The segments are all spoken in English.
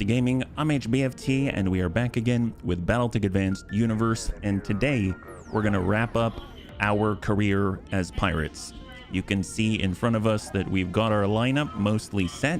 HBFT Gaming. I'm HBFT, and we are back again with Battletech Advanced Universe, and today we're going to wrap up our career as pirates. You can see in front of us that we've got our lineup mostly set,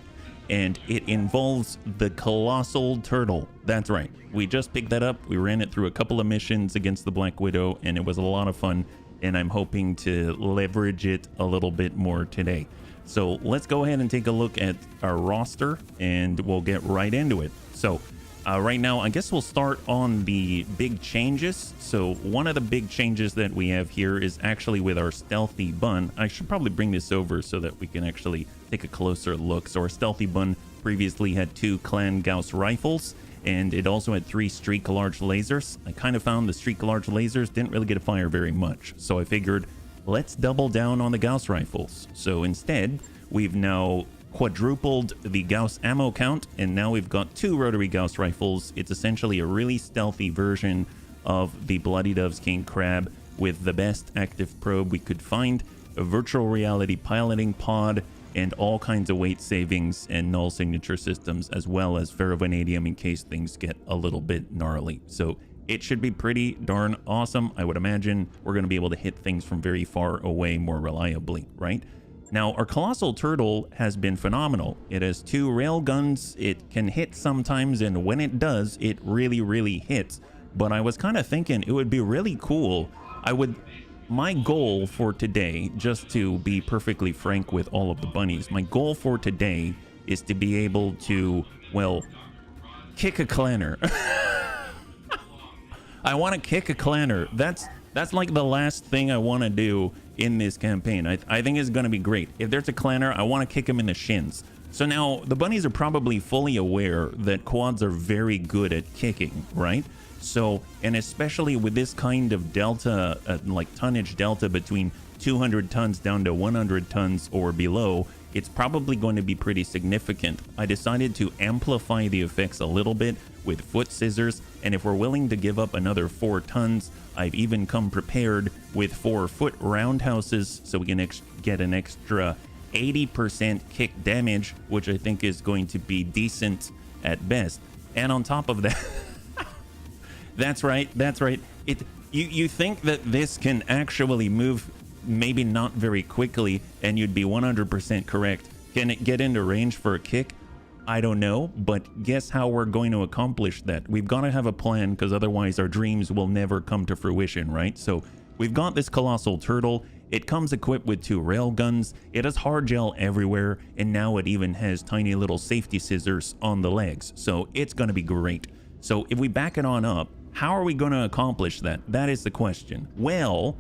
and it involves the Colossal Turtle. That's right, we just picked that up. We ran it through a couple of missions against the Black Widow, and it was a lot of fun, and I'm hoping to leverage it a little bit more today. So let's go ahead and take a look at our roster, and we'll get right into it. So right now, I guess we'll start on the big changes. So one of the big changes that we have here is actually with our stealthy bun. I should probably bring this over so that we can actually take a closer look. So our stealthy bun previously had 2 Clan Gauss rifles, and it also had 3 streak large lasers. I kind of found the streak large lasers didn't really get to fire very much, so I figured let's double down on the Gauss rifles. So instead, we've now quadrupled the Gauss ammo count, and now we've got 2 rotary Gauss rifles. It's essentially a really stealthy version of the Bloody Dove's King Crab with the best active probe we could find, a virtual reality piloting pod, and all kinds of weight savings and null signature systems, as well as ferrovanadium in case things get a little bit gnarly. So it should be pretty darn awesome. I would imagine we're going to be able to hit things from very far away more reliably, right? Now, our Colossal Turtle has been phenomenal. It has 2 rail guns. It can hit sometimes, and when it does, it really hits. But I was kind of thinking it would be really cool. My goal for today, just to be perfectly frank with all of the bunnies, my goal for today is to be able to, well, kick a clanner. I want to kick a clanner. That's like the last thing I want to do in this campaign. I think it's going to be great. If there's a clanner, I want to kick him in the shins. So now the bunnies are probably fully aware that quads are very good at kicking, right? So, and especially with this kind of delta, like tonnage delta between 200 tons down to 100 tons or below, it's probably going to be pretty significant. I decided to amplify the effects a little bit with foot scissors, and if we're willing to give up another 4 tons, I've even come prepared with 4 foot roundhouses, so we can get an extra 80% kick damage, which I think is going to be decent at best. And on top of that, that's right. You think that this can actually move, maybe not very quickly, and you'd be 100% correct. Can it get into range for a kick? I don't know, but guess how we're going to accomplish that? We've got to have a plan, because otherwise our dreams will never come to fruition, right? So we've got this Colossal Turtle. It comes equipped with 2 rail guns. It has hard gel everywhere, and now it even has tiny little safety scissors on the legs. So it's going to be great. So if we back it on up, how are we going to accomplish that? That is the question. Well,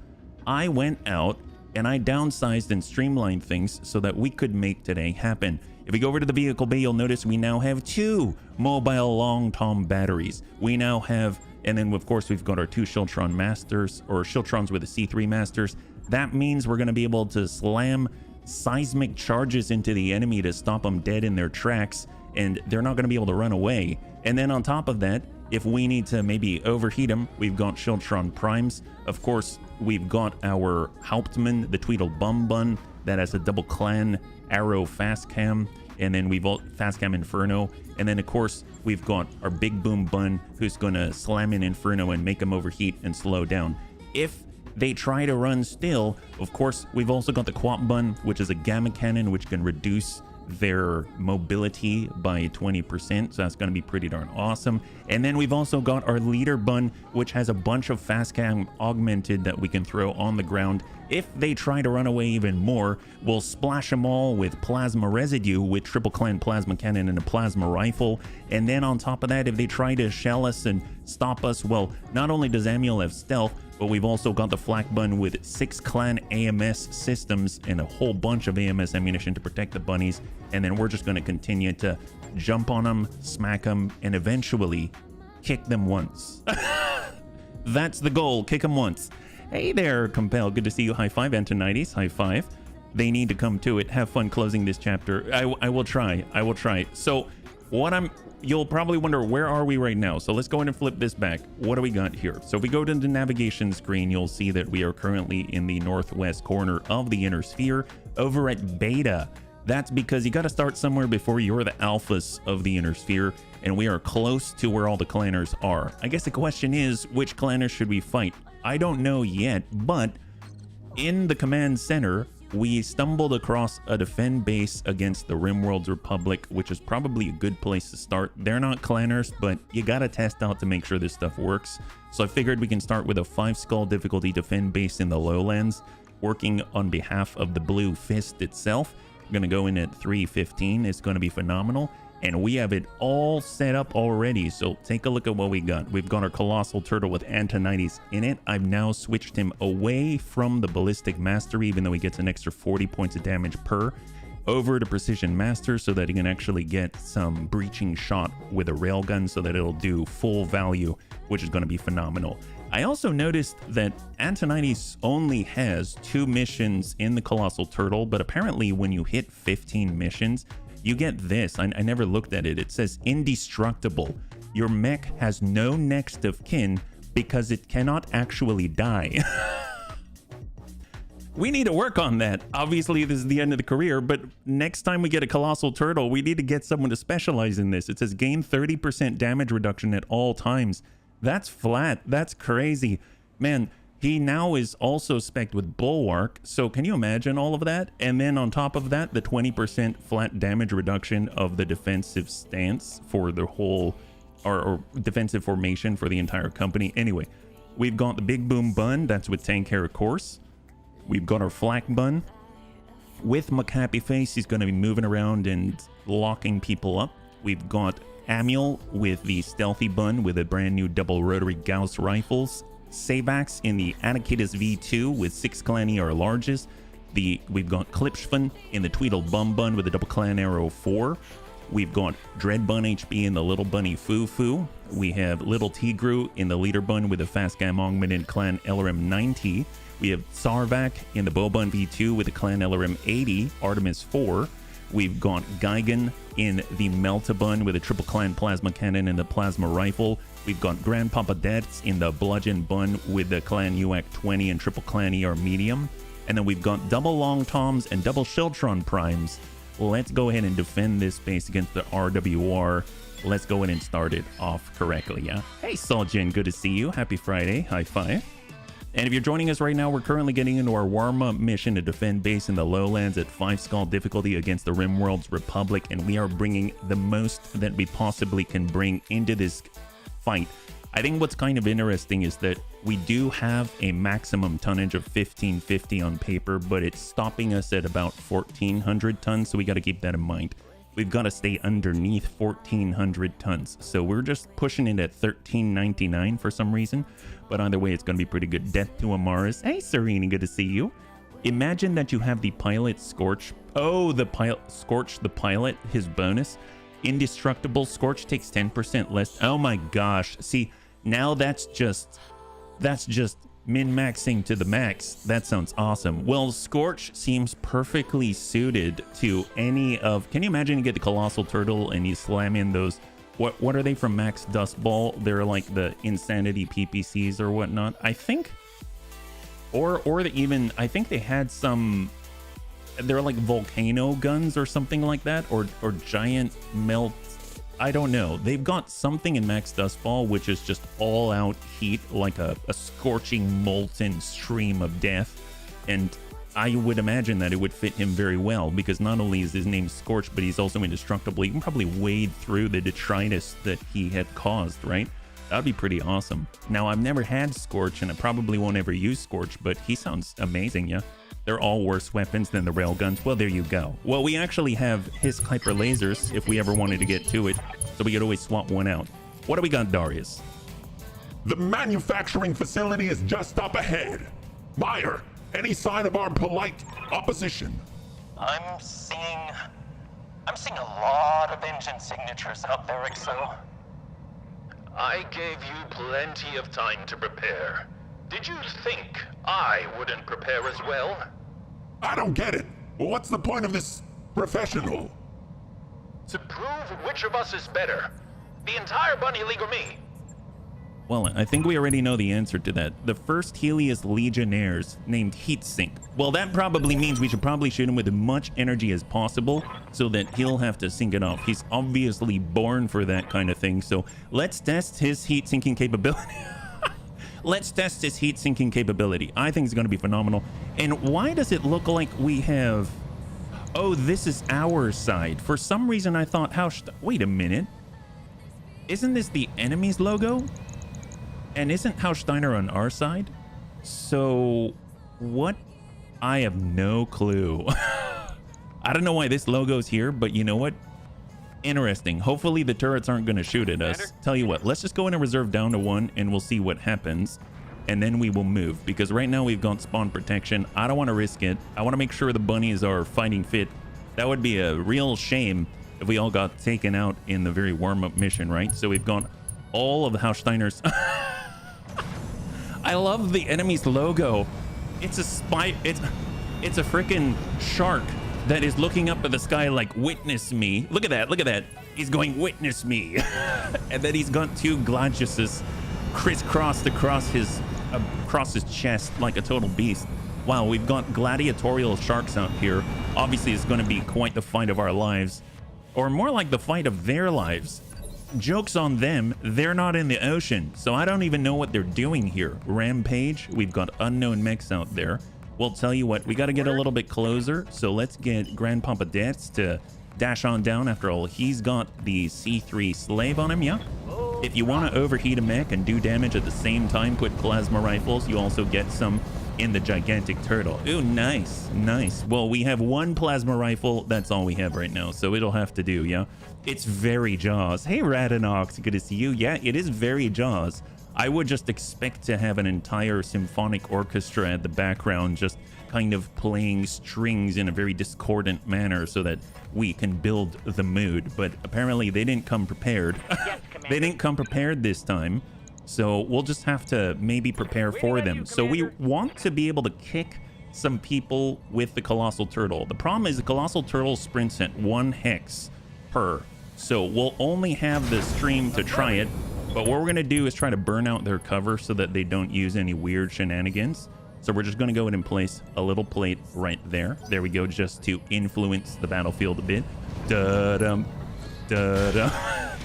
I went out and I downsized and streamlined things so that we could make today happen. If we go over to the vehicle bay, you'll notice we now have 2 mobile long tom batteries. We now have, and then of course we've got our 2 Shiltron Masters, or Shiltrons with a C3 Masters. That means we're going to be able to slam seismic charges into the enemy to stop them dead in their tracks, and they're not going to be able to run away. And then on top of that, if we need to maybe overheat them, we've got Shiltron Primes. Of course, we've got our Hauptmann, the Tweedle Bum Bun, that has a double clan arrow fast cam, and then we've got fast cam Inferno, and then of course we've got our Big Boom Bun, who's gonna slam in Inferno and make them overheat and slow down if they try to run still. Of course, we've also got the Quap Bun, which is a gamma cannon which can reduce their mobility by 20%, so that's going to be pretty darn awesome. And then we've also got our Leader Bun, which has a bunch of fast cam augmented that we can throw on the ground. If they try to run away even more, we'll splash them all with plasma residue with triple clan plasma cannon and a plasma rifle. And then on top of that, if they try to shell us and stop us, well, not only does Amiel have stealth, but we've also got the Flak Bun with 6 clan AMS systems and a whole bunch of AMS ammunition to protect the bunnies. And then we're just going to continue to jump on them, smack them, and eventually kick them once. That's the goal. Kick them once. Hey there, Compel. Good to see you. High five, Antonides. High five. They need to come to it. Have fun closing this chapter. I will try. I will try. So you'll probably wonder, where are we right now? So let's go ahead and flip this back. What do we got here? So if we go to the navigation screen, you'll see that we are currently in the northwest corner of the inner sphere over at Beta. That's because you got to start somewhere before you're the alphas of the inner sphere, and we are close to where all the clanners are. I guess the question is, which clanners should we fight? I don't know yet, but in the command center, we stumbled across a defend base against the Rimworld's Republic, which is probably a good place to start. They're not clanners, but you gotta test out to make sure this stuff works. So I figured we can start with a 5-skull difficulty defend base in the lowlands, working on behalf of the Blue Fist itself. I'm gonna go in at 315. It's gonna be phenomenal. And we have it all set up already, so take a look at what we got. We've got our Colossal Turtle with Antonides in it. I've now switched him away from the Ballistic Mastery, even though he gets an extra 40 points of damage per, over to Precision Master so that he can actually get some breaching shot with a railgun so that it'll do full value, which is going to be phenomenal. I also noticed that Antonides only has 2 missions in the Colossal Turtle, but apparently when you hit 15 missions, you get this. I never looked at it. It says indestructible. Your mech has no next of kin because it cannot actually die. We need to work on that. Obviously, this is the end of the career, but next time we get a Colossal Turtle, we need to get someone to specialize in this. It says gain 30% damage reduction at all times. That's flat. That's crazy. Man, he now is also spec'd with Bulwark, so can you imagine all of that? And then on top of that, the 20% flat damage reduction of the defensive stance for the whole, or defensive formation for the entire company. Anyway, we've got the Big Boom Bun, that's with Tank Hair, of course. We've got our Flak Bun. With McHappy Face, he's going to be moving around and locking people up. We've got Amiel with the Stealthy Bun with a brand new double rotary Gauss rifles. Sabax in the Anakitas V2 with 6 clan ER larges. We've got Klipschvan in the Tweedle Bum Bun with a double clan arrow 4. We've got Dread Bun HB in the Little Bunny Foo Foo. We have Little Tigru in the Leader Bun with a Fast Gamongman and clan LRM 90. We have Sarvak in the Bow Bun V2 with the clan LRM 80, Artemis 4. We've got Gigan in the Melta Bun with a triple clan plasma cannon and the plasma rifle. We've got Grandpapa Deaths in the Bludgeon Bun with the clan UAC 20 and triple clan ER medium. And then we've got double Long Toms and double Shiltron Primes. Let's go ahead and defend this base against the RWR. Let's go ahead and start it off correctly, yeah? Hey, Saljin, good to see you. Happy Friday. High five. And if you're joining us right now, we're currently getting into our warm-up mission to defend base in the lowlands at 5-skull difficulty against the Rimworld's Republic, and we are bringing the most that we possibly can bring into this fight. I think what's kind of interesting is that we do have a maximum tonnage of 1550 on paper, but it's stopping us at about 1400 tons, so we got to keep that in mind. We've got to stay underneath 1400 tons, so we're just pushing it at 1399 for some reason. But either way, it's going to be pretty good. Death to Amaris. Hey, Serene, good to see you. Imagine that you have the pilot Scorch. Oh, the pilot Scorch, the pilot, his bonus. Indestructible Scorch takes 10% less. Oh my gosh. See, now that's just min-maxing to the max. That sounds awesome. Well, Scorch seems perfectly suited to any of... Can you imagine you get the Colossal Turtle and you slam in those... What are they from Max Dust Ball? They're like the Insanity PPCs or whatnot, I think. Or even, I think they had some... They're like volcano guns or something like that, or giant melt... I don't know. They've got something in Max Dust Ball which is just all out heat, like a scorching molten stream of death. And I would imagine that it would fit him very well, because not only is his name Scorch, but he's also indestructible. He can probably wade through the detritus that he had caused, right? That'd be pretty awesome. Now, I've never had Scorch, and I probably won't ever use Scorch, but he sounds amazing, yeah? They're all worse weapons than the railguns. Well, there you go. Well, we actually have his hyper lasers if we ever wanted to get to it, so we could always swap one out. What do we got, Darius? The manufacturing facility is just up ahead. Meyer, any sign of our polite opposition? I'm seeing a lot of engine signatures out there, Exo. I gave you plenty of time to prepare. Did you think I wouldn't prepare as well? I don't get it. What's the point of this professional? To prove which of us is better. The entire Bunny League or me. Well, I think we already know the answer to that. The first Helios Legionnaires named Heatsink. Well, that probably means we should probably shoot him with as much energy as possible so that he'll have to sink it off. He's obviously born for that kind of thing. So let's test his heat sinking capability. Let's test his heat sinking capability. I think it's going to be phenomenal. And why does it look like we have... Oh, this is our side. For some reason, I thought... Wait a minute. Isn't this the enemy's logo? And isn't Hausteiner on our side? So what? I have no clue. I don't know why this logo's here, but you know what? Interesting. Hopefully the turrets aren't going to shoot at us. Tell you what, let's just go in and reserve down to 1 and we'll see what happens. And then we will move, because right now we've got spawn protection. I don't want to risk it. I want to make sure the bunnies are fighting fit. That would be a real shame if we all got taken out in the very warm-up mission, right? So we've got all of the Hausteiners. I love the enemy's logo. It's a spy. It's a freaking shark that is looking up at the sky like, witness me. Look at that. Look at that. He's going, witness me. And then he's got 2 Gladiuses crisscrossed across his chest like a total beast. Wow, we've got gladiatorial sharks out here. Obviously, it's going to be quite the fight of our lives, or more like the fight of their lives. Joke's on them, they're not in the ocean, so I don't even know what they're doing here. Rampage, we've got unknown mechs out there. We'll tell you what, we got to get a little bit closer, so let's get Grandpapa Dets to dash on down. After all, he's got the C3 slave on him, yeah? If you want to overheat a mech and do damage at the same time, put plasma rifles. You also get some in the gigantic turtle. Ooh, nice, nice. Well, we have 1 plasma rifle. That's all we have right now, so it'll have to do, yeah? It's very Jaws. Hey, Radinox, good to see you. Yeah, it is very Jaws. I would just expect to have an entire symphonic orchestra at the background just kind of playing strings in a very discordant manner so that we can build the mood. But apparently they didn't come prepared. Yes, They didn't come prepared this time. So we'll just have to maybe prepare for them. So we want to be able to kick some people with the Colossal Turtle. The problem is the Colossal Turtle sprints at 1 hex per. So we'll only have the stream to try it. But what we're going to do is try to burn out their cover so that they don't use any weird shenanigans. So we're just going to go ahead and place a little plate right there. There we go, just to influence the battlefield a bit. Da-dum, da-dum,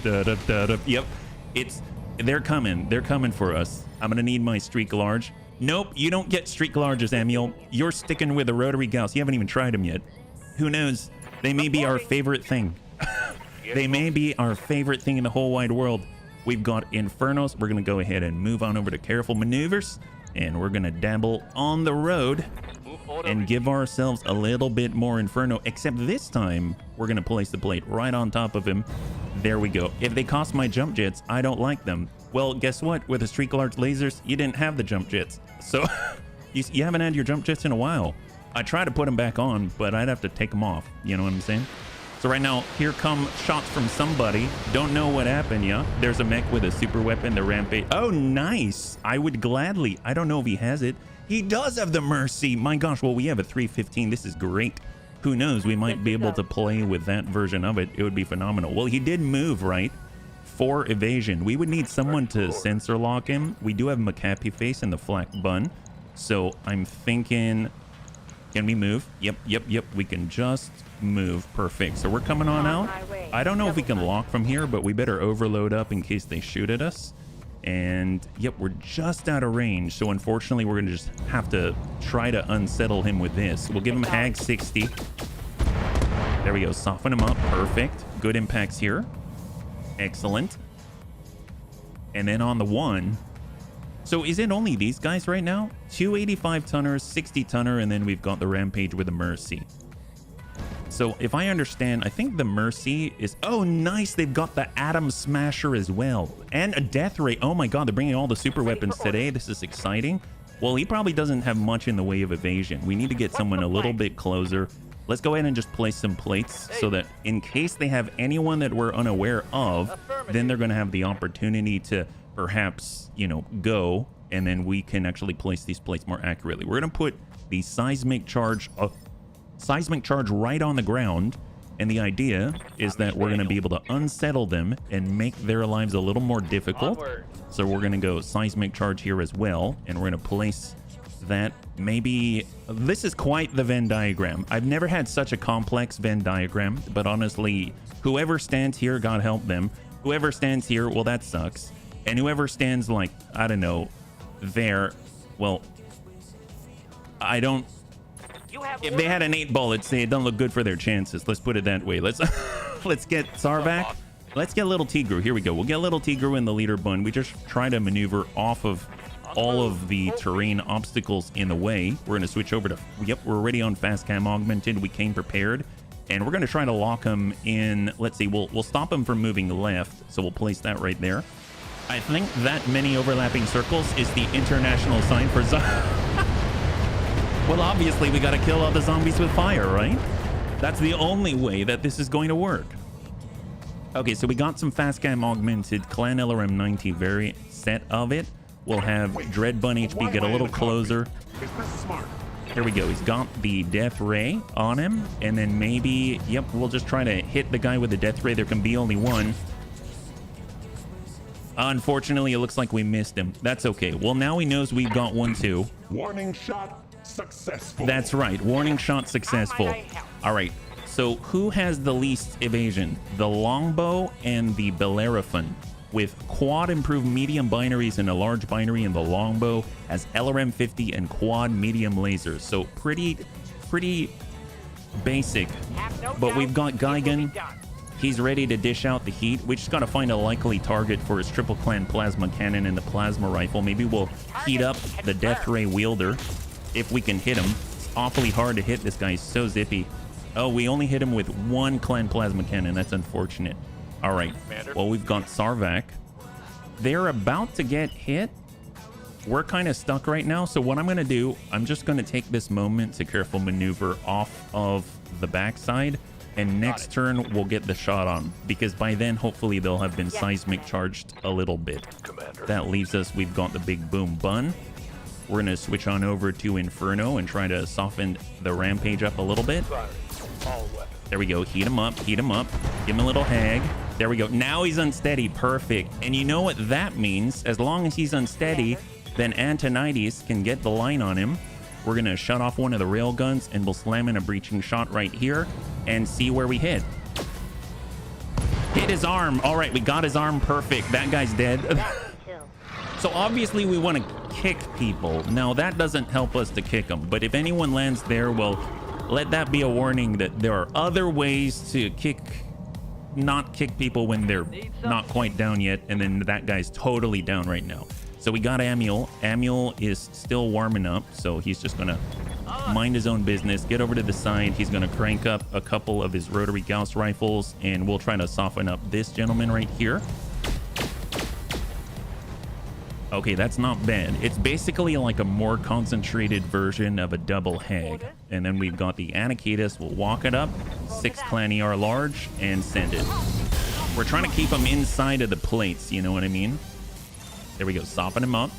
da-dum, da-dum. Yep, they're coming for us. I'm going to need my Streak Large. Nope, you don't get Streak Larges, Samuel. You're sticking with the Rotary Gauss. You haven't even tried them yet. Who knows? They may be our favorite thing. They may be our favorite thing in the whole wide world. We've got Infernos. We're going to go ahead and move on over to Careful Maneuvers. And we're going to dabble on the road and give ourselves a little bit more Inferno. Except this time, we're going to place the plate right on top of him. There we go. If they cost my jump jets, I don't like them. Well, guess what? With the Streak Large lasers, you didn't have the jump jets. So you haven't had your jump jets in a while. I try to put them back on, but I'd have to take them off. You know what I'm saying? So right now, here come shots from somebody. Don't know what happened, yeah? There's a mech with a super weapon, the Rampage. Oh, nice. I would gladly. I don't know if he has it. He does have the Mercy. My gosh, well, we have a 315. This is great. Who knows? We might be able to play with that version of it. It would be phenomenal. Well, he did move, right? For evasion. We would need someone to sensor lock him. We do have McCappy face and the flak bun. So I'm thinking... Can we move? Yep. We can just move. Perfect. So we're coming on out. I don't know if we can lock from here, but we better overload up in case they shoot at us. And yep, we're just out of range. So unfortunately, we're going to just have to try to unsettle him with this. We'll give him Hag 60. There we go. Soften him up. Perfect. Good impacts here. Excellent. And then on the 1... So is it only these guys right now? 285 tonners, 60 tonner, and then we've got the Rampage with a Mercy. So if I understand, I think the Mercy is... Oh, nice. They've got the Atom Smasher as well. And a Death Ray. Oh my god, they're bringing all the super weapons today. This is exciting. Well, he probably doesn't have much in the way of evasion. We need to get someone a little bit closer. Let's go ahead and just place some plates so that in case they have anyone that we're unaware of, then they're going to have the opportunity to... perhaps, you know, go, and then we can actually place these plates more accurately. We're going to put the seismic charge right on the ground, And the idea is that we're going to be able to unsettle them and make their lives a little more difficult. So we're going to go seismic charge here as well. And we're going to place that maybe... This is quite the Venn diagram. I've never had such a complex Venn diagram. But honestly, whoever stands here, God help them. Whoever stands here, well, that sucks. And whoever stands like, I don't know, there, well, I don't... If they had an 8-ball, it'd say it doesn't look good for their chances. Let's put it that way. Let's let's get Sarvac. Let's get little Tigru. Here we go. We'll get little Tigru in the leader bun. We just try to maneuver off of all of the terrain obstacles in the way. We're going to switch over to... Yep, we're already on fast cam augmented. We came prepared. And we're going to try to lock him in... Let's see. We'll stop him from moving left. So we'll place that right there. I think that many overlapping circles is the international sign for... Well, obviously, we got to kill all the zombies with fire, right? That's the only way that this is going to work. Okay, so we got some fast cam augmented Clan LRM 90 variant set of it. We'll have Dread Bun HP get a little closer. Here we go. He's got the Death Ray on him. And then maybe, yep, we'll just try to hit the guy with the Death Ray. There can be only one. Unfortunately, it looks like we missed him. That's okay. Well, now he knows we've got one too. Warning shot successful. That's right. Warning shot successful. All right. So who has the least evasion? The longbow and the Bellerophon. With quad improved medium binaries and a large binary, and the longbow has LRM 50 and quad medium lasers. So pretty basic. But we've got Gigan. He's ready to dish out the heat. We just got to find a likely target for his triple clan plasma cannon and the plasma rifle. Maybe we'll heat up the Death Ray wielder if we can hit him. It's awfully hard to hit this guy. He's so zippy. Oh, we only hit him with one clan plasma cannon. That's unfortunate. All right. Well, we've got Sarvac. They're about to get hit. We're kind of stuck right now. So what I'm going to do, I'm just going to take this moment to careful maneuver off of the backside. And next turn, we'll get the shot on. Because by then, hopefully, they'll have been seismic charged a little bit. That leaves us, we've got the big boom bun. We're going to switch on over to Inferno and try to soften the Rampage up a little bit. There we go. Heat him up. Heat him up. Give him a little hag. There we go. Now he's unsteady. Perfect. And you know what that means? As long as he's unsteady, then Antonides can get the line on him. We're going to shut off one of the rail guns and we'll slam in a breaching shot right here and see where we hit. Hit his arm. All right, we got his arm. Perfect. That guy's dead. So obviously we want to kick people. Now that doesn't help us to kick them. But if anyone lands there, well, let that be a warning that there are other ways to not kick people when they're not quite down yet. And then that guy's totally down right now. So we got Amiel. Amiel is still warming up, so he's just gonna mind his own business, get over to the side. He's gonna crank up a couple of his rotary Gauss rifles, and we'll try to soften up this gentleman right here. Okay, that's not bad. It's basically like a more concentrated version of a double hag. And then we've got the Anakitas. We'll walk it up, 6 clan ER large, and send it. We're trying to keep them inside of the plates, you know what I mean? There we go, soften him up.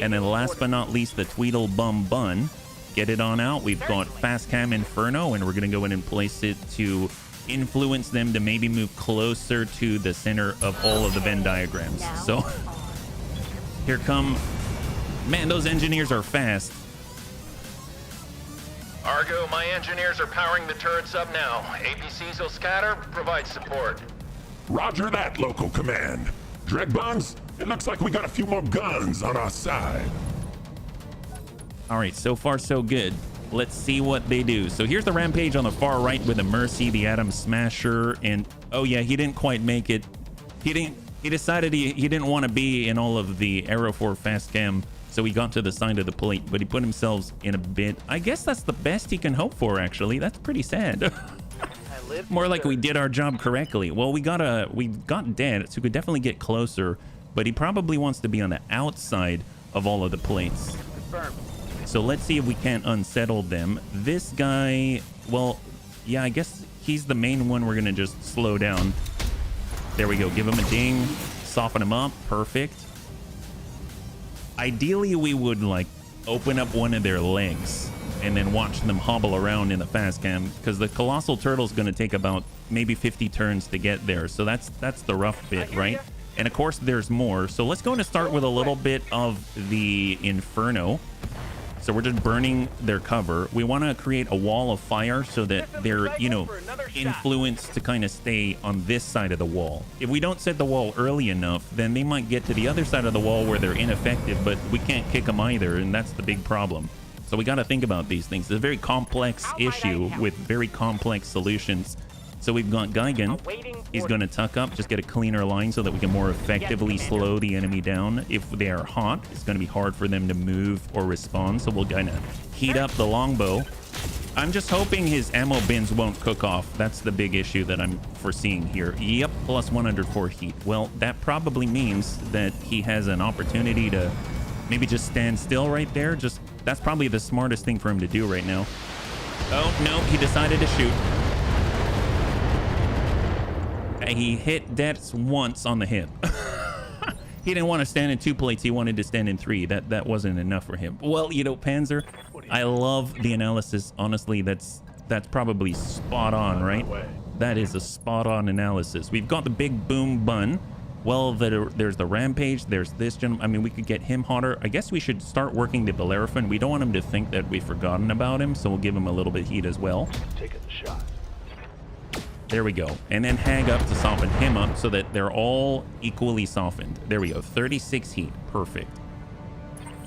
And then last but not least, the Tweedle Bum Bun. Get it on out. We've got Fast Cam Inferno, and we're going to go in and place it to influence them to maybe move closer to the center of all of the Venn diagrams. So here come... Man, those engineers are fast. Argo, my engineers are powering the turrets up now. APCs will scatter, provide support. Roger that, local command. Dread Buns, it looks like we got a few more guns on our side. All right, so far so good. Let's see what they do. So here's the Rampage on the far right with the Mercy, the Atom Smasher, and oh yeah, he didn't quite make it. He decided he didn't want to be in all of the Aero 4 fast cam, so he got to the side of the plate, but he put himself in a bit. I guess that's the best he can hope for, actually. That's pretty sad. More like we did our job correctly. Well, we got dead, so we could definitely get closer, but he probably wants to be on the outside of all of the plates. Confirmed. So let's see if we can't unsettle them. This guy, well, yeah, I guess he's the main one we're gonna just slow down. There we go, give him a ding, soften him up, perfect. Ideally, we would like open up one of their legs and then watch them hobble around in the fast cam, because the colossal turtle's going to take about maybe 50 turns to get there. So that's the rough bit, right? And of course there's more. So let's go and start with a little bit of the inferno. So we're just burning their cover. We want to create a wall of fire so that they're, you know, influenced to kind of stay on this side of the wall. If we don't set the wall early enough, then they might get to the other side of the wall where they're ineffective, but we can't kick them either, and that's the big problem. So we got to think about these things. It's a very complex issue with very complex solutions. So we've got Gigan. He's going to tuck up, just get a cleaner line so that we can more effectively slow the enemy down. If they are hot, it's going to be hard for them to move or respond. So we'll kind of heat up the longbow. I'm just hoping his ammo bins won't cook off. That's the big issue that I'm foreseeing here. Yep, plus 104 heat. Well, that probably means that he has an opportunity to maybe just stand still right there. That's probably the smartest thing for him to do right now. Oh, no, he decided to shoot. He hit Debs once on the hip. He didn't want to stand in 2 plates. He wanted to stand in 3. That wasn't enough for him. Well, you know, Panzer, I love the analysis. Honestly, that's probably spot on, right? That is a spot on analysis. We've got the big boom bun. Well, there's the Rampage. There's this gentleman. I mean, we could get him hotter. I guess we should start working the Bellerophon. We don't want him to think that we've forgotten about him, so we'll give him a little bit of heat as well. Taking the shot. There we go. And then hag up to soften him up so that they're all equally softened. There we go. 36 heat. Perfect.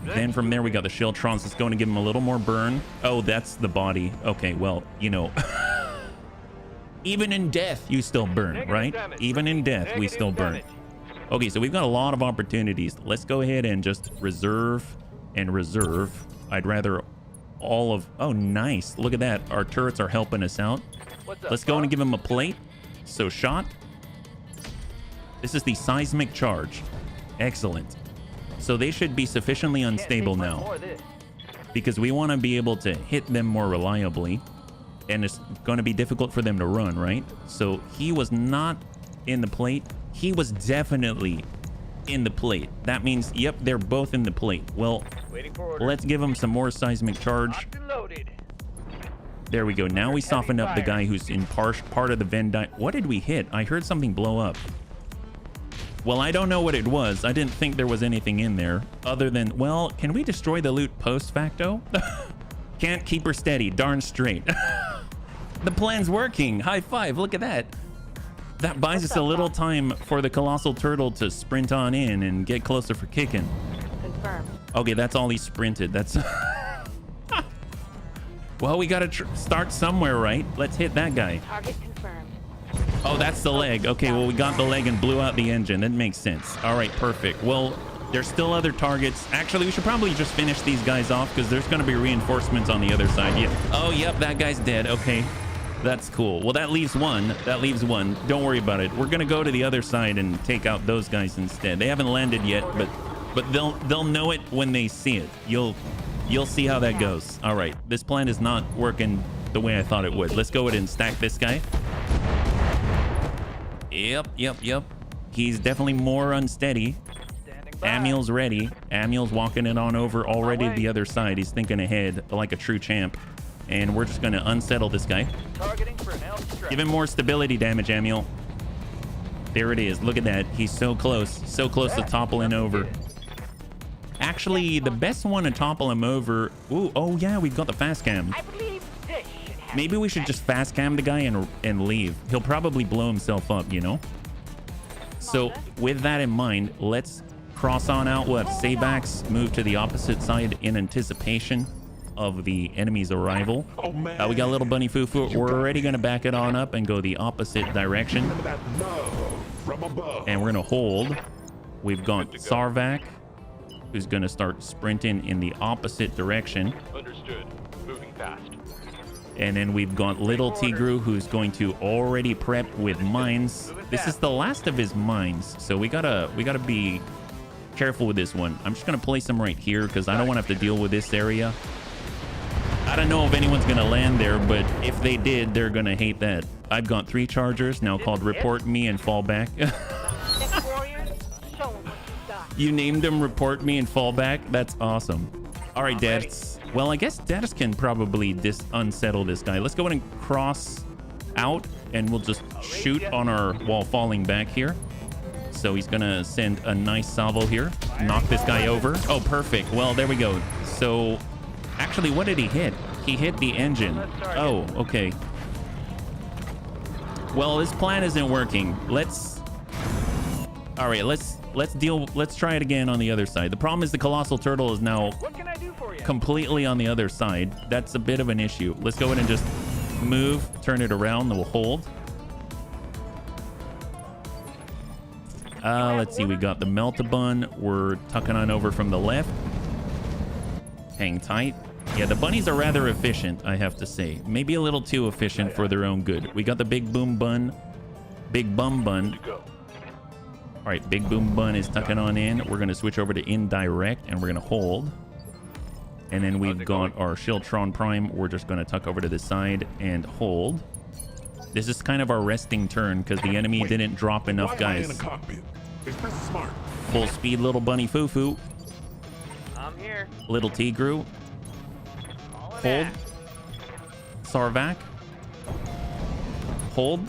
Then from there, we got the Shieldtrons. It's going to give him a little more burn. Oh, that's the body. Okay, well, you know. Even in death, you still burn, right? Even in death, we still burn. Okay, so we've got a lot of opportunities. Let's go ahead and just reserve and reserve. I'd rather all of... Oh, nice. Look at that. Our turrets are helping us out. Let's go and give him a plate. So shot. This is the seismic charge. Excellent. So they should be sufficiently unstable now, because we want to be able to hit them more reliably, and it's going to be difficult for them to run, right? So he was not in the plate. He was definitely in the plate. That means, yep, they're both in the plate. Well, let's give him some more seismic charge. There we go. Now we soften up the guy who's in part of the Venn diagram. What did we hit? I heard something blow up. Well, I don't know what it was. I didn't think there was anything in there other than, well, can we destroy the loot post facto? Can't keep her steady. Darn straight. The plan's working. High five. Look at that. That buys us a little time for the colossal turtle to sprint on in and get closer for kicking. Confirmed. Okay, that's all he sprinted. That's... Well, we gotta start somewhere, right? Let's hit that guy. Target confirmed. Oh, that's the leg. Okay, well, we got the leg and blew out the engine. That makes sense. All right, perfect. Well, there's still other targets. Actually, we should probably just finish these guys off, because there's going to be reinforcements on the other side. Yeah. Oh, yep, that guy's dead. Okay, that's cool. Well, that leaves one. That leaves one. Don't worry about it. We're going to go to the other side and take out those guys instead. They haven't landed yet, but they'll know it when they see it. You'll see how that goes. All right, this plan is not working the way I thought it would. Let's go ahead and stack this guy. Yep. He's definitely more unsteady. Amiel's ready. Amiel's walking it on over already to the other side. He's thinking ahead like a true champ. And we're just going to unsettle this guy. Give him more stability damage, Amiel. There it is. Look at that. He's so close to toppling over. Actually, the best one to topple him over... Ooh, oh yeah, we've got the fast cam. Maybe we should just fast cam the guy and leave. He'll probably blow himself up, you know? So, with that in mind, let's cross on out. We'll have Sabax move to the opposite side in anticipation of the enemy's arrival. Oh, man. We got a little bunny foo-foo. We're already going to back it on up and go the opposite direction. And we're going to hold. We've got Sarvac, who's going to start sprinting in the opposite direction. Understood. Moving fast. And then we've got Little Tigru, who's going to already prep with mines. This is the last of his mines, so we gotta be careful with this one. I'm just gonna place him right here because I don't want to have to deal with this area. I don't know if anyone's gonna land there, but if they did, they're gonna hate that. I've got 3 chargers now called Report Me and Fall Back. You named them Report Me and Fall Back. That's awesome. All right, Dads. Well, I guess Dads can probably unsettle this guy. Let's go in and cross out, and we'll just shoot on our while falling back here. So he's gonna send a nice salvo here, knock this guy over. Oh, perfect. Well, there we go. So actually, what did he hit? He hit the engine. Oh, okay. Well, this plan isn't working. All right, let's try it again on the other side. The problem is the colossal turtle is now completely on the other side. That's a bit of an issue. Let's go ahead and just move, turn it around, and we'll hold. Let's see, we got the melt-a-bun. We're tucking on over from the left. Hang tight. Yeah, the bunnies are rather efficient, I have to say. Maybe a little too efficient for their own good. We got the big boom bun. Big bum bun. All right, big boom bun is tucking on in. We're going to switch over to indirect, and we're going to hold. And then we've got our Shieldtron Prime. We're just going to tuck over to the side and hold. This is kind of our resting turn because the enemy didn't drop enough guys. Is this smart? Full speed, little bunny foo-foo. I'm here. Little Tigru. Hold. Sarvac. Hold.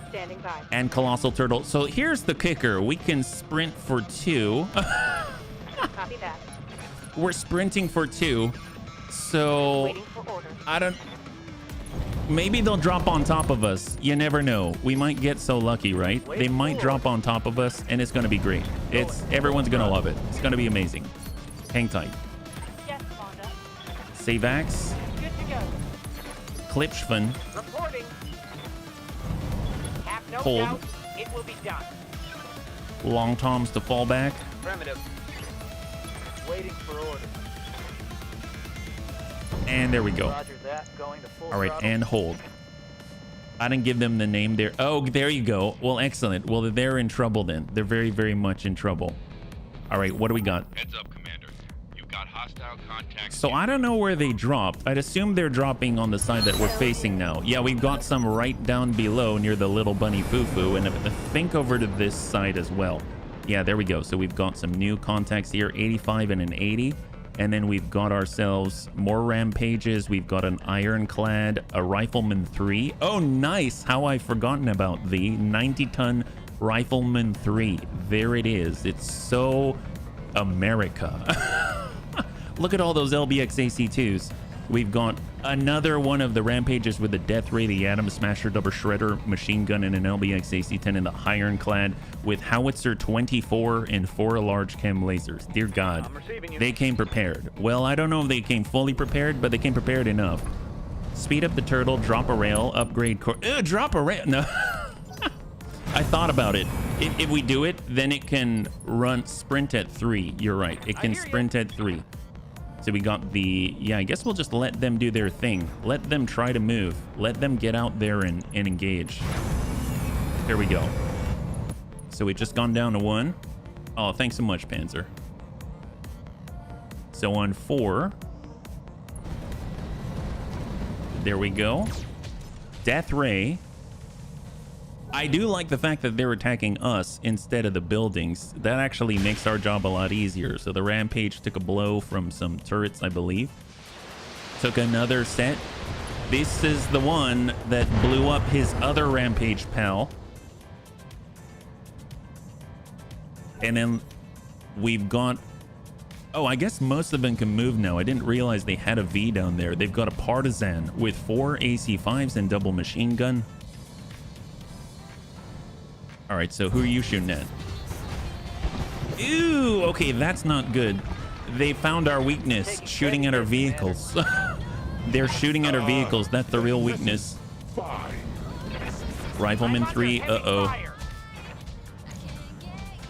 Standing by. And Colossal Turtle. So here's the kicker. We can sprint for 2. Copy that. We're sprinting for 2. So Waiting for orders. I don't... Maybe they'll drop on top of us. You never know. We might get so lucky, right? They might drop on top of us, and it's going to be great. Everyone's going to love it. It's going to be amazing. Hang tight. Yes, Wanda. Savax. Good to go. Klipschvan. Reporting. Have no Hold. doubt it will be done. Long toms to fall back. Affirmative. Waiting for orders. And there we go. Roger that. Going to full All right, throttle. and hold. I didn't give them the name there. Oh, there you go. Well, excellent. Well, they're in trouble then. They're very, very much in trouble. All right, what do we got? Heads up, Commander. You've got hostile contact. So I don't know where they dropped. I'd assume they're dropping on the side that we're facing now. Yeah, we've got some right down below near the little bunny foo-foo, and I think over to this side as well. Yeah, there we go. So we've got some new contacts here, 85 and an 80. And then we've got ourselves more rampages. We've got an ironclad, a rifleman 3. Oh, nice. How I've forgotten about the 90-ton rifleman 3. There it is. It's so America. Look at all those LBX AC2s. We've got another one of the rampages with the Death Ray, the Atom Smasher, Double Shredder, machine gun, and an LBX AC-10 in the ironclad with howitzer 24 and 4 large chem lasers. Dear God, they came prepared. Well, I don't know if they came fully prepared, but they came prepared enough. Speed up the turtle, drop a rail, upgrade core. Drop a rail. No. I thought about it. If we do it, then it can sprint at 3. You're right. It can sprint at 3. So we got the, yeah, I guess we'll just let them do their thing. Let them try to move. Let them get out there and engage. Here we go. So we've just gone down to 1. Oh, thanks so much, Panzer. So on 4. There we go. Death Ray. I do like the fact that they're attacking us instead of the buildings. That actually makes our job a lot easier. So the Rampage took a blow from some turrets, I believe. Took another set. This is the one that blew up his other Rampage pal. And then we've got... Oh, I guess most of them can move now. I didn't realize they had a V down there. They've got a Partisan with 4 AC5s and double machine gun. All right, so who are you shooting at? Ooh, okay, that's not good. They found our weakness, shooting at our vehicles. They're shooting at our vehicles. That's the real weakness. Rifleman 3, uh-oh.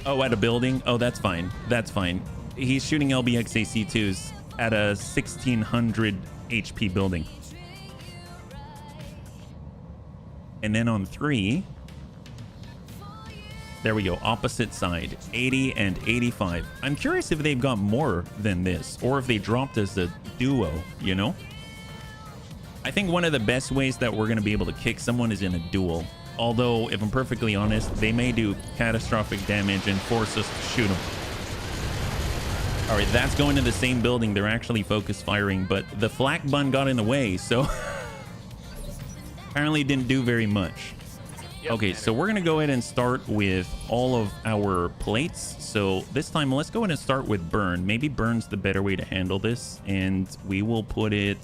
Oh, at a building? Oh, that's fine. That's fine. He's shooting LBX AC2s at a 1600 HP building. And then on 3... There we go, opposite side, 80 and 85. I'm curious if they've got more than this, or if they dropped as a duo, you know? I think one of the best ways that we're going to be able to kick someone is in a duel. Although, if I'm perfectly honest, they may do catastrophic damage and force us to shoot them. All right, that's going to the same building. They're actually focus firing, but the flak bun got in the way, so apparently didn't do very much. Okay, so we're gonna go ahead and start with all of our plates. So this time, let's go ahead and start with burn. Maybe burn's the better way to handle this, and we will put it.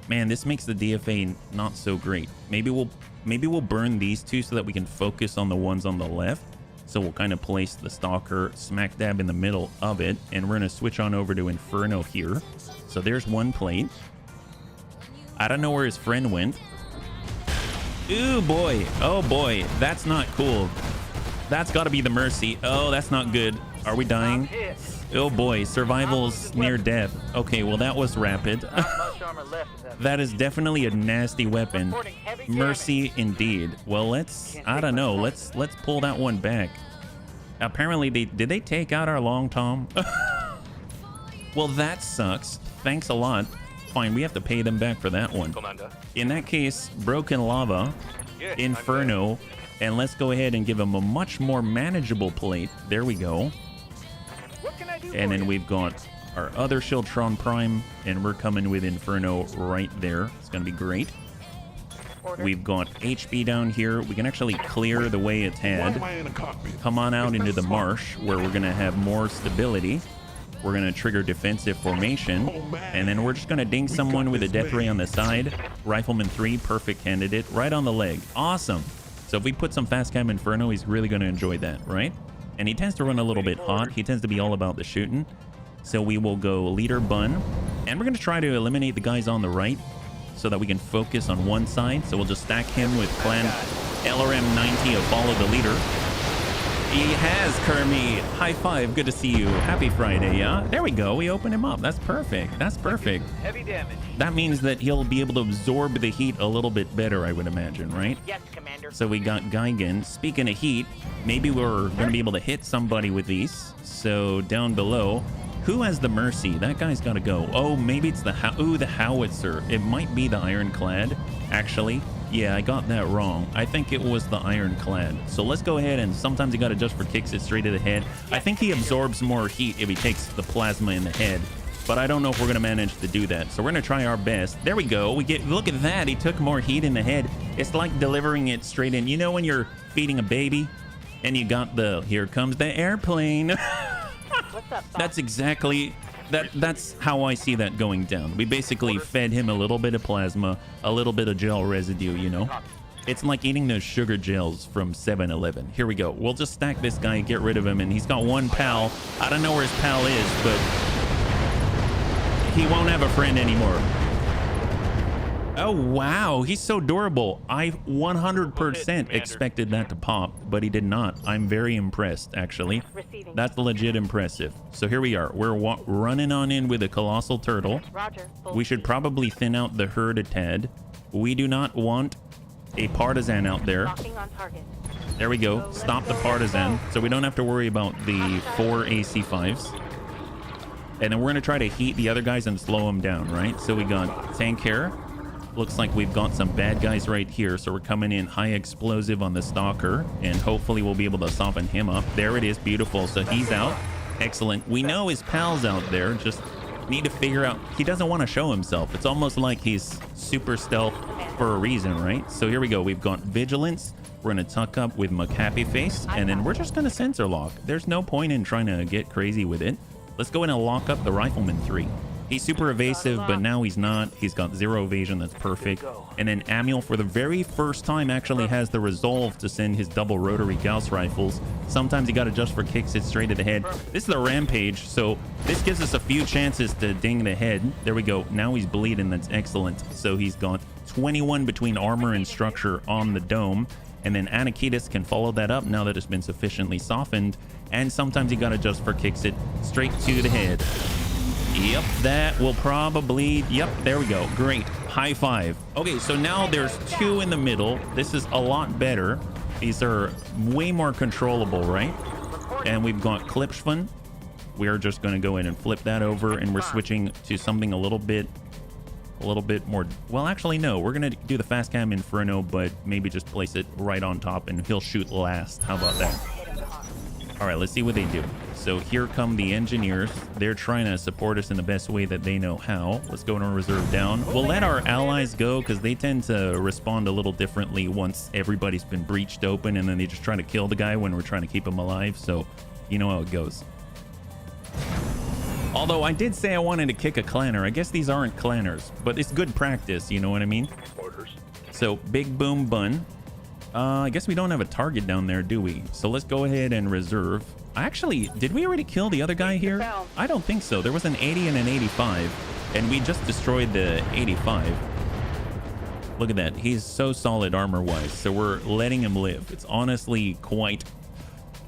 Man, this makes the DFA not so great. Maybe we'll burn these two so that we can focus on the ones on the left. So we'll kind of place the stalker smack dab in the middle of it, and we're gonna switch on over to Inferno here. So there's one plate. I don't know where his friend went. Ooh, boy. Oh, boy. That's not cool. That's got to be the Mercy. Oh, that's not good. Are we dying? Oh, boy. Survival's near death. Okay, well, that was rapid. That is definitely a nasty weapon. Mercy indeed. Well, let's... I don't know. Let's pull that one back. Apparently, did they take out our Long Tom? Well, that sucks. Thanks a lot. Fine, we have to pay them back for that one. Commander. In that case, Broken Lava, Yes, Inferno, and let's go ahead and give him a much more manageable plate. There we go. What can I do And for then you? we've got our other Shieldtron Prime, and we're coming with Inferno right there. It's going to be great. Order. We've got HB down here. We can actually clear the way it's Why am had. I in a cockpit? Come on out It's into not the smart. marsh, where we're going to have more stability. We're going to trigger defensive formation, and then we're just going to ding someone with a death ray on the side. Rifleman 3, perfect candidate, right on the leg. Awesome. So if we put some fast cam Inferno, he's really going to enjoy that, right? And he tends to run a little bit hot. He tends to be all about the shooting. So we will go leader bun, and we're going to try to eliminate the guys on the right so that we can focus on one side. So we'll just stack him with clan LRM 90 of follow the leader. He has, Kermie. High five. Good to see you. Happy Friday, yeah? There we go. We open him up. That's perfect. That's perfect. Heavy damage. That means that he'll be able to absorb the heat a little bit better, I would imagine, right? Yes, Commander. So we got Geigen. Speaking of heat, maybe we're going to be able to hit somebody with these. So down below, who has the Mercy? That guy's got to go. Oh, maybe it's the Howitzer. It might be the Ironclad, actually. Yeah, I got that wrong. I think it was the Ironclad. So let's go ahead, and sometimes you got to just for kicks it straight to the head. I think he absorbs more heat if he takes the plasma in the head, but I don't know if we're going to manage to do that. So we're going to try our best. There we go. Look at that. He took more heat in the head. It's like delivering it straight in. You know when you're feeding a baby and you got the, here comes the airplane. What's up, That's exactly... That's how I see that going down. We basically fed him a little bit of plasma, a little bit of gel residue, you know? It's like eating those sugar gels from 7-Eleven. Here we go. We'll just stack this guy, get rid of him, and he's got one pal. I don't know where his pal is, but he won't have a friend anymore. Oh, wow. He's so durable. I 100% expected that to pop, but he did not. I'm very impressed, actually. Receiving. That's legit impressive. So here we are. We're running on in with a Colossal Turtle. Roger. Full We should speed. probably thin out the herd a tad. We do not want a Partisan out there. Locking on target. There we go. Stop the Partisan. So we don't have to worry about the 4 AC5s. And then we're going to try to heat the other guys and slow them down, right? So we got Tank here. Looks like we've got some bad guys right here. So we're coming in high explosive on the Stalker. And hopefully we'll be able to soften him up. There it is. Beautiful. So he's out. Excellent. We know his pal's out there. Just need to figure out. He doesn't want to show himself. It's almost like he's super stealth for a reason, right? So here we go. We've got Vigilance. We're going to tuck up with McHappy Face. And then we're just going to sensor lock. There's no point in trying to get crazy with it. Let's go in and lock up the Rifleman 3. He's super evasive, but now he's not. He's got 0 evasion. That's perfect. And then Amiel, for the very first time, actually has the resolve to send his double rotary Gauss rifles. Sometimes you got to just for kicks it straight to the head. This is the Rampage, so this gives us a few chances to ding the head. There we go. Now he's bleeding. That's excellent. So he's got 21 between armor and structure on the dome. And then Anakitis can follow that up now that it's been sufficiently softened. And sometimes you got to just for kicks it straight to the head. Yep, that will probably... Yep, there we go. Great. High five. Okay, so now there's 2 in the middle. This is a lot better. These are way more controllable, right? And we've got Klipschvan. We're just going to go in and flip that over, and we're switching to something a little bit more... Well, actually, no. We're going to do the fast cam Inferno, but maybe just place it right on top, and he'll shoot last. How about that? All right, let's see what they do. So here come the engineers. They're trying to support us in the best way that they know how. Let's go into reserve down. We'll let our allies go because they tend to respond a little differently once everybody's been breached open, and then they just try to kill the guy when we're trying to keep him alive. So you know how it goes. Although I did say I wanted to kick a clanner. I guess these aren't clanners, but it's good practice. You know what I mean? Orders. So big boom bun. I guess we don't have a target down there, do we? So let's go ahead and reserve. Actually, did we already kill the other guy here? I don't think so. There was an 80 and an 85, and we just destroyed the 85. Look at that. He's so solid armor-wise, so we're letting him live. It's honestly quite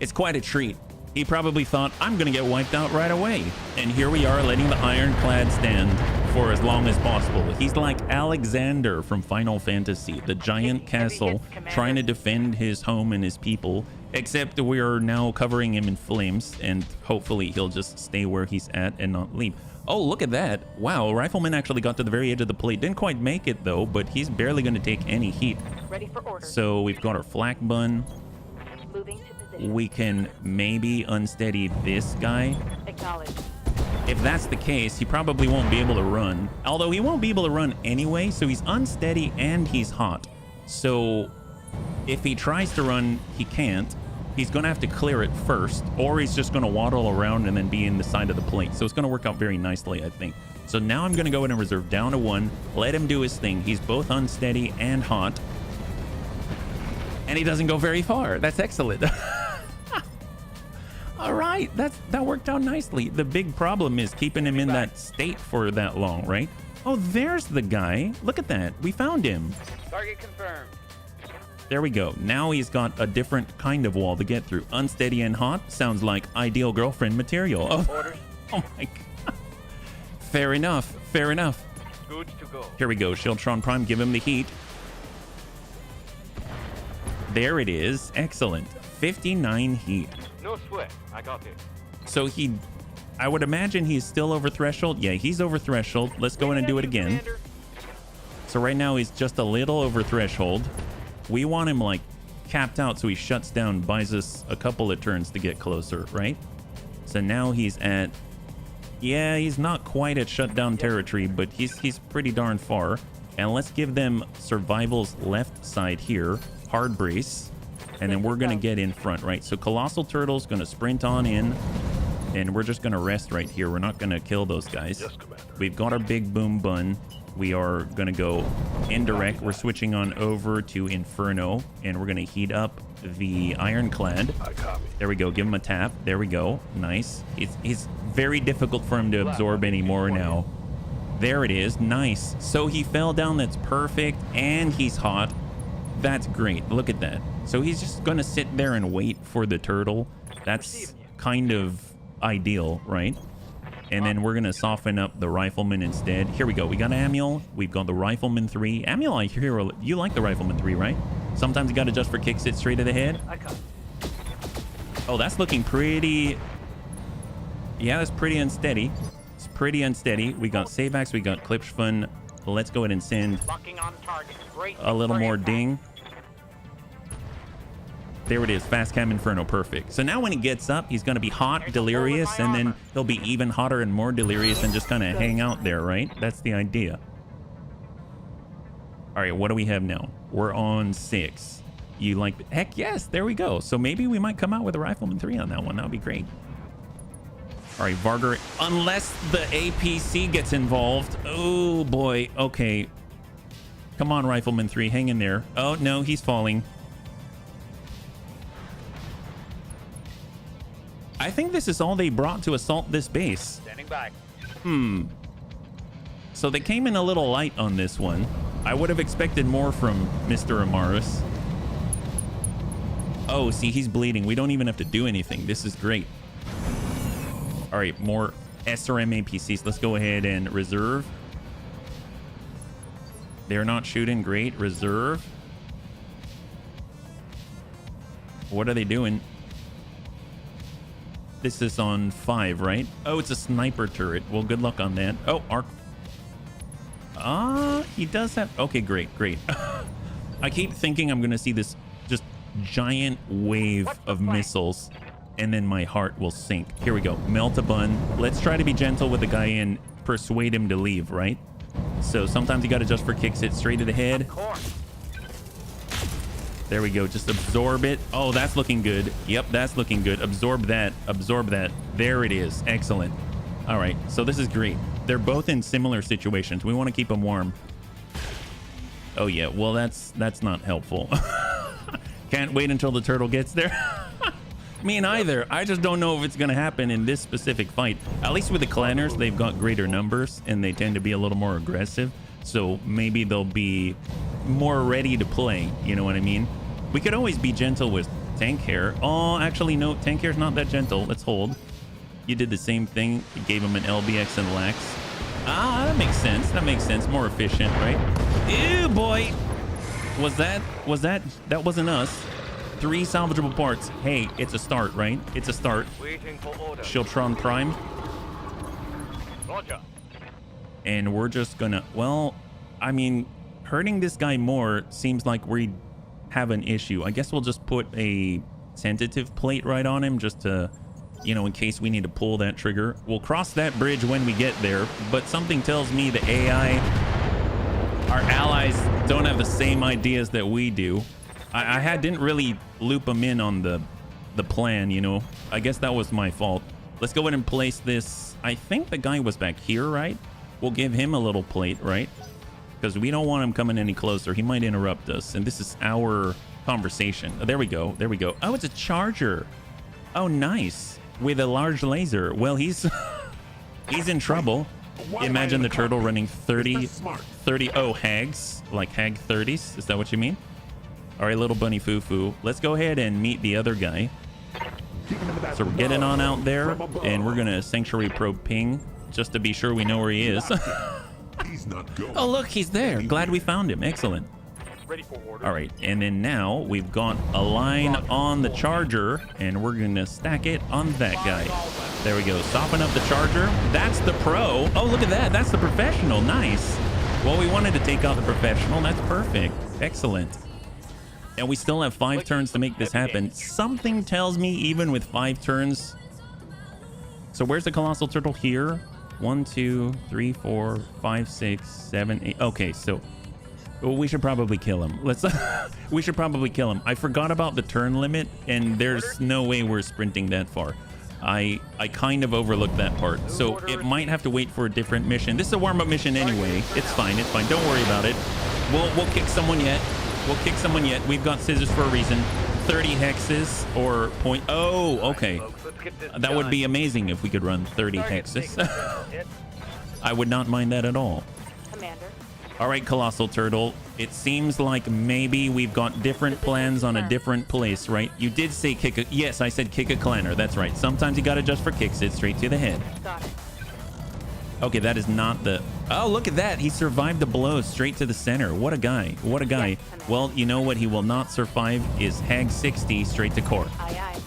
a treat. He probably thought, I'm going to get wiped out right away. And here we are letting the ironclad stand for as long as possible. He's like Alexander from Final Fantasy, the giant castle trying to defend his home and his people, except we're now covering him in flames, and hopefully he'll just stay where he's at and not leave. Oh, look at that. Wow, Rifleman actually got to the very edge of the plate. Didn't quite make it, though, but he's barely going to take any heat. Ready for orders. So we've got our flak bun. Moving to position. We can maybe unsteady this guy. Acknowledged. If that's the case, he probably won't be able to run. Although he won't be able to run anyway, so he's unsteady and he's hot. So if he tries to run, he can't. He's going to have to clear it first, or he's just going to waddle around and then be in the side of the plate. So it's going to work out very nicely, I think. So now I'm going to go in and reserve down to 1. Let him do his thing. He's both unsteady and hot. And he doesn't go very far. That's excellent. All right, that worked out nicely. The big problem is keeping him in that state for that long, right? Oh, there's the guy. Look at that. We found him. Target confirmed. There we go. Now he's got a different kind of wall to get through. Unsteady and hot sounds like ideal girlfriend material. Oh, Orders. oh my God. Fair enough. Fair enough. Good to go. Here we go. Shieldtron Prime, give him the heat. There it is. Excellent. 59 heat. No sweat. I got it. So I would imagine he's still over threshold. Yeah, he's over threshold. Let's go in and do it again. Commander. So right now he's just a little over threshold. We want him like capped out so he shuts down, buys us a couple of turns to get closer, right? So now he's at, yeah, he's not quite at shutdown territory, but he's pretty darn far. And let's give them survival's left side here, hard brace, and then we're gonna get in front, right? So Colossal Turtle's gonna sprint on in, and we're just gonna rest right here. We're not gonna kill those guys. Yes, Commander. We've got our big boom bun. We are gonna go indirect. We're switching on over to Inferno, and we're gonna heat up the ironclad. I copy. There we go. Give him a tap. There we go. Nice. It's very difficult for him to absorb anymore now. There it is. Nice. So he fell down. That's perfect. And he's hot. That's great. Look at that. So he's just going to sit there and wait for the turtle. That's kind of ideal, right? And then we're going to soften up the Rifleman instead. Here we go. We got Amiel. We've got the Rifleman 3. Amiel, I hear you like the Rifleman 3, right? Sometimes you got to adjust for kicks it straight to the head. I copy. Oh, that's looking pretty... Yeah, that's pretty unsteady. It's pretty unsteady. We got Savax, we got Klipschfun. Let's go ahead and send Locking on target. Great. a little more impact. ding. There it is, Fast Cam Inferno, perfect. So now when he gets up, he's going to be hot, delirious, and then he'll be even hotter and more delirious and just kind of hang out there, right? That's the idea. All right, what do we have now? We're on 6. You like... Heck yes, there we go. So maybe we might come out with a Rifleman 3 on that one. That would be great. All right, Varger, unless the APC gets involved. Oh, boy. Okay. Come on, Rifleman 3. Hang in there. Oh, no, he's falling. I think this is all they brought to assault this base. Standing by. So they came in a little light on this one. I would have expected more from Mr. Amaris. Oh, see, he's bleeding. We don't even have to do anything. This is great. All right, more SRM APCs. Let's go ahead and reserve. They're not shooting. Great. Reserve. What are they doing? This is on 5, right? Oh, it's a sniper turret. Well, good luck on that. Oh, arc. He does have... Okay, great, great. I keep thinking I'm going to see this just giant wave of missiles and then my heart will sink. Here we go. Melt a bun. Let's try to be gentle with the guy and persuade him to leave, right? So sometimes you got to just for kicks it straight to the head. There we go. Just absorb it. Oh, that's looking good. Yep, that's looking good. Absorb that. Absorb that. There it is. Excellent. All right. So this is great. They're both in similar situations. We want to keep them warm. Oh, yeah. Well, that's not helpful. Can't wait until the turtle gets there. Me neither. I just don't know if it's going to happen in this specific fight. At least with the clanners, they've got greater numbers and they tend to be a little more aggressive. So maybe they'll be more ready to play. You know what I mean? We could always be gentle with tank hair. Oh, actually, no. Tank hair's not that gentle. Let's hold. You did the same thing. You gave him an LBX and lax. Ah, that makes sense. That makes sense. More efficient, right? Ew, boy. That wasn't us. 3 salvageable parts. Hey, it's a start, right? It's a start. Waiting for order. Shiltron Prime. Roger. And we're just gonna, well, I mean, hurting this guy more seems like we have an issue. I guess we'll just put a tentative plate right on him just to, you know, in case we need to pull that trigger. We'll cross that bridge when we get there, but something tells me the AI, our allies, don't have the same ideas that we do. I didn't really loop them in on the plan, you know. I guess that was my fault. Let's go ahead and place this. I think the guy was back here, right? We'll give him a little plate, right? Because we don't want him coming any closer. He might interrupt us. And this is our conversation. Oh, there we go. There we go. Oh, it's a charger. Oh, nice. With a large laser. Well, he's he's in trouble. Imagine the turtle running 30. Oh, hags. Like hag 30s. Is that what you mean? All right, little bunny foo-foo. Let's go ahead and meet the other guy. So we're getting on out there. And we're going to sanctuary probe ping just to be sure we know where he is. He's not going. Oh, look, he's there. Glad we found him. Excellent. Ready for order. All right, and then now we've got a line on the charger, and we're going to stack it on that guy. There we go. Soften up the charger. That's the pro. Oh, look at that. That's the professional. Nice. Well, we wanted to take out the professional. That's perfect. Excellent. And we still have 5 turns to make this happen. Something tells me even with 5 turns. So where's the colossal turtle here? 1, 2, 3, 4, 5, 6, 7, 8. Okay, so we should probably kill him. We should probably kill him. I forgot about the turn limit, and there's no way we're sprinting that far. I kind of overlooked that part. So it might have to wait for a different mission. This is a warm-up mission anyway. It's fine. It's fine. Don't worry about it. We'll kick someone yet. We'll kick someone yet. We've got scissors for a reason. 30 hexes or point. Oh, okay. That would be amazing if we could run 30 hexes. I would not mind that at all. Commander. All right, Colossal Turtle. It seems like maybe we've got different plans on a different place, right? You did say kick a... Yes, I said kick a clanner. That's right. Sometimes you got to just for kicks it straight to the head. Got it. Okay, that is not the... Oh, look at that. He survived the blow straight to the center. What a guy. What a guy. Well, you know what he will not survive is Hag 60 straight to core. Aye, aye.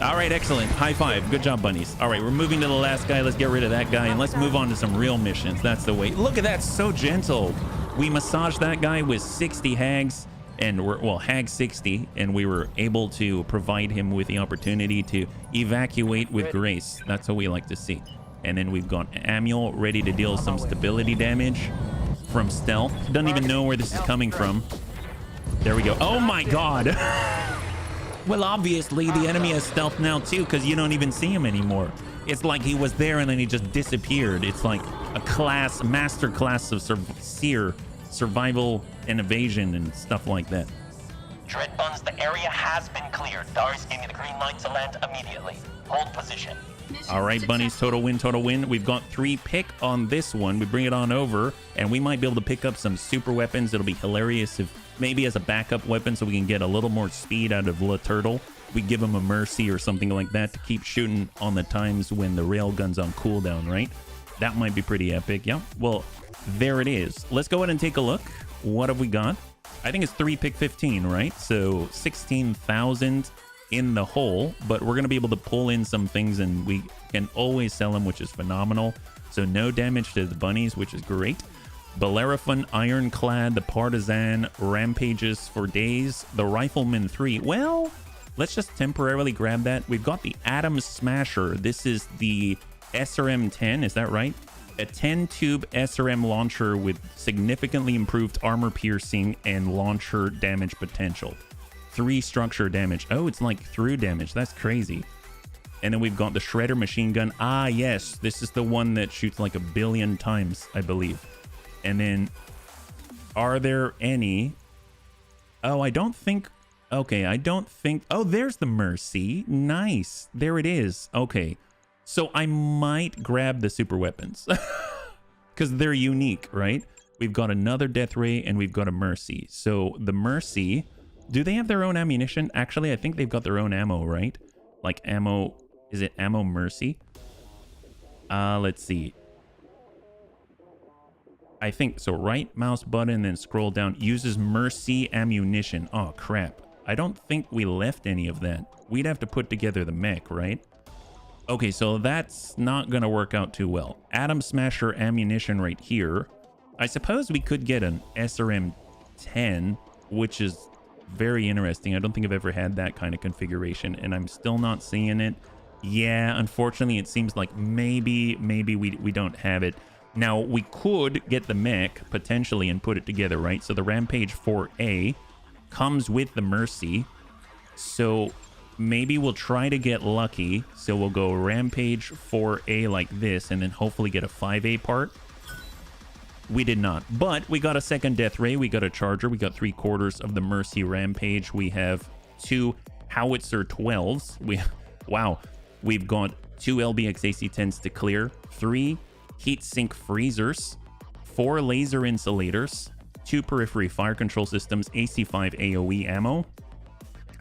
All right, excellent. High five. Good job, bunnies. All right, we're moving to the last guy. Let's get rid of that guy, and let's move on to some real missions. That's the way. Look at that. So gentle. We massaged that guy with 60 hags, and we're, hag 60, and we were able to provide him with the opportunity to evacuate with grace. That's what we like to see. And then we've got Amuel ready to deal some stability damage from stealth. Doesn't even know where this is coming from. There we go. Oh my god. Well, obviously the enemy has stealth now too, because you don't even see him anymore. It's like he was there and then he just disappeared. It's like a master class of survival and evasion and stuff like that. Dread Buns, the area has been cleared. Darius gave me the green light to land immediately. Hold position. All right, bunnies, total win, total win. We've got 3 pick on this one. We bring it on over, and we might be able to pick up some super weapons. It'll be hilarious if maybe as a backup weapon so we can get a little more speed out of La Turtle. We give him a mercy or something like that to keep shooting on the times when the railgun's on cooldown, right? That might be pretty epic. Yeah, well, there it is. Let's go ahead and take a look. What have we got? I think it's 3 pick 15, right? So 16,000 in the hole, but we're going to be able to pull in some things and we can always sell them, which is phenomenal. So no damage to the bunnies, which is great. Bellerophon, Ironclad, the Partisan, Rampages for days, the Rifleman 3. Well, let's just temporarily grab that. We've got the Atom Smasher. This is the SRM-10, is that right? A 10-tube SRM launcher with significantly improved armor piercing and launcher damage potential. 3 structure damage. Oh, it's like through damage. That's crazy. And then we've got the Shredder machine gun. Ah, yes. This is the one that shoots like 1 billion times, I believe. And then, are there any... Oh, I don't think... Okay, I don't think... Oh, there's the Mercy. Nice. There it is. Okay. So I might grab the super weapons. Because they're unique, right? We've got another Death Ray and we've got a Mercy. So the Mercy... Do they have their own ammunition? Actually, I think they've got their own ammo, right? Like ammo... Is it ammo Mercy? Let's see. I think so. Right mouse button, then scroll down. Uses Mercy ammunition. Oh, crap. I don't think we left any of that. We'd have to put together the mech, right? Okay, so that's not going to work out too well. Atom Smasher ammunition right here. I suppose we could get an SRM-10, which is very interesting. I don't think I've ever had that kind of configuration, and I'm still not seeing it. Yeah, unfortunately, it seems like maybe we don't have it. Now, we could get the mech, potentially, and put it together, right? So the Rampage 4A comes with the Mercy. So maybe we'll try to get lucky. So we'll go Rampage 4A like this, and then hopefully get a 5A part. We did not. But we got a second Death Ray. We got a Charger. We got 3/4 of the Mercy Rampage. We have 2 Howitzer 12s. Wow. We've got 2 LBX AC-10s to clear. 3 Heatsink Freezers. 4 Laser Insulators. 2 Periphery Fire Control Systems. AC-5 AoE ammo.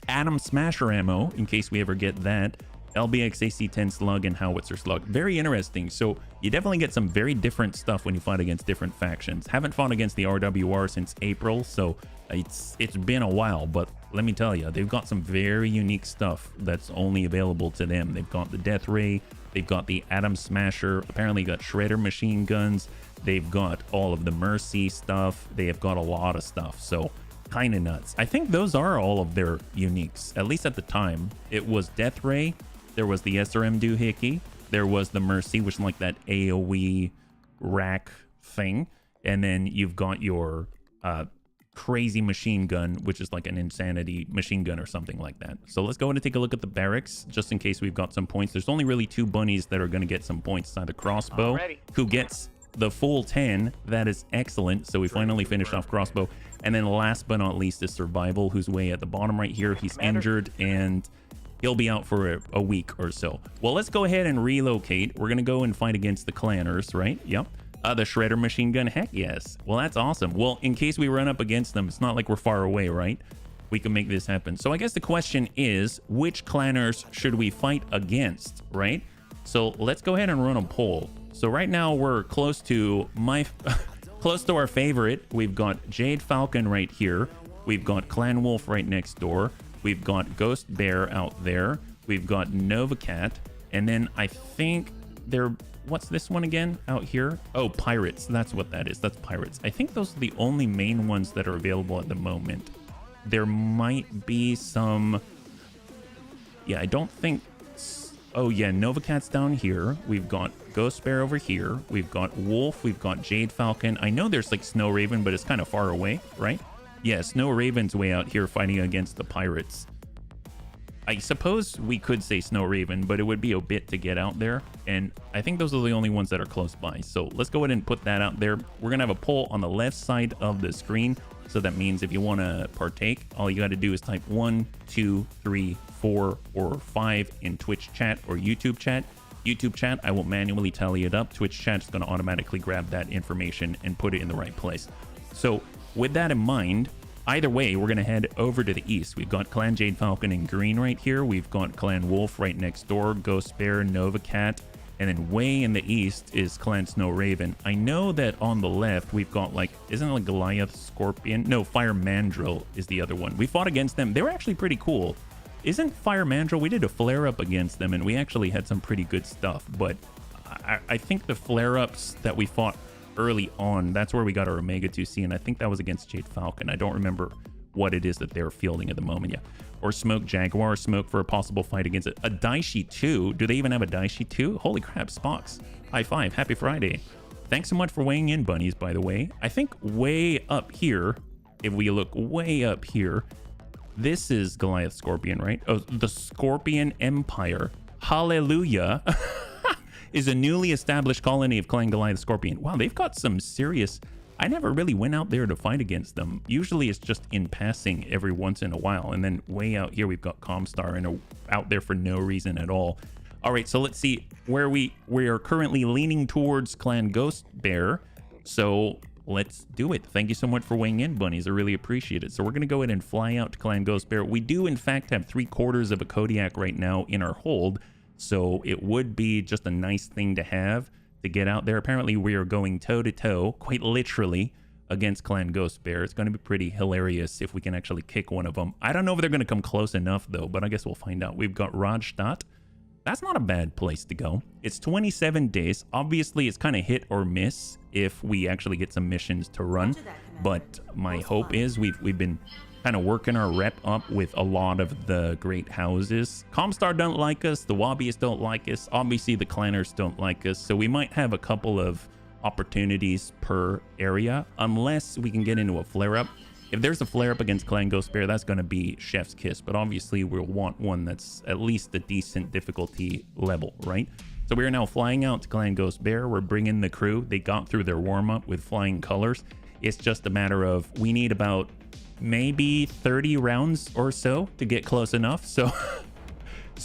Atom Smasher ammo, in case we ever get that. LBX AC-10 slug and Howitzer slug. Very interesting. So you definitely get some very different stuff when you fight against different factions. Haven't fought against the RWR since April, so it's been a while, but let me tell you, they've got some very unique stuff that's only available to them. They've got the Death Ray, they've got the Atom Smasher, apparently got Shredder machine guns, they've got all of the Mercy stuff, they have got a lot of stuff, so kind of nuts. I think those are all of their uniques, at least at the time. It was Death Ray, there was the SRM doohickey, there was the Mercy, which is like that AoE rack thing, and then you've got your crazy machine gun, which is like an insanity machine gun or something like that. So let's go ahead and take a look at the barracks, just in case we've got some points. There's only really 2 bunnies that are going to get some points. It's either Crossbow, who gets the full 10. That is excellent. So we finally finished off Crossbow. And then last but not least is Survival, who's way at the bottom right here. He's injured and he'll be out for a week or so. Well, let's go ahead and relocate. We're going to go and fight against the clanners, right? Yep. The Shredder machine gun, heck yes. Well, that's awesome. Well, in case we run up against them, it's not like we're far away, right? We can make this happen. So I guess the question is, which clanners should we fight against, right? So let's go ahead and run a poll. So right now we're close to close to our favorite. We've got Jade Falcon right here. We've got Clan Wolf right next door. We've got Ghost Bear out there. We've got Nova Cat. And then I think what's this one again out here? Oh, Pirates. That's what that is. That's Pirates. I think those are the only main ones that are available at the moment. There might be some... Yeah, I don't think... Oh, yeah, Nova Cat's down here. We've got Ghost Bear over here. We've got Wolf. We've got Jade Falcon. I know there's like Snow Raven, but it's kind of far away, right? Yeah, Snow Raven's way out here fighting against the Pirates. I suppose we could say Snow Raven, but it would be a bit to get out there. And I think those are the only ones that are close by. So let's go ahead and put that out there. We're going to have a poll on the left side of the screen. So that means if you want to partake, all you got to do is type 1, 2, 3, 4, or 5 in Twitch chat or YouTube chat. YouTube chat, I will manually tally it up. Twitch chat is going to automatically grab that information and put it in the right place. So with that in mind, either way, we're going to head over to the east. We've got Clan Jade Falcon in green right here. We've got Clan Wolf right next door, Ghost Bear, Nova Cat, and then way in the east is Clan Snow Raven. I know that on the left, we've got like, isn't it like Goliath, Scorpion? No, Fire Mandrill is the other one. We fought against them. They were actually pretty cool. Isn't Fire Mandrill? We did a flare-up against them, and we actually had some pretty good stuff, but I think the flare-ups that we fought early on, that's where we got our Omega 2C, and I think that was against Jade Falcon. I don't remember what it is that they're fielding at the moment. Yeah. Or Smoke Jaguar, Smoke for a possible fight against it. A Daishi 2? Do they even have a Daishi 2? Holy crap, Spox. High five. Happy Friday. Thanks so much for weighing in, bunnies, by the way. I think way up here, if we look way up here, this is Goliath Scorpion, right? Oh, the Scorpion Empire. Hallelujah. Is a newly established colony of Clan Goliath Scorpion. Wow, they've got some serious... I never really went out there to fight against them. Usually it's just in passing every once in a while. And then way out here, we've got Comstar and out there for no reason at all. All right, so let's see where we are currently leaning towards Clan Ghost Bear. So let's do it. Thank you so much for weighing in, bunnies. I really appreciate it. So we're going to go ahead and fly out to Clan Ghost Bear. We do, in fact, have 3/4 of a Kodiak right now in our hold. So it would be just a nice thing to have to get out there. Apparently, we are going toe-to-toe, quite literally, against Clan Ghost Bear. It's going to be pretty hilarious if we can actually kick one of them. I don't know if they're going to come close enough, though, but I guess we'll find out. We've got Radstadt. That's not a bad place to go. It's 27 days. Obviously, it's kind of hit or miss if we actually get some missions to run. But my hope is we've been kind of working our rep up with a lot of the great houses. Comstar don't like us. The Wobbyists don't like us. Obviously, the Clanners don't like us. So we might have a couple of opportunities per area unless we can get into a flare-up. If there's a flare-up against Clan Ghost Bear, that's going to be chef's kiss. But obviously, we'll want one that's at least a decent difficulty level, right? So we are now flying out to Clan Ghost Bear. We're bringing the crew. They got through their warm-up with flying colors. It's just a matter of we need about maybe 30 rounds or so to get close enough. So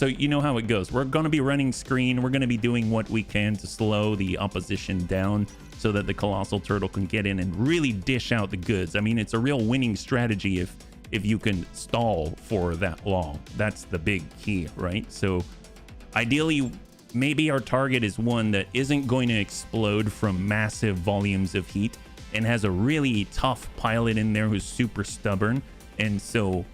you know how it goes. We're going to be running screen. We're going to be doing what we can to slow the opposition down so that the Colossal Turtle can get in and really dish out the goods. I mean, it's a real winning strategy if you can stall for that long. That's the big key, right? So ideally, maybe our target is one that isn't going to explode from massive volumes of heat and has a really tough pilot in there who's super stubborn. And so,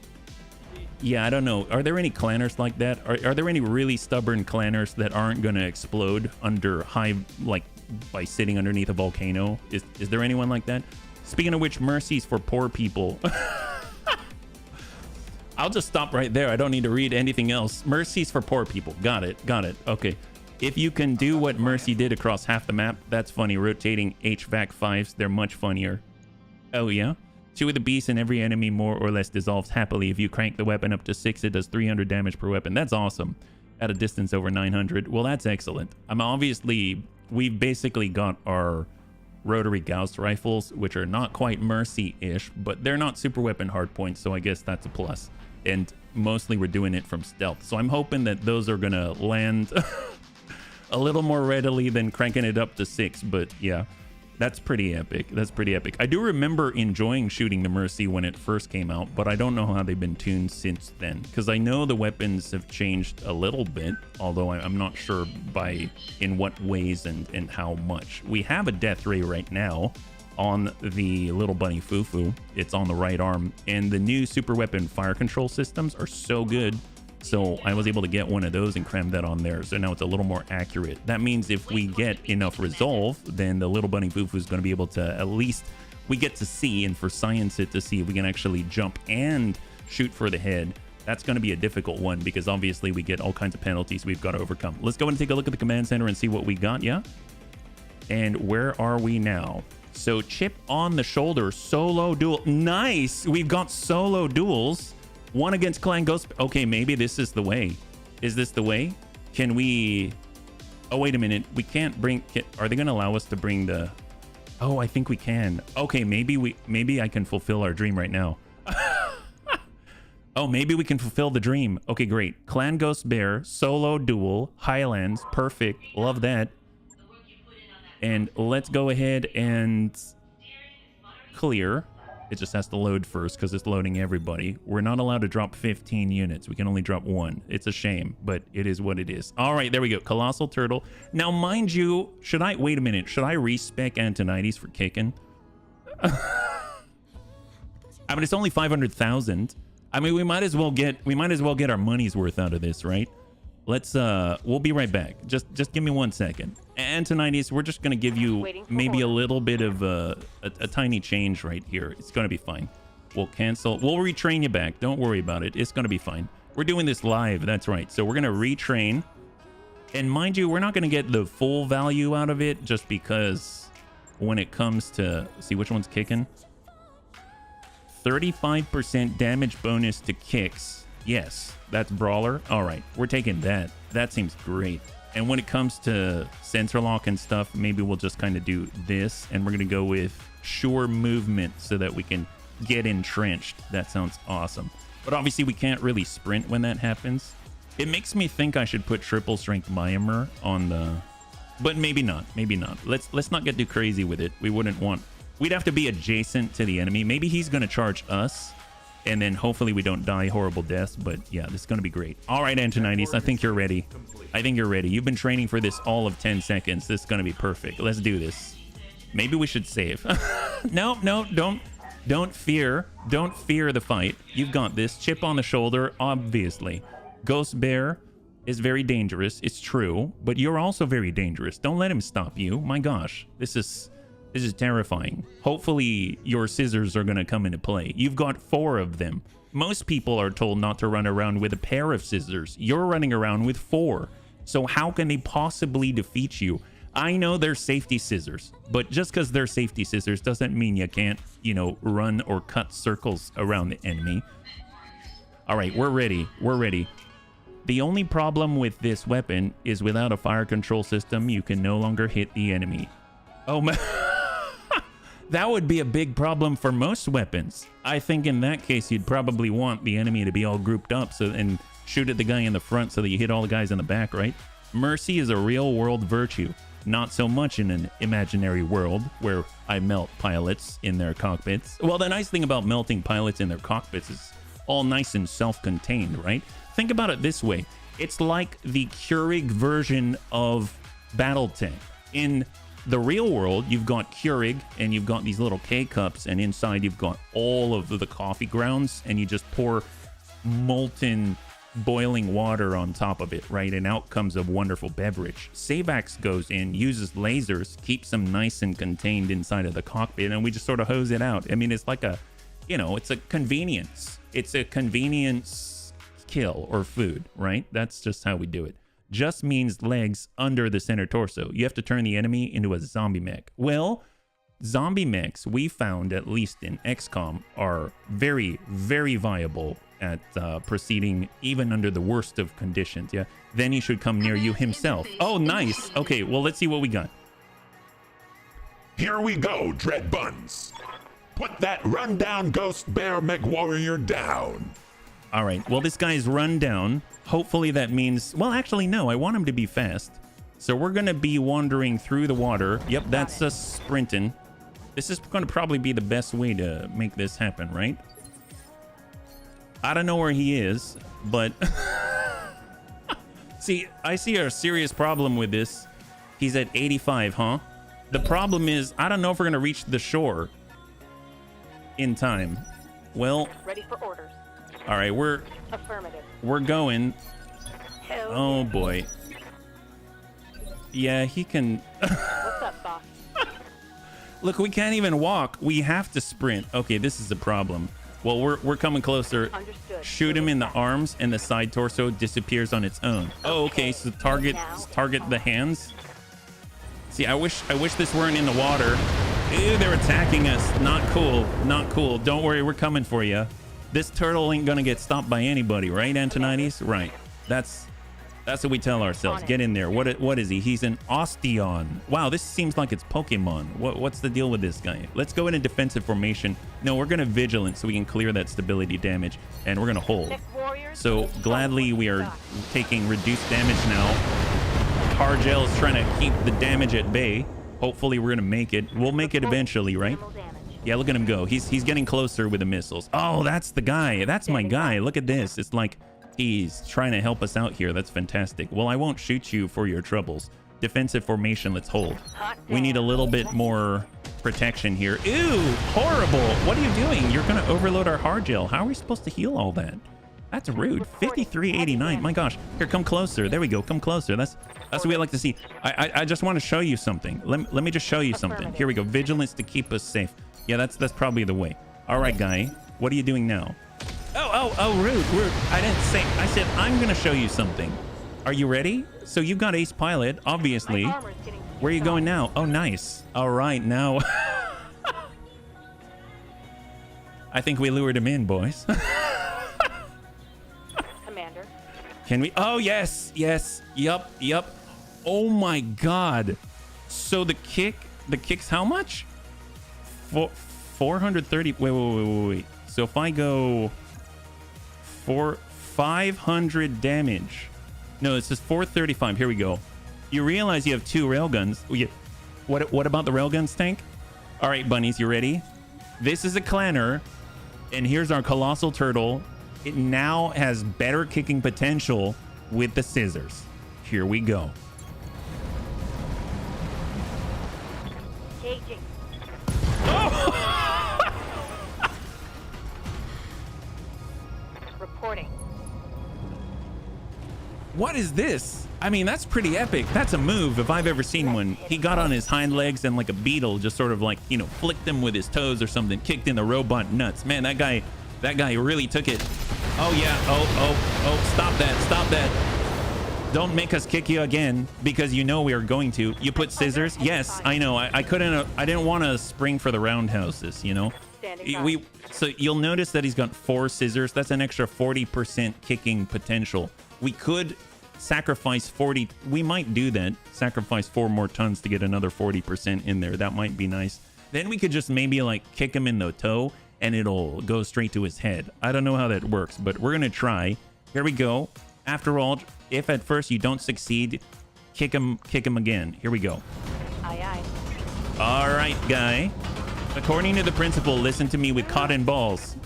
yeah, I don't know. Are there any clanners like that? Are there any really stubborn clanners that aren't going to explode under high, like by sitting underneath a volcano? Is there anyone like that? Speaking of which, mercies for poor people. I'll just stop right there. I don't need to read anything else. Mercies for poor people. Got it. Okay. If you can do what Mercy did across half the map, that's funny. Rotating HVAC 5s, they're much funnier. Oh, yeah? 2 of the beasts and every enemy more or less dissolves happily. If you crank the weapon up to 6, it does 300 damage per weapon. That's awesome. At a distance over 900. Well, that's excellent. Obviously, we've basically got our rotary Gauss rifles, which are not quite Mercy-ish, but they're not super weapon hardpoints, so I guess that's a plus. And mostly we're doing it from stealth. So I'm hoping that those are going to land a little more readily than cranking it up to 6, but yeah, that's pretty epic. I do remember enjoying shooting the Mercy when it first came out, but I don't know how they've been tuned since then, because I know the weapons have changed a little bit, although I'm not sure in what ways and how much. We have a death ray right now on the little bunny Fufu. It's on the right arm, and the new super weapon fire control systems are so good. So I was able to get one of those and cram that on there. So now it's a little more accurate. That means if we get enough resolve, then the little bunny Fufu is going to be able to at least, we get to see, and for science it to see if we can actually jump and shoot for the head. That's going to be a difficult one because obviously we get all kinds of penalties we've got to overcome. Let's go and take a look at the command center and see what we got, yeah? And where are we now? So chip on the shoulder, solo duel. Nice! We've got solo duels. One against Clan Ghost. Okay, maybe this is the way. Is this the way? Can we... Oh, wait a minute. We can't bring... Are they going to allow us to bring the... Oh, I think we can. Okay, maybe I can fulfill our dream right now. Oh, maybe we can fulfill the dream. Okay, great. Clan Ghost Bear, solo duel, Highlands. Perfect. Love that. And let's go ahead and clear. It just has to load first because it's loading everybody. We're not allowed to drop 15 units. We can only drop 1. It's a shame, but it is what it is. All right, there we go. Colossal Turtle. Now, mind you, wait a minute. Should I respec Antonides for kicking? I mean, it's only 500,000. I mean, we might as well get our money's worth out of this, right? Let's we'll be right back. Just give me 1 second. Antonides, we're just gonna give you maybe a little bit of a tiny change right here. It's gonna be fine. We'll cancel. We'll retrain you back. Don't worry about it. It's going to be fine. We're doing this live. That's right. So we're going to retrain. And mind you, we're not going to get the full value out of it just because when it comes to... See which one's kicking? 35% damage bonus to kicks. Yes, that's Brawler. All right, we're taking that. That seems great. And when it comes to sensor lock and stuff, maybe we'll just kind of do this. And we're going to go with sure movement so that we can get entrenched. That sounds awesome. But obviously, we can't really sprint when that happens. It makes me think I should put triple strength Myanmar on the... But maybe not. Maybe not. Let's not get too crazy with it. We wouldn't want... We'd have to be adjacent to the enemy. Maybe he's going to charge us. And then hopefully we don't die horrible deaths. But yeah, this is going to be great. All right, Antonides, I think you're ready. I think you're ready. You've been training for this all of 10 seconds. This is going to be perfect. Let's do this. Maybe we should save. No, don't fear. Don't fear the fight. You've got this. Chip on the shoulder, obviously. Ghost Bear is very dangerous. It's true. But you're also very dangerous. Don't let him stop you. My gosh. This is terrifying. Hopefully your scissors are going to come into play. You've got 4 of them. Most people are told not to run around with a pair of scissors. You're running around with 4. So how can they possibly defeat you? I know they're safety scissors, but just because they're safety scissors doesn't mean you can't, you know, run or cut circles around the enemy. All right, we're ready. We're ready. The only problem with this weapon is without a fire control system, you can no longer hit the enemy. Oh man. That would be a big problem for most weapons. I think in that case, you'd probably want the enemy to be all grouped up and shoot at the guy in the front so that you hit all the guys in the back, right? Mercy is a real world virtue. Not so much in an imaginary world where I melt pilots in their cockpits. Well, the nice thing about melting pilots in their cockpits is all nice and self-contained, right? Think about it this way. It's like the Keurig version of Battletech. In the real world, you've got Keurig and you've got these little K-cups, and inside you've got all of the coffee grounds, and you just pour molten boiling water on top of it, right? And out comes a wonderful beverage. Savax goes in, uses lasers, keeps them nice and contained inside of the cockpit, and we just sort of hose it out. I mean, it's like a, you know, it's a convenience. It's a convenience kill or food, right? That's just how we do it. Just means legs under the center torso. You have to turn the enemy into a zombie mech. Well, zombie mechs, we found, at least in XCOM, are very, very viable at proceeding even under the worst of conditions. Yeah, then he should come near you himself. Oh, nice. Okay, well, let's see what we got. Here we go, Dread Buns. Put that rundown Ghost Bear Mech Warrior down. All right, well, this guy's run down. Hopefully that means, well, actually, no, I want him to be fast. So we're going to be wandering through the water. Yep, that's us sprinting. This is going to probably be the best way to make this happen, right? I don't know where he is, but see, I see a serious problem with this. He's at 85, huh? The problem is, I don't know if we're going to reach the shore in time. Well, Ready for orders. all right, we're going. Hell Oh yeah. boy. Yeah, he can. What's up, boss? Look, we can't even walk. We have to sprint. Okay, this is a problem. Well, we're coming closer. Understood. Shoot him in the arms, and the side torso disappears on its own. Oh, okay. So target the hands. See, I wish this weren't in the water. Ew, they're attacking us. Not cool. Not cool. Don't worry, we're coming for you. This turtle ain't gonna get stopped by anybody, right, Antonides? Right. That's what we tell ourselves. Get in there. What is he? He's an Osteon. Wow, this seems like it's Pokemon. What's the deal with this guy? Let's go in a defensive formation. No, we're gonna vigilant so we can clear that stability damage, and we're gonna hold. So gladly we are taking reduced damage now. Hargel is trying to keep the damage at bay. Hopefully we're gonna make it. We'll make it eventually, right? Yeah, look at him go. He's getting closer with the missiles. Oh, that's the guy. That's my guy. Look at this. It's like he's trying to help us out here. That's fantastic. Well, I won't shoot you for your troubles. Defensive formation. Let's hold. We need a little bit more protection here. Ew, horrible. What are you doing? You're going to overload our hard gel. How are we supposed to heal all that? That's rude. 5389. My gosh. Here, come closer. There we go. Come closer. That's what we like to see. I just want to show you something. Let me just show you something. Here we go. Vigilance to keep us safe. Yeah, that's probably the way. All right, guy. What are you doing now? Oh, rude. I didn't say, I said, I'm going to show you something. Are you ready? So you've got ace pilot, obviously. My armor's getting Where are you going now? Oh, nice. All right, now. I think we lured him in, boys. Commander. Can we? Oh, yes. Yup. Oh my God. So the kick's how much? 430. Wait. So if I go 500 damage. No, it says 435. Here we go. You realize you have 2 railguns. What about the railguns tank? All right, bunnies, you ready? This is a clanner, and here's our colossal turtle. It now has better kicking potential with the scissors. Here we go. Engaging. Reporting. What is this? I mean, that's pretty epic. That's a move if I've ever seen one. He got on his hind legs and like a beetle, just sort of like, you know, flicked them with his toes or something, kicked in the robot nuts. Man, that guy really took it. Oh yeah. Oh, stop that. Don't make us kick you again, because you know we are going to. You put scissors? Yes, I know. I didn't want to spring for the roundhouses, you know. So you'll notice that he's got 4 scissors. That's an extra 40% kicking potential. We could sacrifice 40. We might do that. Sacrifice 4 more tons to get another 40% in there. That might be nice. Then we could just maybe like kick him in the toe and it'll go straight to his head. I don't know how that works, but we're going to try. Here we go. After all, if at first you don't succeed, kick him again. Here we go. Aye. All right, guy. According to the principal, listen to me with cotton balls.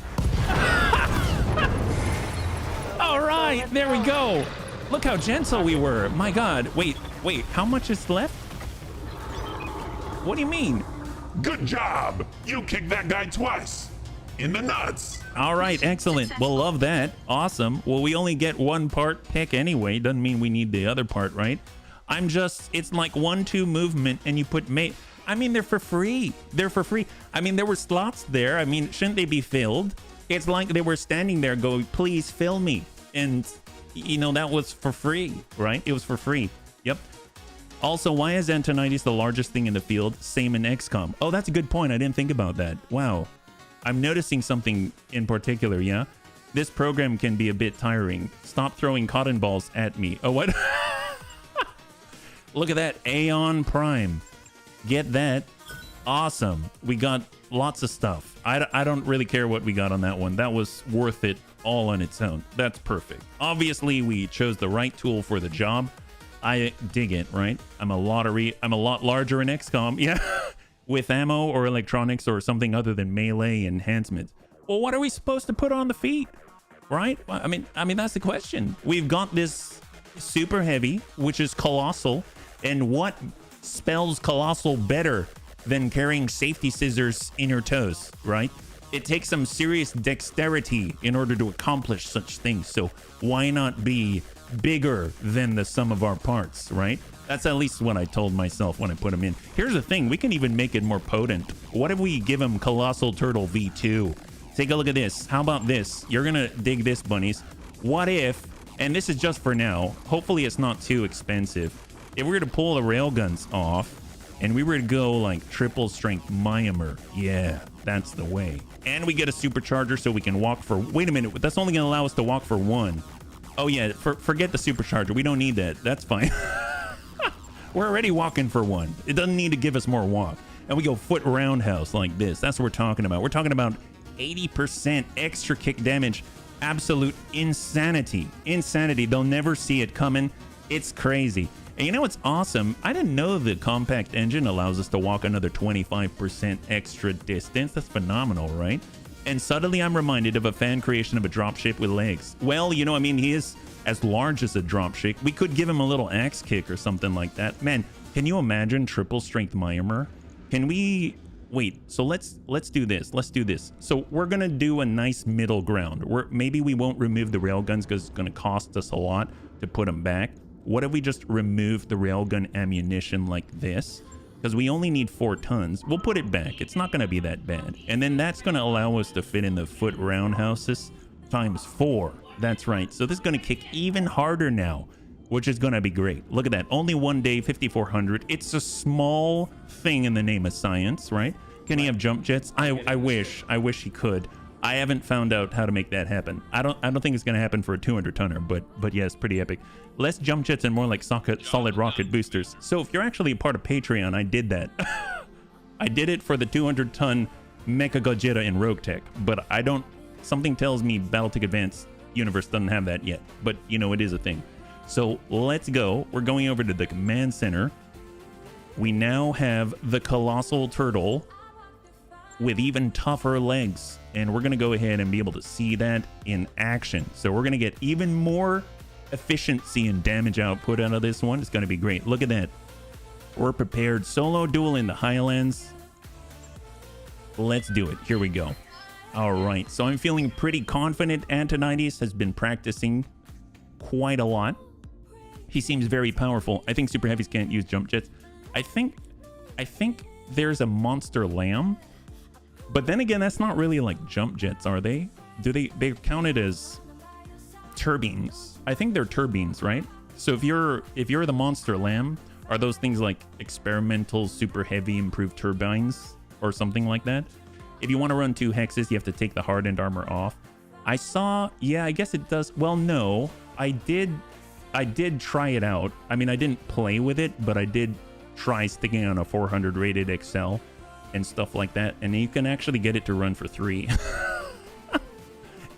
All right, there we go. Look how gentle we were. My God. Wait. How much is left? What do you mean? Good job. You kicked that guy twice. In the nuts. All right, excellent. We'll love that. Awesome. Well, we only get 1 part pick anyway. Doesn't mean we need the other part, right? It's like 1-2 movement and you put I mean, they're for free. I mean, there were slots there. I mean, shouldn't they be filled? It's like they were standing there going, please fill me. And, you know, that was for free, right? It was for free. Yep. Also, why is Antonides the largest thing in the field? Same in XCOM. Oh, that's a good point. I didn't think about that. Wow. I'm noticing something in particular, yeah? This program can be a bit tiring. Stop throwing cotton balls at me. Oh, what? Look at that. Aeon Prime. Get that. Awesome. We got lots of stuff. I don't really care what we got on that one. That was worth it all on its own. That's perfect. Obviously, we chose the right tool for the job. I dig it, right? I'm a lot larger in XCOM. Yeah. With ammo or electronics or something other than melee enhancements. Well, what are we supposed to put on the feet? Right? I mean, that's the question. We've got this super heavy, which is colossal. And what spells colossal better than carrying safety scissors in your toes, right? It takes some serious dexterity in order to accomplish such things. So why not be bigger than the sum of our parts, right? That's at least what I told myself when I put him in. Here's the thing. We can even make it more potent. What if we give him Colossal Turtle V2? Take a look at this. How about this? You're going to dig this, bunnies. What if, and this is just for now, hopefully it's not too expensive, if we were to pull the railguns off and we were to go like triple strength Myanmar. Yeah, that's the way. And we get a supercharger so we can walk for, wait a minute, that's only going to allow us to walk for 1. Oh yeah, forget the supercharger. We don't need that. That's fine. We're already walking for 1. It doesn't need to give us more walk. And we go foot roundhouse like this. That's what we're talking about. We're talking about 80% extra kick damage. Absolute insanity. Insanity. They'll never see it coming. It's crazy. And you know what's awesome? I didn't know the compact engine allows us to walk another 25% extra distance. That's phenomenal, right? And suddenly I'm reminded of a fan creation of a dropship with legs. Well, you know, I mean, he is as large as a dropship. We could give him a little axe kick or something like that. Man, can you imagine triple strength Myanmar? Can we wait? So let's do this. Let's do this. So we're gonna do a nice middle ground. Maybe we won't remove the railguns because it's gonna cost us a lot to put them back. What if we just remove the railgun ammunition like this? because we only need 4 tons. We'll put it back. It's not going to be that bad. And then that's going to allow us to fit in the foot roundhouses times 4. That's right. So this is going to kick even harder now, which is going to be great. Look at that. Only 1 day, 5,400. It's a small thing in the name of science, right? Can he have jump jets? I wish he could. I haven't found out how to make that happen. I don't think it's going to happen for a 200 tonner, but yes, pretty epic. Less jump jets and more like solid rocket boosters. So if you're actually a part of Patreon, I did that. I did it for the 200 ton Mecha Gojira in Rogue Tech, but I don't, something tells me Battletech Advanced Universe doesn't have that yet, but you know, it is a thing. So let's go. We're going over to the command center. We now have the colossal turtle with even tougher legs, and we're going to go ahead and be able to see that in action. So we're going to get even more efficiency and damage output out of this one. It's going to be great. Look at that. We're prepared. Solo duel in the Highlands. Let's do it. Here we go. All right, so I'm feeling pretty confident. Antonides has been practicing quite a lot. He seems very powerful. I think super heavies can't use jump jets. I think there's a monster lamb. But then again, that's not really like jump jets, are they? They're counted as turbines? I think they're turbines, right? So if you're the monster lamb, are those things like experimental super heavy improved turbines or something like that? If you want to run 2 hexes, you have to take the hardened armor off. I saw, yeah, I guess it does. Well, no, I did try it out. I mean, I didn't play with it, but I did try sticking on a 400 rated XL and stuff like that, and you can actually get it to run for 3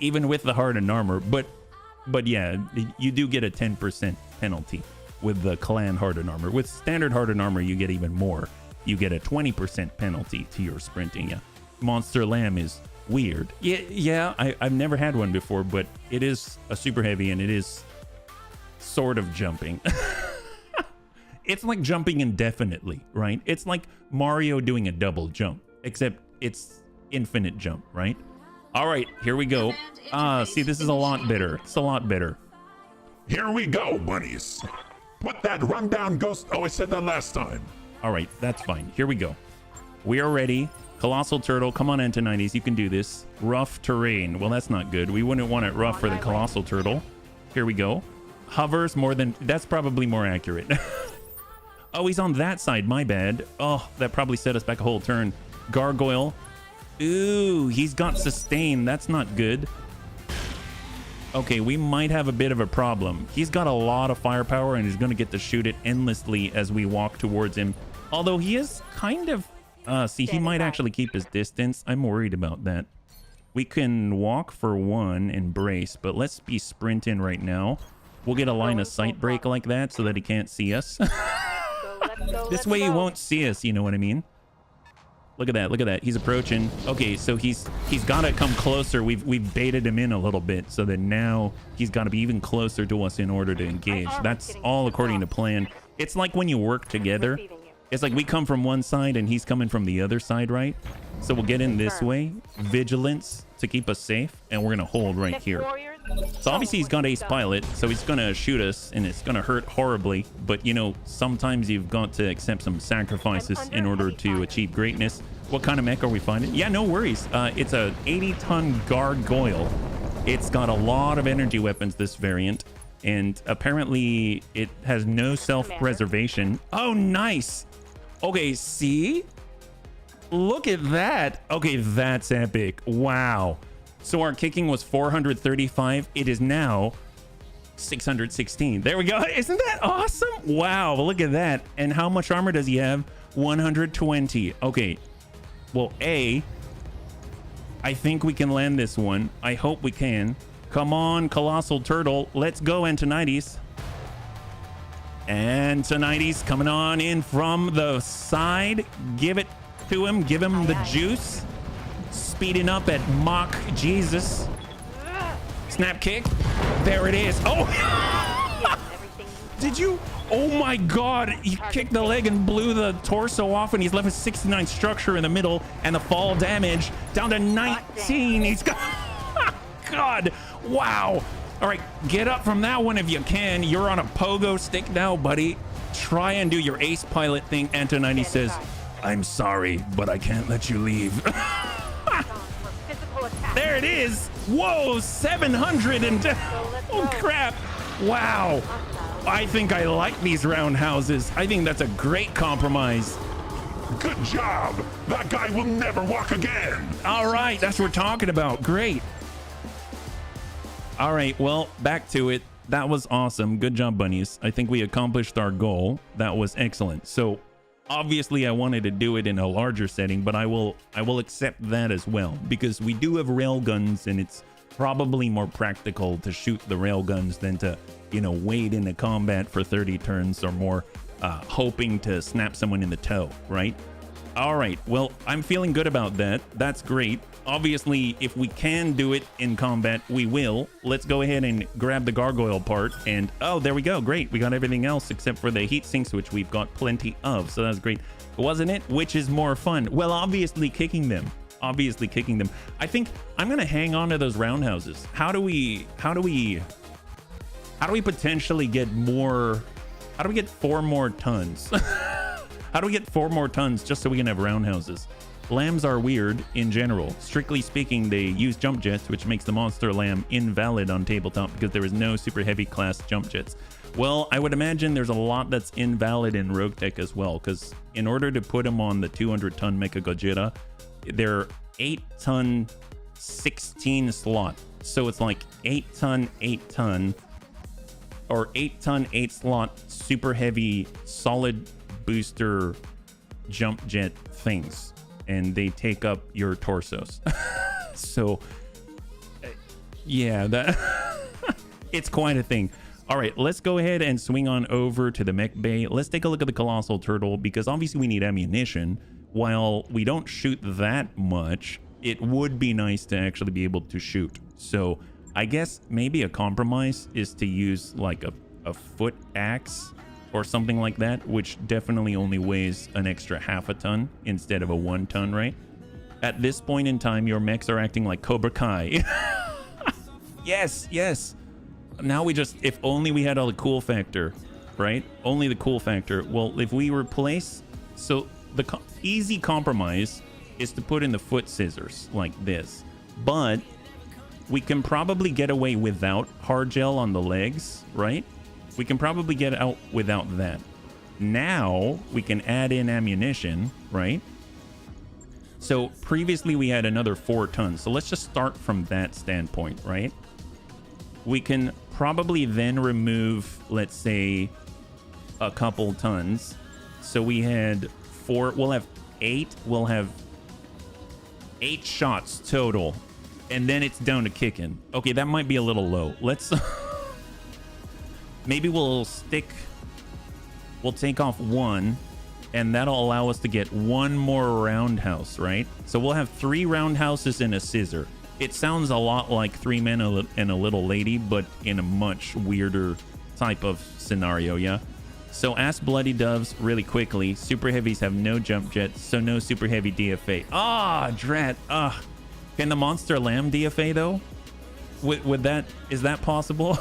even with the hardened armor. But yeah, you do get a 10% penalty with the clan hardened armor. With standard hardened armor, you get even more. You get a 20% penalty to your sprinting. Yeah, monster lamb is weird. Yeah, I've never had one before, but it is a super heavy, and it is sort of jumping. It's like jumping indefinitely, right? It's like Mario doing a double jump, except it's infinite jump, right? All right, here we go. See, this is a lot better. It's a lot better. Here we go, bunnies. Put that rundown ghost. Oh, I said that last time. All right, that's fine. Here we go. We are ready. Colossal turtle, come on, Antonides, you can do this. Rough terrain. Well, that's not good. We wouldn't want it rough for the colossal turtle. Here we go. Hovers more than, that's probably more accurate. Oh, he's on that side, my bad. Oh, that probably set us back a whole turn. Gargoyle. Ooh, he's got sustain. That's not good. Okay, we might have a bit of a problem. He's got a lot of firepower, and he's going to get to shoot it endlessly as we walk towards him. Although he is kind of... see, he might actually keep his distance. I'm worried about that. We can walk for 1 and brace, but let's be sprinting right now. We'll get a line of sight break like that so that he can't see us. This way he won't see us, you know what I mean? Look at that, look at that. He's approaching. Okay, so he's got to come closer. We've baited him in a little bit so that now he's got to be even closer to us in order to engage. That's all according to plan. It's like when you work together. It's like we come from one side and he's coming from the other side, right? So we'll get in this way. Vigilance to keep us safe, and we're gonna hold right here. So obviously he's got ace pilot, so he's gonna shoot us, and it's gonna hurt horribly. But you know, sometimes you've got to accept some sacrifices in order to achieve greatness. What kind of mech are we finding? Yeah, no worries. It's a 80-ton gargoyle. It's got a lot of energy weapons, this variant, and apparently it has no self-preservation. Oh, nice. Okay, see? Look at that. Okay, that's epic. Wow. So our kicking was 435. It is now 616. There we go. Isn't that awesome? Wow, look at that. And how much armor does he have? 120. Okay. Well, I think we can land this one. I hope we can. Come on, Colossal Turtle. Let's go, Antonides. Antonides coming on in from the side. Give it to him. Give him the juice. Speeding up at Mach Jesus. Snap kick. There it is. Oh! Did you? Oh my God. He kicked the leg and blew the torso off, and he's left a 69 structure in the middle, and the fall damage down to 19. He's got... God. Wow. All right, get up from that one if you can. You're on a pogo stick now, buddy. try and do your ace pilot thing. Antonini says, I'm sorry, but I can't let you leave. There it is. Whoa, 700 and oh crap. Wow. I think I like these roundhouses. I think that's a great compromise. Good job. That guy will never walk again. All right, that's what we're talking about. Great. All right, well, back to it. That was awesome. Good job, bunnies. I think we accomplished our goal. That was excellent. So obviously I wanted to do it in a larger setting, but I will accept that as well, because we do have rail guns and it's probably more practical to shoot the rail guns than to, you know, wade into combat for 30 turns or more, hoping to snap someone in the toe, right? All right, well, I'm feeling good about that. That's great. Obviously, if we can do it in combat, we will. Let's go ahead and grab the gargoyle part. And oh, there we go. Great. We got everything else except for the heat sinks, which we've got plenty of. So that's great. Wasn't it? Which is more fun? Well, obviously kicking them. Obviously kicking them. I think I'm going to hang on to those roundhouses. How do we potentially get more? How do we get 4 more tons? How do we get 4 more tons just so we can have roundhouses? Lambs are weird in general. Strictly speaking, they use jump jets, which makes the monster lamb invalid on tabletop because there is no super heavy class jump jets. Well, I would imagine there's a lot that's invalid in Rogue Tech as well, because in order to put them on the 200-ton Mecha Gojira, they're 8-ton, 16 slot. So it's like 8-ton, 8-ton, or 8-ton, 8 slot, super heavy, solid booster jump jet things. And they take up your torsos. So, yeah, that it's quite a thing. All right, let's go ahead and swing on over to the mech bay. Let's take a look at the Colossal Turtle, because obviously we need ammunition. While we don't shoot that much, it would be nice to actually be able to shoot. So I guess maybe a compromise is to use like a foot axe or something like that, which definitely only weighs an extra half a ton instead of a 1 ton, right? At this point in time, your mechs are acting like Cobra Kai. Yes, yes. Now we just, if only we had all the cool factor, right? Only the cool factor. Well, if we replace, so the easy compromise is to put in the foot scissors like this, but we can probably get away without hard gel on the legs, right? We can probably get out without that. Now we can add in ammunition, right? So previously we had another 4 tons. So let's just start from that standpoint, right? We can probably then remove, let's say, a couple tons. So we had 4, we'll have 8. We'll have 8 shots total. And then it's down to kicking. Okay, that might be a little low. Let's... Maybe we'll take off 1, and that'll allow us to get 1 more roundhouse, right? So we'll have 3 roundhouses and a scissor. It sounds a lot like 3 men and a little lady, but in a much weirder type of scenario, yeah? So ask Bloody Doves really quickly. Super Heavies have no jump jets, so no Super Heavy DFA. Ah, drat. Can the Monster Lamb DFA, though? Would that... Is that possible?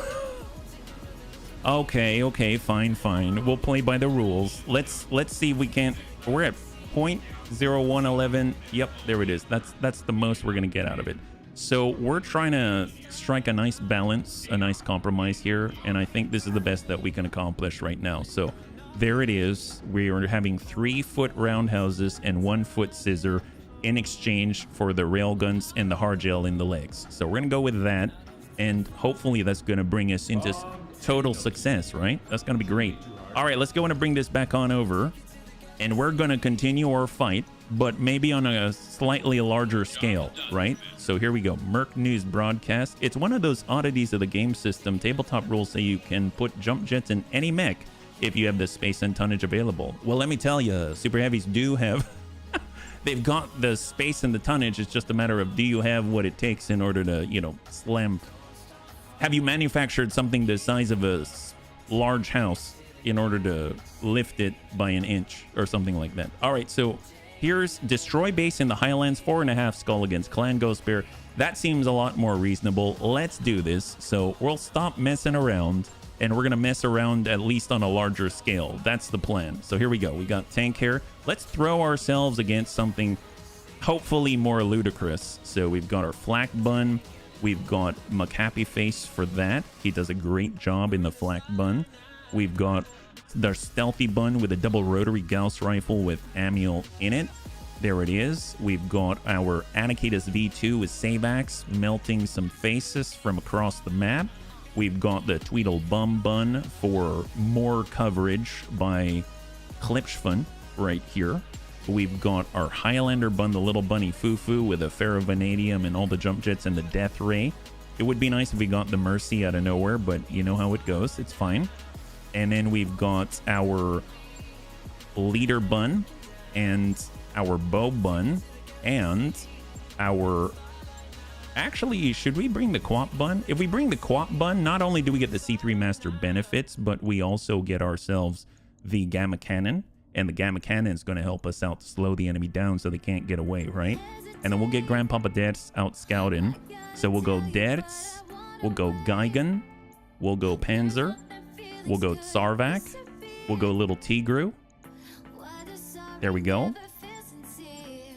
Okay, fine. We'll play by the rules. Let's see if we can't... We're at 0.0111. Yep, there it is. That's the most we're gonna get out of it. So we're trying to strike a nice balance, a nice compromise here, and I think this is the best that we can accomplish right now. So there it is. We are having 3-foot roundhouses and 1-foot scissor in exchange for the railguns and the hard gel in the legs. So we're gonna go with that, and hopefully that's gonna bring us into total success, right? That's gonna be great. All right, let's go and bring this back on over, and we're gonna continue our fight, but maybe on a slightly larger scale, right? So here we go. Merc News Broadcast. It's one of those oddities of the game system. Tabletop rules say you can put jump jets in any mech if you have the space and tonnage available. Well, let me tell you, Super Heavies do have... They've got the space and the tonnage. It's just a matter of, do you have what it takes in order to, you know, slam... Have you manufactured something the size of a large house in order to lift it by an inch or something like that? All right, so here's destroy base in the Highlands, 4.5 skull against Clan Ghost Bear. That seems a lot more reasonable. Let's do this. So we'll stop messing around and we're gonna mess around at least on a larger scale. That's the plan. So here we go. We got tank here. Let's throw ourselves against something hopefully more ludicrous. So we've got our flak bun. We've got McHappy Face for that. He does a great job in the flak bun. We've got the stealthy bun with a double rotary Gauss rifle with Amiel in it. There it is. We've got our Anakitas V2 with Sabax melting some faces from across the map. We've got the Tweedle Bum Bun for more coverage by Klipschfun right here. We've got our Highlander Bun, the little bunny Fufu with a Ferrovanadium and all the jump jets and the Death Ray. It would be nice if we got the Mercy out of nowhere, but you know how it goes. It's fine. And then we've got our Leader Bun and our Bow Bun and our... Actually, should we bring the Quap Bun? If we bring the Quap Bun, not only do we get the C3 Master benefits, but we also get ourselves the Gamma Cannon. And the Gamma Cannon is going to help us out to slow the enemy down so they can't get away, right? And then we'll get Grandpapa Dertz out scouting. So we'll go Dertz, we'll go Geigen, we'll go Panzer, we'll go Tsarvak, we'll go Little Tigru. There we go.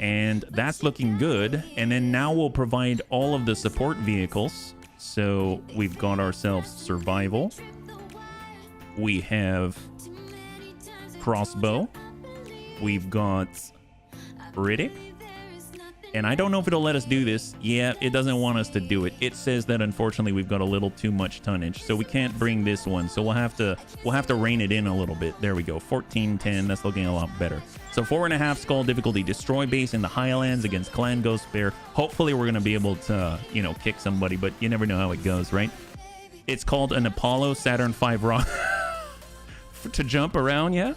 And that's looking good. And then now we'll provide all of the support vehicles. So we've got ourselves Survival. We have Crossbow. We've got Riddick. And I don't know if it'll let us do this. Yeah, it doesn't want us to do it. It says that unfortunately we've got a little too much tonnage, so we can't bring this one. So we'll have to rein it in a little bit. There we go. 1410. That's looking a lot better. So 4.5 skull difficulty, destroy base in the Highlands against Clan Ghost Bear. Hopefully we're gonna be able to, you know, kick somebody, but you never know how it goes, right? It's called an Apollo Saturn V rocket to jump around. Yeah,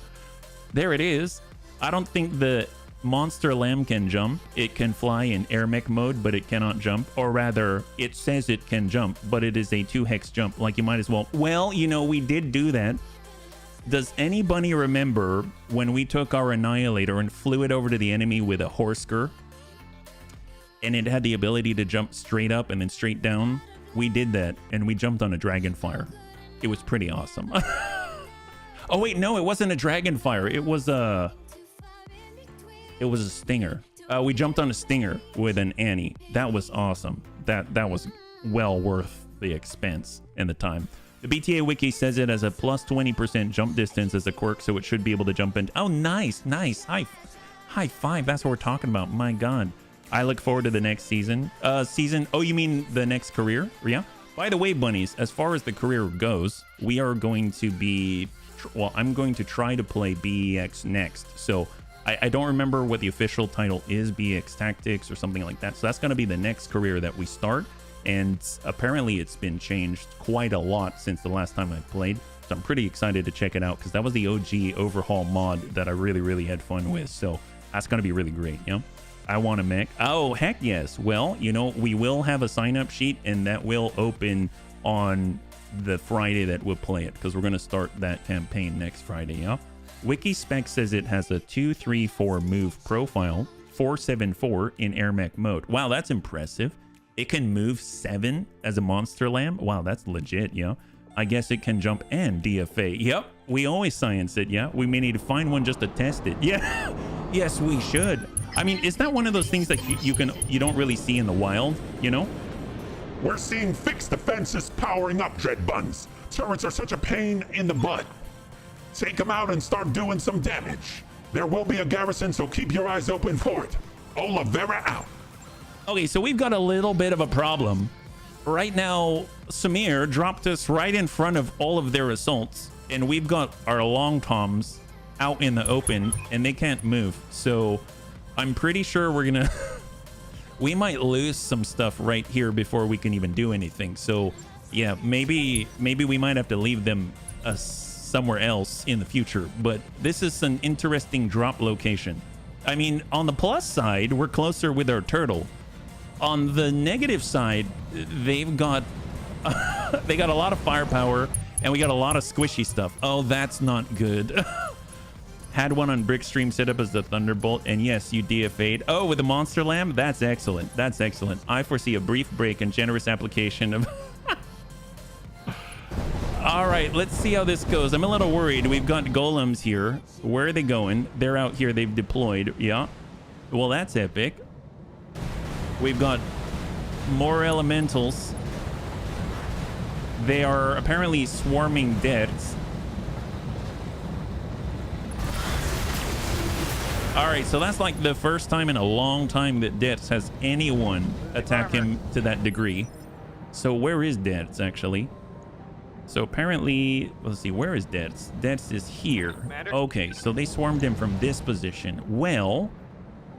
there it is. I don't think the Monster Lamb can jump. It can fly in air mech mode, but it cannot jump. Or rather, it says it can jump, but it is a 2-hex jump. Like, you might as well... Well, you know, we did do that. Does anybody remember when we took our Annihilator and flew it over to the enemy with a Horsker? And it had the ability to jump straight up and then straight down? We did that, and we jumped on a Dragonfire. It was pretty awesome. Oh, wait, no, it wasn't a Dragonfire. It was a Stinger. We jumped on a Stinger with an Annie. That was awesome. That was well worth the expense and the time. The BTA wiki says it as a plus 20% jump distance as a quirk, so it should be able to jump in. Oh, nice. High five. That's what we're talking about. My God. I look forward to the next season. Oh, you mean the next career? Yeah. By the way, bunnies, as far as the career goes, we are going to be... Well, I'm going to try to play BEX next. So I don't remember what the official title is, BEX Tactics or something like that. So that's going to be the next career that we start. And apparently it's been changed quite a lot since the last time I played. So I'm pretty excited to check it out because that was the OG overhaul mod that I really had fun with. So that's going to be really great. Yeah. I want a mech. Oh, heck yes. Well, you know, we will have a sign-up sheet and that will open on the Friday that we'll play it because we're going to start that campaign next Friday. Yeah. WikiSpec says it has a 234 move profile, 474 in air mech mode. Wow, that's impressive. It can move 7 as a Monster Lamb. Wow, that's legit. Yeah. I guess it can jump and DFA. Yep. We always science it. Yeah. We may need to find one just to test it. Yeah. Yes, we should. I mean, is that one of those things that you don't really see in the wild, you know? We're seeing fixed defenses powering up, Dread Buns. Turrets are such a pain in the butt. Take them out and start doing some damage. There will be a garrison, so keep your eyes open for it. Oliveira out. Okay, so we've got a little bit of a problem. Right now, Samir dropped us right in front of all of their assaults, and we've got our long toms out in the open, and they can't move. So I'm pretty sure we're gonna... we might lose some stuff right here before we can even do anything. So yeah, maybe we might have to leave them somewhere else in the future. But this is an interesting drop location. I mean, on the plus side, we're closer with our turtle. On the negative side, they've got they got a lot of firepower and we got a lot of squishy stuff. Oh, that's not good. Had one on Brickstream set up as the Thunderbolt, and yes, you DFA'd. Oh, with the Monster Lamb? That's excellent. That's excellent. I foresee a brief break and generous application of... All right, let's see how this goes. I'm a little worried. We've got golems here. Where are they going? They're out here. They've deployed. Yeah. Well, that's epic. We've got more elementals. They are apparently swarming deaths. All right, so that's like the first time in a long time that Deaths has anyone attack him to that degree. So where is Deaths, actually? So apparently, let's see, where is Deaths? Deaths is here. Okay, so they swarmed him from this position. Well,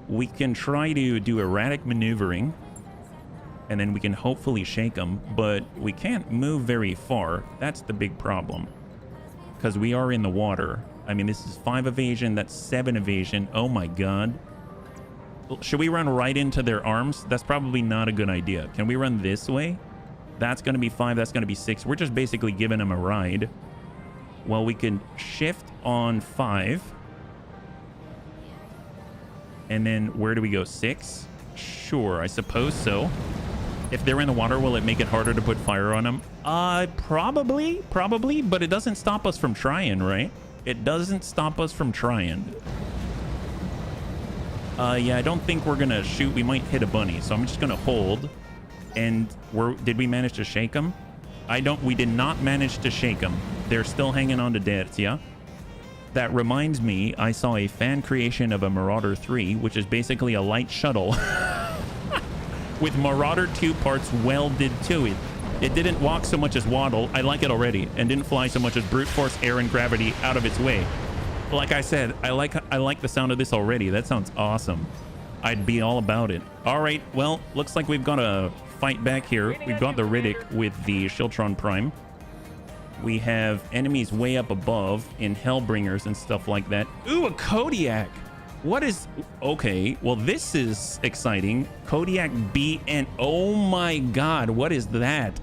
we can try to do erratic maneuvering, and then we can hopefully shake them, but we can't move very far. That's the big problem, because we are in the water. I mean, this is 5 evasion, that's 7 evasion. Oh my god. Should we run right into their arms? That's probably not a good idea. Can we run this way? That's going to be 5, that's going to be 6. We're just basically giving them a ride. Well, we can shift on 5. And then where do we go? 6? Sure, I suppose so. If they're in the water, will it make it harder to put fire on them? Probably, but it doesn't stop us from trying, right? It doesn't stop us from trying. Yeah, I don't think we're gonna shoot. We might hit a bunny, so I'm just gonna hold. And did we manage to shake them? We did not manage to shake them. They're still hanging on to deaths, yeah? That reminds me, I saw a fan creation of a Marauder 3, which is basically a light shuttle with Marauder 2 parts welded to it. It didn't walk so much as waddle. I like it already. And didn't fly so much as brute force, air, and gravity out of its way. Like I said, I like the sound of this already. That sounds awesome. I'd be all about it. All right, well, looks like we've got a fight back here. We've got the Riddick with the Shiltron Prime. We have enemies way up above in Hellbringers and stuff like that. Ooh, a Kodiak. What is... Okay, well, this is exciting. Kodiak BN. Oh my god, what is that?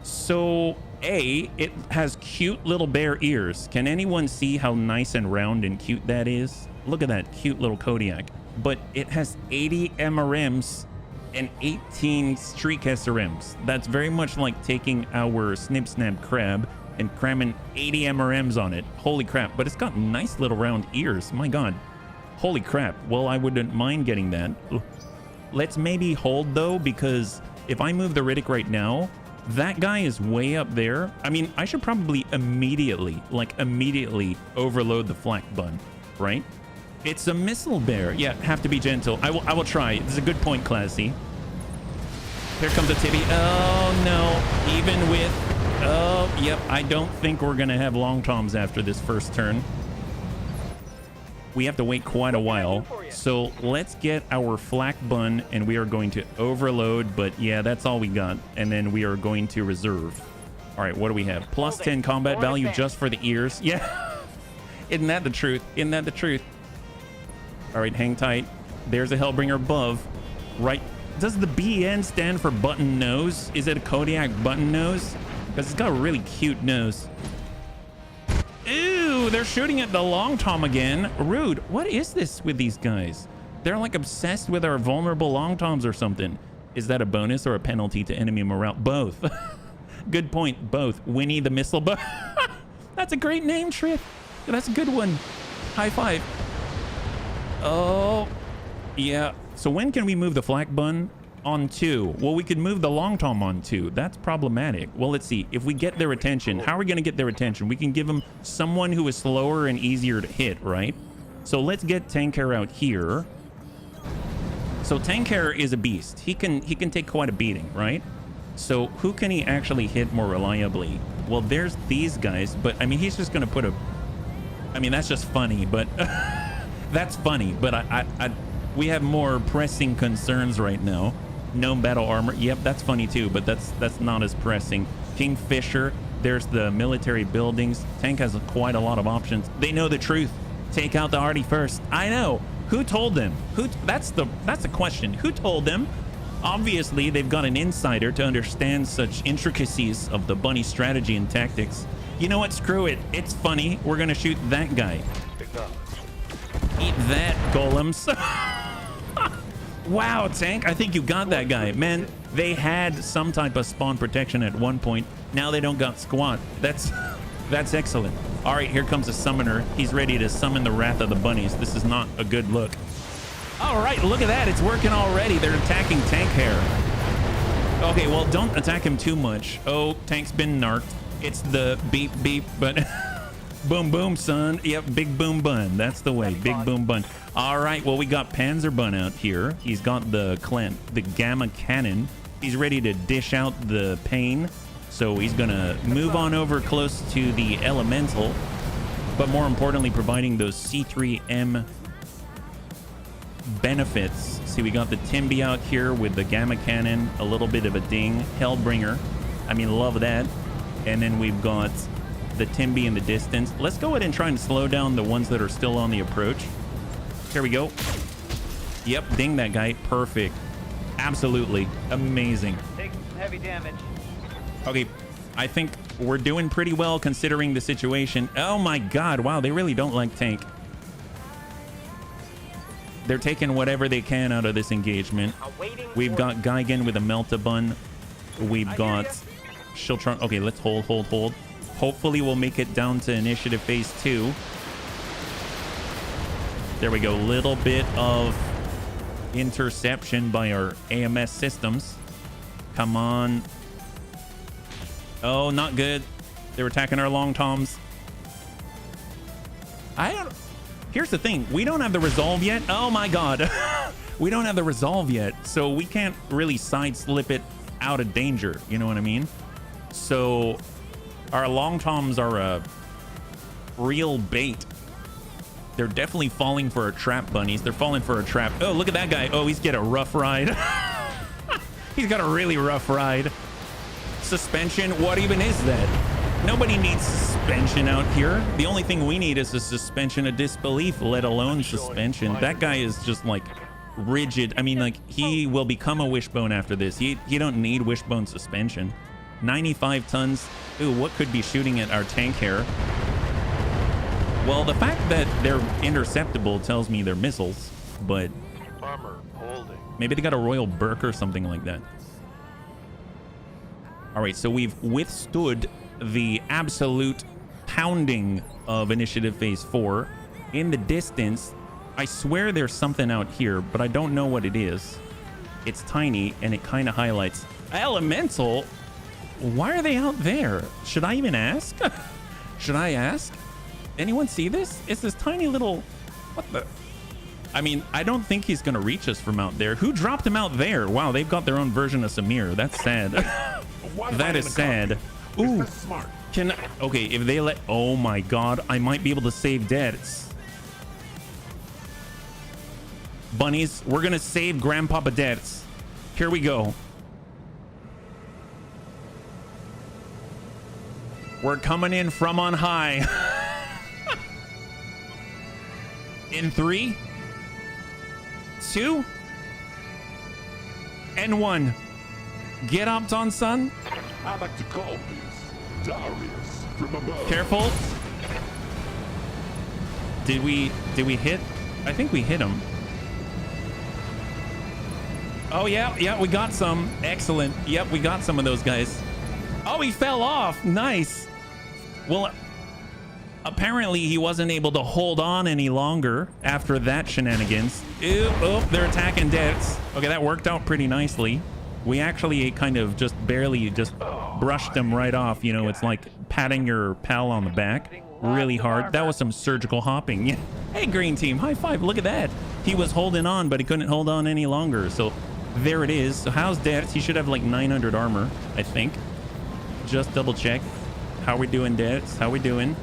So, it has cute little bear ears. Can anyone see how nice and round and cute that is? Look at that cute little Kodiak. But it has 80 MRMs and 18 Streak SRMs. That's very much like taking our Snip Snap Crab and cramming 80 MRMs on it. Holy crap. But it's got nice little round ears. My god. Holy crap. Well, I wouldn't mind getting that. Let's maybe hold, though, because if I move the Riddick right now, that guy is way up there. I mean, I should probably immediately overload the flak bun, right? It's a missile bear. Yeah, have to be gentle. I will try. This is a good point, Classy. Here comes a Tibby. Oh, no. Even with... Oh, yep. I don't think we're going to have long toms after this first turn. We have to wait quite a while. So let's get our flak bun, and we are going to overload. But yeah, that's all we got. And then we are going to reserve. All right, what do we have? Plus 10 combat value just for the ears. Yeah. Isn't that the truth? Isn't that the truth? All right, hang tight. There's a Hellbringer above. Right. Does the BN stand for button nose? Is it a Kodiak button nose? Because it's got a really cute nose. Ew, they're shooting at the long tom again. Rude. What is this with these guys? They're like obsessed with our vulnerable long toms or something. Is that a bonus or a penalty to enemy morale? Both. Good point. Both. Winnie the Missile Bow. That's a great name, Trip. That's a good one. High five. Oh, yeah. So when can we move the flak bun? On 2. Well, we could move the long tom on 2. That's problematic. Well, let's see. If we get their attention, how are we going to get their attention? We can give them someone who is slower and easier to hit, right? So let's get Tanker out here. So Tanker is a beast. He can take quite a beating, right? So who can he actually hit more reliably? Well, there's these guys, but I mean, he's just going to put a... I mean, that's just funny, but... That's funny, but we have more pressing concerns right now. No battle armor. Yep, that's funny too, but that's not as pressing. Kingfisher, there's the military buildings. Tank has quite a lot of options. They know the truth. Take out the arty first. I know. Who told them? That's the question. Who told them? Obviously, they've got an insider to understand such intricacies of the bunny strategy and tactics. You know what? Screw it. It's funny. We're gonna shoot that guy. Eat that, golems. Wow, Tank, I think you got that guy. Man, they had some type of spawn protection at one point. Now they don't got squat. That's excellent. All right, here comes a summoner. He's ready to summon the wrath of the bunnies. This is not a good look. All right, look at that. It's working already. They're attacking Tank Hair. Okay, well, don't attack him too much. Oh, Tank's been narked. It's the beep beep, but boom boom, son. Yep, big boom bun. That's the way. Big boom bun. All right, well, we got Panzer Bun out here. He's got the gamma cannon. He's ready to dish out the pain. So he's gonna move on over close to the elemental, but more importantly, providing those C3M benefits. See, we got the Timby out here with the gamma cannon, a little bit of a ding, Hellbringer. I mean, love that. And then we've got the Timby in the distance. Let's go ahead and try and slow down the ones that are still on the approach. Here we go. Yep, ding that guy. Perfect. Absolutely amazing. Taking some heavy damage. Okay, I think we're doing pretty well considering the situation. Oh my god, wow, they really don't like Tank. They're taking whatever they can out of this engagement. We've got Geigen with a Meltabun. We've got Shiltron. Okay, let's hold. Hopefully we'll make it down to initiative phase 2. There we go. Little bit of interception by our AMS systems. Come on. Oh, not good. They were attacking our long toms. Here's the thing. We don't have the resolve yet. Oh my god. We don't have the resolve yet. So we can't really side slip it out of danger. You know what I mean? So our long toms are a real bait. They're definitely falling for our trap bunnies. They're falling for a trap. Oh, look at that guy. Oh, he's got a rough ride. He's got a really rough ride. Suspension. What even is that? Nobody needs suspension out here. The only thing we need is a suspension of disbelief, let alone suspension. That guy is just like rigid. I mean, like, he will become a wishbone after this. He don't need wishbone suspension. 95 tons. Ooh, what could be shooting at our Tank Hair? Well, the fact that they're interceptable tells me they're missiles, but Armor holding. maybe they got a Royal Burke or something like that. All right, so we've withstood the absolute pounding of Initiative Phase 4. In the distance, I swear there's something out here, but I don't know what it is. It's tiny, and it kind of highlights. Elemental? Why are they out there? Should I even ask? Should I ask? Anyone see this? It's this tiny little... What the... I mean, I don't think he's going to reach us from out there. Who dropped him out there? Wow, they've got their own version of Samir. That's sad. That is sad. Ooh. Smart. Can... Okay, if they let... Oh my god, I might be able to save Debts. Bunnies, we're going to save Grandpapa Debts. Here we go. We're coming in from on high. In 3, 2, and 1. Get up, on son. I like to call this Darius from above. Careful. Did we hit? I think we hit him. Oh yeah, we got some. Excellent. Yep, we got some of those guys. Oh, he fell off. Nice. Well, apparently he wasn't able to hold on any longer after that shenanigans. Ew, oh, they're attacking Debts. Okay, that worked out pretty nicely. We actually kind of just barely just brushed them right off. You know, it's like patting your pal on the back really hard. That was some surgical hopping. Hey, green team, high five. Look at that. He was holding on, but he couldn't hold on any longer. So there it is. So how's Debts? He should have like 900 armor, I think. Just double check. How we doing, Debts? How we doing?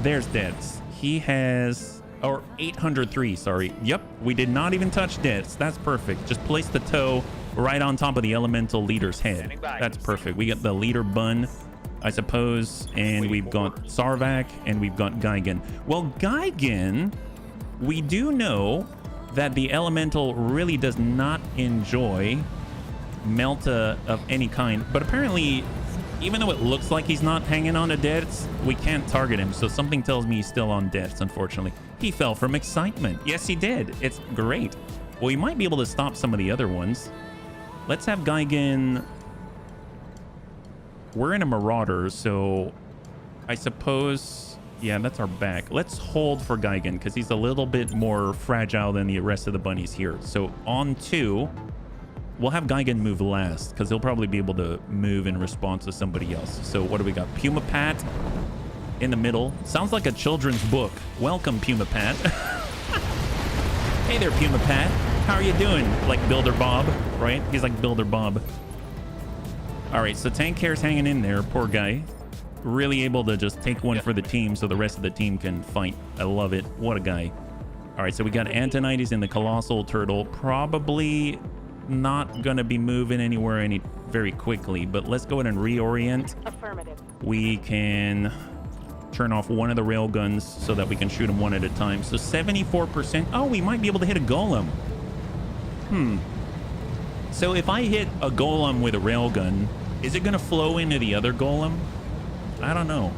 There's Debts. He has, or 803, sorry. Yep, we did not even touch Debts. That's perfect. Just place the toe right on top of the elemental leader's head. That's perfect. We got the leader bun, I suppose, and we've got Sarvac, and we've got Geigen. Well, Geigen, we do know that the elemental really does not enjoy Melta of any kind, but apparently, even though it looks like he's not hanging on to Debts, we can't target him, so something tells me he's still on Debts, unfortunately. He fell from excitement. Yes, he did. It's great. Well, we might be able to stop some of the other ones. Let's have Gigan. We're in a Marauder, so I suppose... Yeah, that's our back. Let's hold for Gigan, because he's a little bit more fragile than the rest of the bunnies here. So on 2, we'll have Gigan move last, because he'll probably be able to move in response to somebody else. So what do we got? Puma Pat in the middle. Sounds like a children's book. Welcome, Puma Pat. Hey there, Puma Pat. How are you doing? Like Builder Bob, right? He's like Builder Bob. All right, so Tank Care's hanging in there. Poor guy. Really able to just take one for the team so the rest of the team can fight. I love it. What a guy. All right, so we got Antonides in the Colossal Turtle. Probably not going to be moving anywhere very quickly, but let's go ahead and reorient. Affirmative. We can turn off one of the rail guns so that we can shoot them one at a time. So 74%. Oh, we might be able to hit a golem. So if I hit a golem with a railgun, is it going to flow into the other golem? I don't know.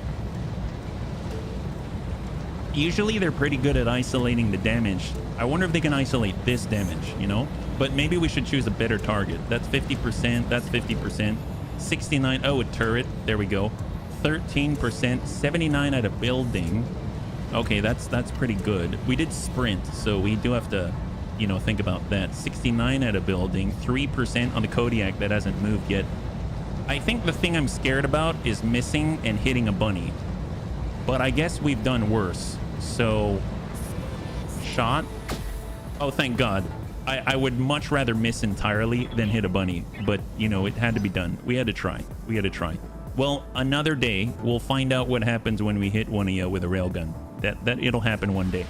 Usually they're pretty good at isolating the damage. I wonder if they can isolate this damage, you know? But maybe we should choose a better target. That's 50%. That's 50%. 69. Oh, a turret. There we go. 13%. 79 at a building. Okay, that's pretty good. We did sprint, so we do have to, you know, think about that. 69 at a building. 3% on the Kodiak that hasn't moved yet. I think the thing I'm scared about is missing and hitting a bunny. But I guess we've done worse. So, shot. Oh, thank God. I would much rather miss entirely than hit a bunny. But, you know, it had to be done. We had to try. We had to try. Well, another day, we'll find out what happens when we hit one of you with a railgun. That it'll happen one day.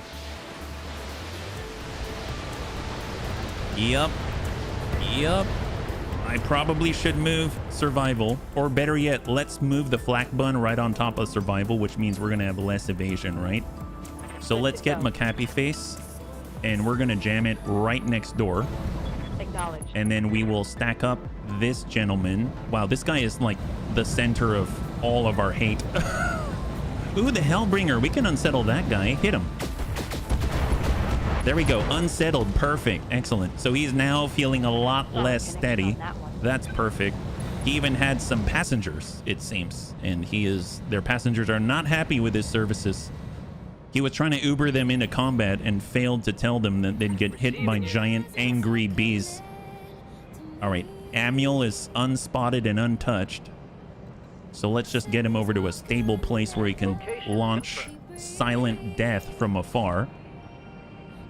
Yup. I probably should move survival, or better yet, let's move the flak bun right on top of survival, which means we're gonna have less evasion, right? So let's get Macappy Face, and we're gonna jam it right next door. Acknowledge. And then we will stack up this gentleman. Wow, this guy is like the center of all of our hate. Ooh, the Hellbringer. We can unsettle that guy. Hit him. There we go. Unsettled. Perfect. Excellent. So he's now feeling a lot less steady. That's perfect. He even had some passengers, it seems. And their passengers are not happy with his services. He was trying to Uber them into combat and failed to tell them that they'd get hit by giant angry bees. All right. Amiel is unspotted and untouched. So let's just get him over to a stable place where he can launch silent death from afar.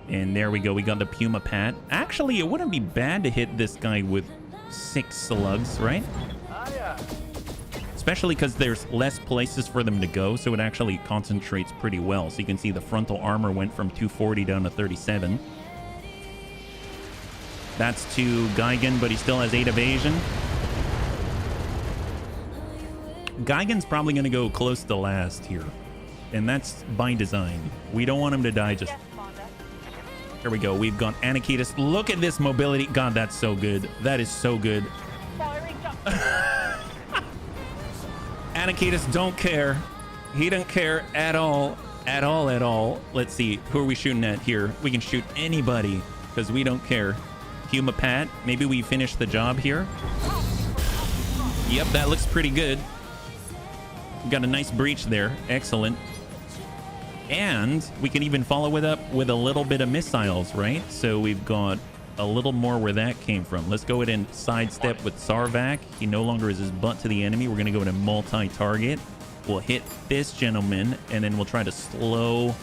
And there we go. We got the Puma Pat. Actually, it wouldn't be bad to hit this guy with 6 slugs, right? Especially because there's less places for them to go, so it actually concentrates pretty well. So you can see the frontal armor went from 240 down to 37. That's to Gigan, but he still has 8 evasion. Gigan's probably going to go close to last here. And that's by design. We don't want him to die just... Here we go. We've got Anakitis. Look at this mobility. God, that's so good. That is so good. Anakitis don't care. He don't care at all. At all. Let's see. Who are we shooting at here? We can shoot anybody because we don't care. Puma Pat. Maybe we finish the job here. Yep, that looks pretty good. Got a nice breach there. Excellent. And we can even follow it up with a little bit of missiles, right? So we've got a little more where that came from. Let's go ahead and sidestep with Sarvac. He no longer is his butt to the enemy. We're going to go into multi-target. We'll hit this gentleman, and then we'll try to slow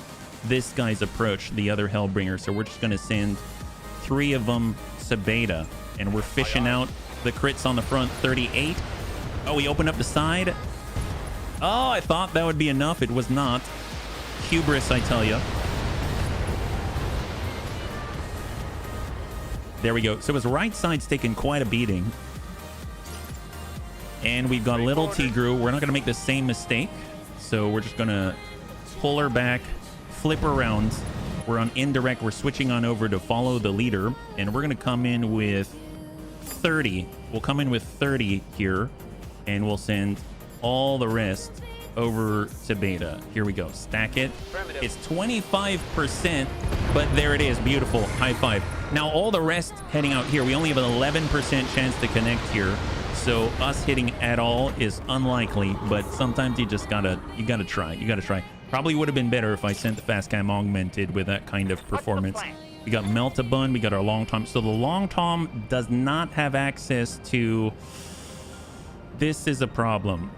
this guy's approach, the other Hellbringer. So we're just going to send 3 of them to beta, and we're fishing out the crits on the front. 38. Oh, we open up the side. Oh, I thought that would be enough. It was not. Hubris, I tell you. There we go. So his right side's taking quite a beating. And we've got little Tigru. We're not going to make the same mistake. So we're just going to pull her back, flip her around. We're on indirect. We're switching on over to follow the leader. And we're going to come in with 30. We'll come in with 30 here. And we'll send all the rest over to beta. Here we go. Stack it. It's 25%, but there it is. Beautiful. High five. Now all the rest heading out here. We only have an 11% chance to connect here. So us hitting at all is unlikely, but sometimes you just gotta try. You gotta try. Probably would have been better if I sent the fast cam augmented with that kind of performance. We got Melt-A-Bun, we got our Long Tom. So the Long Tom does not have access to... This is a problem.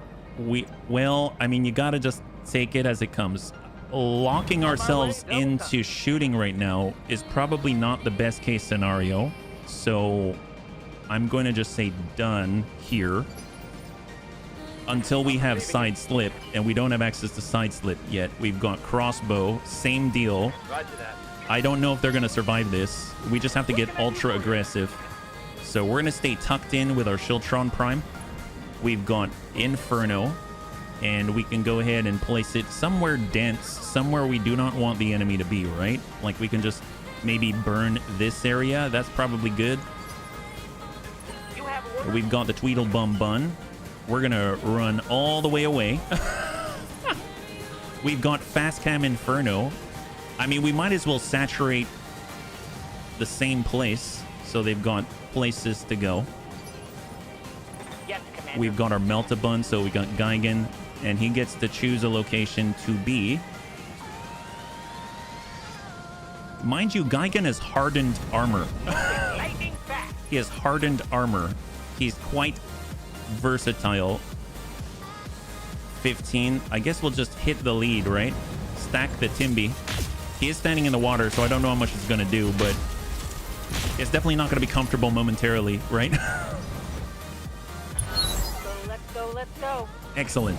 Well, I mean, you gotta just take it as it comes. Locking ourselves into shooting right now is probably not the best case scenario. So I'm going to just say done here until we have side slip, and we don't have access to side slip yet. We've got crossbow, same deal. I don't know if they're going to survive this. We just have to get ultra aggressive. So we're going to stay tucked in with our Shiltron Prime. We've got Inferno, and we can go ahead and place it somewhere dense, somewhere we do not want the enemy to be, right? Like we can just maybe burn this area. That's probably good. We've got the Tweedledum Bun. We're going to run all the way away. We've got Fast Cam Inferno. I mean, we might as well saturate the same place so they've got places to go. Yes, Commander. We've got our Melt-A-Bun, so we got Gigan, and he gets to choose a location to be. Mind you, Gigan has hardened armor. Lightning fast. He has hardened armor. He's quite versatile. 15. I guess we'll just hit the lead, right? Stack the Timby. He is standing in the water, so I don't know how much it's going to do, but it's definitely not going to be comfortable momentarily, right? Let's go, let's go. Excellent.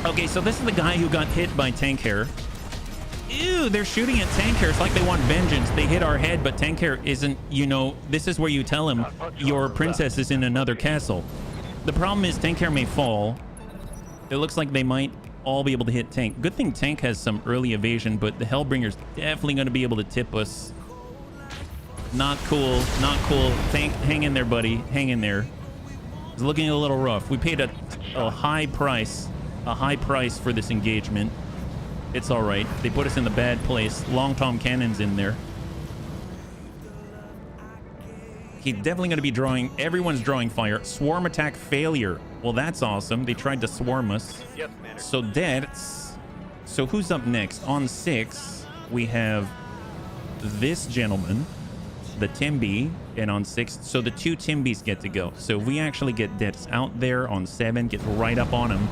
Okay, so this is the guy who got hit by Tank Hair. Ew, they're shooting at Tank Hair. It's like they want vengeance. They hit our head, but Tank Hair isn't, you know, this is where you tell him your princess is in another castle. The problem is Tank Hair may fall. It looks like they might all be able to hit Tank. Good thing Tank has some early evasion, but the Hellbringer's definitely going to be able to tip us. Not cool. Not cool. Tank, hang in there, buddy. Hang in there. It's looking a little rough. We paid a high price. A high price for this engagement. It's all right. They put us in the bad place. Long Tom Cannon's in there. He's definitely going to be drawing... Everyone's drawing fire. Swarm attack failure. Well, that's awesome. They tried to swarm us. Yes, Commander. So that's... So who's up next? On 6, we have this gentleman, the Timby, and on 6... So the 2 Timbys get to go. So if we actually get Debs out there on 7, get right up on him,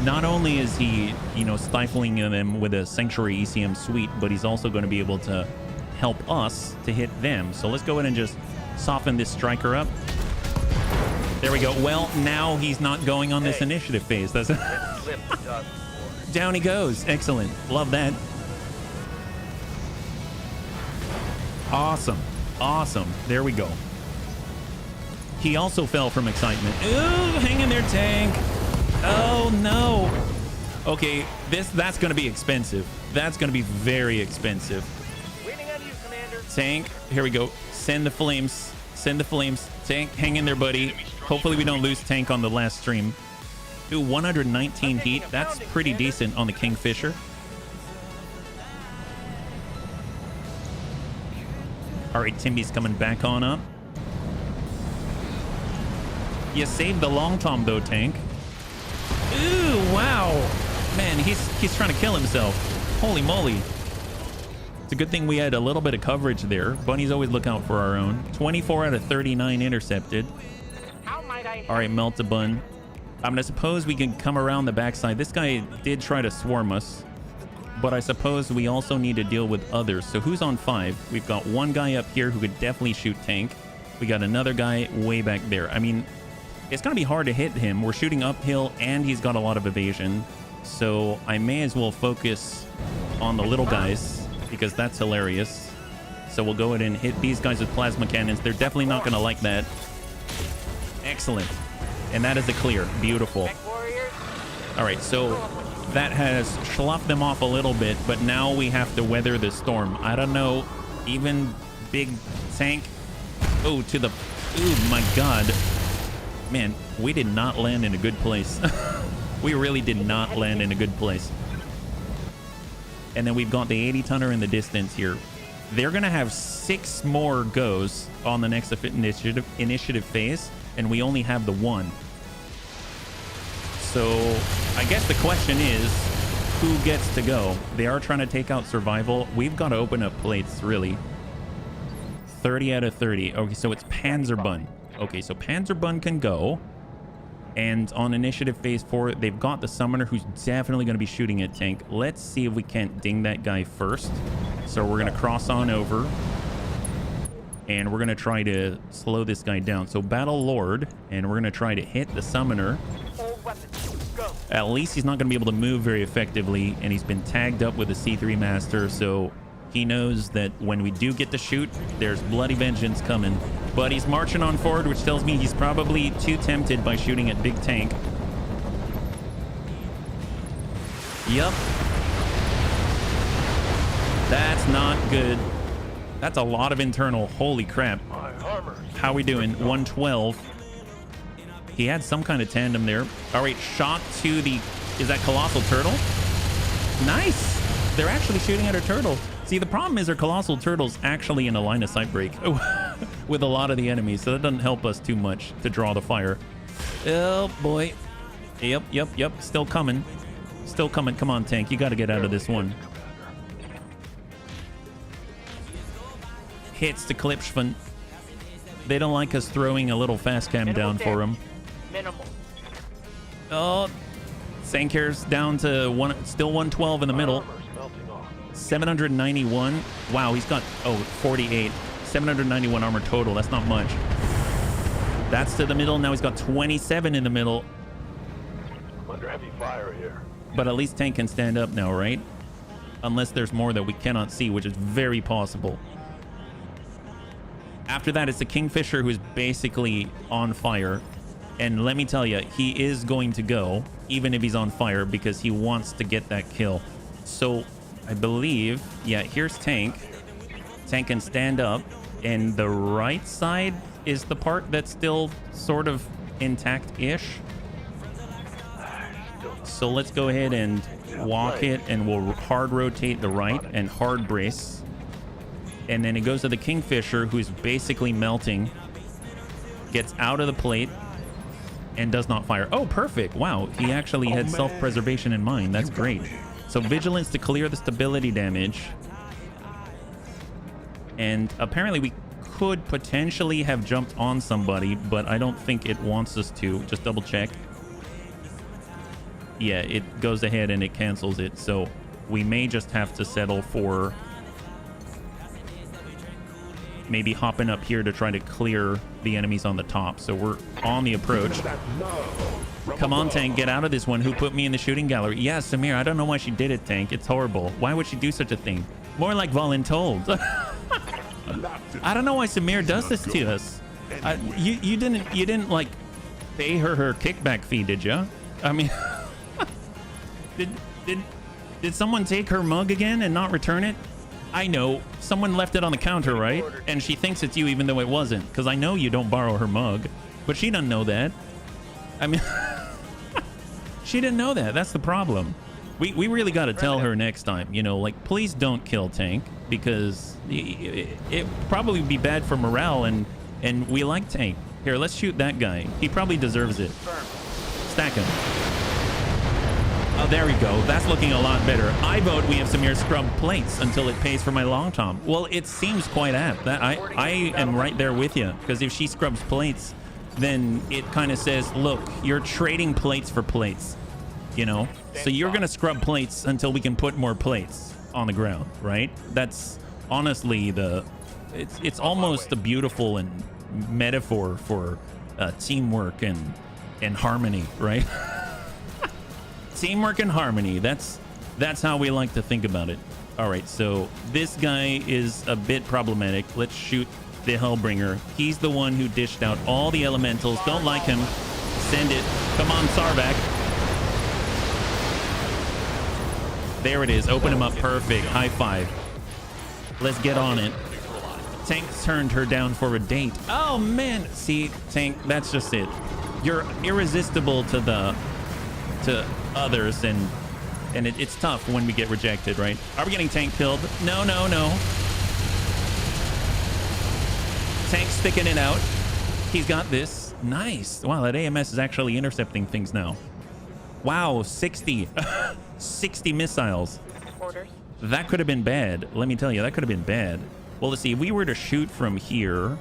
not only is he, you know, stifling them with a Sanctuary ECM suite, but he's also going to be able to help us to hit them. So let's go ahead and just soften this striker up. There we go. Well, now he's not going on this initiative phase. That's down he goes. Excellent. Love that. Awesome. Awesome. There we go. He also fell from excitement. Ooh, hang in there, Tank. Oh, no. Okay, that's going to be expensive. That's going to be very expensive. Waiting on you, Commander. Tank, here we go. Send the flames. Send the flames. Tank, hang in there, buddy. Hopefully we don't lose Tank on the last stream. Ooh, 119 heat. That's pretty decent on the Kingfisher. All right, Timby's coming back on up. You saved the Long Tom, though, Tank. Ooh, wow. Man, he's trying to kill himself. Holy moly. It's a good thing we had a little bit of coverage there. Bunnies always look out for our own. 24 out of 39 intercepted. How might I... All right, Melt-A-Bun. I'm going to suppose we can come around the backside. This guy did try to swarm us, but I suppose we also need to deal with others. So who's on 5? We've got one guy up here who could definitely shoot Tank. We got another guy way back there. I mean, it's going to be hard to hit him. We're shooting uphill, and he's got a lot of evasion. So I may as well focus on the little guys, because that's hilarious. So we'll go ahead and hit these guys with plasma cannons. They're definitely not going to like that. Excellent. And that is a clear. Beautiful. All right, so that has sloughed them off a little bit, but now we have to weather the storm. I don't know. Even big Tank. Oh, to the... Oh, my God. Man, we did not land in a good place. We really did not land in a good place. And then we've got the 80-tonner in the distance here. They're going to have 6 more goes on the next initiative phase, and we only have the 1. So I guess the question is, who gets to go? They are trying to take out survival. We've got to open up plates, really. 30 out of 30. Okay, so it's Panzerbun. Okay, so Panzerbun can go. And on initiative phase 4, they've got the summoner who's definitely going to be shooting at tank. Let's see if we can't ding that guy first. So we're going to cross on over. And we're going to try to slow this guy down. So Battle Lord, and we're going to try to hit the summoner. All weapons, go. At least he's not going to be able to move very effectively. And he's been tagged up with a C3 Master. So he knows that when we do get to shoot, there's bloody vengeance coming. But he's marching on forward, which tells me he's probably too tempted by shooting at big tank. Yup. That's not good. That's a lot of internal. Holy crap. How we doing? 112. He had some kind of tandem there. All right, shot to the... Is that Colossal Turtle? Nice. They're actually shooting at a turtle. See, the problem is our Colossal Turtle's actually in a line of sight break with a lot of the enemies, so that doesn't help us too much to draw the fire. Oh, boy. Yep. Still coming. Still coming. Come on, tank. You got to get out of this one. Hits to Klipschvan. They don't like us throwing a little fast cam down for them. Minimal. Oh, Sankar's down to still 112 in the middle. 791. Wow, he's got 48. 791 armor total. That's not much. That's to the middle. Now he's got 27 in the middle. I'm under heavy fire here. But at least tank can stand up now, right? Unless there's more that we cannot see, which is very possible. After that, it's the Kingfisher who's basically on fire. And let me tell you, he is going to go, even if he's on fire, because he wants to get that kill. So I believe, yeah, here's tank. Tank can stand up. And the right side is the part that's still sort of intact-ish. So let's go ahead and walk it, and we'll hard rotate the right and hard brace. And then it goes to the Kingfisher, who's basically melting. Gets out of the plate and does not fire. Oh, perfect. Wow, he actually had self-preservation in mind. That's great. So vigilance to clear the stability damage. And apparently we could potentially have jumped on somebody, but I don't think it wants us to. Just double check. Yeah, it goes ahead and it cancels it. So we may just have to settle for maybe hopping up here to try to clear the enemies on the top. So we're on the approach. Come on, tank, get out of this one. Who put me in the shooting gallery? Yeah, Samir, I don't know why she did it, tank. It's horrible. Why would she do such a thing? More like voluntold. I don't know why Samir does this to us. You didn't like pay her kickback fee, did you? I mean, did someone take her mug again and not return it? I know. Someone left it on the counter, right? And she thinks it's you even though it wasn't. Because I know you don't borrow her mug. But she doesn't know that. I mean, she didn't know that. That's the problem. We really got to tell her next time, you know, like, please don't kill tank. Because it probably would be bad for morale. And we like tank. Here, let's shoot that guy. He probably deserves it. Stack him. Oh, there we go. That's looking a lot better. I vote we have Samir scrub plates until it pays for my long tom. Well, it seems quite apt. That I am right there with you, because if she scrubs plates, then it kind of says, look, you're trading plates for plates, you know? So you're going to scrub plates until we can put more plates on the ground, right? That's honestly it's almost a beautiful and metaphor for teamwork and harmony, right? Teamwork and harmony. That's how we like to think about it. All right, so this guy is a bit problematic. Let's shoot the Hellbringer. He's the one who dished out all the elementals. Don't like him. Send it. Come on, Sarvak. There it is. Open him up. Perfect. High five. Let's get on it. Tank turned her down for a date. Oh, man. See, Tank, that's just it. You're irresistible to the to others, and it's tough when we get rejected, right? Are we getting tank killed? No, no, no. Tank sticking it out. He's got this. Nice. Wow, that AMS is actually intercepting things now. Wow, 60. 60 missiles. Orders. That could have been bad. Let me tell you, that could have been bad. Well, let's see. If we were to shoot from here,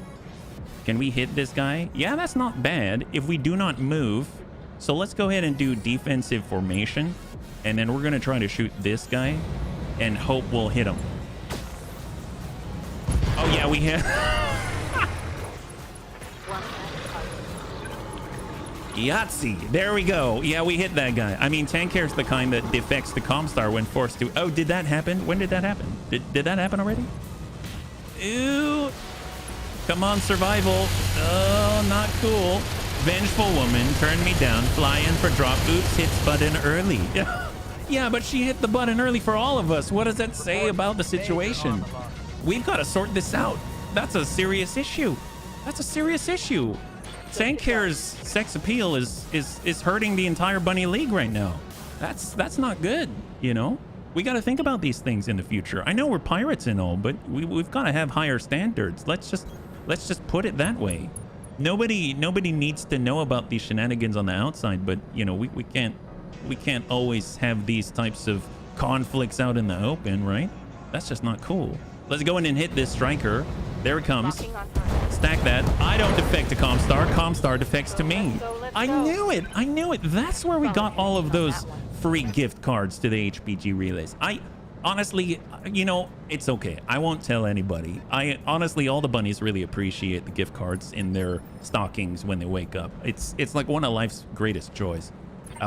can we hit this guy? Yeah, that's not bad if we do not move. So let's go ahead and do defensive formation. And then we're going to try to shoot this guy and hope we'll hit him. Oh, yeah, we hit. Yahtzee. There we go. Yeah, we hit that guy. I mean, tank care's the kind that defects the Comstar when forced to. Oh, did that happen? When did that happen? Did that happen already? Ooh. Come on, survival. Oh, not cool. Vengeful woman turned me down, flying for drop. Oops, hits button early. Yeah, but she hit the button early for all of us. What does that say about the situation? We've got to sort this out. That's a serious issue. That's a serious issue. Tank care's sex appeal is hurting the entire bunny league right now. That's not good, you know? We got to think about these things in the future. I know we're pirates and all, but we've got to have higher standards. Let's just put it that way. Nobody needs to know about these shenanigans on the outside, but you know, we can't always have these types of conflicts out in the open, right? That's just not cool. Let's go in and hit this striker. There it comes. Stack that. I don't defect to Comstar. Comstar defects to me. I knew it. I knew it. That's where we got all of those free gift cards to the HPG relays. I honestly, you know, it's okay. I won't tell anybody. I honestly, all the bunnies really appreciate the gift cards in their stockings when they wake up. It's like one of life's greatest joys.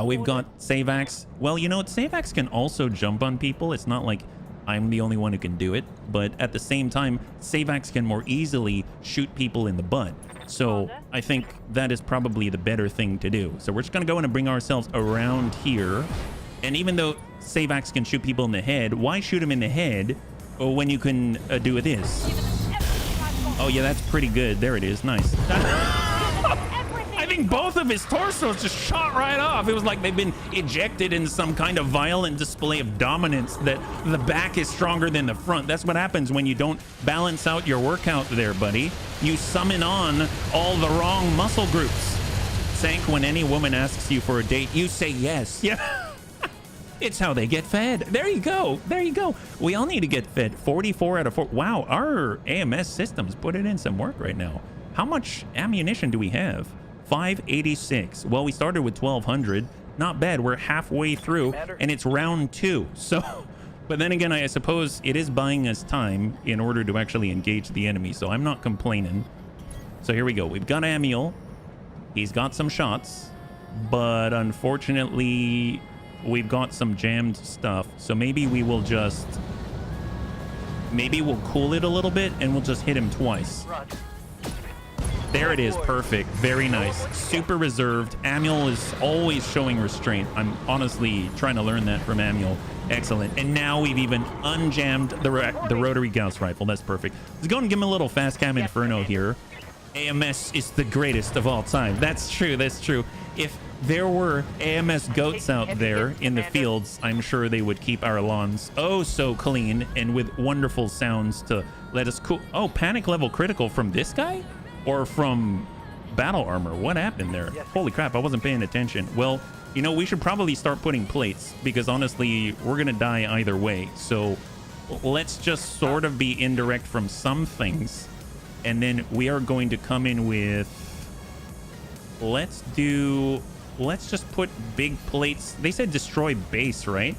We've got Savax. Well, you know, Savax can also jump on people. It's not like I'm the only one who can do it, but at the same time, Savax can more easily shoot people in the butt. So I think that is probably the better thing to do. So we're just gonna go in and bring ourselves around here. And even though Savax can shoot people in the head, why shoot him in the head when you can do this? Oh yeah, that's pretty good. There it is. Nice. I think both of his torsos just shot right off. It was like they've been ejected in some kind of violent display of dominance, that the back is stronger than the front. That's what happens when you don't balance out your workout there, buddy. You summon on all the wrong muscle groups. Sank, when any woman asks you for a date, you say yes. Yeah. It's how they get fed. There you go. There you go. We all need to get fed. 44 out of 4. Wow, our AMS systems put it in some work right now. How much ammunition do we have? 586. Well, we started with 1200. Not bad. We're halfway through and it's round 2. So, but then again, I suppose it is buying us time in order to actually engage the enemy. So I'm not complaining. So here we go. We've got Amiel. He's got some shots, but unfortunately we've got some jammed stuff. So maybe we will just, maybe we'll cool it a little bit and we'll just hit him twice. There it is. Perfect. Very nice. Super reserved. Amiel is always showing restraint. I'm honestly trying to learn that from Amiel. Excellent. And now we've even unjammed the rotary Gauss rifle. That's perfect. Let's go and give him a little fast cam inferno here. AMS is the greatest of all time. That's true. That's true. If there were AMS goats out there in the fields, I'm sure they would keep our lawns oh so clean and with wonderful sounds to let us cool. Oh, panic level critical from this guy? Or from battle armor? What happened there? Holy crap, I wasn't paying attention. Well, you know, we should probably start putting plates because honestly, we're gonna die either way. So let's just sort of be indirect from some things. And then we are going to come in with, let's just put big plates. They said destroy base, right?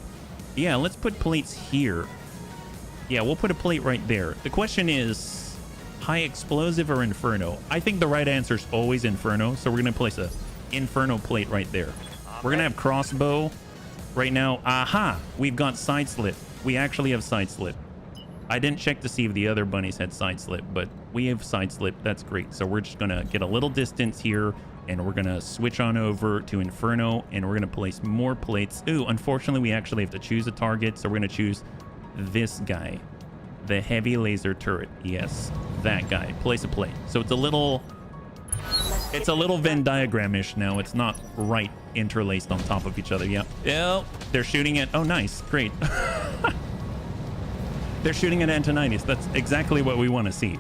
Yeah, let's put plates here. Yeah, we'll put a plate right there. The question is, high explosive or inferno? I think the right answer is always inferno, so we're gonna place a inferno plate right there. We're gonna have crossbow right now. Aha, we've got side slip. We actually have side slip. I didn't check to see if the other bunnies had side slip, but we have side slip. That's great. So we're just gonna get a little distance here and we're gonna switch on over to inferno and we're gonna place more plates. Ooh, unfortunately we actually have to choose a target, so we're gonna choose this guy. The heavy laser turret. Yes, that guy. Place a plate. So it's a little It's a little Venn diagram-ish now. It's not right interlaced on top of each other. Yep. Yeah, they're shooting at... Oh, nice. Great. They're shooting at Antonides. That's exactly what we want to see.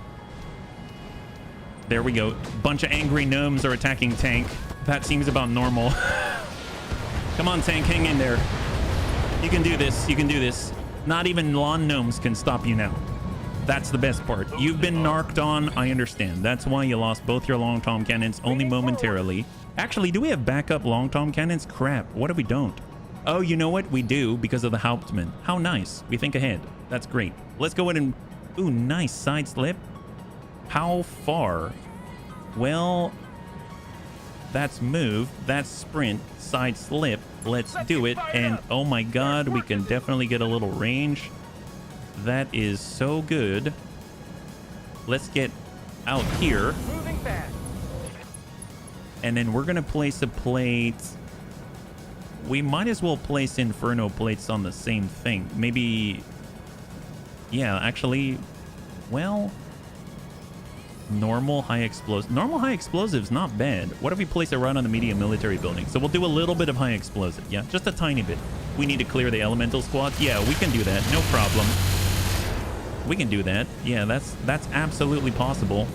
There we go. Bunch of angry gnomes are attacking tank. That seems about normal. Come on, tank. Hang in there. You can do this. You can do this. Not even lawn gnomes can stop you now. That's the best part. You've been narked on. I understand. That's why you lost both your long tom cannons only momentarily. Actually, do we have backup long tom cannons? Crap. What if we don't? Oh, you know what? We do because of the Hauptmann. How nice. We think ahead. That's great. Let's go ahead and... Ooh, nice side slip. How far? Well, that's move. That's sprint. Side slip. Let's do it. And oh my god, we can definitely get a little range. That is so good. Let's get out here. Moving fast. And then we're going to place a plate. We might as well place Inferno plates on the same thing. Maybe... Yeah, actually... Well... Normal high explosive. Normal high explosive's not bad. What if we place it right on the medium military building? So we'll do a little bit of high explosive. Yeah, just a tiny bit. We need to clear the elemental squad. Yeah, we can do that. No problem. We can do that. Yeah, that's absolutely possible.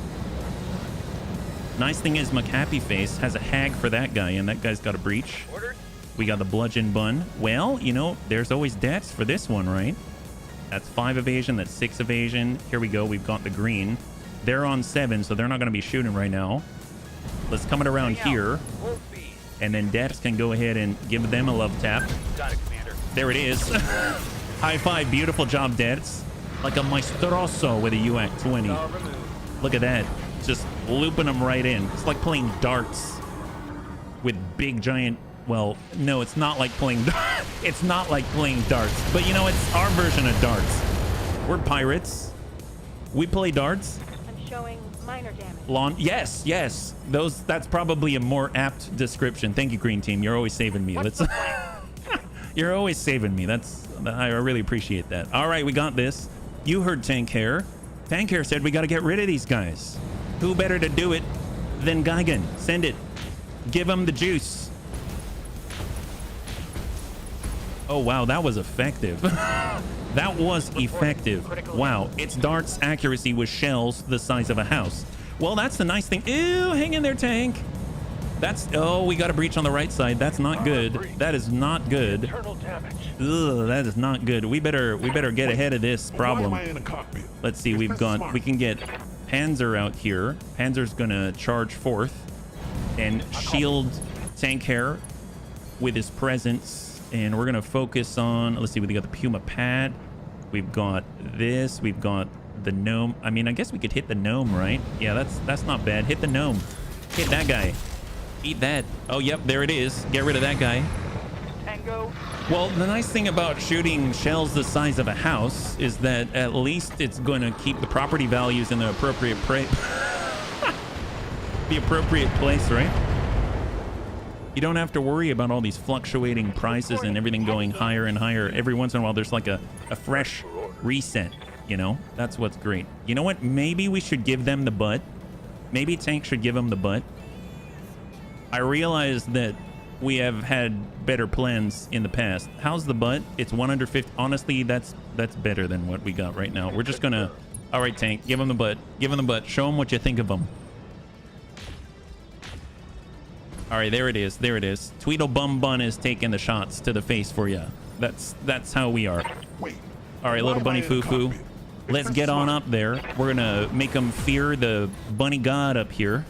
Nice thing is McHappy Face has a hag for that guy, and that guy's got a breach. Ordered. We got the bludgeon bun. Well, you know, there's always deaths for this one, right? That's 5 evasion. That's 6 evasion. Here we go. We've got the green. They're on 7, so they're not going to be shooting right now. Let's come it around here. Full speed. And then Deaths can go ahead and give them a love tap. Got it, Commander. There it is. High five. Beautiful job, Deaths. Like a maestroso with a UAC 20. Look at that. Just looping them right in. It's like playing darts with big giant... Well, no, it's not like playing... It's not like playing darts. But, you know, it's our version of darts. We're pirates. We play darts. I'm showing minor damage. Lawn. Yes, yes. That's probably a more apt description. Thank you, Green Team. You're always saving me. Let's... You're always saving me. I really appreciate that. All right, we got this. You heard Tank Hair. Tank Hair said we got to get rid of these guys. Who better to do it than Geigen? Send it. Give him the juice. Oh, wow. That was effective. That was effective. Wow. Its darts accuracy was shells the size of a house. Well, that's the nice thing. Ew, hang in there, Tank. Oh, we got a breach on the right side. That's not good. That is not good. Ugh, that is not good. We better get ahead of this problem. Let's see. We can get Panzer out here. Panzer's gonna charge forth and shield Tank Hair with his presence. And we're gonna focus on, let's see, we got the Puma pad. We've got this. We've got the gnome. I mean, I guess we could hit the gnome, right? Yeah, that's not bad. Hit the gnome. Hit that guy. Eat that. Oh, yep, there it is. Get rid of that guy. Tango. Well, the nice thing about shooting shells the size of a house is that at least it's going to keep the property values in the appropriate the appropriate place, right? You don't have to worry about all these fluctuating prices and everything going higher and higher. Every once in a while, there's like a fresh reset, you know? That's what's great. You know what? Maybe we should give them the butt. Maybe Tank should give them the butt. I realize that we have had better plans in the past. How's the butt? It's 150. Honestly, that's better than what we got right now. We're just gonna... All right, Tank, give him the butt. Give him the butt. Show him what you think of him. All right, there it is. There it is. Tweedle Bum Bun is taking the shots to the face for you. That's how we are. All right, little bunny foo-foo. Let's get on up there. We're gonna make them fear the bunny god up here.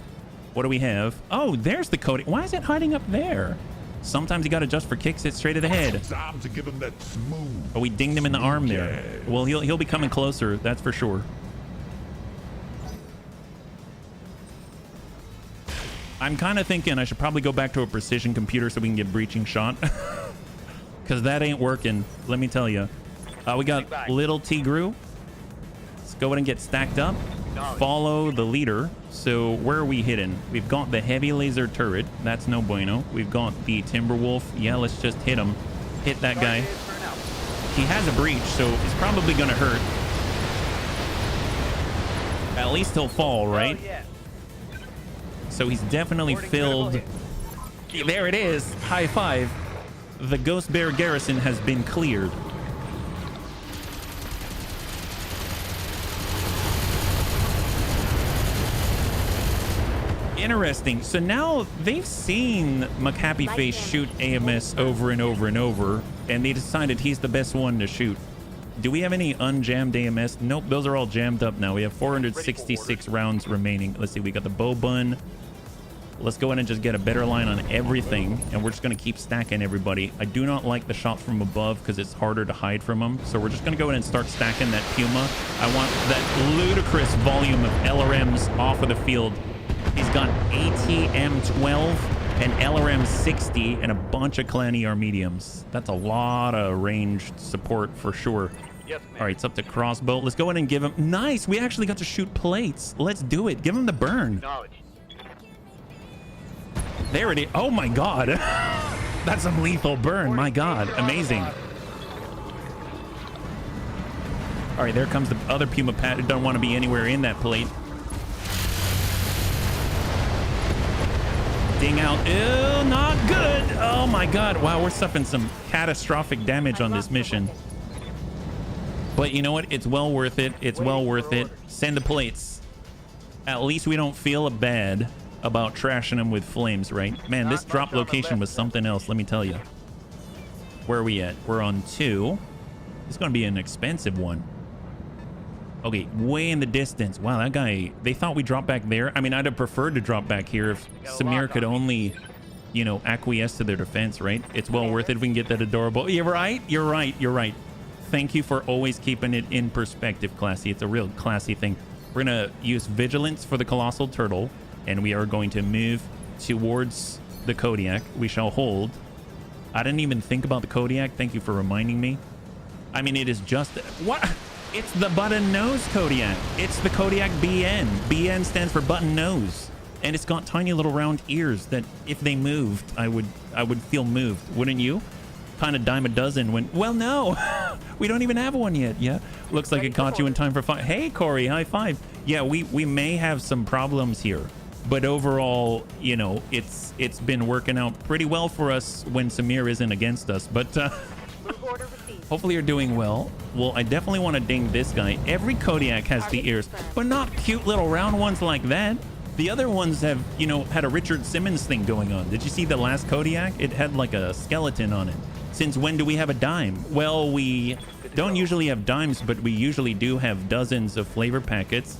What do we have? Oh, there's the coating. Why is it hiding up there? Sometimes you got to adjust for kicks it straight to the head. Time to give him that smooth. Oh, we dinged him in the arm there. Well, he'll be coming closer. That's for sure. I'm kind of thinking I should probably go back to a precision computer so we can get breaching shot. Because that ain't working. Let me tell you. We got little Tigru. Let's go ahead and get stacked up. Follow the leader. So where are we hidden? We've got the heavy laser turret. That's no bueno. We've got the Timberwolf. Yeah, let's just hit him. Hit that guy. He has a breach, so it's probably gonna hurt. At least he'll fall, right? So he's definitely filled. There it is. High five. The Ghost Bear garrison has been cleared. Interesting. So now they've seen McHappyface shoot AMS over and over and over, and they decided he's the best one to shoot. Do we have any unjammed AMS? Nope, those are all jammed up now. We have 466 rounds remaining. Let's see, we got the bow bun. Let's go ahead and just get a better line on everything, and we're just going to keep stacking everybody. I do not like the shots from above because it's harder to hide from them, so we're just going to go ahead and start stacking that Puma. I want that ludicrous volume of LRMs off of the field. He's got ATM-12 and LRM-60 and a bunch of Clan ER mediums. That's a lot of ranged support for sure. Yes, ma'am. All right, it's up to crossbow. Let's go ahead and give him... Nice! We actually got to shoot plates. Let's do it. Give him the burn. Knowledge. There it is. Oh my god. That's some lethal burn. My god. Amazing. All right, there comes the other Puma Pat who don't want to be anywhere in that plate. Ding out. Ew, not good. Oh my god. Wow, we're suffering some catastrophic damage on this mission. But you know what? It's well worth it. It's well worth it. Send the plates. At least we don't feel bad about trashing them with flames, right? Man, this drop location was something else, let me tell you. Where are we at? We're on 2. It's going to be an expensive one. Okay, way in the distance. Wow, that guy, they thought we dropped back there. I mean, I'd have preferred to drop back here if Samir could only, you know, acquiesce to their defense, right? It's well worth it if we can get that adorable. You're right. You're right. You're right. Thank you for always keeping it in perspective, Classy. It's a real classy thing. We're going to use Vigilance for the Colossal Turtle, and we are going to move towards the Kodiak. We shall hold. I didn't even think about the Kodiak. Thank you for reminding me. I mean, it is just... What? It's the button nose Kodiak. It's the Kodiak BN. BN stands for button nose. And it's got tiny little round ears that if they moved, I would feel moved. Wouldn't you? Kind of dime a dozen when... Well, no. We don't even have one yet. Yeah. Looks like it caught you in time for 5. Hey, Corey. High five. Yeah, we may have some problems here. But overall, you know, it's been working out pretty well for us when Samir isn't against us. But hopefully you're doing well. Well, I definitely want to ding this guy. Every Kodiak has the ears, but not cute little round ones like that. The other ones have, you know, had a Richard Simmons thing going on. Did you see the last Kodiak? It had like a skeleton on it. Since when do we have a dime? Well, we don't usually have dimes, but we usually do have dozens of flavor packets.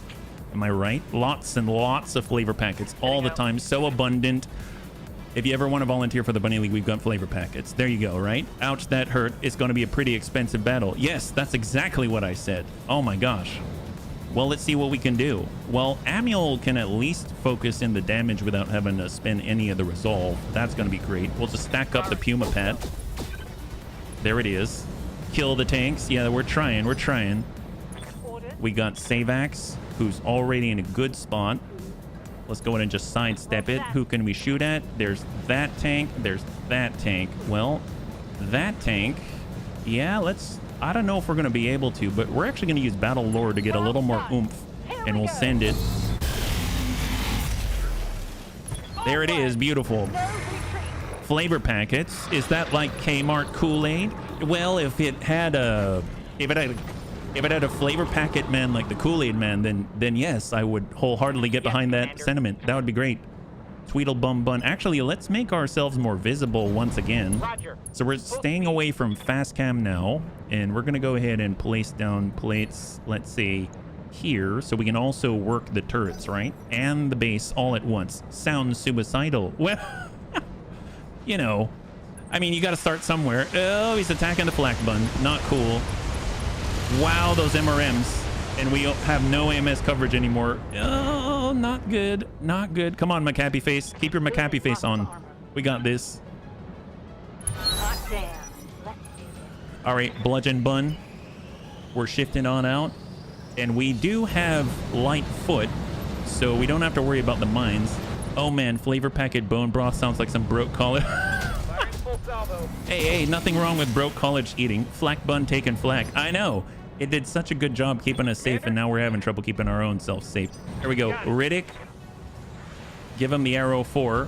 Am I right? Lots and lots of flavor packets all the time. So abundant. If you ever want to volunteer for the Bunny League, we've got flavor packets. There you go, right? Ouch, that hurt. It's going to be a pretty expensive battle. Yes, that's exactly what I said. Oh my gosh. Well, let's see what we can do. Well, Amiel can at least focus in the damage without having to spend any of the resolve. That's going to be great. We'll just stack up the Puma Pat. There it is. Kill the tanks. Yeah, we're trying. We're trying. We got Savax, who's already in a good spot. Let's go ahead and just sidestep it. Who can we shoot at? There's that tank. There's that tank. Well, that tank. Yeah, let's... I don't know if we're going to be able to, but we're actually going to use Battle Lore to get a little more oomph. And we'll send it. There it is. Beautiful. Flavor packets. Is that like Kmart Kool-Aid? Well, if it had a... If it had a flavor packet man like the Kool-Aid man, then yes, I would wholeheartedly get behind that sentiment. That would be great. Tweedlebum bun. Actually, let's make ourselves more visible once again. Roger. So we're staying away from fast cam now, and we're going to go ahead and place down plates, let's say, here, so we can also work the turrets, right? And the base all at once. Sounds suicidal. Well, you know, I mean, you got to start somewhere. Oh, he's attacking the flak bun. Not cool. Wow, those MRMs. And we have no AMS coverage anymore. Oh, not good. Not good. Come on, McHappy face. Keep your McHappy face on. We got this. All right, bludgeon bun. We're shifting on out. And we do have light foot, so we don't have to worry about the mines. Oh, man, flavor packet bone broth sounds like some broke college. Hey, nothing wrong with broke college eating. Flak bun taking flak. I know. It did such a good job keeping us safe, and now we're having trouble keeping our own self safe. Here we go. Riddick. Give him the arrow 4.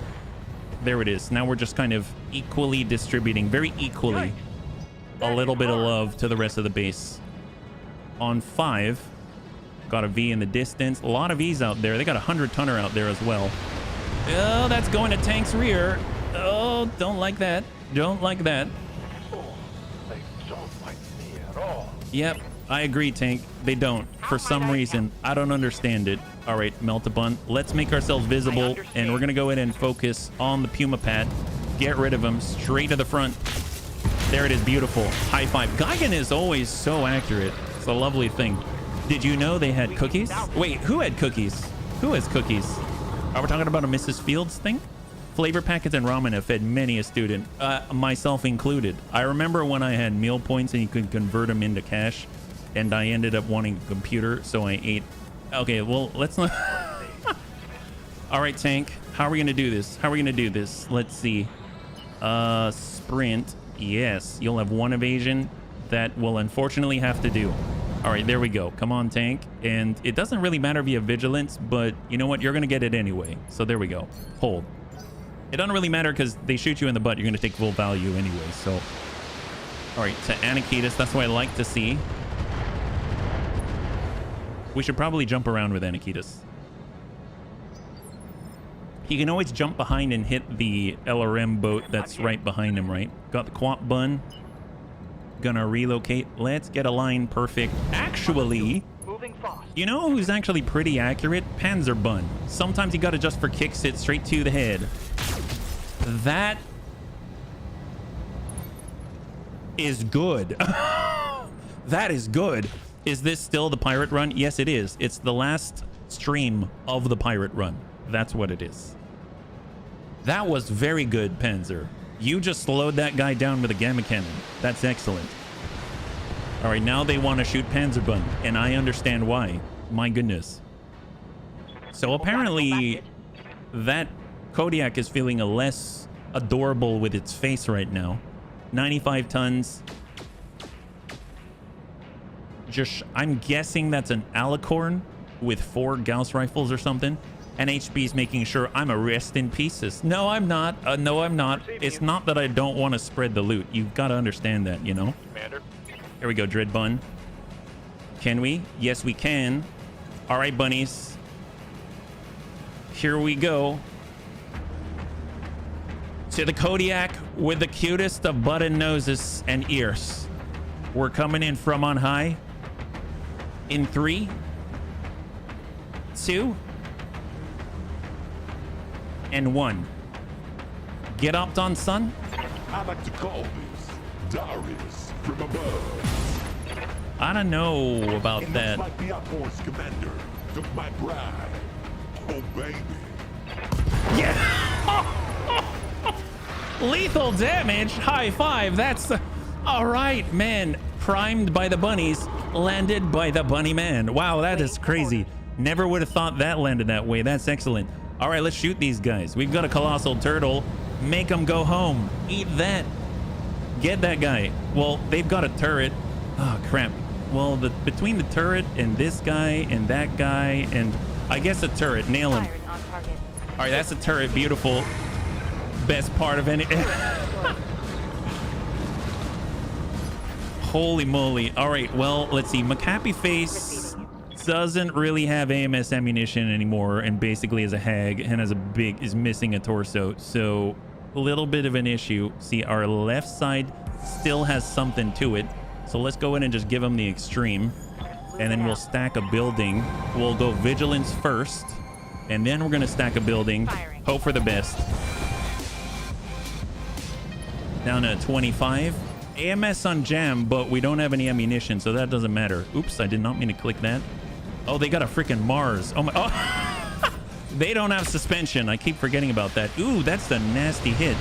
There it is. Now we're just kind of equally distributing, very equally, a little bit of love to the rest of the base. On 5, got a V in the distance. A lot of Vs out there. They got a 100-tonner out there as well. Oh, that's going to tank's rear. Oh, don't like that. Don't like that. They don't like me at all. Yep, I agree, Tank. They don't. For some reason. I don't understand it. All right, Melt-a-Bun. Let's make ourselves visible, and we're going to go in and focus on the Puma Pad. Get rid of him. Straight to the front. There it is. Beautiful. High five. Geigen is always so accurate. It's a lovely thing. Did you know they had cookies? Wait, who had cookies? Who has cookies? Are we talking about a Mrs. Fields thing? Flavor packets and ramen have fed many a student, myself included. I remember when I had meal points and you could convert them into cash, and I ended up wanting a computer, so I ate. Okay, well, let's not. All right, Tank. How are we going to do this? How are we going to do this? Let's see. Sprint. Yes, you'll have 1 evasion. That will unfortunately have to do. All right, there we go. Come on, Tank. And it doesn't really matter if you have vigilance, but you know what? You're going to get it anyway. So there we go. Hold. It doesn't really matter because they shoot you in the butt. You're going to take full value anyway. So, all right, to Anakitas. That's what I like to see. We should probably jump around with Anakitas. He can always jump behind and hit the LRM boat that's right behind him, right? Got the Quap Bun. Gonna relocate. Let's get a line perfect. Actually, Moving fast. you know who's actually pretty accurate? Panzer Bun. Sometimes you gotta just for kicks it straight to the head. That is good. That is good. Is this still the pirate run? Yes, it is. It's the last stream of the pirate run. That's what it is. That was very good, Panzer. You just slowed that guy down with a gamma cannon. That's excellent. All right, now they want to shoot Panzerbun, and I understand why. My goodness. So apparently that Kodiak is feeling a less adorable with its face right now. 95 tons. Just, I'm guessing that's an Alicorn with 4 Gauss rifles or something. And HB's making sure I'm a rest in pieces. No, I'm not. No, I'm not. It's not that I don't want to spread the loot. You've got to understand that, you know? Commander. Here we go, Dread Bun. Can we? Yes, we can. All right, bunnies. Here we go. To the Kodiak with the cutest of button noses and ears. We're coming in from on high. In 3, 2, and 1. Get up, on son. I like to call this Darius from above. I don't know about It that. looks like the outpost commander took my bride. Oh, baby. Yeah. Lethal damage. High five. That's all right, man. Primed by the bunnies, landed by the bunny man. Wow, that is crazy. Never would have thought that landed that way. That's excellent. All right, let's shoot these guys. We've got a colossal turtle. Make them go home. Eat that. Get that guy. Well, they've got a turret. Oh, crap. Well, between the turret and this guy and that guy and I guess a turret. Nail him. Firing on target. All right, that's a turret. Beautiful. Best part of any... Holy moly. All right, well, let's see. McHappy Face doesn't really have AMS ammunition anymore and basically is a hag and is missing a torso. So a little bit of an issue. See, our left side still has something to it. So let's go in and just give him the extreme. And then we'll stack a building. We'll go vigilance first. And then we're going to stack a building. Hope for the best. Down to 25. AMS on jam, but we don't have any ammunition, so that doesn't matter. Oops, I did not mean to click that. Oh, they got a freaking Mars. Oh my, oh. They don't have suspension. I keep forgetting about that. Ooh, that's a nasty hit.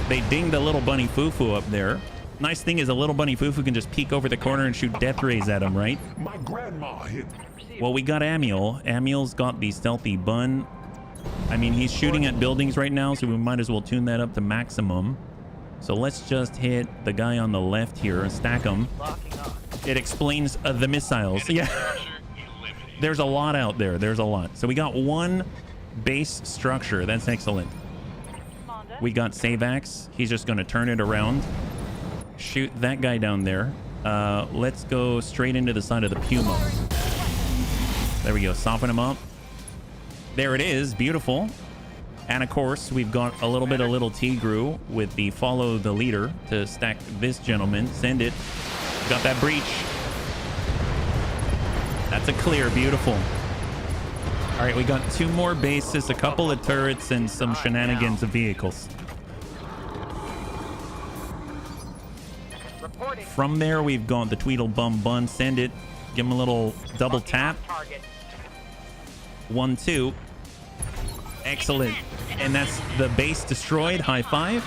They dinged the little bunny foo-foo up there. Nice thing is a little bunny foo-foo can just peek over the corner and shoot death rays at him, right? My grandma hit. Well, we got Amiel. Amiel's got the stealthy bun. I mean, he's shooting at buildings right now, so we might as well tune that up to maximum. So let's just hit the guy on the left here and stack him. It explains the missiles. Yeah. There's a lot out there. There's a lot. So we got one base structure. That's excellent. Commander. We got Savax. He's just going to turn it around. Shoot that guy down there. Let's go straight into the side of the Puma. There we go. Soften him up. There it is. Beautiful. And of course, we've got a little bit of little Tigru with the follow the leader to stack this gentleman. Send it. Got that breach. That's a clear. Beautiful. All right, we got 2 more bases, a couple of turrets, and some shenanigans of vehicles. Reporting. From there, we've got the Tweedledum Bun. Send it. Give him a little double tap. Target. 1, 2. Excellent. And that's the base destroyed. High five.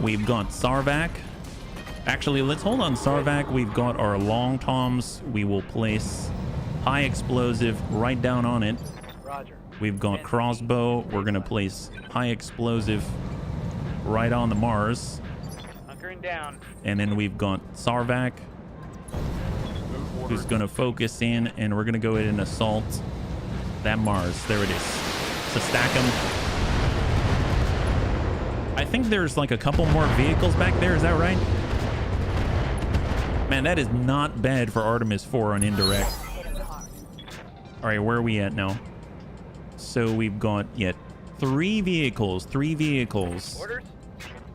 We've got Sarvac. Actually, let's hold on Sarvac. We've got our long toms. We will place high explosive right down on it. Roger. We've got crossbow. We're going to place high explosive right on the Mars. Hunkering down. And then we've got Sarvac, who's going to focus in, and we're going to go in and assault that Mars. There it is. So stack them. I think there's like a couple more vehicles back there. Is that right? Man, that is not bad for Artemis 4 on indirect. All right, where are we at now? So we've got, 3 vehicles. Orders.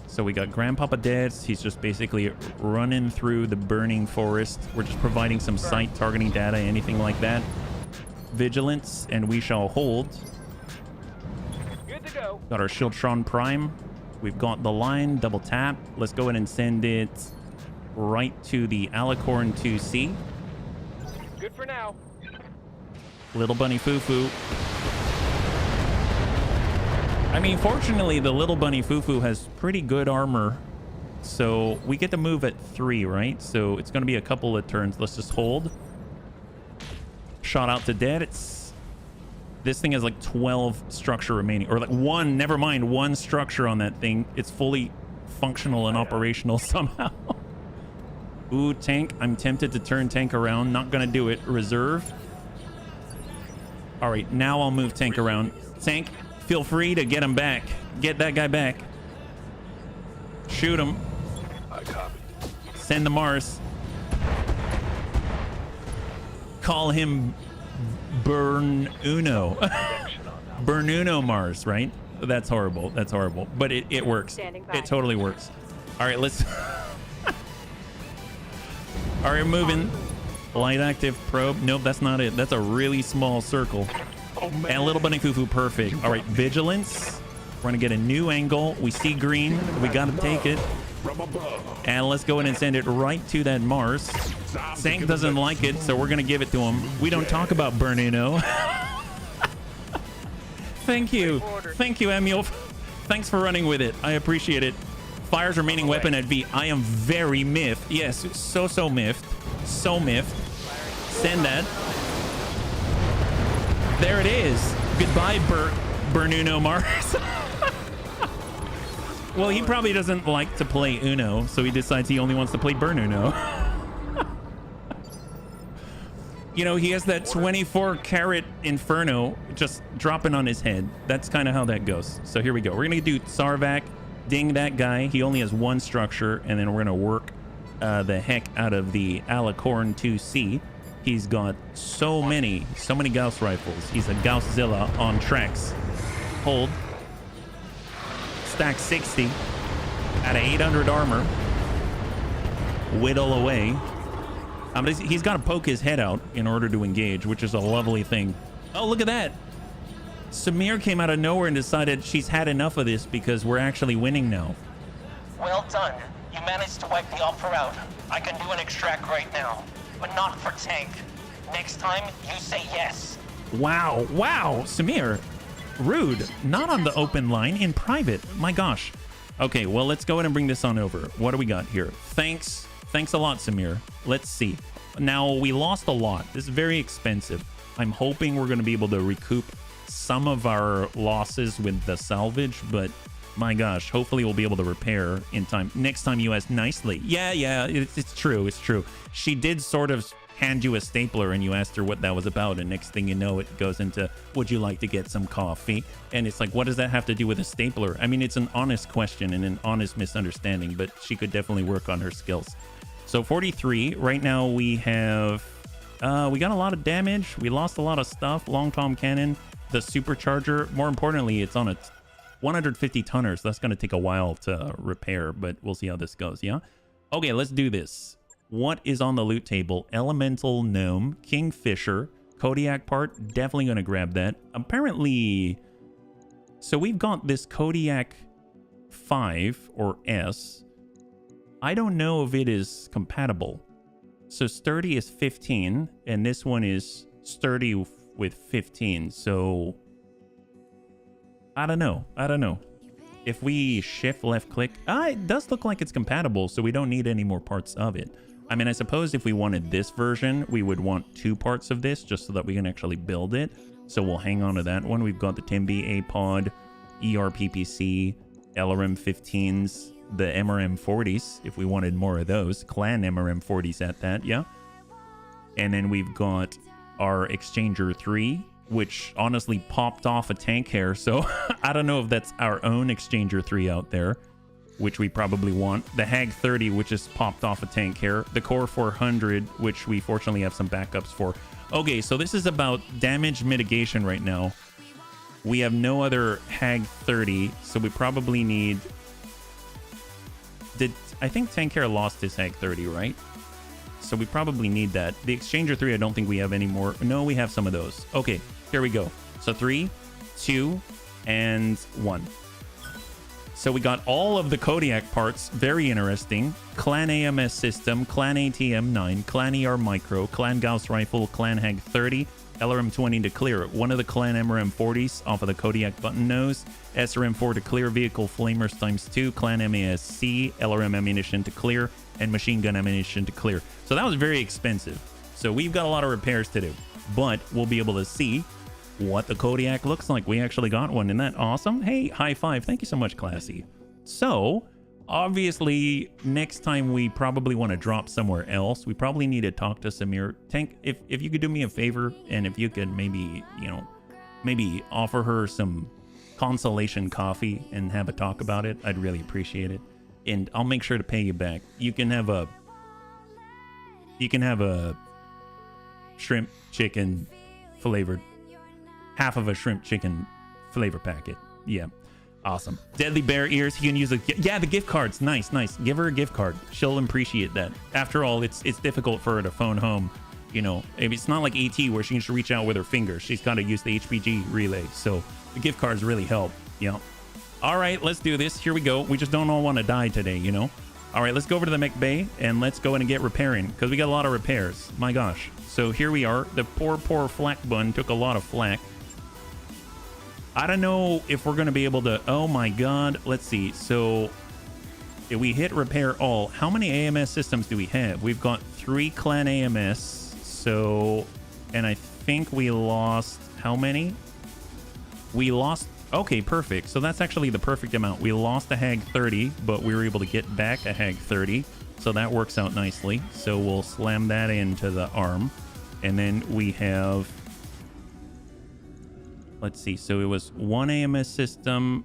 So we got Grandpapa Dad's. He's just basically running through the burning forest. We're just providing some site targeting data, anything like that. Vigilance, and we shall hold. Good to go. Got our Shieldtron Prime. We've got the line, double tap. Let's go ahead and send it right to the Alicorn 2C. Good for now. Little Bunny Fufu. I mean, fortunately, the Little Bunny Fufu has pretty good armor. So we get to move at 3, right? So it's going to be a couple of turns. Let's just hold. Shot out to dead. This thing has like 12 structure remaining, or like 1, never mind, 1 structure on that thing. It's fully functional and operational somehow. Ooh, tank. I'm tempted to turn tank around. Not gonna do it. Reserve. All right, now I'll move tank around. Tank, feel free to get him back. Get that guy back. Shoot him. I copy. Send the Mars. Call him Burnuno. Burnuno Mars, right? That's horrible. That's horrible. But it works. Standing by. It totally works. All right, let's... All right, moving. Light active probe. Nope, that's not it. That's a really small circle. Oh, man. And Little Bunny Fufu, perfect. All right, vigilance. We're going to get a new angle. We see green. We got to take it. From above. And let's go in and send it right to that Mars. Sank doesn't like it, so we're going to give it to him. We don't talk about Burnuno. Thank you. Thank you, Emil. Thanks for running with it. I appreciate it. Fires remaining weapon at V. I am very miffed. Yes, so miffed. So miffed. Send that. There it is. Goodbye, Burnuno Mars. Well, he probably doesn't like to play Uno, so he decides he only wants to play Burnuno. You know, he has that 24-karat Inferno just dropping on his head. That's kind of how that goes. So here we go. We're going to do Sarvac, ding that guy. He only has 1 structure, and then we're going to work the heck out of the Alicorn 2C. He's got so many Gauss rifles. He's a Gausszilla on tracks. Hold. Stack 60 at 800 armor. Whittle away. He's got to poke his head out in order to engage, which is a lovely thing. Oh, look at that. Samir came out of nowhere and decided she's had enough of this because we're actually winning now. Well done. You managed to wipe the offer out. I can do an extract right now, but not for tank. Next time, you say yes. Wow. Samir. Rude. Not on the open line, in private. My gosh. Okay, well, let's go ahead and bring this on over. What do we got here? Thanks a lot, Samir. Let's see. Now, we lost a lot. This is very expensive. I'm hoping we're going to be able to recoup some of our losses with the salvage, but my gosh, hopefully we'll be able to repair in time. Next time you ask nicely. Yeah, it's true. It's true. She did sort of hand you a stapler and you asked her what that was about, and next thing you know, it goes into, would you like to get some coffee? And it's like, what does that have to do with a stapler? I mean, it's an honest question and an honest misunderstanding, but she could definitely work on her skills. So 43 right now. We have we got a lot of damage, we lost a lot of stuff. Long Tom cannon, the supercharger, more importantly, it's on a 150 tonner, so that's going to take a while to repair, but we'll see how this goes. Yeah, okay, let's do this. What is on the loot table? Elemental gnome, kingfisher, Kodiak part, definitely going to grab that. Apparently, so we've got this Kodiak 5 or S. I don't know if it is compatible. So sturdy is 15, and this one is sturdy with 15. So I don't know. If we shift left click, it does look like it's compatible, so we don't need any more parts of it. I mean, I suppose if we wanted this version, we would want 2 parts of this just so that we can actually build it. So we'll hang on to that one. We've got the Timby A-Pod, ERPPC, LRM 15s, the MRM 40s, if we wanted more of those. Clan MRM 40s at that, yeah. And then we've got our Exchanger 3, which honestly popped off a tank hair, so I don't know if that's our own Exchanger 3 out there, which we probably want. The Hag 30, which just popped off a tank hair. The Core 400, which we fortunately have some backups for. Okay, so this is about damage mitigation right now. We have no other Hag 30, so we probably need... I think tank hair lost his Hag 30, right? So we probably need that. The Exchanger 3, I don't think we have any more. No, we have some of those. Okay, here we go. So 3, 2, and 1. So we got all of the Kodiak parts. Very interesting. Clan AMS system, Clan ATM 9, Clan ER Micro, Clan Gauss Rifle, Clan Hag 30, LRM 20 to clear. One of the Clan MRM 40s off of the Kodiak button nose. SRM 4 to clear. Vehicle Flamers ×2. Clan MASC, LRM ammunition to clear, and machine gun ammunition to clear. So that was very expensive. So we've got a lot of repairs to do, but we'll be able to see what the Kodiak looks like. We actually got one. Isn't that awesome? Hey, high five. Thank you so much, Classy. So obviously next time we probably want to drop somewhere else. We probably need to talk to Samir. Tank, if you could do me a favor, and if you could maybe, you know, maybe offer her some consolation coffee and have a talk about it, I'd really appreciate it. And I'll make sure to pay you back. You can have a shrimp chicken flavored, half of a shrimp chicken flavor packet. Yeah, awesome. Deadly Bear Ears, you can use the gift cards. Nice. Give her a gift card. She'll appreciate that. After all, it's difficult for her to phone home. You know, it's not like AT where she can just reach out with her fingers. She's got to use the HPG relay. So the gift cards really help. Yeah. All right, let's do this. Here we go. We just don't all want to die today, you know? All right, let's go over to the mech bay and let's go in and get repairing, because we got a lot of repairs. My gosh. So here we are. The poor flak bun took a lot of flak. I don't know if we're going to be able to... Oh my god. Let's see. So if we hit repair all, how many AMS systems do we have? We've got 3 Clan AMS. So, and I think we lost... How many? We lost... Okay, perfect. So that's actually the perfect amount. We lost a Hag 30, but we were able to get back a Hag 30. So that works out nicely. So we'll slam that into the arm. And then we have... Let's see. So it was 1 AMS system,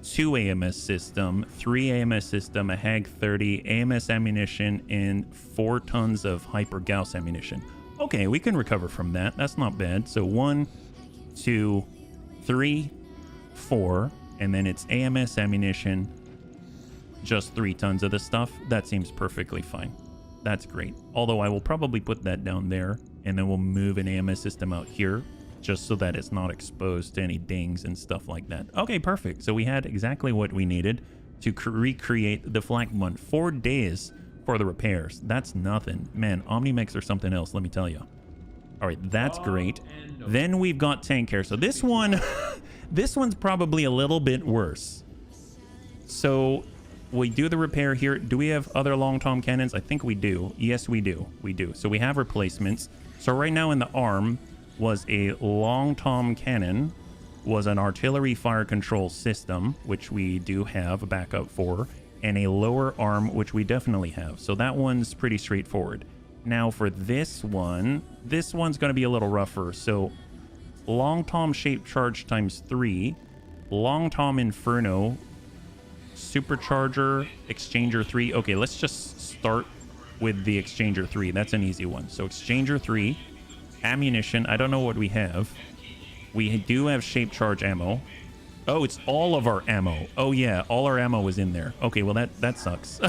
2 AMS system, 3 AMS system, a Hag 30, AMS ammunition, and 4 tons of Hyper Gauss ammunition. Okay, we can recover from that. That's not bad. So 1, 2, 3, 4, and then it's AMS ammunition, just 3 tons of this stuff. That seems perfectly fine. That's great. Although I will probably put that down there, and then we'll move an AMS system out here, just so that it's not exposed to any dings and stuff like that. Okay, perfect. So we had exactly what we needed to recreate the flak bun. 4 days for the repairs. That's nothing. Man, Omnimex are something else, let me tell you. All right, that's great. Then we've got tank hair. So this one, this one's probably a little bit worse. So we do the repair here. Do we have other long tom cannons? I think we do. Yes, we do. We do. So we have replacements. So right now in the arm was a long tom cannon, was an artillery fire control system, which we do have a backup for, and a lower arm, which we definitely have. So that one's pretty straightforward. Now for this one's going to be a little rougher. So Long Tom Shape Charge times 3, Long Tom Inferno, Supercharger, Exchanger 3. Okay, let's just start with the Exchanger 3. That's an easy one. So Exchanger 3, ammunition. I don't know what we have. We do have Shape Charge ammo. Oh, it's all of our ammo. Oh yeah, all our ammo was in there. Okay, well that sucks.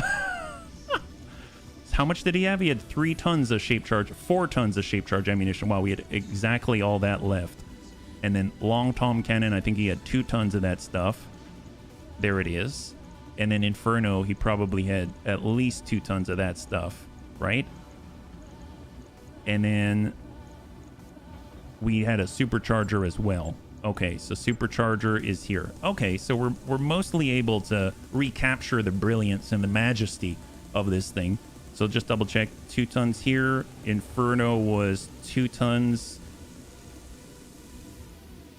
How much did he have? He had 4 tons of Shape Charge ammunition. Wow, we had exactly all that left. And then Long Tom Cannon, I think he had 2 tons of that stuff. There it is. And then Inferno, he probably had at least 2 tons of that stuff, right? And then we had a Supercharger as well. Okay, so Supercharger is here. Okay, so we're mostly able to recapture the brilliance and the majesty of this thing. So just double check. 2 tons here. Inferno was 2 tons.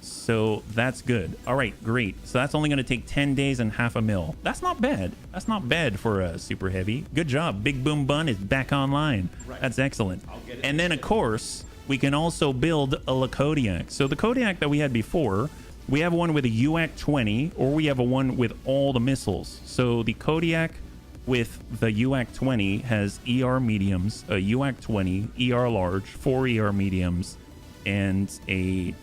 So that's good. All right, great. So that's only going to take 10 days and half a mil. That's not bad. That's not bad for a super heavy. Good job. Big Boom Bun is back online. Right. That's excellent. And then, of course, we can also build a Kodiak. So the Kodiak that we had before, we have one with a UAC 20, or we have a one with all the missiles. So the Kodiak with the UAC 20 has ER mediums, a UAC 20, ER large, 4 ER mediums, and a...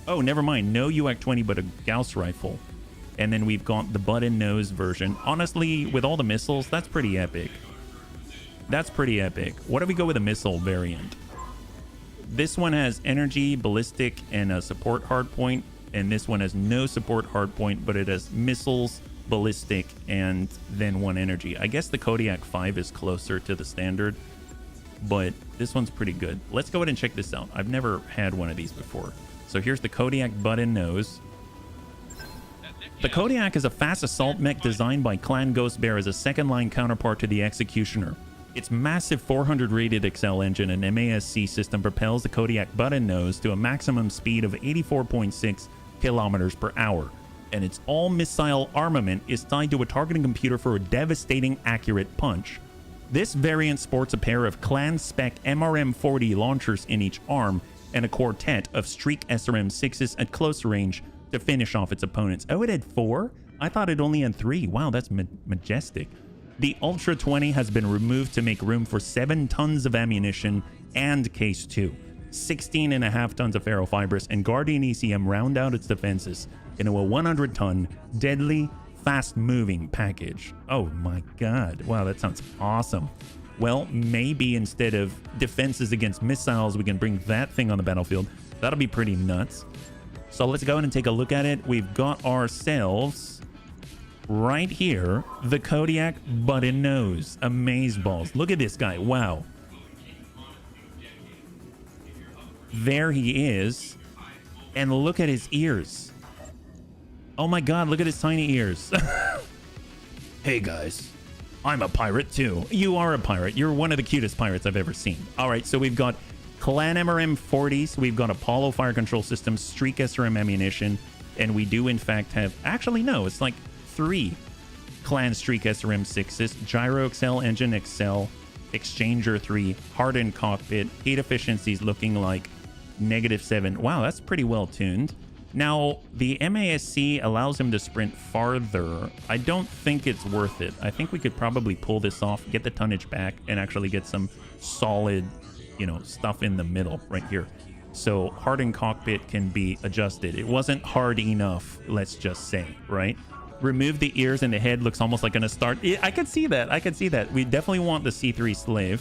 Oh, never mind. No UAC 20, but a Gauss rifle. And then we've got the button nose version. Honestly, with all the missiles, that's pretty epic. That's pretty epic. What if we go with a missile variant? This one has energy, ballistic, and a support hardpoint. And this one has no support hardpoint, but it has missiles, ballistic, and then 1 energy. I guess the Kodiak 5 is closer to the standard, but this one's pretty good. Let's go ahead and check this out. I've never had one of these before. So here's the Kodiak button nose. The Kodiak is a fast assault mech designed by Clan Ghost Bear as a second-line counterpart to the Executioner. Its massive 400 rated XL engine and MASC system propels the Kodiak button nose to a maximum speed of 84.6 kilometers per hour, and its all-missile armament is tied to a targeting computer for a devastating accurate punch. This variant sports a pair of Clan-spec MRM-40 launchers in each arm and a quartet of Streak SRM-6s at close range to finish off its opponents. Oh, it had 4? I thought it only had 3. Wow, that's majestic. The Ultra 20 has been removed to make room for 7 tons of ammunition and Case 2. 16.5 tons of ferrofibrous and Guardian ECM round out its defenses into a 100-ton, deadly, fast-moving package. Oh my god. Wow, that sounds awesome. Well, maybe instead of defenses against missiles, we can bring that thing on the battlefield. That'll be pretty nuts. So let's go ahead and take a look at it. We've got ourselves right here the Kodiak button nose. Amazeballs. Look at this guy. Wow. There he is. And look at his ears. Oh my god, look at his tiny ears. Hey guys. I'm a pirate too. You are a pirate. You're one of the cutest pirates I've ever seen. All right, so we've got Clan MRM 40s. We've got Apollo fire control system, Streak SRM ammunition, and we do in fact have... Actually, no, it's like 3 Clan Streak SRM 6s, Gyro XL, Engine XL, Exchanger 3, hardened cockpit, heat efficiency is looking like -7. Wow, that's pretty well tuned. Now, the MASC allows him to sprint farther. I don't think it's worth it. I think we could probably pull this off, get the tonnage back, and actually get some solid, you know, stuff in the middle right here. So hardened cockpit can be adjusted. It wasn't hard enough, let's just say, right? Remove the ears and the head looks almost like gonna start. I could see that. I could see that. We definitely want the C3 slave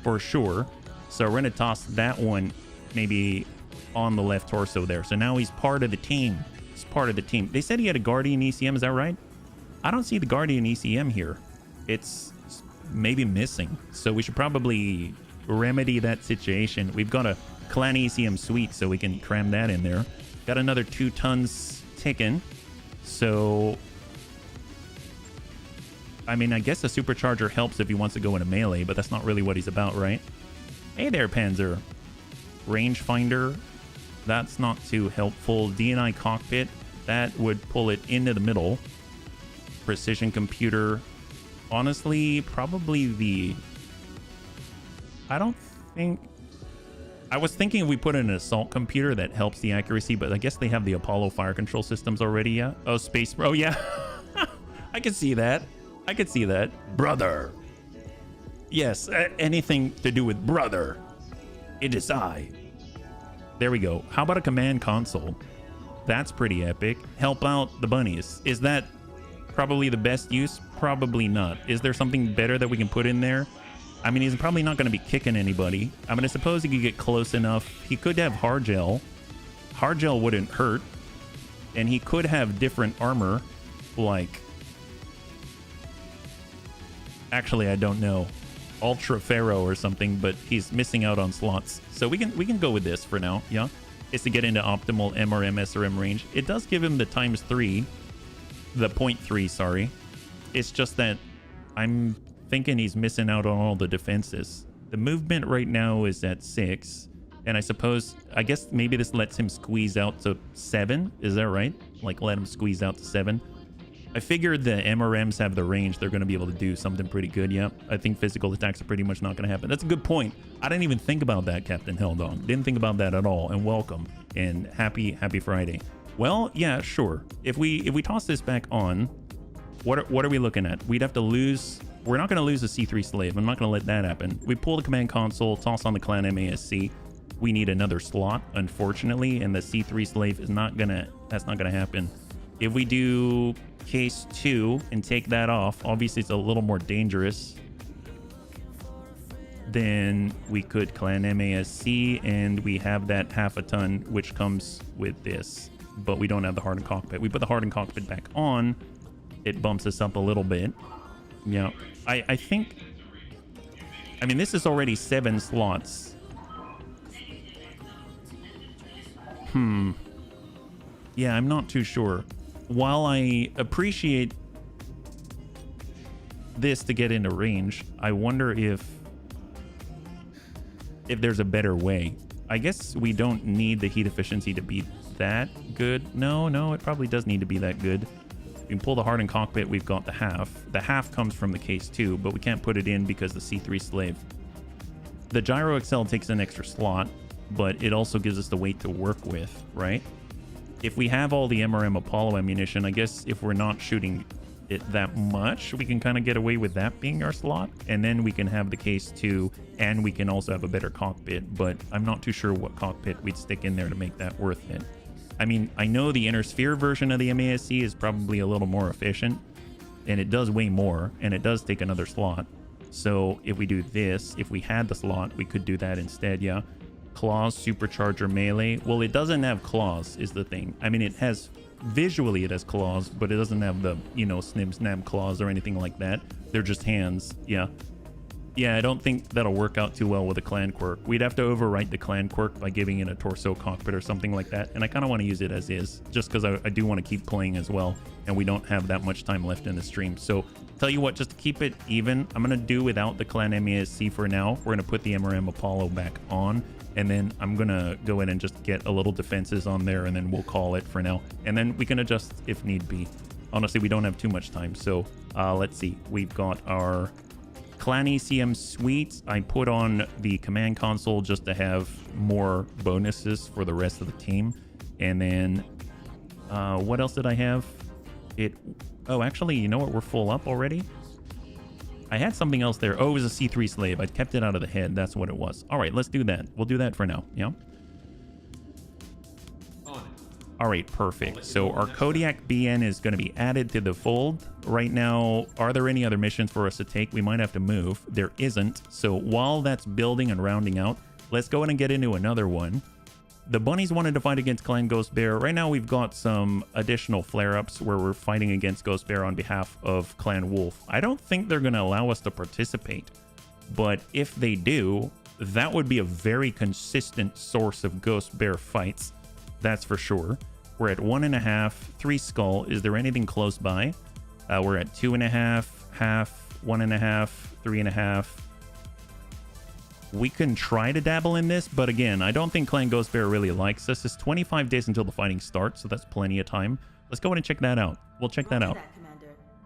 for sure. So we're gonna toss that one maybe on the left torso there. So now he's part of the team. He's part of the team. They said he had a Guardian ECM. Is that right? I don't see the Guardian ECM here. It's maybe missing. So we should probably remedy that situation. We've got a Clan ECM suite, so we can cram that in there. Got another 2 tons ticking. So, I mean, I guess the supercharger helps if he wants to go into melee, but that's not really what he's about, right? Hey there, Panzer. Rangefinder. That's not too helpful. DNI cockpit. That would pull it into the middle. Precision computer. Honestly, probably the I don't think... I was thinking if we put in an assault computer that helps the accuracy, but I guess they have the Apollo fire control systems already, yeah? Oh, space... Oh, yeah. I could see that. I could see that. Brother. Yes, anything to do with brother. It is I. There we go. How about a command console? That's pretty epic. Help out the bunnies. Is that probably the best use? Probably not. Is there something better that we can put in there? I mean, he's probably not going to be kicking anybody. I mean, I suppose he could get close enough. He could have hard gel. Hard gel wouldn't hurt. And he could have different armor, like... Actually, I don't know. Ultra Pharaoh or something, but he's missing out on slots. So we can go with this for now, yeah? Is to get into optimal MRM SRM range. It does give him the ×3, the 0.3, sorry. It's just that I'm thinking he's missing out on all the defenses. The movement right now is at 6, and I guess maybe this lets him squeeze out to 7. Is that right? Like let him squeeze out to 7. I figured the MRMs have the range. They're going to be able to do something pretty good. Yep. I think physical attacks are pretty much not going to happen. That's a good point. I didn't even think about that, Captain Heldong. Didn't think about that at all. And welcome. And happy Friday. Well, yeah, sure. If we toss this back on, what are we looking at? We'd have to lose... We're not going to lose a C3 slave. I'm not going to let that happen. We pull the command console, toss on the clan MASC. We need another slot, unfortunately. And the C3 slave is not going to... That's not going to happen. If we do... Case 2 and take that off, obviously it's a little more dangerous. Then we could clan MASC and we have that half a ton which comes with this, but we don't have the hardened cockpit. We put the hardened cockpit back on, it bumps us up a little bit. Yeah, I think, I mean, this is already 7 slots. Yeah, I'm not too sure. While I appreciate this to get into range, I wonder if there's a better way. I guess we don't need the heat efficiency to be that good. No, it probably does need to be that good. We can pull the hardened cockpit, we've got the half. The half comes from the case 2, but we can't put it in because the C3 slave. The Gyro XL takes an extra slot, but it also gives us the weight to work with, right? If we have all the MRM Apollo ammunition, I guess if we're not shooting it that much, we can kind of get away with that being our slot. And then we can have the case 2, and we can also have a better cockpit. But I'm not too sure what cockpit we'd stick in there to make that worth it. I mean, I know the Inner Sphere version of the MASC is probably a little more efficient, and it does way more, and it does take another slot. So if we do this, if we had the slot, we could do that instead, yeah. Claws, supercharger, melee. Well, it doesn't have claws is the thing. I mean, it has visually it has claws, but it doesn't have the, you know, snib snab claws or anything like that. They're just hands. Yeah, I don't think that'll work out too well with a clan quirk. We'd have to overwrite the clan quirk by giving it a torso cockpit or something like that, and I kind of want to use it as is just because I do want to keep playing as well, and we don't have that much time left in the stream. So tell you what, just to keep it even, I'm gonna do without the clan MASC for now. We're gonna put the MRM Apollo back on, and then I'm gonna go in and just get a little defenses on there, and then we'll call it for now, and then we can adjust if need be. Honestly, we don't have too much time. So let's see, we've got our clan ECM suite. I put on the command console just to have more bonuses for the rest of the team. And then what else did I have? Oh, actually, you know what, we're full up already. I had something else there. Oh, it was a C3 slave. I kept it out of the head. That's what it was. All right, let's do that. We'll do that for now. Yeah. All right, perfect. So our Kodiak BN is going to be added to the fold. Right now, are there any other missions for us to take? We might have to move. There isn't. So while that's building and rounding out, let's go ahead and get into another one. The bunnies wanted to fight against Clan Ghost Bear. Right now, we've got some additional flare-ups where we're fighting against Ghost Bear on behalf of Clan Wolf. I don't think they're going to allow us to participate, but if they do, that would be a very consistent source of Ghost Bear fights. That's for sure. We're at 1.5, 3 skull. Is there anything close by? We're at 2.5, half, 1.5, 3.5. We can try to dabble in this, but again, I don't think Clan Ghost Bear really likes us. It's 25 days until the fighting starts, so that's plenty of time. Let's go ahead and check that out. We'll check that out.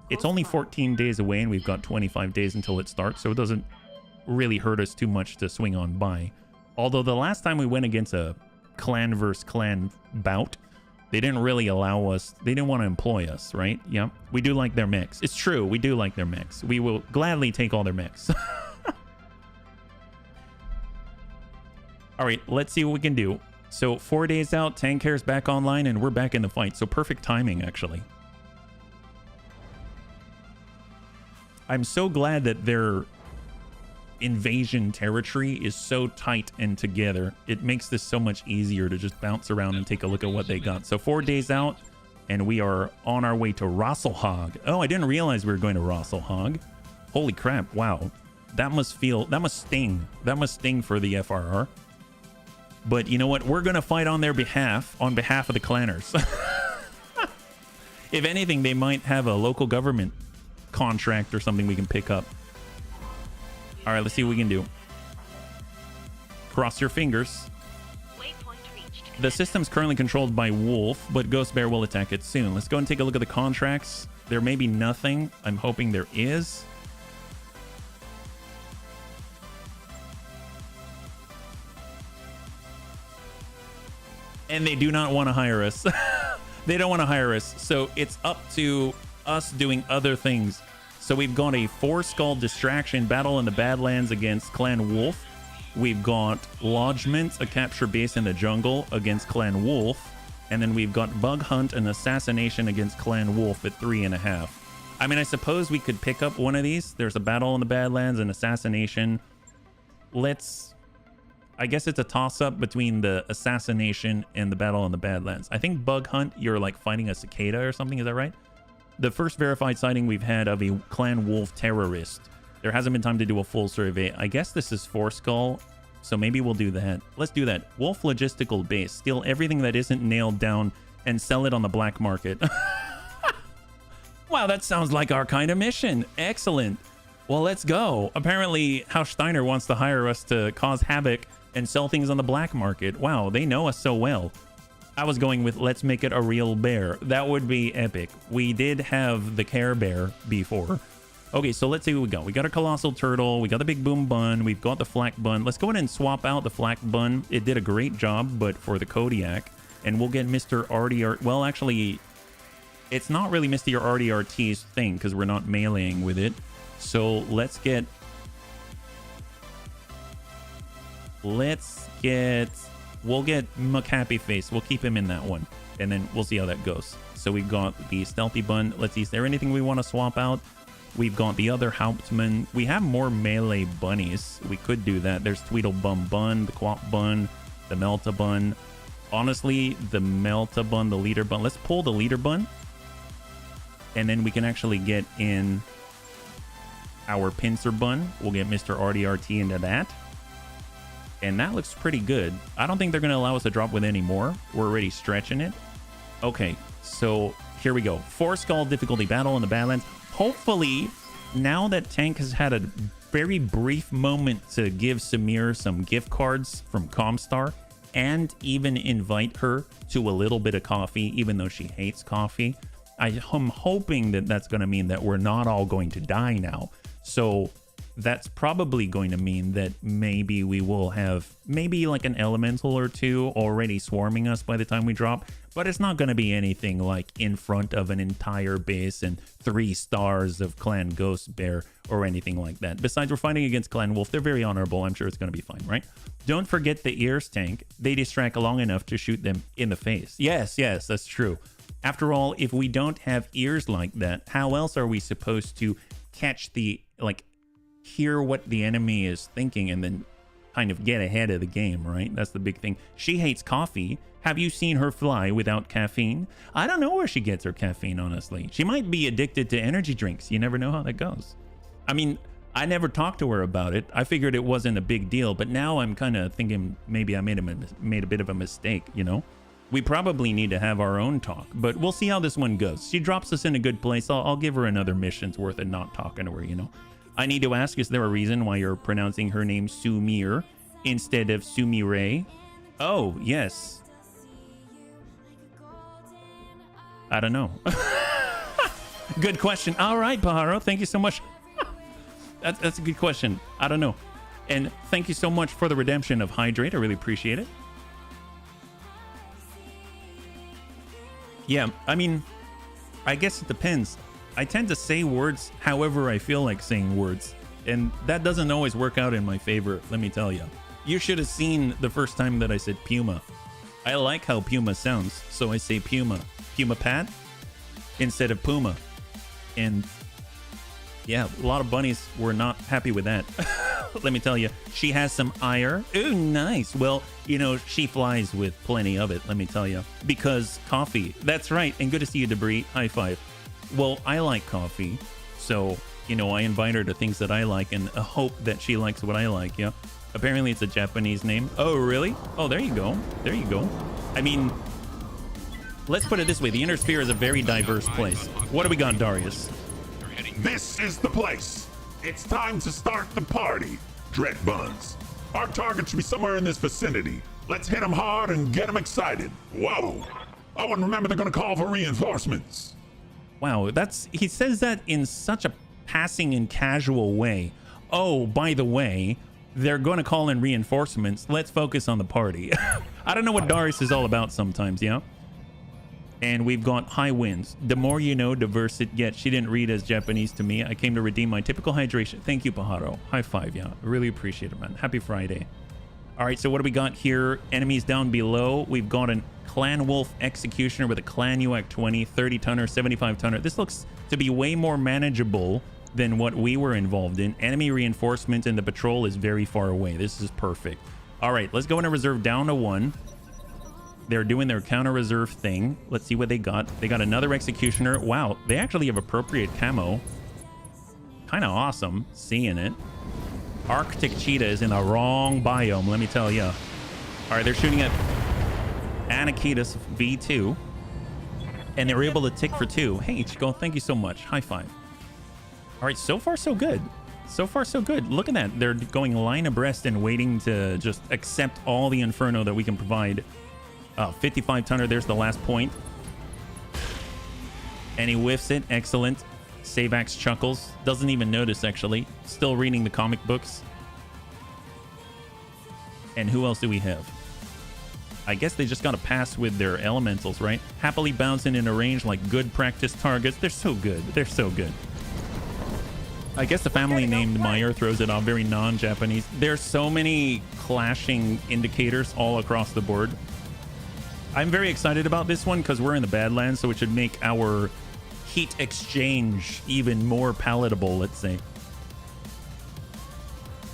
It's only 14 days away, and we've got 25 days until it starts, so it doesn't really hurt us too much to swing on by. Although the last time we went against a clan versus clan bout, they didn't really allow us. They didn't want to employ us, right? Yeah, we do like their mix. It's true. We do like their mix. We will gladly take all their mix. All right, let's see what we can do. So 4 days out, tank care's back online, and we're back in the fight. So perfect timing, actually. I'm so glad that their invasion territory is so tight and together. It makes this so much easier to just bounce around and take a look at what they got. So 4 days out, and we are on our way to Rosselhog. Oh, I didn't realize we were going to Rosselhog. Holy crap, wow. That must sting. That must sting for the FRR. But you know what? We're going to fight on their behalf, on behalf of the clanners. If anything, they might have a local government contract or something we can pick up. All right, let's see what we can do. Cross your fingers. The system's currently controlled by Wolf, but Ghost Bear will attack it soon. Let's go and take a look at the contracts. There may be nothing. I'm hoping there is. And they do not want to hire us. They don't want to hire us. So it's up to us doing other things. So we've got a 4-skull distraction battle in the Badlands against Clan Wolf. We've got Lodgement, a capture base in the jungle against Clan Wolf. And then we've got Bug Hunt and Assassination against Clan Wolf at 3.5. I mean, I suppose we could pick up one of these. There's a battle in the Badlands and Assassination. I guess it's a toss-up between the Assassination and the battle in the Badlands. I think Bug Hunt, you're like fighting a cicada or something. Is that right? The first verified sighting we've had of a Clan Wolf terrorist. There hasn't been time to do a full survey. I guess this is 4-skull, so maybe we'll do that. Let's do that. Wolf logistical base. Steal everything that isn't nailed down and sell it on the black market. Wow, that sounds like our kind of mission. Excellent. Well, let's go. Apparently, House Steiner wants to hire us to cause havoc and sell things on the black market. Wow, they know us so well. I was going with let's make it a real bear. That would be epic. We did have the Care Bear before. Okay, so let's see what we got. We got a Colossal Turtle. We got the Big Boom Bun. We've got the Flak Bun. Let's go ahead and swap out the Flak Bun. It did a great job, but for the Kodiak. And we'll get Mr. RDR. Well, actually, it's not really Mr. RDRT's thing because we're not meleeing with it. So we'll get McHappy Face. We'll keep him in that one. And then we'll see how that goes. So we've got the Stealthy Bun. Let's see, is there anything we want to swap out? We've got the other Hauptmann. We have more melee bunnies. We could do that. There's Tweedlebum Bun, the Quap Bun, the Melta Bun. Honestly, the Melta Bun, the Leader Bun. Let's pull the Leader Bun. And then we can actually get in our Pincer Bun. We'll get Mr. RDRT into that. And that looks pretty good. I don't think they're going to allow us to drop with any more. We're already stretching it. Okay, so here we go. 4-skull difficulty battle in the Badlands. Hopefully, now that Tank has had a very brief moment to give Samir some gift cards from Comstar and even invite her to a little bit of coffee, even though she hates coffee, I am hoping that that's going to mean that we're not all going to die now. So that's probably going to mean that maybe we will have maybe like an elemental or two already swarming us by the time we drop, but it's not going to be anything like in front of an entire base and 3 stars of Clan Ghost Bear or anything like that. Besides, we're fighting against Clan Wolf. They're very honorable. I'm sure it's going to be fine, right? Don't forget the ears, Tank. They distract long enough to shoot them in the face. Yes, that's true. After all, if we don't have ears like that, how else are we supposed to catch the, hear what the enemy is thinking and then kind of get ahead of the game, right? That's the big thing. She hates coffee. Have you seen her fly without caffeine? I don't know where she gets her caffeine, honestly. She might be addicted to energy drinks. You never know how that goes. I mean, I never talked to her about it. I figured it wasn't a big deal, but now I'm kind of thinking maybe I made a bit of a mistake, you know? We probably need to have our own talk, but we'll see how this one goes. She drops us in a good place. I'll give her another mission's worth of not talking to her, you know? I need to ask, is there a reason why you're pronouncing her name Sumir instead of Sumire? Oh, yes. I don't know. Good question. All right, Pajaro. Thank you so much. That's a good question. I don't know. And thank you so much for the redemption of Hydrate. I really appreciate it. Yeah, I mean, I guess it depends. I tend to say words however I feel like saying words. And that doesn't always work out in my favor, let me tell you. You should have seen the first time that I said Puma. I like how Puma sounds, so I say Puma. Puma Pad instead of Puma. And yeah, a lot of bunnies were not happy with that. Let me tell you, she has some ire. Ooh, nice. Well, you know, she flies with plenty of it, let me tell you. Because coffee. That's right. And good to see you, Debris. High five. Well, I like coffee. So, you know, I invite her to things that I like and hope that she likes what I like, yeah? Apparently it's a Japanese name. Oh, really? Oh, there you go. There you go. I mean, let's put it this way. The Inner Sphere is a very diverse place. What do we got, Darius? This is the place. It's time to start the party, Dread Buns. Our target should be somewhere in this vicinity. Let's hit them hard and get them excited. Whoa. Oh, and remember they're gonna call for reinforcements. Wow, he says that in such a passing and casual way. Oh, by the way, they're going to call in reinforcements. Let's focus on the party. I don't know what Darius is all about sometimes, yeah? And we've got high winds. The more you know, diverse it gets. She didn't read as Japanese to me. I came to redeem my typical hydration. Thank you, Pajaro. High five, yeah. I really appreciate it, man. Happy Friday. All right, so what do we got here? Enemies down below. We've got an Clan Wolf Executioner with a Clan UAC 20, 30-tonner, 75-tonner. This looks to be way more manageable than what we were involved in. Enemy reinforcement and the patrol is very far away. This is perfect. All right, let's go into reserve down to 1. They're doing their counter reserve thing. Let's see what they got. They got another Executioner. Wow, they actually have appropriate camo. Kind of awesome seeing it. Arctic Cheetah is in the wrong biome, let me tell you. All right, they're shooting at Anakitas V2. And they were able to tick for 2. Hey, Ichigo, thank you so much. High five. All right, so far so good. So far so good. Look at that. They're going line abreast and waiting to just accept all the inferno that we can provide. 55-tonner, there's the last point. And he whiffs it. Excellent. Savax chuckles. Doesn't even notice, actually. Still reading the comic books. And who else do we have? I guess they just got to pass with their elementals, right? Happily bouncing in a range like good practice targets. They're so good. They're so good. I guess the family named Meyer throws it off very non-Japanese. There's so many clashing indicators all across the board. I'm very excited about this one because we're in the Badlands, so it should make our heat exchange even more palatable, let's say.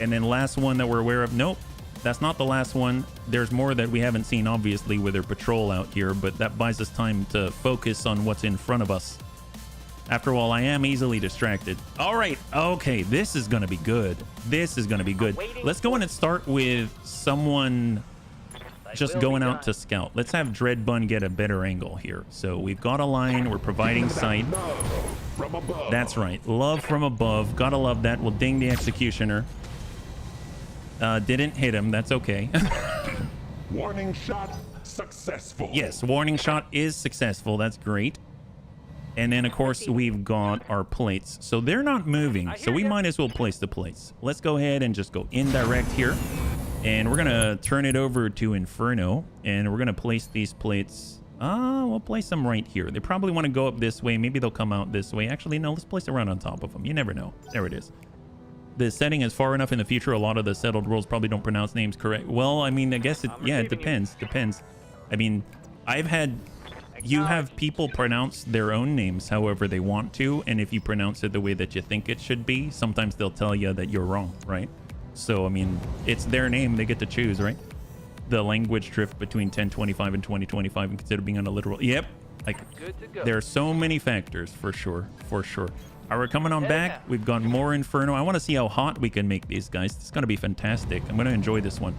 And then last one that we're aware of. Nope, that's not the last one. There's more that we haven't seen, obviously, with their patrol out here, but that buys us time to focus on what's in front of us. After all, I am easily distracted. All right, okay, this is going to be good. This is going to be good. Let's go in and start with someone just going out to scout. Let's have Dreadbun get a better angle here. So we've got a line. We're providing sight. That's right. Love from above. Gotta love that. We'll ding the Executioner. Didn't hit him. That's okay. Warning shot successful. Yes, warning shot is successful. That's great. And then, of course, we've got our plates. So they're not moving, so we might as well place the plates. Let's go ahead and just go indirect here. And we're going to turn it over to Inferno. And we're going to place these plates. We'll place them right here. They probably want to go up this way. Maybe they'll come out this way. Actually, no, let's place it right on top of them. You never know. There it is. The setting is far enough in the future. A lot of the settled worlds probably don't pronounce names correct. Well, I mean, I guess it depends. I mean, you have people pronounce their own names however they want to, and if you pronounce it the way that you think it should be, sometimes they'll tell you that you're wrong, right? So, I mean, it's their name. They get to choose, right? The language drift between 1025 and 2025 and consider being on a literal... Yep. Like, there are so many factors, for sure. For sure. All right, we're coming on back. We've got more Inferno. I want to see how hot we can make these guys. It's going to be fantastic. I'm going to enjoy this one.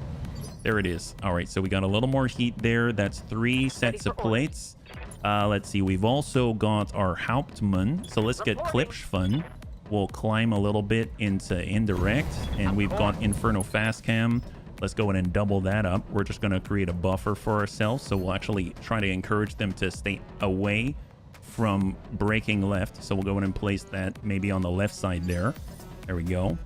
There it is. All right, so we got a little more heat there. That's 3 sets of plates. Let's see. We've also got our Hauptmann. So let's get Klipschfun. We'll climb a little bit into indirect. And we've got Inferno Fast Cam. Let's go in and double that up. We're just going to create a buffer for ourselves. So we'll actually try to encourage them to stay away from breaking left. So we'll go in and place that maybe on the left side there. There we go.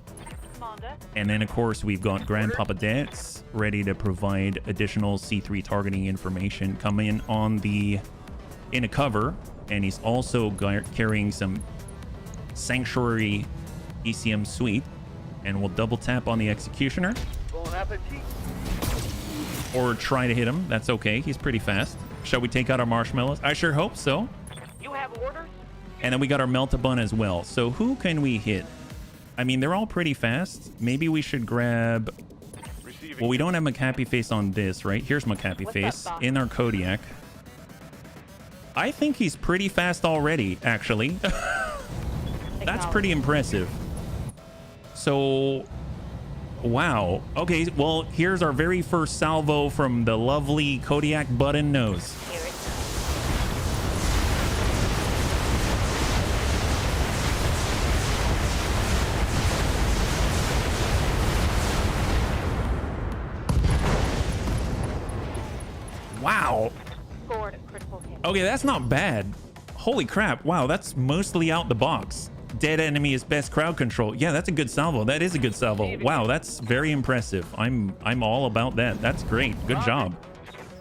Commander. And then, of course, we've got Grandpapa Dets ready to provide additional C3 targeting information coming on in a cover. And he's also carrying some Sanctuary ECM suite. And we'll double tap on the Executioner. Bon appetit. Or try to hit him. That's okay. He's pretty fast. Shall we take out our marshmallows? I sure hope so. You have orders? And then we got our Melt-A-Bun as well. So who can we hit? I mean, they're all pretty fast. Maybe we should grab... Well, we don't have McHappy Face on this, right? Here's McHappy Face in our Kodiak. I think he's pretty fast already, actually. That's pretty impressive. So... Wow. Okay, well, here's our very first salvo from the lovely Kodiak Button Nose. Here it comes. Wow. Scored a critical hit. Okay, that's not bad. Holy crap. Wow, that's mostly out the box. Dead enemy is best crowd control. Yeah, that's a good salvo. That is a good salvo. Wow, that's very impressive. I'm all about that. That's great. Good job.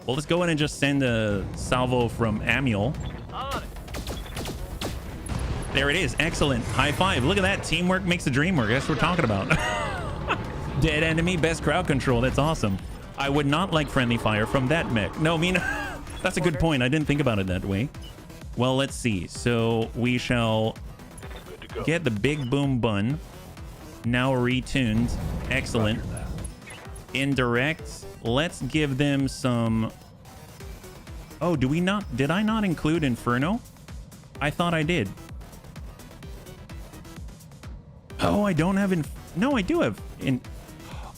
Well, let's go in and just send a salvo from Amiel. There it is. Excellent. High five. Look at that. Teamwork makes the dream work. That's what we're talking about. Dead enemy, best crowd control. That's awesome. I would not like friendly fire from that mech. No, I mean, that's a good point. I didn't think about it that way. Well, let's see. So we shall get the big boom bun. Now retuned. Excellent. Indirect. Let's give them some... Oh, did I not include Inferno? I thought I did. Oh, I don't have no, I do have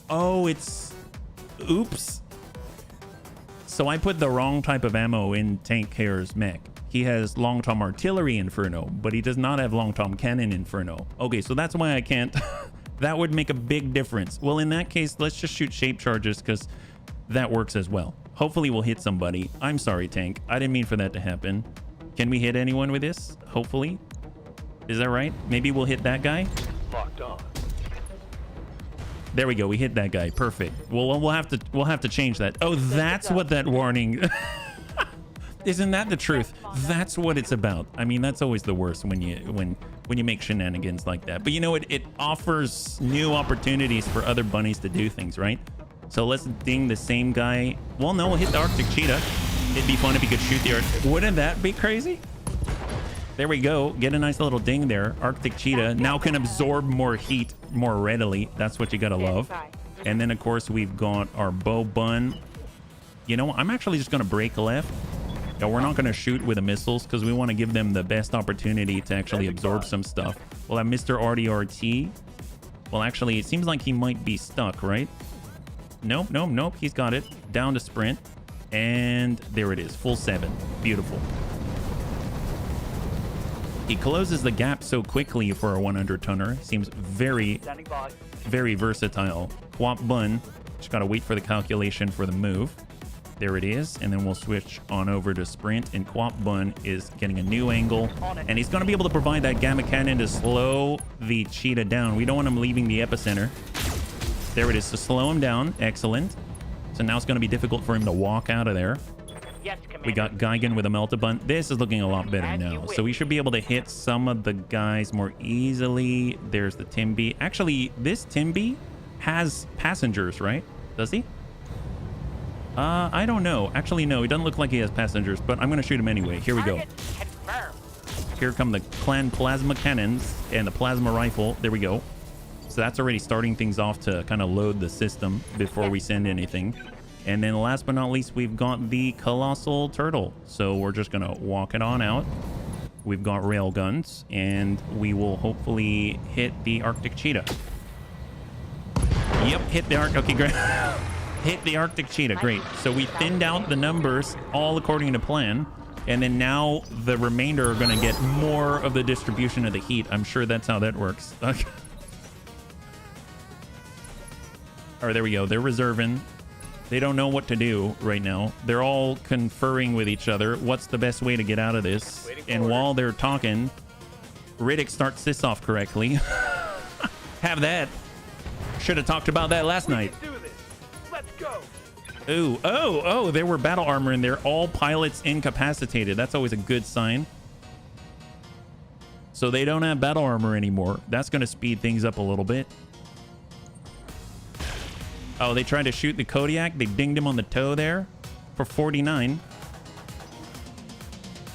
Oh, it's... Oops. So I put the wrong type of ammo in Tank Hair's mech. He has Long Tom Artillery Inferno, but he does not have Long Tom Cannon Inferno. Okay, so that's why I can't... That would make a big difference. Well, in that case, let's just shoot shape charges because that works as well. Hopefully we'll hit somebody. I'm sorry, Tank. I didn't mean for that to happen. Can we hit anyone with this? Hopefully. Is that right? Maybe we'll hit that guy? Locked on. There we go. We hit that guy. Perfect. Well, we'll have to change that. Oh, that's what that warning... Isn't that the truth? That's what it's about. I mean, that's always the worst when you make shenanigans like that. But you know, it offers new opportunities for other bunnies to do things, right? So let's ding the same guy. Well, no, we'll hit the Arctic Cheetah. It'd be fun if he could shoot the Arctic. Wouldn't that be crazy? There we go. Get a nice little ding there. Arctic Cheetah now can absorb more heat more readily. That's what you gotta love. And then, of course, we've got our bow bun. You know, I'm actually just gonna break left. No, we're not going to shoot with the missiles because we want to give them the best opportunity to actually absorb some stuff. We'll have Mr. RDRT. Well, actually, it seems like he might be stuck, right? Nope. He's got it. Down to sprint. And there it is. Full 7. Beautiful. He closes the gap so quickly for a 100-tonner. Seems very, very versatile. Quap Bun. Just got to wait for the calculation for the move. There it is, and then we'll switch on over to sprint, and Quap Bun is getting a new angle, and he's going to be able to provide that gamma cannon to slow the cheetah down. We don't want him leaving the epicenter. There it is, to slow him down. Excellent. So now it's going to be difficult for him to walk out of there. Yes, Commander. We got Gigan with a Melt-A-Bun. This is looking a lot better now. So we should be able to hit some of the guys more easily. There's the Timby. Actually, this Timby has passengers, right? Does he? I don't know. Actually, no, he doesn't look like he has passengers, but I'm going to shoot him anyway. Here we go. Here come the clan plasma cannons and the plasma rifle. There we go. So that's already starting things off to kind of load the system before we send anything. And then last but not least, we've got the colossal turtle. So we're just going to walk it on out. We've got rail guns, and we will hopefully hit the Arctic Cheetah. Yep, hit the Arctic. Okay, great. Hit the Arctic Cheetah. Great. So we thinned out the numbers all according to plan. And then now the remainder are going to get more of the distribution of the heat. I'm sure that's how that works. Okay. All right, there we go. They're reserving. They don't know what to do right now. They're all conferring with each other. What's the best way to get out of this? And while they're talking, Riddick starts this off correctly. Have that. Should have talked about that last night. Do this. Let's go. Ooh, oh, there were battle armor in there. All pilots incapacitated. That's always a good sign. So they don't have battle armor anymore. That's going to speed things up a little bit. Oh, they tried to shoot the Kodiak. They dinged him on the toe there for 49.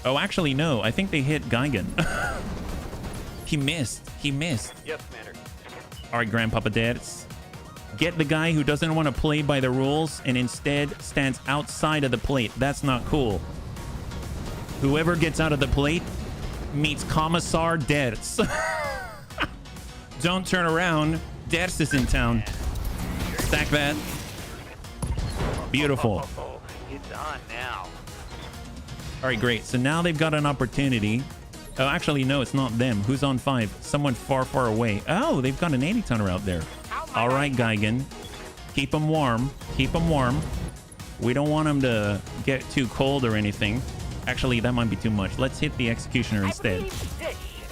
Oh, actually, no. I think they hit Gigan. He missed. He missed. Yes, Commander. All right, Grandpapa Dads. Get the guy who doesn't want to play by the rules and instead stands outside of the plate. That's not cool. Whoever gets out of the plate meets Commissar Dertz. Don't turn around. Dertz is in town. Stack that. Beautiful. Oh, it's on now. All right, great. So now they've got an opportunity. Oh, actually, no, it's not them. Who's on 5? Someone far, far away. Oh, they've got an 80-tonner out there. All right, Gigan. Keep them warm. Keep them warm. We don't want them to get too cold or anything. Actually, that might be too much. Let's hit the Executioner instead.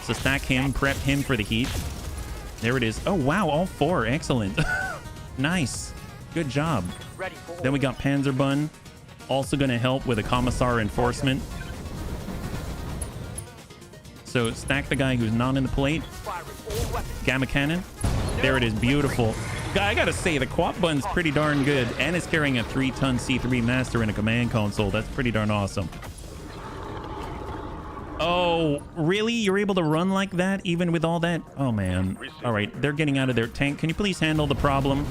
So stack him, prep him for the heat. There it is. Oh, wow, all 4. Excellent. Nice. Good job. Then we got Panzerbun. Also going to help with a Commissar enforcement. So stack the guy who's not in the plate. Gamma Cannon. There it is. Beautiful. I gotta say, the Quap Bun's pretty darn good. And it's carrying a 3-ton C3 Master in a command console. That's pretty darn awesome. Oh, really? You're able to run like that even with all that? Oh, man. All right. They're getting out of their tank. Can you please handle the problem?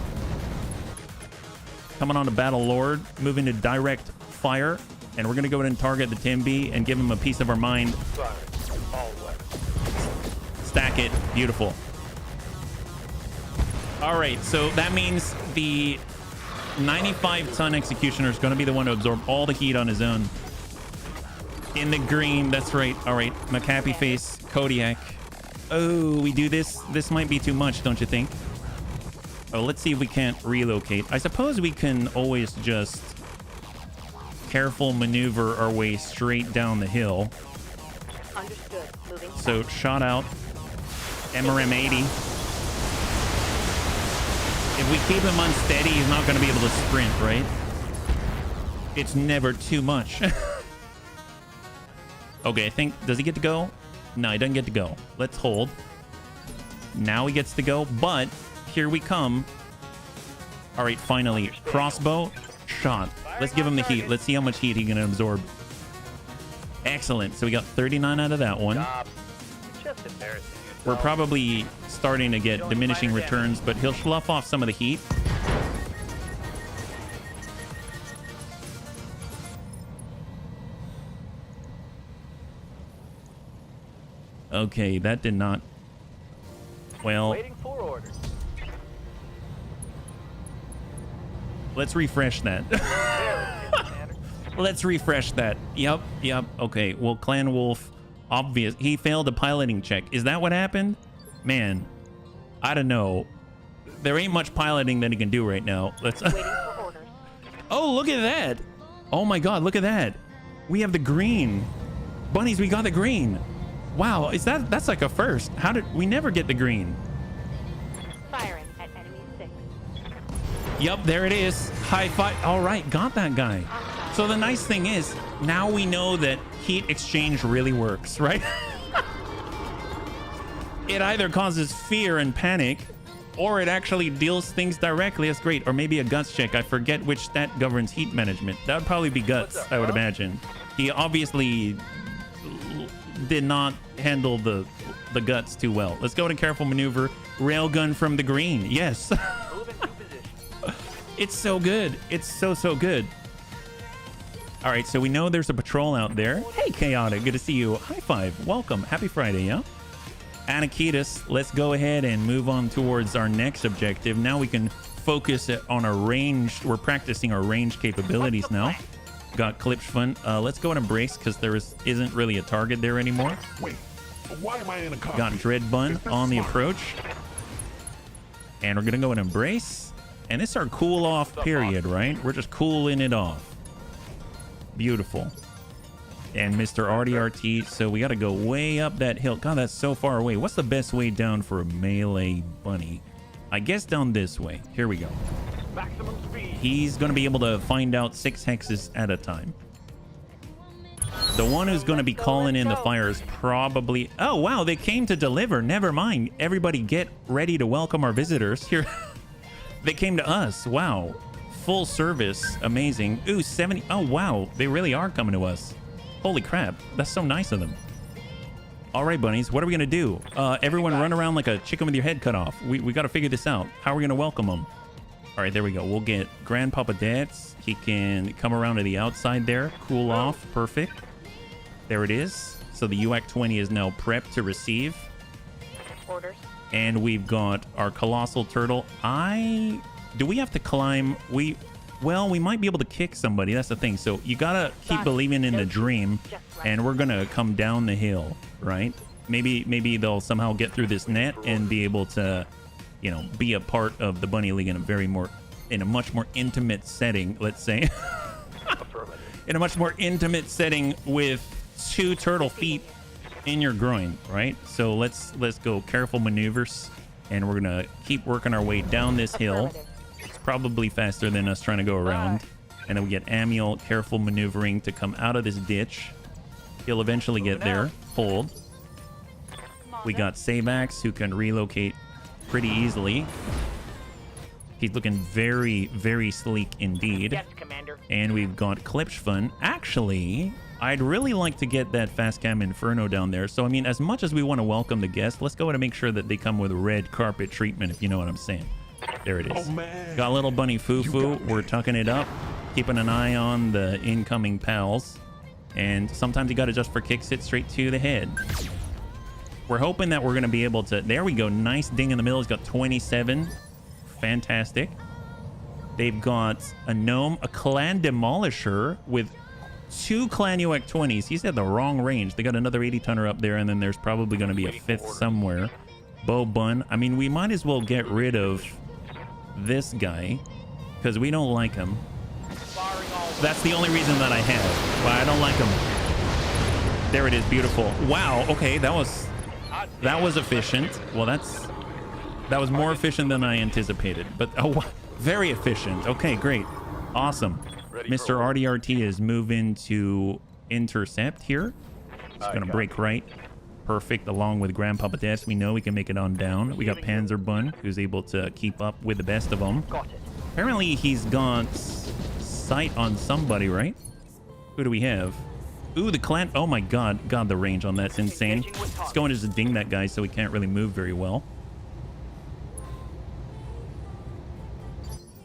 Coming on to Battle Lord. Moving to direct fire. And we're going to go ahead and target the Timby and give him a piece of our mind. Stack it. Beautiful. All right. So that means the 95-ton Executioner is going to be the one to absorb all the heat on his own. In the green. That's right. All right. McHappy Face. Kodiak. Oh, we do this. This might be too much, don't you think? Oh, let's see if we can't relocate. I suppose we can always just careful maneuver our way straight down the hill. Understood. Moving. So shot out. MRM 80. If we keep him unsteady, he's not going to be able to sprint, right? It's never too much. Okay, I think... Does he get to go? No, he doesn't get to go. Let's hold. Now he gets to go, but here we come. All right, finally. Crossbow. Shot. Let's give him the heat. Let's see how much heat he can absorb. Excellent. So we got 39 out of that one. Just embarrassing yourself. We're probably starting to get diminishing returns, but he'll slough off some of the heat. Okay, that did not... Well, Waiting for orders. let's refresh that. Let's refresh that. Yep. Okay, well, Clan Wolf, obvious. He failed a piloting check. Is that what happened? Man, I don't know. There ain't much piloting that he can do right now. Let's... Waiting for orders. Oh, look at that. Oh my God, look at that. We have the green. Bunnies, we got the green. Wow, that's like a first. How did we never get the green? Firing at enemy 6. Yep, there it is. High five. All right, got that guy. So the nice thing is, now we know that heat exchange really works, right? It either causes fear and panic, or it actually deals things directly. That's great. Or maybe a guts check. I forget which stat governs heat management. That would probably be guts, I would imagine. He obviously did not handle the guts too well. Let's go to careful maneuver. Railgun from the green. Yes. Moving to position. It's so good. It's so good. All right, so we know there's a patrol out there. Hey, Chaotic. Good to see you. High five. Welcome. Happy Friday, yeah? Anakitas, let's go ahead and move on towards our next objective. Now we can focus it on our range. We're practicing our range capabilities now. Got Clips Fun. Let's go and embrace because there isn't really a target there anymore. Wait, why am I in a car? Got Dread Bun on the approach. And we're going to go and embrace. And this is our cool off period, right? We're just cooling it off. Beautiful. And Mr. RDRT. So we got to go way up that hill. God, that's so far away. What's the best way down for a melee bunny? I guess down this way. Here we go. Maximum speed. He's going to be able to find out 6 hexes at a time. The one who's going to be calling in the fire is probably... Oh, wow, they came to deliver. Never mind. Everybody get ready to welcome our visitors. Here, they came to us. Wow. Full service. Amazing. Ooh, 70... Oh, wow. They really are coming to us. Holy crap. That's so nice of them. All right, bunnies. What are we going to do? Everyone run around like a chicken with your head cut off. We got to figure this out. How are we going to welcome them? All right, there we go. We'll get Grandpapa Dance. He can come around to the outside there. Cool off. Perfect. There it is. So the UAC-20 is now prepped to receive. Orders. And we've got our Colossal Turtle. Do we have to climb? Well, we might be able to kick somebody. That's the thing. So you got to keep believing in the dream. And we're going to come down the hill, right? Maybe they'll somehow get through this net and be able to, you know, be a part of the Bunny League in a much more intimate setting, let's say. In a much more intimate setting with 2 turtle feet in your groin, right? So let's go careful maneuvers, and we're gonna keep working our way down this hill. It's probably faster than us trying to go around. And then we get Amiel careful maneuvering to come out of this ditch. He'll eventually get there. Hold. We got Savax, who can relocate pretty easily. He's looking very, very sleek indeed. Yes, Commander. And we've got Klipschfun. Actually, I'd really like to get that Fast Cam Inferno down there. So, I mean, as much as we want to welcome the guests, let's go ahead and make sure that they come with red carpet treatment, if you know what I'm saying. There it is. Oh, man. Got little bunny Fufu. We're tucking it up, keeping an eye on the incoming pals. And sometimes you got to just for kicks it straight to the head. We're hoping that we're going to be able to... There we go. Nice ding in the middle. He's got 27. Fantastic. They've got a gnome, a clan demolisher with 2 clan UAC-20s. He's at the wrong range. They got another 80-tonner up there, and then there's probably going to be a 5th somewhere. Bo Bun. I mean, we might as well get rid of this guy because we don't like him. That's the only reason that I have. Why I don't like him. There it is. Beautiful. Wow. Okay, that was efficient. Well, that was more efficient than I anticipated. But oh, very efficient. Okay, great. Awesome. Mr. RDRT is moving to intercept here. It's going to break right. Perfect. Along with Grandpapa Des, we know we can make it on down. We got Panzer Bun, who's able to keep up with the best of them. Apparently, he's got sight on somebody, right? Who do we have? Ooh, the clan. Oh my god. God, the range on that's insane. Let's go and just ding that guy so he can't really move very well.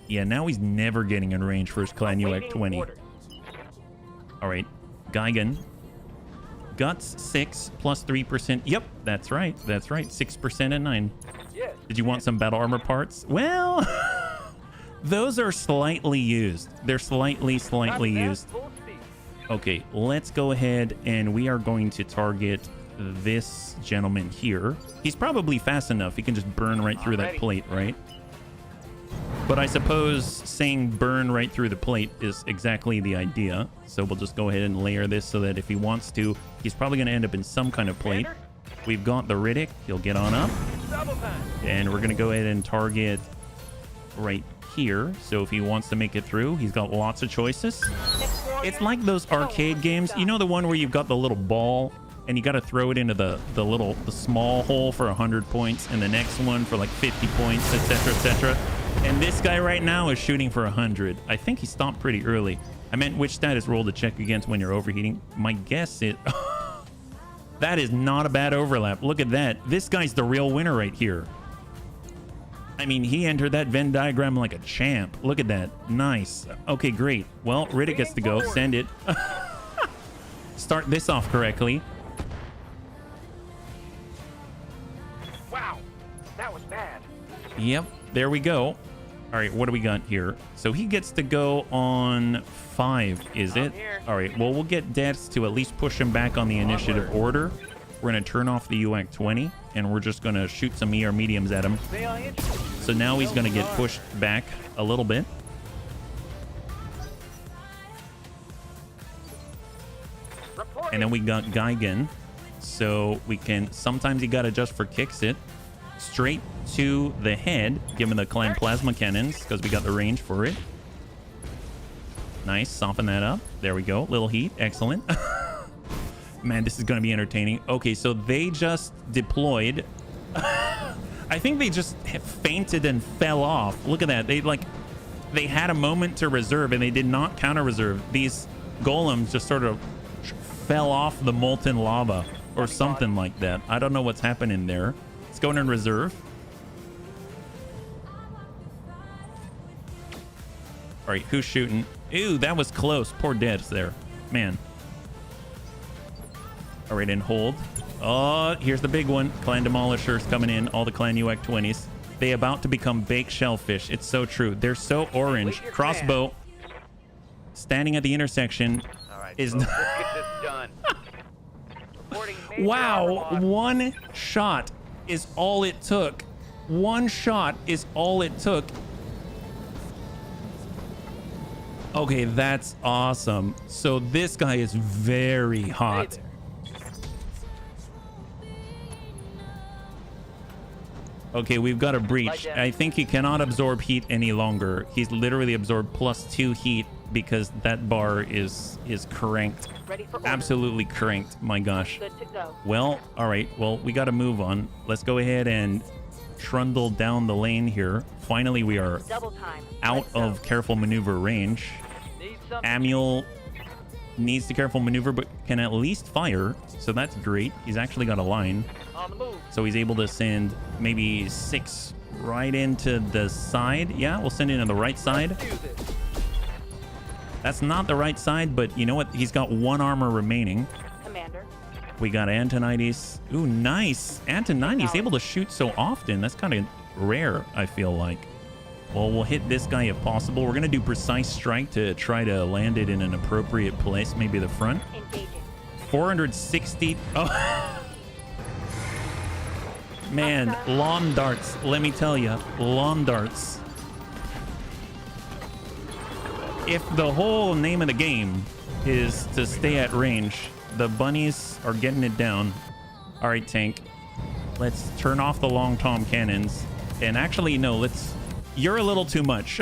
Yeah, now he's never getting in range for his clan UAC-20. All right. Geigen. Guts 6 plus 3%. Yep, that's right. That's right. 6% and 9. Did you want some battle armor parts? Well, those are slightly used. They're slightly used. Okay, let's go ahead and we are going to target this gentleman here. He's probably fast enough. He can just burn right through that plate, right? But I suppose saying burn right through the plate is exactly the idea. So we'll just go ahead and layer this so that if he wants to, he's probably going to end up in some kind of plate. We've got the Riddick. He'll get on up. And we're going to go ahead and target right here. So if he wants to make it through, he's got lots of choices. It's like those arcade games. You know the one where you've got the little ball and you got to throw it into the small hole for 100 points and the next one for like 50 points, etc., etc. And this guy right now is shooting for 100. I think he stopped pretty early. I meant which status roll to check against when you're overheating. My guess is... that is not a bad overlap. Look at that. This guy's the real winner right here. I mean, he entered that Venn diagram like a champ. Look at that. Nice. Okay, great. Well, Riddick gets to go. Send it. Start this off correctly. Wow, that was bad. Yep, there we go. All right, what do we got here? So he gets to go on 5, is it? All right, well, we'll get Deaths to at least push him back on the initiative order. We're going to turn off the UAC-20, and we're just going to shoot some ER mediums at him. So now he's going to get pushed back a little bit. And then we got Geigen. So we can... Sometimes you got to just for kicks it. straight to the head, giving the clan plasma cannons because we got the range for it. Nice, soften that up. There we go. Little heat. Excellent. Man, this is going to be entertaining. Okay, so they just deployed. I think they just fainted and fell off. Look at that. They had a moment to reserve and they did not counter reserve. These golems just sort of fell off the molten lava or something like that. I don't know what's happening there. Let's go in reserve. All right, who's shooting? Ew, that was close. Poor Devs there. Man. All right, and hold. Oh, here's the big one. Clan Demolishers coming in. All the Clan UAC 20s. They about to become baked shellfish. It's so true. They're so orange. Crossbow. Standing at the intersection. All right, is folks, let's get this done. Reporting major wow, armor loss. one shot is all it took. One shot is all it took. Okay, that's awesome. So this guy is very hot. Hey there. Okay, we've got a breach. I think he cannot absorb heat any longer. He's literally absorbed +2 heat because that bar is cranked. Ready for orders. Absolutely cranked. My gosh. Good to go. Well, all right. Well, we got to move on. Let's go ahead and trundle down the lane here. Finally, we are Double time. out Let's go. of careful maneuver range. Need some. Amiel needs to careful maneuver, but can at least fire. So that's great. He's actually got a line. On the move. So he's able to send maybe 6 right into the side. Yeah, we'll send it on the right side. Let's do this. That's not the right side, but you know what? He's got 1 armor remaining. Commander. We got Antonides. Ooh, nice. Antonides able to shoot so often. That's kind of rare, I feel like. Well, we'll hit this guy if possible. We're going to do precise strike to try to land it in an appropriate place, maybe the front. Engaging. 460. Oh. Man, lawn darts. Let me tell you, lawn darts. If the whole name of the game is to stay at range, the bunnies are getting it down. All right, tank. Let's turn off the long tom cannons. And actually, no, let's... You're a little too much.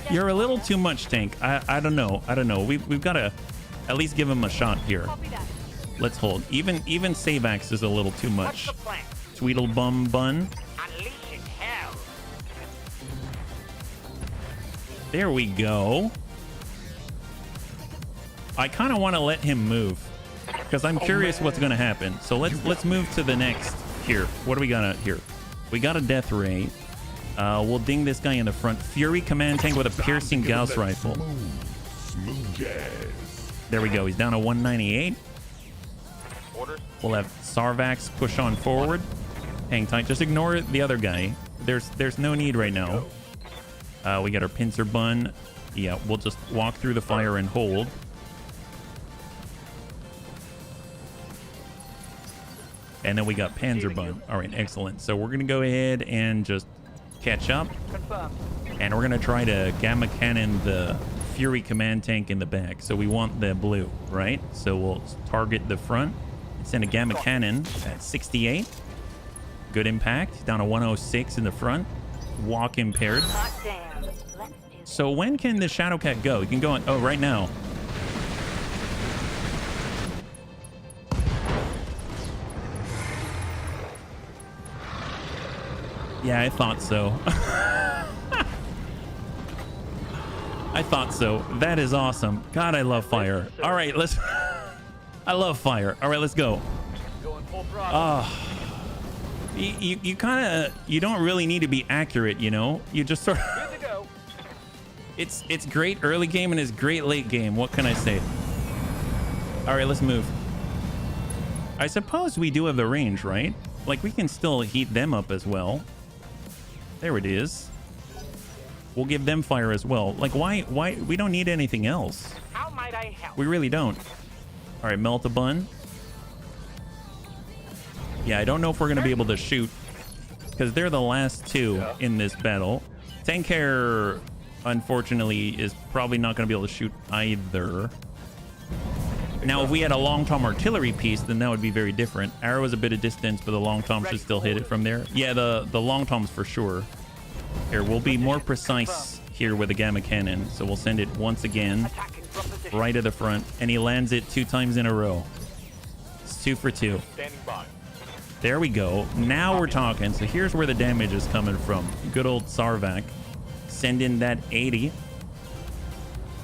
You're a little too much, tank. I don't know. I don't know. We've got to at least give him a shot here. Copy that. Let's hold. Even Savax is a little too much. What's the plan? Tweedlebum bun. Unleashing hell. There we go. I kind of want to let him move because I'm curious what's going to happen. So let's move to the next here. What do we got here? We got a death ray. We'll ding this guy in the front. Fury command tank with a piercing Gauss rifle. Smooth jazz. There we go. He's down to 198. Orders. We'll have Sarvax push on forward. Hang tight. Just ignore the other guy. There's no need right now. We got our pincer bun. Yeah, we'll just walk through the fire and hold. And then we got Panzer bun. All right, excellent. So we're going to go ahead and just catch up. Confirmed. And we're going to try to gamma cannon the Fury command tank in the back. So we want the blue, right? So we'll target the front. Send a gamma cannon at 68. Good impact. Down to 106 in the front. Walk impaired. Hot damn. Let's do this. So when can the Shadowcat go? You can go on... Oh, right now. Yeah, I thought so. I thought so. That is awesome. God, I love fire. All right, let's... I love fire. All right, let's go. Going full throttle. You kind of... You don't really need to be accurate, you know? You just sort of... Good to go. It's great early game and it's great late game. What can I say? All right, let's move. I suppose we do have the range, right? Like, we can still heat them up as well. There it is. We'll give them fire as well. Like, why? We don't need anything else. How might I help? We really don't. All right, melt a bun. Yeah, I don't know if we're going to be able to shoot because they're the last two in this battle. Tank Hair, unfortunately, is probably not going to be able to shoot either. Now, if we had a long tom artillery piece, then that would be very different. Arrow is a bit of distance, but the long tom should still hit it from there. Yeah, the long toms for sure. Here, we'll be more precise here with the gamma cannon. So we'll send it once again right at the front, and he lands it 2 times in a row. It's 2 for 2. Standing by. There we go. Now we're talking. So here's where the damage is coming from. Good old Sarvac. Send in that 80.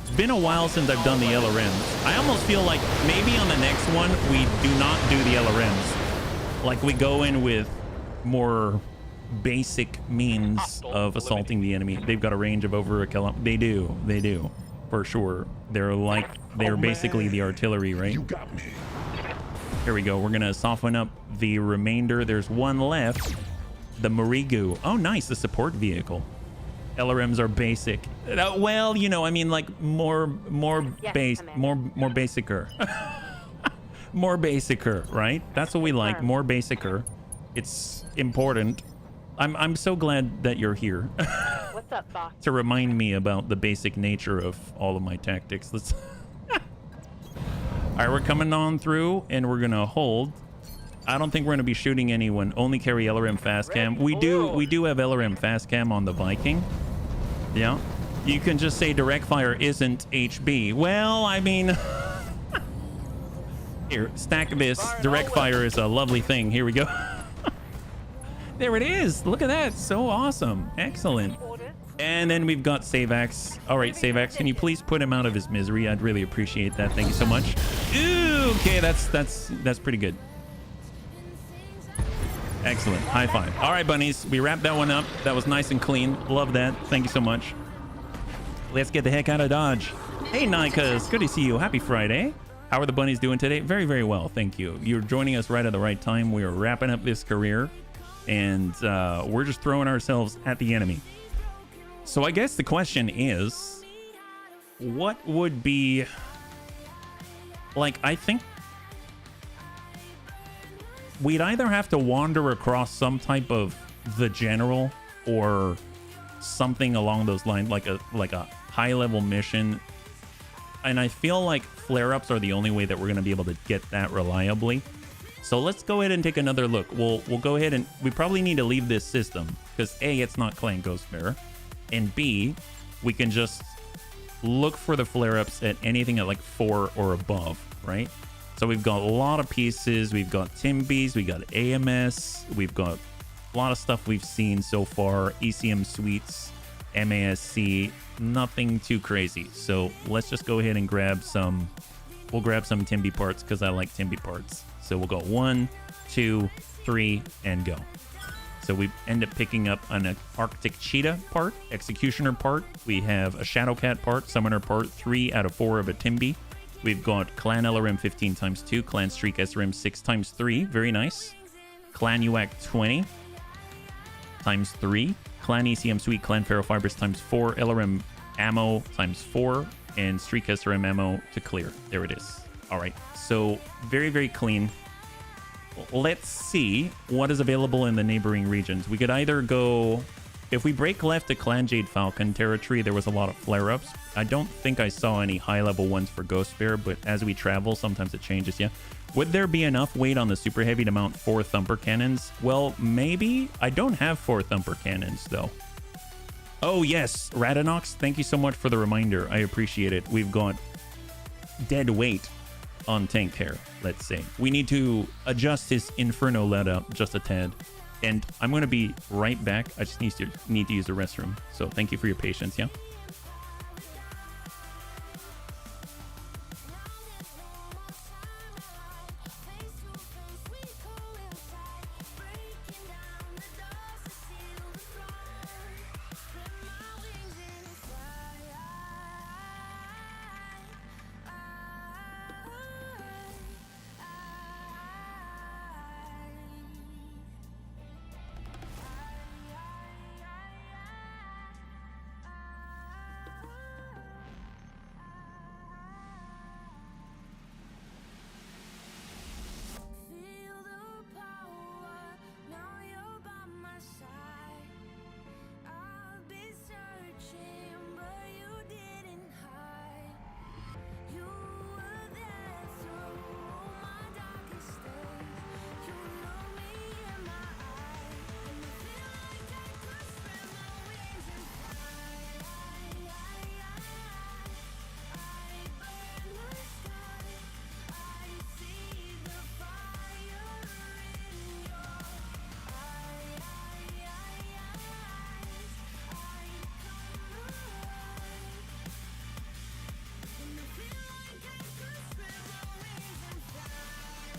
It's been a while since I've done the LRMs. I almost feel like maybe on the next one, we do not do the LRMs. Like we go in with more basic means of assaulting the enemy. They've got a range of over a kilometer. They do. For sure. They're basically the artillery, right? You got me. Here we go. We're going to soften up the remainder. There's one left. The Marigu. Oh, nice. The support vehicle. LRMs are basic. Well, you know, I mean, like more basicer. More basicer, right? That's what we like. More basicer. It's important. I'm so glad that you're here. What's up, boss? To remind me about the basic nature of all of my tactics. Let's all right, we're coming on through and we're gonna hold. I don't think we're gonna be shooting anyone. Only carry LRM fast cam. We do have LRM fast cam on the Viking. Yeah, you can just say direct fire isn't HB. Well, I mean, here, stack this. Direct fire is a lovely thing. Here we go. There it is. Look at that. So awesome. Excellent. And then we've got Savax. All right, Savax, can you please put him out of his misery? I'd really appreciate that. Thank you so much. Ooh, okay, that's pretty good. Excellent. High five. All right, bunnies, we wrapped that one up. That was nice and clean. Love that. Thank you so much. Let's get the heck out of Dodge. Hey, Nikas, good to see you. Happy Friday. How are the bunnies doing today? Very, very well. Thank you. You're joining us right at the right time. We are wrapping up this career, and we're just throwing ourselves at the enemy. So I guess the question is, what would be, like, I think we'd either have to wander across some type of the general or something along those lines, like a high level mission. And I feel like flare-ups are the only way that we're going to be able to get that reliably. So let's go ahead and take another look. We'll go ahead and we probably need to leave this system because A, it's not Clan Ghostbearer, and B, we can just look for the flare-ups at anything at like 4 or above, right? So we've got a lot of pieces. We've got Timbies, we got AMS, we've got a lot of stuff we've seen so far. ECM suites, MASC, nothing too crazy. So let's just go ahead and grab some. We'll grab some Timby parts because I like Timby parts. So we'll go 1, 2, 3, and go. So we end up picking up an Arctic Cheetah part, Executioner part. We have a Shadowcat part, Summoner part, 3 out of 4 of a Timby. We've got Clan LRM 15x2, Clan Streak SRM 6x3, very nice. Clan UAC 20 times 3, Clan ECM Suite, Clan Ferrofibers times 4, LRM ammo times 4, and Streak SRM ammo to clear. There it is. All right, so very, very clean. Let's see what is available in the neighboring regions. We could either go, if we break left to Clan Jade Falcon territory, there was a lot of flare-ups. I don't think I saw any high-level ones for Ghost Bear, but as we travel, sometimes it changes, yeah. Would there be enough weight on the Super Heavy to mount 4 Thumper Cannons? Well, maybe. I don't have 4 Thumper Cannons, though. Oh, yes, Radinox, thank you so much for the reminder. I appreciate it. We've got dead weight on tank hair, let's say. We need to adjust his Inferno let up just a tad. And I'm going to be right back. I just need to use the restroom. So thank you for your patience, yeah?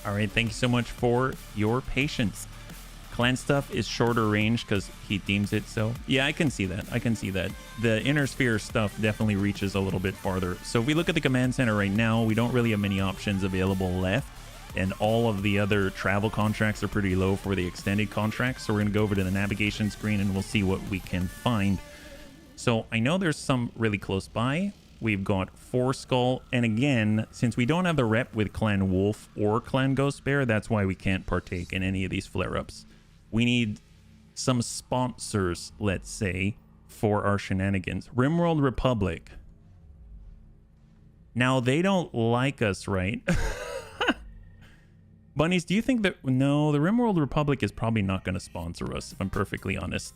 All right, thank you so much for your patience. Clan stuff is shorter range because he deems it so. Yeah, I can see that. I can see that. The inner sphere stuff definitely reaches a little bit farther. So if we look at the command center right now, we don't really have many options available left. And all of the other travel contracts are pretty low for the extended contracts. So we're going to go over to the navigation screen and we'll see what we can find. So I know there's some really close by. We've got Four Skull. And again, since we don't have the rep with Clan Wolf or Clan Ghost Bear, that's why we can't partake in any of these flare-ups. We need some sponsors, let's say, for our shenanigans. Rimworld Republic. Now, they don't like us, right? Bunnies, do you think that... No, the Rimworld Republic is probably not going to sponsor us, if I'm perfectly honest.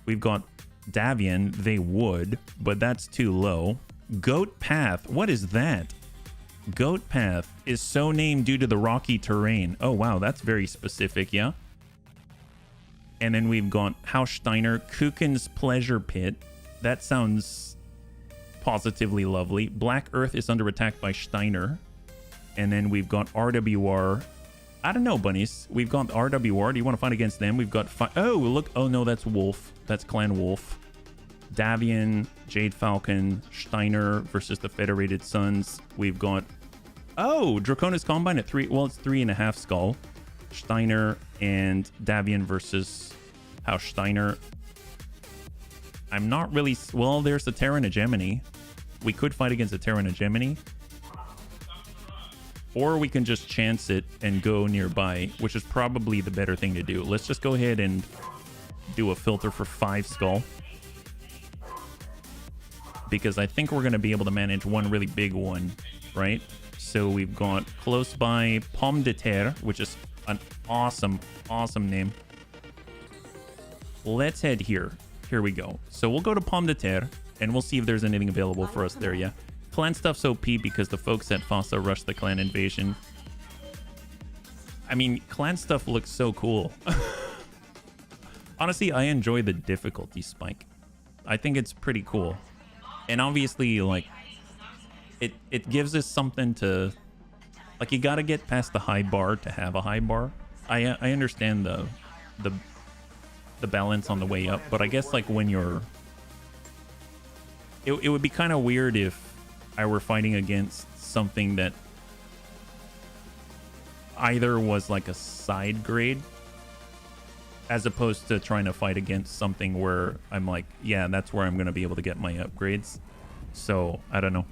We've got Davian. They would, but that's too low. Goat Path. What is that? Goat Path is so named due to the rocky terrain. Oh, wow. That's very specific, yeah? And then we've got House Steiner, Kukin's Pleasure Pit. That sounds positively lovely. Black Earth is under attack by Steiner. And then we've got RWR. I don't know, bunnies. We've got RWR. Do you want to fight against them? We've got... Oh, look. Oh, no, that's Wolf. That's Clan Wolf. Davian, Jade Falcon, Steiner versus the Federated Sons. We've got... Oh, Draconis Combine at 3... Well, it's 3.5 Skull. Steiner and Davian versus House Steiner. I'm not really... Well, there's the Terran Hegemony. We could fight against the Terran Hegemony. Or we can just chance it and go nearby, which is probably the better thing to do. Let's just go ahead and do a filter for 5 Skull. Because I think we're going to be able to manage one really big one, right? So we've got close by Pomme de Terre, which is an awesome, awesome name. Let's head here. Here we go. So we'll go to Pomme de Terre, and we'll see if there's anything available for us there, yeah? Clan stuff's OP because the folks at FOSSA rushed the clan invasion. I mean, clan stuff looks so cool. Honestly, I enjoy the difficulty spike. I think it's pretty cool. And obviously, like, it gives us something to... Like, you gotta get past the high bar to have a high bar. I understand the balance on the way up, but I guess, like, when you're... It would be kind of weird if I were fighting against something that either was like a side grade as opposed to trying to fight against something where I'm like, yeah, that's where I'm going to be able to get my upgrades. So, I don't know.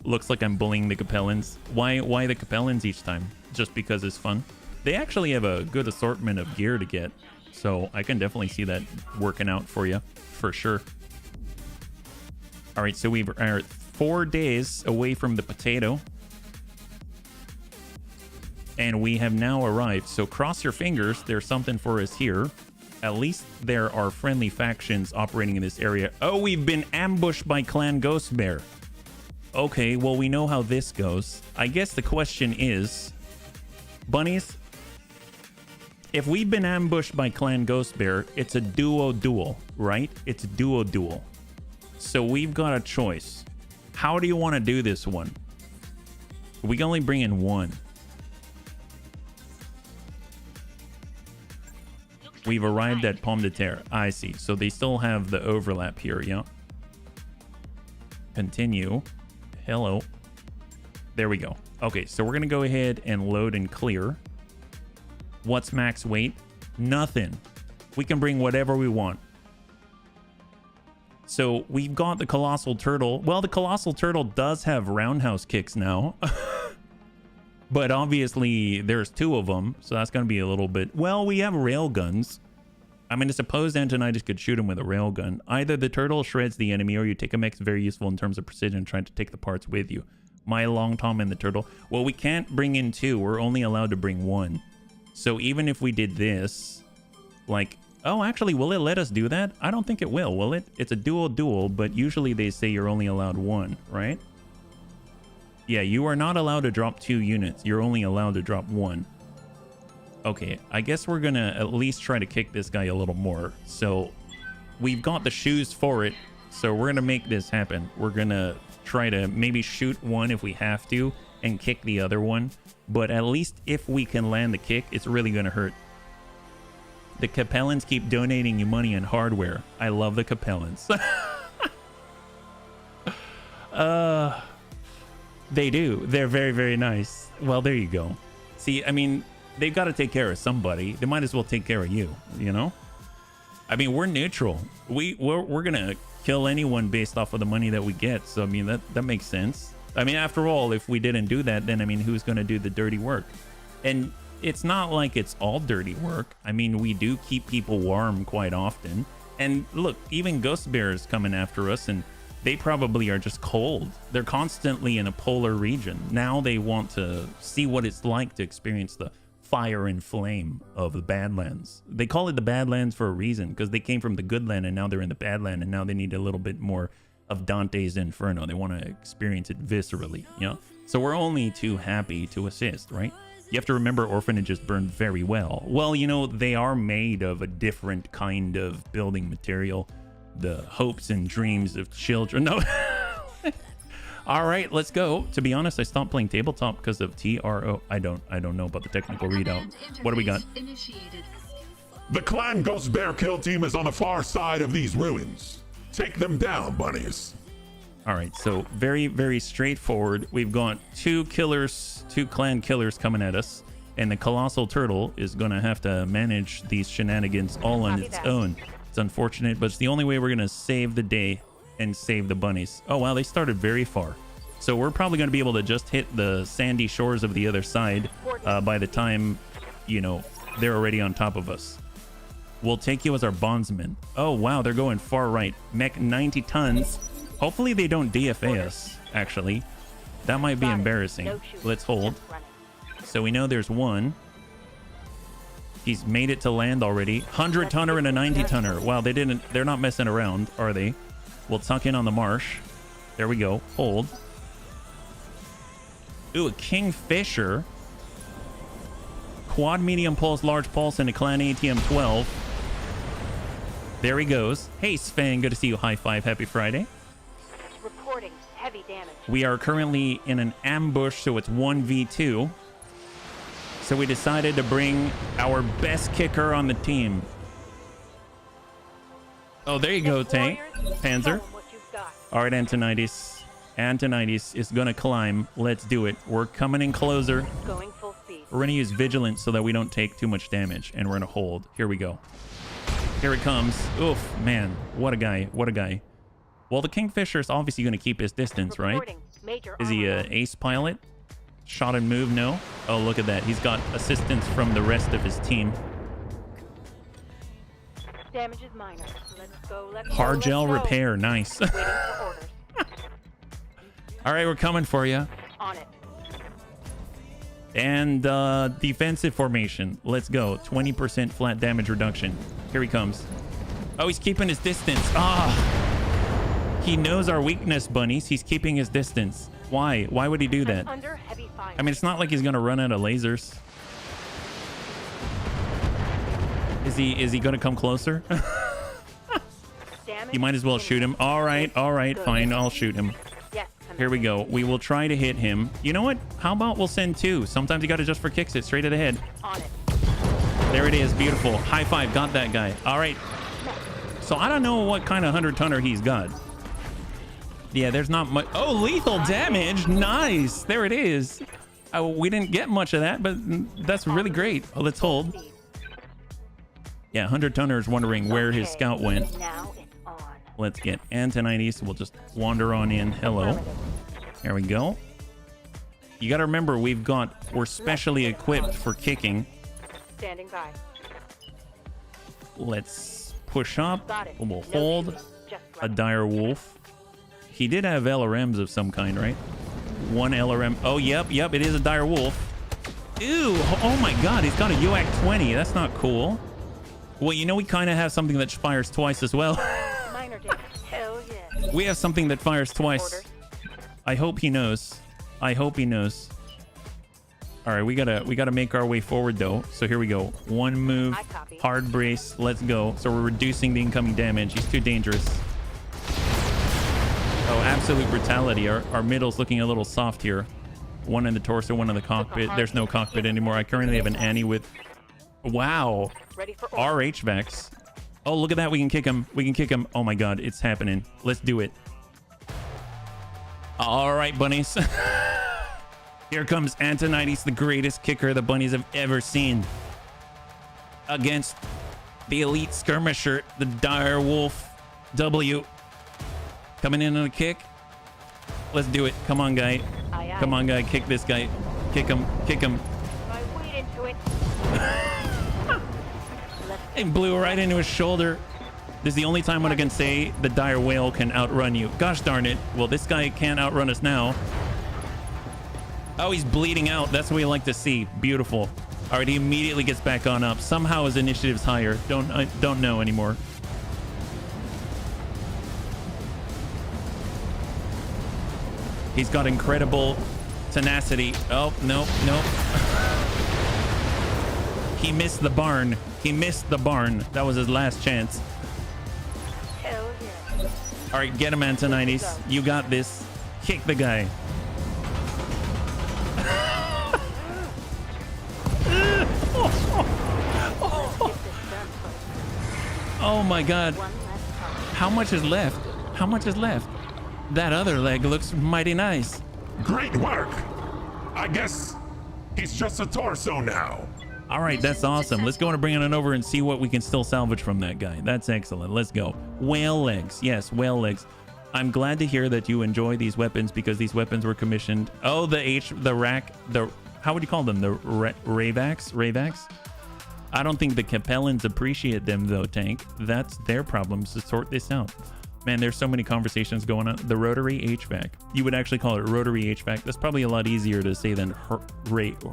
Looks like I'm bullying the Capellans. Why the Capellans each time? Just because it's fun? They actually have a good assortment of gear to get, so I can definitely see that working out for you, for sure. All right, so we are 4 days away from the potato. And we have now arrived. So cross your fingers. There's something for us here. At least there are friendly factions operating in this area. Oh, we've been ambushed by Clan Ghost Bear. Okay, well, we know how this goes. I guess the question is, bunnies, if we've been ambushed by Clan Ghost Bear, it's a duo-duel, right? It's a duo-duel. So we've got a choice. How do you want to do this one? We can only bring in one. We've arrived at Pomme de Terre. I see. So they still have the overlap here, yeah? Continue. Hello. There we go. Okay, so we're going to go ahead and load and clear. What's max weight? Nothing. We can bring whatever we want. So we've got the Colossal Turtle. Well, the Colossal Turtle does have roundhouse kicks now. But obviously there's 2 of them. So that's going to be a little bit... Well, we have rail guns. I mean, I suppose Antonidas could shoot him with a rail gun. Either the turtle shreds the enemy or you take a mech. It's very useful in terms of precision, trying to take the parts with you. My Long Tom and the turtle. Well, we can't bring in 2. We're only allowed to bring 1. So even if we did this, like... Oh, actually, will it let us do that? I don't think it will it? It's a duel, but usually they say you're only allowed 1, right? Yeah, you are not allowed to drop 2 units. You're only allowed to drop 1. Okay, I guess we're gonna at least try to kick this guy a little more. So, we've got the shoes for it. So we're gonna make this happen. We're gonna try to maybe shoot 1 if we have to. and kick the other one. But at least if we can land the kick, it's really going to hurt. The Capellans keep donating you money and hardware. I love the Capellans. They do. They're very, very nice. Well, there you go. See, I mean, they've got to take care of somebody. They might as well take care of you, you know? I mean, we're neutral. We're going to kill anyone based off of the money that we get. So, I mean, that makes sense. I mean, after all, if we didn't do that, then, I mean, who's going to do the dirty work? And it's not like it's all dirty work. I mean, we do keep people warm quite often. And look, even Ghost Bears coming after us, and they probably are just cold. They're constantly in a polar region. Now they want to see what it's like to experience the fire and flame of the Badlands. They call it the Badlands for a reason, because they came from the good land and now they're in the Badland, and now they need a little bit more of Dante's Inferno. They want to experience it viscerally, you know? So we're only too happy to assist, right? You have to remember orphanages burn very well. Well, you know, they are made of a different kind of building material. The hopes and dreams of children. No. All right, let's go. To be honest, I stopped playing tabletop because of TRO. I don't know about the technical readout. What do we got? The clan Ghost Bear kill team is on the far side of these ruins. Take them down, bunnies. All right, so very, very straightforward. We've got two clan killers coming at us, and the colossal turtle is going to have to manage these shenanigans all on its own. It's unfortunate, but it's the only way we're going to save the day and save the bunnies. Oh, wow, they started very far. So we're probably going to be able to just hit the sandy shores of the other side by the time, you know, they're already on top of us. We'll take you as our bondsman. Oh, wow, they're going far right. Mech 90 tons. Hopefully they don't DFA us, actually. That might be embarrassing. Let's hold. So we know there's one. He's made it to land already. 100-tonner and a 90-tonner. Wow, they're not messing around, are they? We'll tuck in on the marsh. There we go. Hold. Ooh, a Kingfisher. Quad medium pulse, large pulse, and a clan ATM 12. There he goes. Hey, Sven, good to see you. High five. Happy Friday. Reporting heavy damage. We are currently in an ambush, so it's 1v2. So we decided to bring our best kicker on the team. Oh, there you go, Tank. Panzer. All right, Antonides. Antonides is going to climb. Let's do it. We're coming in closer. Going full speed. We're going to use Vigilance so that we don't take too much damage. And we're going to hold. Here we go. Here it comes. Oof, man. What a guy. What a guy. Well, the Kingfisher is obviously going to keep his distance, right? Is he an ace pilot? Shot and move? No. Oh, look at that. He's got assistance from the rest of his team. Damage is minor. Let's go. Hard gel repair. Nice. Waiting for orders. All right, we're coming for you. On it. And defensive formation. Let's go. 20% flat damage reduction. Here he comes. Oh, he's keeping his distance. Ah. He knows our weakness, bunnies. He's keeping his distance. Why? Why would he do that? Under heavy fire. I mean, it's not like he's going to run out of lasers. Is he going to come closer? You might as well shoot him. All right, fine. I'll shoot him. Yes, here we go. We will try to hit him. You know what? How about we'll send two? Sometimes you got to just for kicks it straight to the head. On it. There it is. Beautiful. High five. Got that guy. All right. So I don't know what kind of 100-tonner he's got. Yeah, there's not much. Oh, lethal damage. Nice. There it is. We didn't get much of that, but that's really great. Oh, let's hold. Yeah, 100-tonner is wondering where his scout went. Now it's on. Let's get Antonides. We'll just wander on in. Hello. There we go. You got to remember, we're specially equipped for kicking. Standing by. Let's push up. We'll No hold shooting. Just a dire wolf. He did have LRMs of some kind, right? One LRM. Oh, yep. It is a dire wolf. Ew. Oh my God. He's got a UAC 20. That's not cool. Well, you know, we kind of have something that fires twice as well. Minor damage. Hell yeah. We have something that fires twice. Orders. I hope he knows. I hope he knows. All right, we gotta make our way forward though. So here we go. One move, I copy. hard brace. Let's go. So we're reducing the incoming damage. He's too dangerous. Oh, absolute brutality. Our middle's looking a little soft here. One in the torso, one in the cockpit. There's no cockpit anymore. I currently have an Annie with... Wow. Ready for Our HVACs. Oh, look at that. We can kick him. We can kick him. Oh my god, it's happening. Let's do it. All right, bunnies. Here comes Antonides, the greatest kicker the bunnies have ever seen. Against the elite skirmisher, the dire wolf W. Coming in on a kick. Let's do it. Come on, guy. Aye, aye. Come on, guy. Kick this guy. Kick him. Kick him. My weight into it. It blew right into his shoulder. This is the only time when I can say the dire whale can outrun you. Gosh darn it. Well, this guy can't outrun us now. Oh, he's bleeding out. That's what we like to see. Beautiful. All right, he immediately gets back on up. Somehow his initiative's higher. I don't know anymore. He's got incredible tenacity. Oh, no. He missed the barn. He missed the barn. That was his last chance. Hell yeah. All right, get him, Antonides. You got this. Kick the guy. Oh my god. How much is left? How much is left? That other leg looks mighty nice. Great work. I guess he's just a torso now. All right, that's awesome. Let's go and bring it over and see what we can still salvage from that guy. That's excellent. Let's go. Whale legs. Yes, whale legs. I'm glad to hear that you enjoy these weapons because these weapons were commissioned. Oh, how would you call them? The Ravax? I don't think the Capellans appreciate them though, Tank. That's their problems to sort this out. Man, there's so many conversations going on. The rotary HVAC. You would actually call it rotary HVAC. That's probably a lot easier to say than Kravac.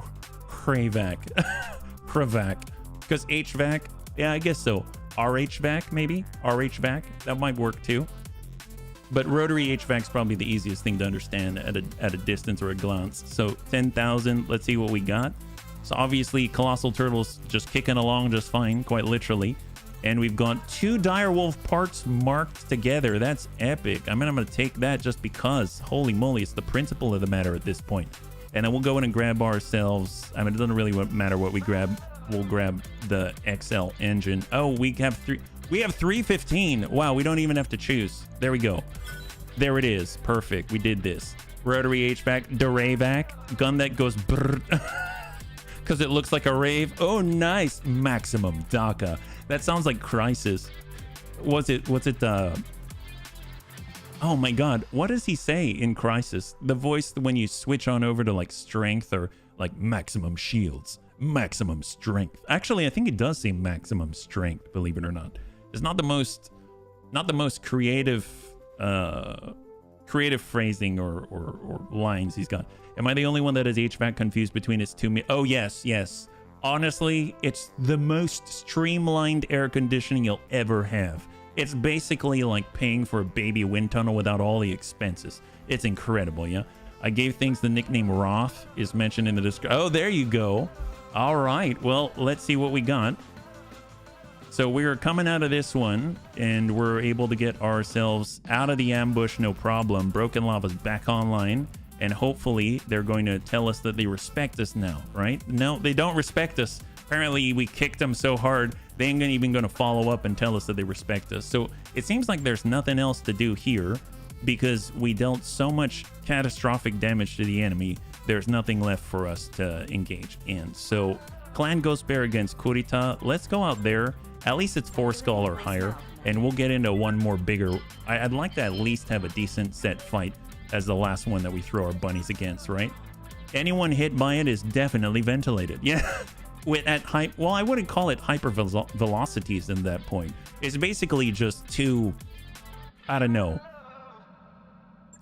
Because HVAC, yeah, I guess so. RHVAC, maybe? RHVAC, that might work too. But rotary HVAC is probably the easiest thing to understand at a distance or a glance. So 10,000, let's see what we got. So obviously Colossal Turtle's just kicking along just fine, quite literally. And we've got 2 direwolf parts marked together. That's epic. I mean, I'm going to take that just because. Holy moly, it's the principle of the matter at this point. And then we'll go in and grab ourselves. I mean, it doesn't really matter what we grab. We'll grab the XL engine. Oh, we have 315. Wow, we don't even have to choose. There we go. There it is. Perfect. We did this. Rotary HVAC, Duravac, gun that goes brrr. Because it looks like a rave. Oh, nice. Maximum DACA. That sounds like Crisis. What's it? Oh my god, what does he say in Crisis? The voice when you switch on over to like strength or like maximum shields, maximum strength. Actually, I think it does say maximum strength, believe it or not. It's not the most creative phrasing or lines he's got. Am I the only one that is HVAC confused between its two? Oh yes. Honestly, it's the most streamlined air conditioning you'll ever have. It's basically like paying for a baby wind tunnel without all the expenses. It's incredible, yeah? I gave things the nickname Roth is mentioned in the description. Oh, there you go. All right, well, let's see what we got. So we're coming out of this one, and we're able to get ourselves out of the ambush, no problem. Broken Lava's back online, and hopefully they're going to tell us that they respect us now, right? No, they don't respect us. Apparently, we kicked them so hard, they ain't even going to follow up and tell us that they respect us. So it seems like there's nothing else to do here because we dealt so much catastrophic damage to the enemy. There's nothing left for us to engage in. So Clan Ghost Bear against Kurita. Let's go out there. At least it's 4 skull or higher, and we'll get into one more bigger. I'd like to at least have a decent set fight as the last one that we throw our bunnies against, right? Anyone hit by it is definitely ventilated. Yeah. Well, I wouldn't call it hyper velocities in that point. It's basically just 2, I don't know,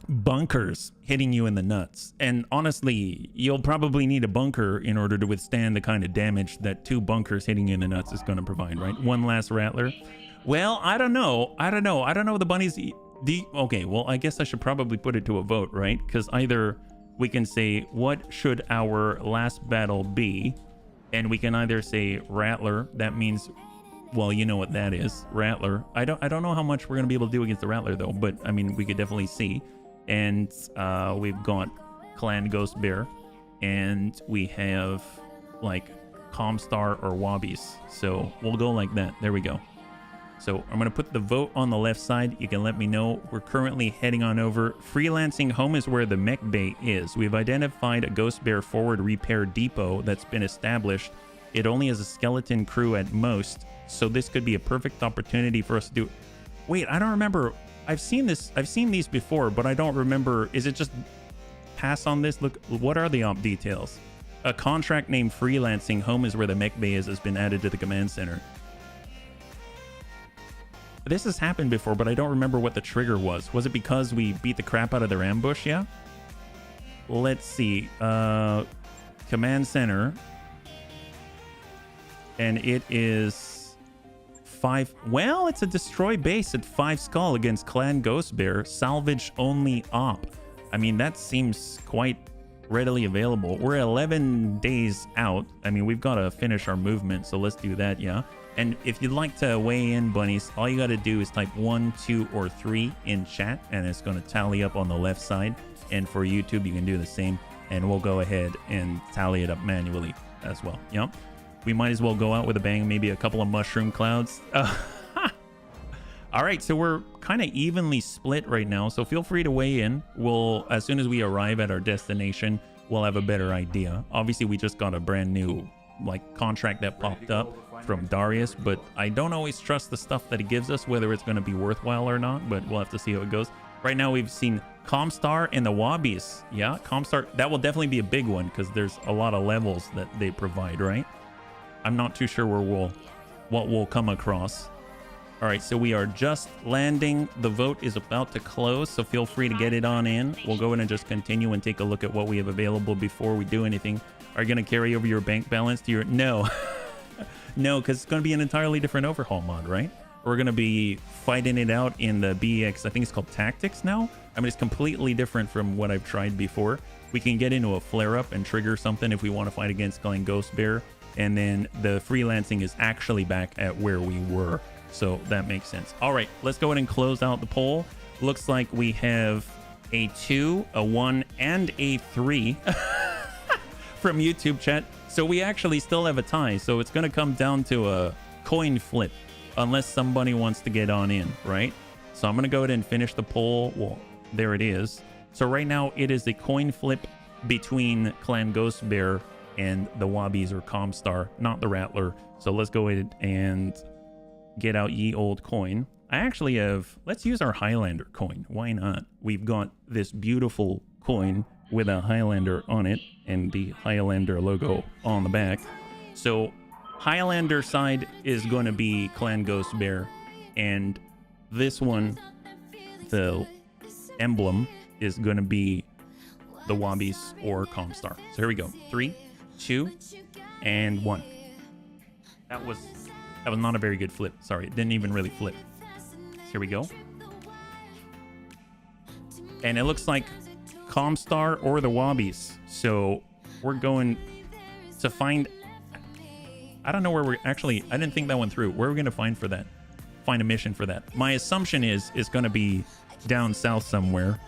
bunkers hitting you in the nuts. And honestly, you'll probably need a bunker in order to withstand the kind of damage that 2 bunkers hitting you in the nuts is going to provide, right? One last rattler. Well, I don't know the bunnies. Okay, well, I guess I should probably put it to a vote, right? Because either we can say, what should our last battle be? And we can either say Rattler. That means, well, you know what that is, Rattler. I don't know how much we're gonna be able to do against the Rattler though, but I mean we could definitely see. And we've got Clan Ghost Bear. and we have like Comstar or Wobbies. So we'll go like that. There we go. So I'm going to put the vote on the left side. You can let me know. We're currently heading on over. Freelancing home is where the mech bay is. We've identified a Ghost Bear forward repair depot that's been established. It only has a skeleton crew at most, so this could be a perfect opportunity for us to do. Wait, I don't remember. I've seen these before, but I don't remember. Is it just pass on this? Look, what are the op details? A contract named Freelancing home is where the mech bay is has been added to the command center. This has happened before, but I don't remember what the trigger was. Was it because we beat the crap out of their ambush? Yeah. Let's see. Command center. And it is 5. Well, it's a destroy base at 5 skull against Clan Ghost Bear. Salvage only op. I mean, that seems quite readily available. We're 11 days out. I mean, we've got to finish our movement, so let's do that, yeah. And if you'd like to weigh in, bunnies, all you got to do is type 1, 2, or 3 in chat, and it's going to tally up on the left side. And for YouTube, you can do the same, and we'll go ahead and tally it up manually as well. Yep. We might as well go out with a bang, maybe a couple of mushroom clouds. All right, so we're kind of evenly split right now, so feel free to weigh in. We'll, as soon as we arrive at our destination, we'll have a better idea. Obviously, we just got a brand new contract that popped up from Darius, but I don't always trust the stuff that he gives us, whether it's going to be worthwhile or not, but we'll have to see how it goes. Right now we've seen Comstar and the Wobbies. Yeah, Comstar, that will definitely be a big one because there's a lot of levels that they provide, right? I'm not too sure what we'll come across. All right, so we are just landing. The vote is about to close, so feel free to get it on in. We'll go in and just continue and take a look at what we have available before we do anything. Are you going to carry over your bank balance to your... No. No, because it's going to be an entirely different overhaul mod, right? We're going to be fighting it out in the BX, I think it's called Tactics now. I mean, it's completely different from what I've tried before. We can get into a flare-up and trigger something if we want to fight against Clan Ghost Bear. And then the freelancing is actually back at where we were. So that makes sense. All right, let's go ahead and close out the poll. Looks like we have a 2, a 1, and a 3 from YouTube chat. So we actually still have a tie. So it's going to come down to a coin flip unless somebody wants to get on in, right? So I'm going to go ahead and finish the poll. Well, there it is. So right now it is a coin flip between Clan Ghost Bear and the Wobbies or Comstar, not the Rattler. So let's go ahead and get out ye old coin. I actually have, let's use our Highlander coin. Why not? We've got this beautiful coin with a Highlander on it and the Highlander logo on the back. So Highlander side is going to be Clan Ghost Bear, and this one, the emblem, is going to be the Wobbies or Comstar. So here we go. 3, 2, and 1. That was not a very good flip. Sorry, it didn't even really flip. Here we go. And it looks like Comstar or the Wobbies. So we're going to find... I don't know where we're... Actually, I didn't think that one through. Where are we going to find for that? Find a mission for that. My assumption is it's going to be down south somewhere.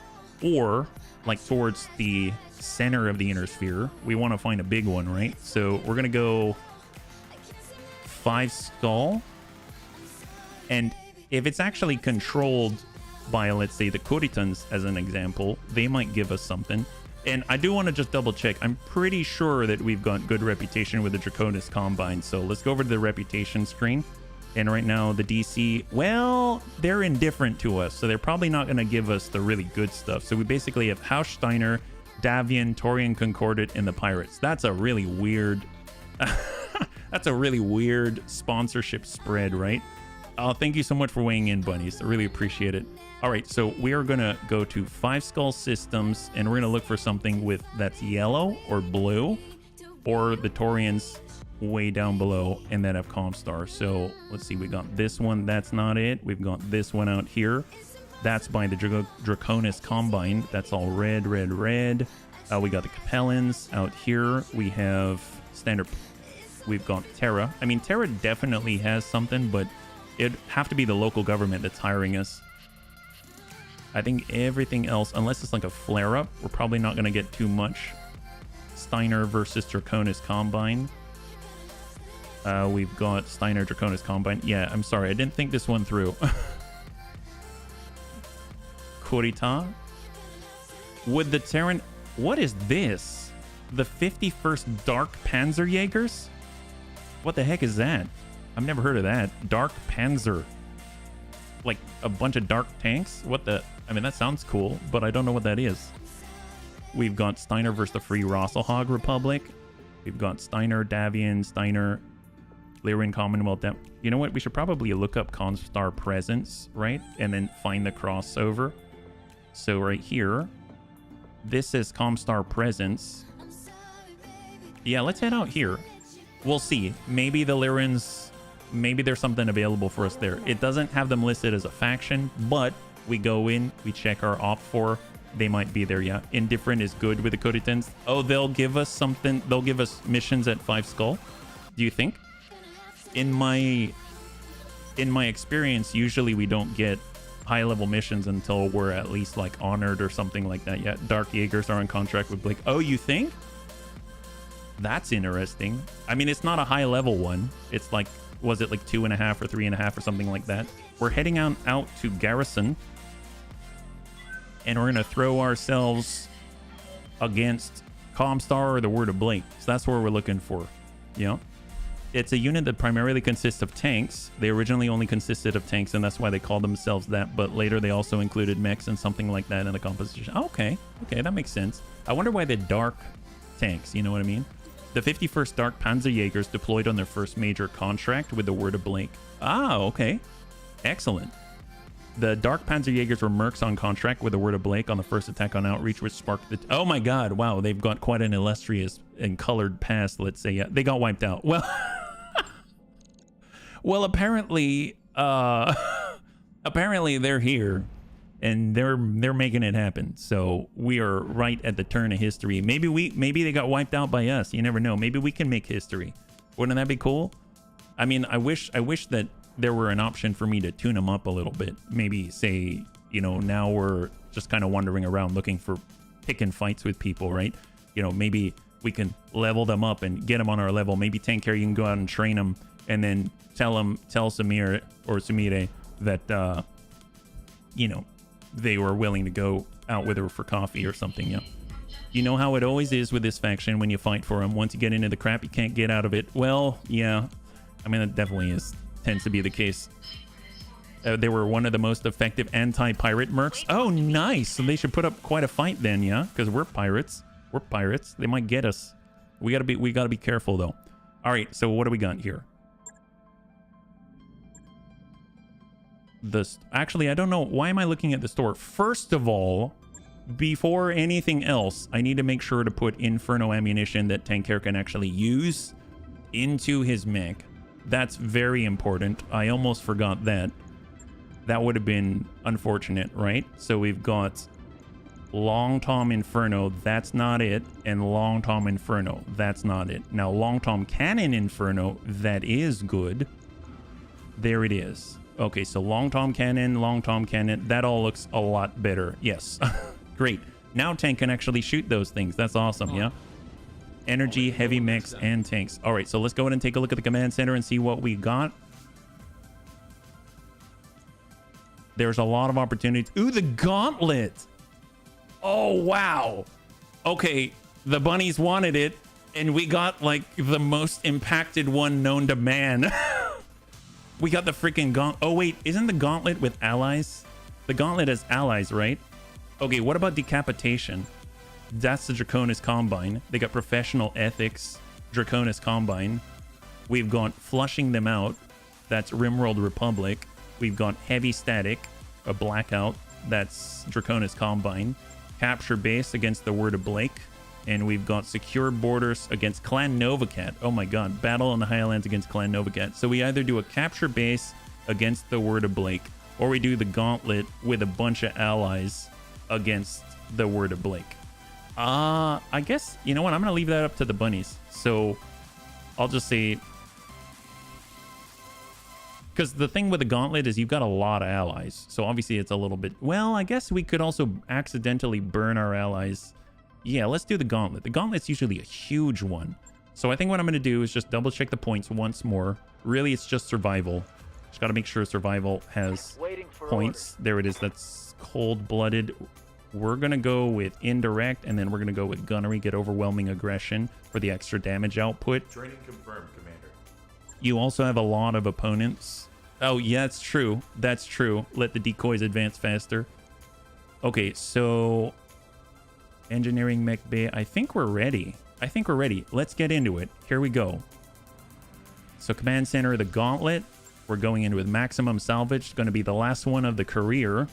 Or, like, towards the center of the inner sphere. We want to find a big one, right? So we're going to go 5 skull. And if it's actually controlled by, let's say, the Kuritans as an example, they might give us something. And I do want to just double check. I'm pretty sure that we've got good reputation with the Draconis Combine. So let's go over to the reputation screen. And right now the DC, well, they're indifferent to us. So they're probably not going to give us the really good stuff. So we basically have Haussteiner, Davian, Torian Concordat, and the Pirates. That's a really weird... That's a really weird sponsorship spread, right? Thank you so much for weighing in, bunnies. I really appreciate it. All right, so we are going to go to 5 skull systems, and we're going to look for something with that's yellow or blue, or the Torians way down below, and then have Comstar. So let's see, we got this one. That's not it. We've got this one out here. That's by the Draconis Combine. That's all red, red, red. We got the Capellans out here. We have standard. We've got Terra. I mean, Terra definitely has something, but it'd have to be the local government that's hiring us. I think everything else, unless it's like a flare-up, we're probably not going to get too much. Steiner versus Draconis Combine. We've got Steiner Draconis Combine. Yeah, I'm sorry. I didn't think this one through. Kurita. Would the Terran... What is this? The 51st Dark Panzerjägers? What the heck is that? I've never heard of that. Dark Panzer. Like a bunch of dark tanks? What the... I mean, that sounds cool, but I don't know what that is. We've got Steiner versus the Free Rosselhog Republic. We've got Steiner, Davian, Steiner, Lyrian Commonwealth. You know what? We should probably look up Constar Presence, right? And then find the crossover. So right here, this is Comstar Presence. Yeah, let's head out here. We'll see. Maybe the Lyrians, maybe there's something available for us there. It doesn't have them listed as a faction, but we go in, we check our op for. They might be there, yeah. Indifferent is good with the Kuritans. Oh, they'll give us something. They'll give us missions at 5 Skull. Do you think? In my experience, usually we don't get high-level missions until we're at least like honored or something like that. Yeah, Dark Jaegers are on contract with Blake. Oh, you think? That's interesting. I mean, it's not a high-level one. It's like, was it like 2.5 or 3.5 or something like that? We're heading out to Garrison. And we're going to throw ourselves against Comstar or the Word of Blake. So that's what we're looking for. You know? It's a unit that primarily consists of tanks. They originally only consisted of tanks, and that's why they called themselves that. But later they also included mechs and something like that in the composition. Okay. Okay, that makes sense. I wonder why the dark tanks, you know what I mean? The 51st Dark Panzerjägers deployed on their first major contract with the Word of Blake. Ah, okay. Excellent. The Dark Panzerjägers were mercs on contract with the Word of Blake on the first attack on Outreach, which sparked the... Oh my god, wow, they've got quite an illustrious and colored past, let's say. Yeah, they got wiped out. Well, well, apparently they're here, and they're making it happen. So we are right at the turn of history. Maybe they got wiped out by us. You never know. Maybe we can make history. Wouldn't that be cool? I mean, I wish that there were an option for me to tune them up a little bit. Maybe say, you know, now we're just kind of wandering around looking for picking fights with people, right? You know, maybe we can level them up and get them on our level. Maybe Tank Carrier, you can go out and train them and then tell Samir or Sumire that, you know, they were willing to go out with her for coffee or something, yeah. You know how it always is with this faction when you fight for them. Once you get into the crap, you can't get out of it. Well, yeah. I mean, it definitely tends to be the case. They were one of the most effective anti-pirate mercs. Oh, nice. So they should put up quite a fight then, yeah? Because we're pirates. We're pirates. They might get us. We gotta be careful though. All right. So what do we got here? Actually, I don't know. Why am I looking at the store? First of all, before anything else, I need to make sure to put Inferno ammunition that Tanker can actually use into his mech. That's very important. I almost forgot that. That would have been unfortunate, right? So we've got Long Tom Inferno. That's not it. And Long Tom Inferno. That's not it. Now, Long Tom Cannon Inferno. That is good. There it is. Okay, so Long Tom Cannon. That all looks a lot better. Yes. Great. Now Tank can actually shoot those things. That's awesome, yeah? Energy, heavy mechs, and tanks. All right, so let's go ahead and take a look at the command center and see what we got. There's a lot of opportunities. Ooh, the gauntlet. Oh, wow. Okay, the bunnies wanted it, and we got, like, the most impacted one known to man. We got the freaking gauntlet. Oh, wait, isn't the gauntlet with allies? The gauntlet has allies, right? Okay, what about decapitation? That's the Draconis Combine. They got Professional Ethics, Draconis Combine. We've got Flushing Them Out. That's Rimworld Republic. We've got Heavy Static, a Blackout. That's Draconis Combine. Capture Base against the Word of Blake. And we've got Secure Borders against Clan Novacat. Oh my god. Battle on the Highlands against Clan Novacat. So we either do a Capture Base against the Word of Blake, or we do the Gauntlet with a bunch of allies against the Word of Blake. I guess, you know what? I'm going to leave that up to the bunnies. So I'll just say, because the thing with the gauntlet is you've got a lot of allies. So obviously it's a little bit, well, I guess we could also accidentally burn our allies Yeah, let's do the gauntlet. The gauntlet's usually a huge one. So I think what I'm going to do is just double check the points once more. Really, it's just survival. Just got to make sure survival has points. There it is. That's cold-blooded. We're going to go with indirect, and then we're going to go with gunnery, get overwhelming aggression for the extra damage output. Training confirmed, Commander. You also have a lot of opponents. Oh, yeah, that's true. That's true. Let the decoys advance faster. Okay, so engineering mech bay. I think we're ready. Let's get into it. Here we go. So command center of the gauntlet. We're going in with maximum salvage. It's going to be the last one of the career.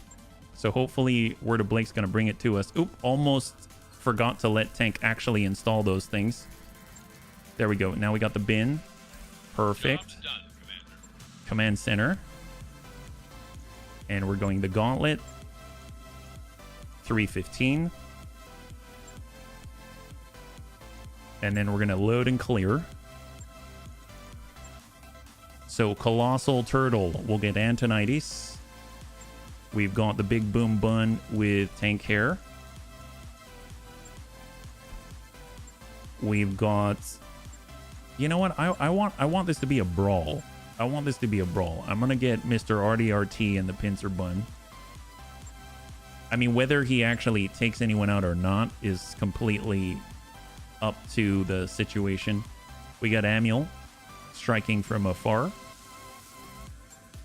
So hopefully Word of Blake's going to bring it to us. Oop, almost forgot to let Tank actually install those things. There we go. Now we got the bin. Perfect. Done, command center. And we're going the gauntlet. 315. And then we're going to load and clear. So Colossal Turtle will get Antonitis. We've got the Big Boom Bun with Tank Hair. We've got... You know what? I want this to be a brawl. I'm going to get Mr. RDRT and the Pincer Bun. I mean, whether he actually takes anyone out or not is completely up to the situation. We got Amiel striking from afar.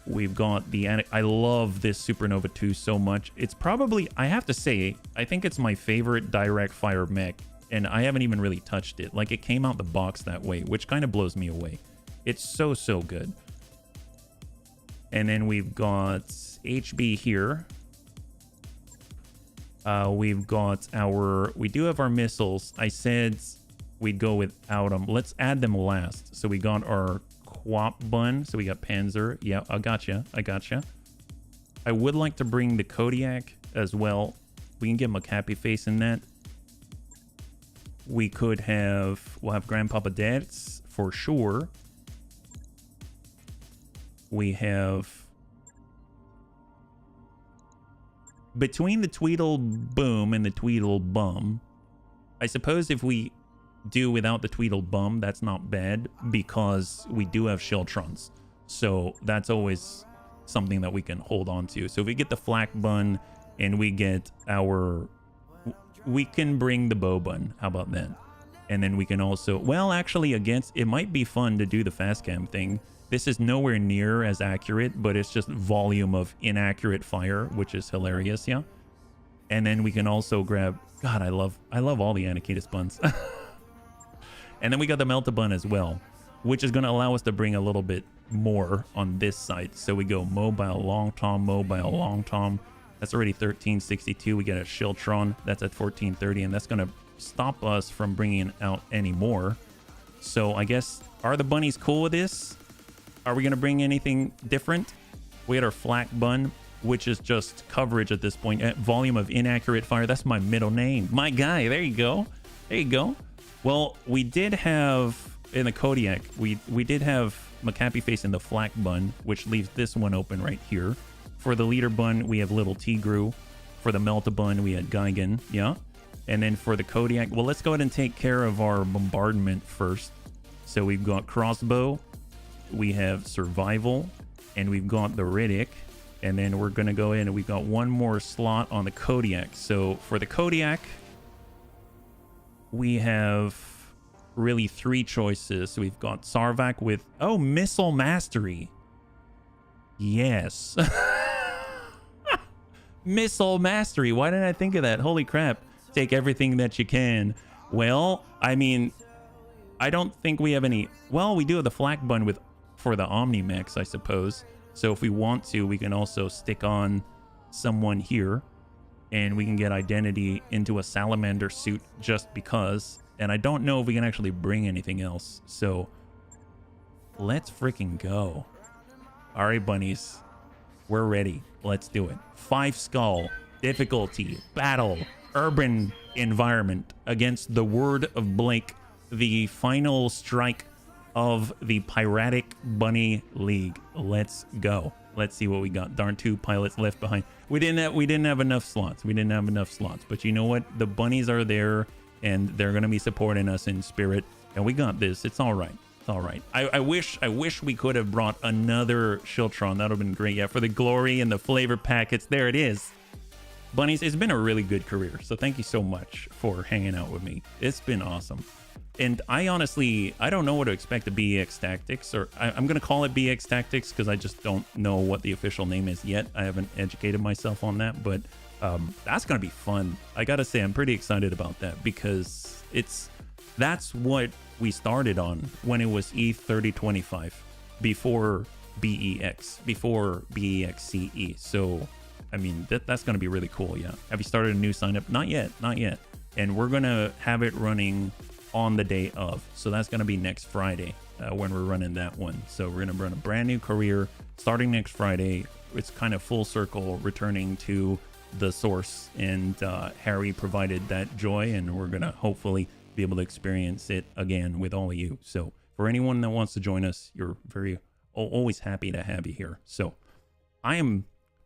We've got the... I love this Supernova 2 so much. It's probably... I have to say, I think it's my favorite direct fire mech. And I haven't even really touched it. Like, it came out the box that way, which kind of blows me away. It's so, so good. And then we've got HB here. We've got our... We do have our missiles. I said we'd go without them. Let's add them last. So we got our Quap Bun. So we got Panzer. Yeah, I gotcha. I would like to bring the Kodiak as well. We can get him a Cappy Face in that. We could have... We'll have Grandpapa Dance for sure. We have... Between the Tweedle Boom and the Tweedle Bum, I suppose if we do without the Tweedle Bum, that's not bad because we do have Shelltrons. So that's always something that we can hold on to. So if we get the Flak Bun and we get our... We can bring the Bow Bun. How about that? And then we can also... Well, actually, against... It might be fun to do the fast cam thing. This is nowhere near as accurate, but it's just volume of inaccurate fire, which is hilarious, yeah? And then we can also grab... God, I love all the Anakitas buns. And then we got the Melta Bun as well, which is going to allow us to bring a little bit more on this side. So we go Mobile Long Tom, Mobile Long Tom. That's already 1362. We get a Shiltron. That's at 1430, and that's going to stop us from bringing out any more. So I guess... Are the bunnies cool with this? Are we going to bring anything different? We had our Flak Bun, which is just coverage at this point. Volume of inaccurate fire. That's my middle name. My guy. There you go. There you go. Well, we did have, in the Kodiak, we did have Macappy Face in the Flak Bun, which leaves this one open right here. For the Leader Bun, we have Little Tigru. For the Melta Bun, we had Gigan. Yeah. And then for the Kodiak, well, let's go ahead and take care of our bombardment first. So we've got Crossbow. We have Survival, and we've got the Riddick, and then we're going to go in and we've got one more slot on the Kodiak. So for the Kodiak, we have really three choices. So we've got Sarvac with, oh, Missile Mastery. Yes. Missile Mastery. Why didn't I think of that? Holy crap. Take everything that you can. Well, I mean, I don't think we have any... Well, we do have the Flak Bun with... for the Omnimax, I suppose. So if we want to, we can also stick on someone here and we can get Identity into a Salamander suit just because. And I don't know if we can actually bring anything else. So let's freaking go. All right, bunnies. We're ready. Let's do it. 5 skull, difficulty, battle, urban environment against the Word of Blake, the final strike of the Piratic Bunny League. Let's go. Let's see what we got. Darn, 2 pilots left behind. We didn't have enough slots. But you know what? The bunnies are there, and they're gonna be supporting us in spirit. And we got this. It's all right. It's all right. I wish we could have brought another Shiltron. That would have been great. Yeah, for the glory and the flavor packets. There it is. Bunnies, it's been a really good career. So thank you so much for hanging out with me. It's been awesome. And I honestly, I don't know what to expect of BX Tactics, or I'm going to call it BX Tactics because I just don't know what the official name is yet. I haven't educated myself on that, but that's going to be fun. I got to say, I'm pretty excited about that because that's what we started on when it was E3025 before BEX, before BEXCE. So, I mean, that's going to be really cool. Yeah. Have you started a new sign up? Not yet. And we're going to have it running on the day of. So that's going to be next Friday when we're running that one. So we're going to run a brand new career starting next Friday. It's kind of full circle returning to the source, and Harry provided that joy, and we're going to hopefully be able to experience it again with all of you. So for anyone that wants to join us, you're always happy to have you here. So I am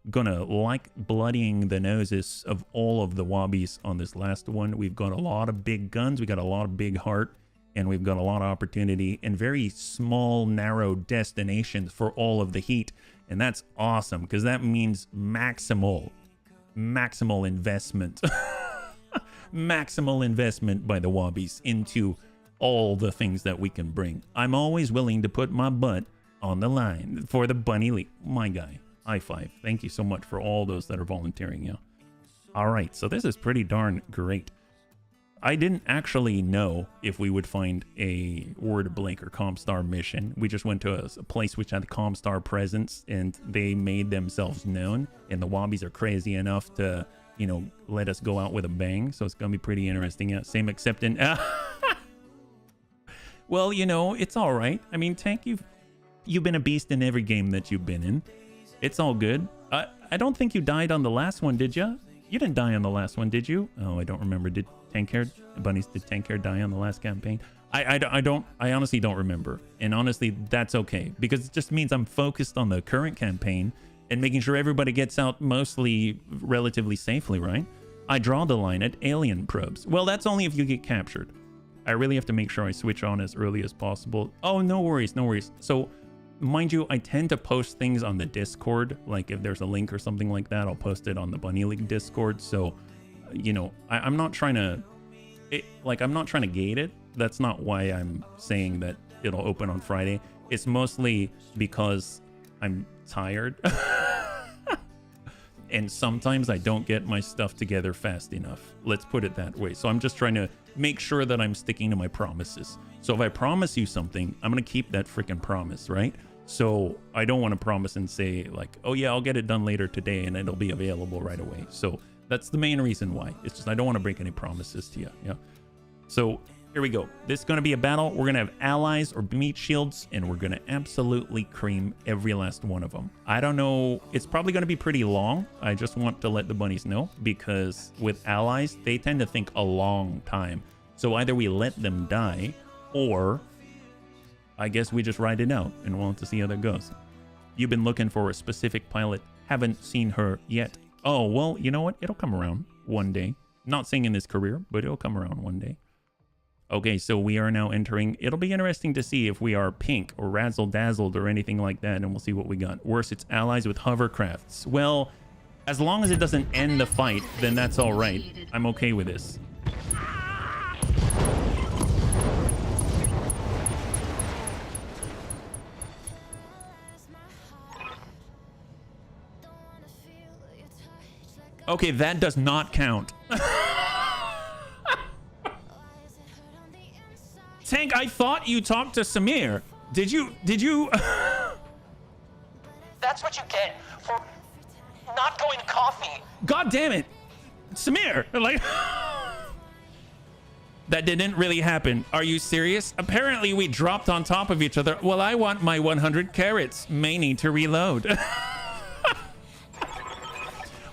gonna like bloodying the noses of all of the wobbies on this last one. We've got a lot of big guns, we got a lot of big heart, and we've got a lot of opportunity and very small, narrow destinations for all of the heat. And that's awesome because that means maximal investment. Maximal investment by the wobbies into all the things that we can bring. I'm always willing to put my butt on the line for the Bunny League. My guy, high five. Thank you so much for all those that are volunteering. Yeah. All right. So this is pretty darn great. I didn't actually know if we would find a Word Blink or Comstar mission. We just went to a place which had Comstar presence, and they made themselves known. And the wobbies are crazy enough to, you know, let us go out with a bang. So it's gonna be pretty interesting. Yeah, same except in well, you know, it's all right. I mean, Tank, you've been a beast in every game that you've been in. It's all good. I don't think you died on the last one, did you? You didn't die on the last one, did you? Oh, I don't remember. Did Bunnies, did Tankhair die on the last campaign? I honestly don't remember. And honestly, that's okay, because it just means I'm focused on the current campaign and making sure everybody gets out mostly relatively safely, right? I draw the line at alien probes. Well, that's only if you get captured. I really have to make sure I switch on as early as possible. Oh, no worries, no worries. So, mind you, I tend to post things on the Discord. Like if there's a link or something like that, I'll post it on the Bunny League Discord. So, you know, I'm not trying to, I'm not trying to gate it. That's not why I'm saying that it'll open on Friday. It's mostly because I'm tired. And sometimes I don't get my stuff together fast enough. Let's put it that way. So I'm just trying to make sure that I'm sticking to my promises. So if I promise you something, I'm going to keep that freaking promise, right? So I don't want to promise and say like, oh yeah, I'll get it done later today and it'll be available right away. So that's the main reason why. It's just I don't want to break any promises to you. Yeah. So here we go. This is going to be a battle. We're going to have allies or meat shields, and we're going to absolutely cream every last one of them. I don't know. It's probably going to be pretty long. I just want to let the bunnies know, because with allies, they tend to think a long time. So either we let them die, or I guess we just ride it out and we'll have to see how that goes. You've been looking for a specific pilot. Haven't seen her yet. Oh, well, you know what? It'll come around one day. Not saying in this career, but it'll come around one day. Okay, so we are now entering. It'll be interesting to see if we are pink or razzle-dazzled or anything like that, and we'll see what we got. Worse, it's allies with hovercrafts. Well, as long as it doesn't end the fight, then that's all right. I'm okay with this. Okay, that does not count. Tank, I thought you talked to Samir. Did you? That's what you get for not going to coffee. God damn it. Samir, like, that didn't really happen. Are you serious? Apparently we dropped on top of each other. Well, I want my 100 carats. May need to reload.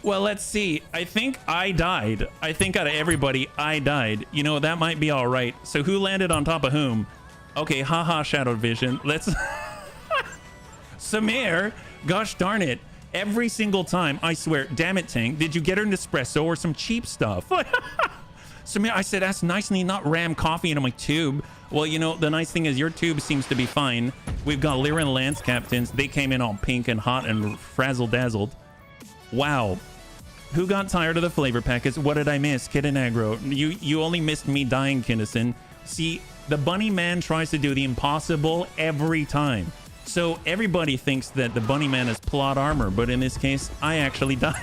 Well, let's see. I think I died. I think out of everybody, I died. You know, that might be all right. So who landed on top of whom? Okay, haha, Shadow Vision. Let's... Samir, gosh darn it. Every single time, I swear, damn it, Tank, did you get her an espresso or some cheap stuff? Samir, I said, that's nicely not ram coffee into my tube. Well, you know, the nice thing is your tube seems to be fine. We've got Lyran Lance Captains. They came in all pink and hot and frazzle-dazzled. Wow. Who got tired of the flavor packets? What did I miss? Kid and Aggro. You only missed me dying, Kinnison. See, the bunny man tries to do the impossible every time. So everybody thinks that the bunny man is plot armor, but in this case, I actually died.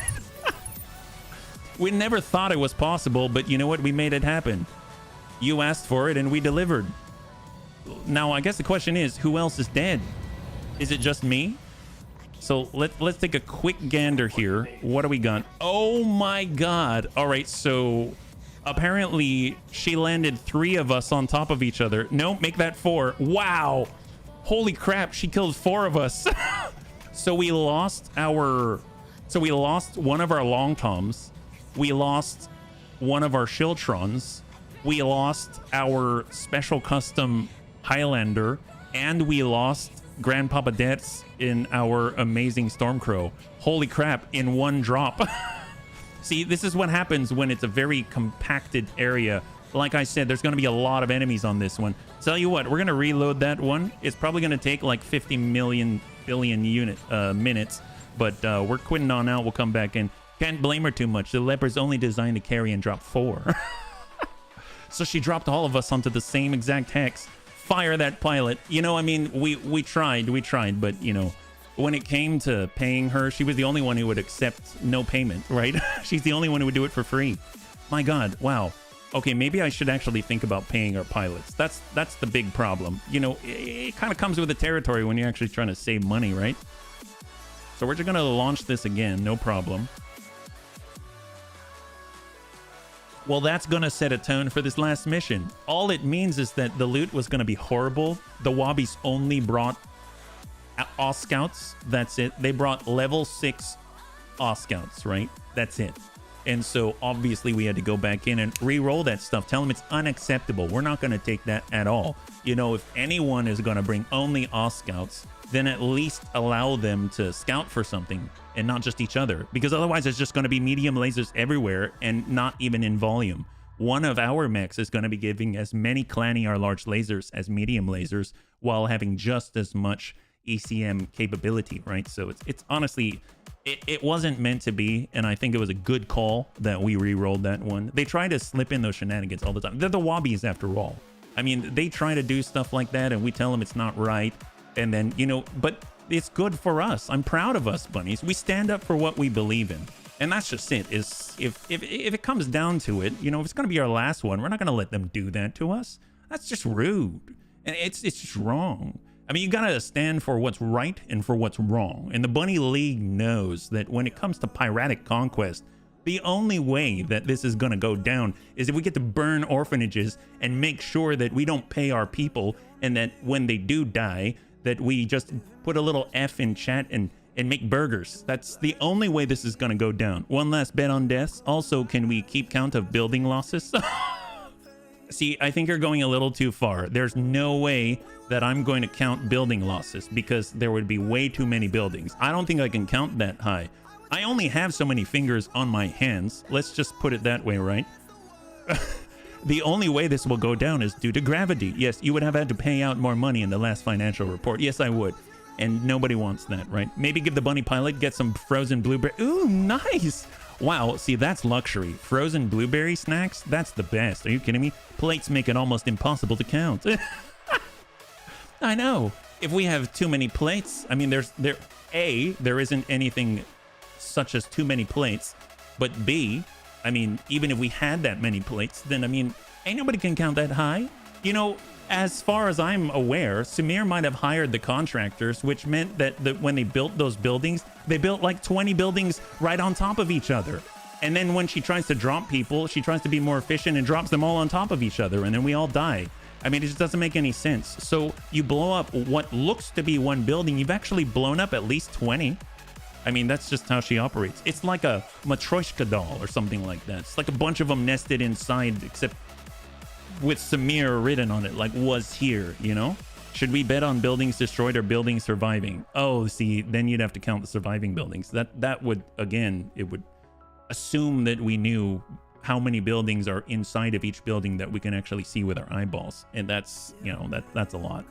We never thought it was possible, but you know what? We made it happen. You asked for it and we delivered. Now, I guess the question is, who else is dead? Is it just me? So let's take a quick gander here. What do we got? Oh my God. All right, so apparently she landed 3 of us on top of each other. No, make that 4. Wow. Holy crap, she killed 4 of us. So we lost one of our long toms. We lost one of our Shiltrons. We lost our special custom Highlander, and we lost Grandpapa Detz in our amazing Stormcrow. Holy crap, in one drop. See, this is what happens when it's a very compacted area. Like I said, there's going to be a lot of enemies on this one. Tell you what, we're going to reload that one. It's probably going to take like 50 million billion minutes, but we're quitting on out. We'll come back in. Can't blame her too much. The leopard's only designed to carry and drop 4. So she dropped all of us onto the same exact hex. Fire that pilot. You know, I mean, we tried, but you know, when it came to paying her, she was the only one who would accept no payment, right? She's the only one who would do it for free. My God, wow. Okay, maybe I should actually think about paying our pilots. That's the big problem. You know, it kind of comes with the territory when you're actually trying to save money, right? So we're just gonna launch this again, no problem. Well, that's going to set a tone for this last mission. All it means is that the loot was going to be horrible. The Wobbies only brought Oscouts. That's it. They brought level 6 Oscouts, right? That's it. And so obviously we had to go back in and re-roll that stuff. Tell them it's unacceptable. We're not going to take that at all. You know, if anyone is going to bring only Oscouts, then at least allow them to scout for something and not just each other, because otherwise it's just going to be medium lasers everywhere and not even in volume. One of our mechs is going to be giving as many clanny or large lasers as medium lasers while having just as much ECM capability, right? So it's honestly, it wasn't meant to be, and I think it was a good call that we re-rolled that one. They try to slip in those shenanigans all the time. They're the Wobbies after all. I mean, they try to do stuff like that and we tell them it's not right. And then, you know, but it's good for us. I'm proud of us, bunnies. We stand up for what we believe in. And that's just it. Is if it comes down to it, you know, if it's going to be our last one, we're not going to let them do that to us. That's just rude. And it's just wrong. I mean, you got to stand for what's right and for what's wrong. And the Bunny League knows that when it comes to piratic conquest, the only way that this is going to go down is if we get to burn orphanages and make sure that we don't pay our people, and that when they do die, that we just put a little F in chat and make burgers. That's the only way this is going to go down. One last bet on deaths. Also, can we keep count of building losses? See, I think you're going a little too far. There's no way that I'm going to count building losses because there would be way too many buildings. I don't think I can count that high. I only have so many fingers on my hands. Let's just put it that way, right? The only way this will go down is due to gravity. Yes, you would have had to pay out more money in the last financial report. Yes, I would. And nobody wants that, right? Maybe give the bunny pilot, get some frozen blueberry. Ooh, nice. Wow, see, that's luxury. Frozen blueberry snacks? That's the best. Are you kidding me? Plates make it almost impossible to count. I know. If we have too many plates, I mean, there isn't anything such as too many plates. But B, I mean, even if we had that many plates, then, I mean, ain't nobody can count that high. You know, as far as I'm aware, Samir might have hired the contractors, which meant that when they built those buildings, they built like 20 buildings right on top of each other. And then when she tries to drop people, she tries to be more efficient and drops them all on top of each other. And then we all die. I mean, it just doesn't make any sense. So you blow up what looks to be one building. You've actually blown up at least 20. I mean, that's just how she operates. It's like a Matryoshka doll or something like that. It's like a bunch of them nested inside, except with Samir written on it, like was here, you know? Should we bet on buildings destroyed or buildings surviving? Oh, see, then you'd have to count the surviving buildings. That would, again, it would assume that we knew how many buildings are inside of each building that we can actually see with our eyeballs. And that's, you know, that's a lot.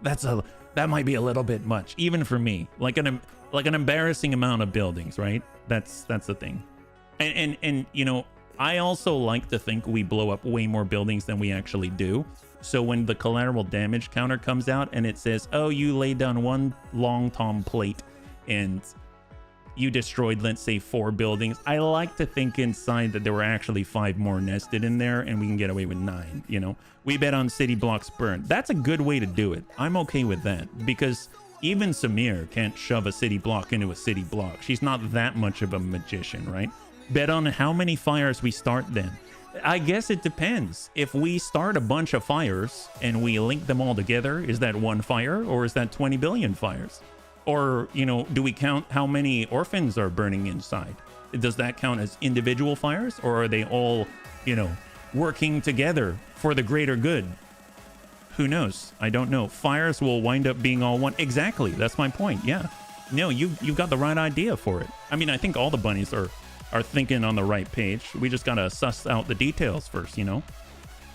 That might be a little bit much, even for me. Like an embarrassing amount of buildings, right? That's the thing. And you know, I also like to think we blow up way more buildings than we actually do. So when the collateral damage counter comes out and it says, oh, you laid down one long tom plate and you destroyed, let's say, 4 buildings, I like to think inside that there were actually 5 more nested in there and we can get away with 9, you know? We bet on city blocks burned. That's a good way to do it. I'm okay with that because even Samir can't shove a city block into a city block. She's not that much of a magician, right? Bet on how many fires we start then. I guess it depends. If we start a bunch of fires and we link them all together, is that 1 fire or is that 20 billion fires? Or, you know, do we count how many orphans are burning inside? Does that count as individual fires or are they all, you know, working together for the greater good? Who knows? I don't know. Fires will wind up being all one. Exactly. That's my point. Yeah. No, you've got the right idea for it. I mean, I think all the bunnies are thinking on the right page. We just gotta suss out the details first, you know?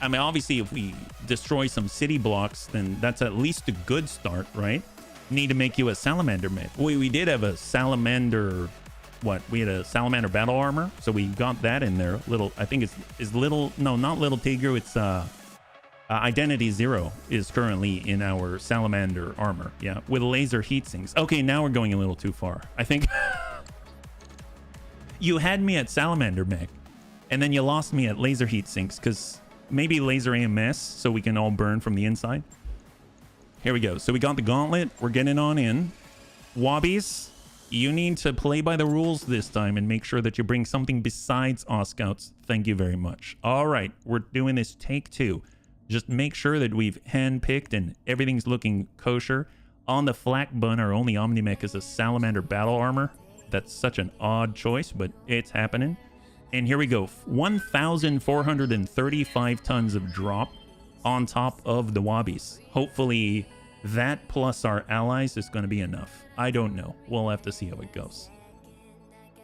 I mean, obviously, if we destroy some city blocks, then that's at least a good start, right? Need to make you a salamander mech. We did have a salamander, we had a salamander battle armor, so we got that in there. Little, I think it's little, no, not Little Tigru, it's Identity Zero is currently in our salamander armor, yeah, with laser heat sinks. Okay, now we're going a little too far. I think you had me at salamander mech, and then you lost me at laser heat sinks, because maybe laser AMS, so we can all burn from the inside. Here we go. So we got the gauntlet. We're getting on in. Wobbies, you need to play by the rules this time and make sure that you bring something besides Oscouts. Thank you very much. All right, we're doing this take 2. Just make sure that we've handpicked and everything's looking kosher. On the flak bun, our only Omnimech is a salamander battle armor. That's such an odd choice, but it's happening. And here we go. 1,435 tons of drop on top of the Wobbies. Hopefully that plus our allies is going to be enough. I don't know. We'll have to see how it goes.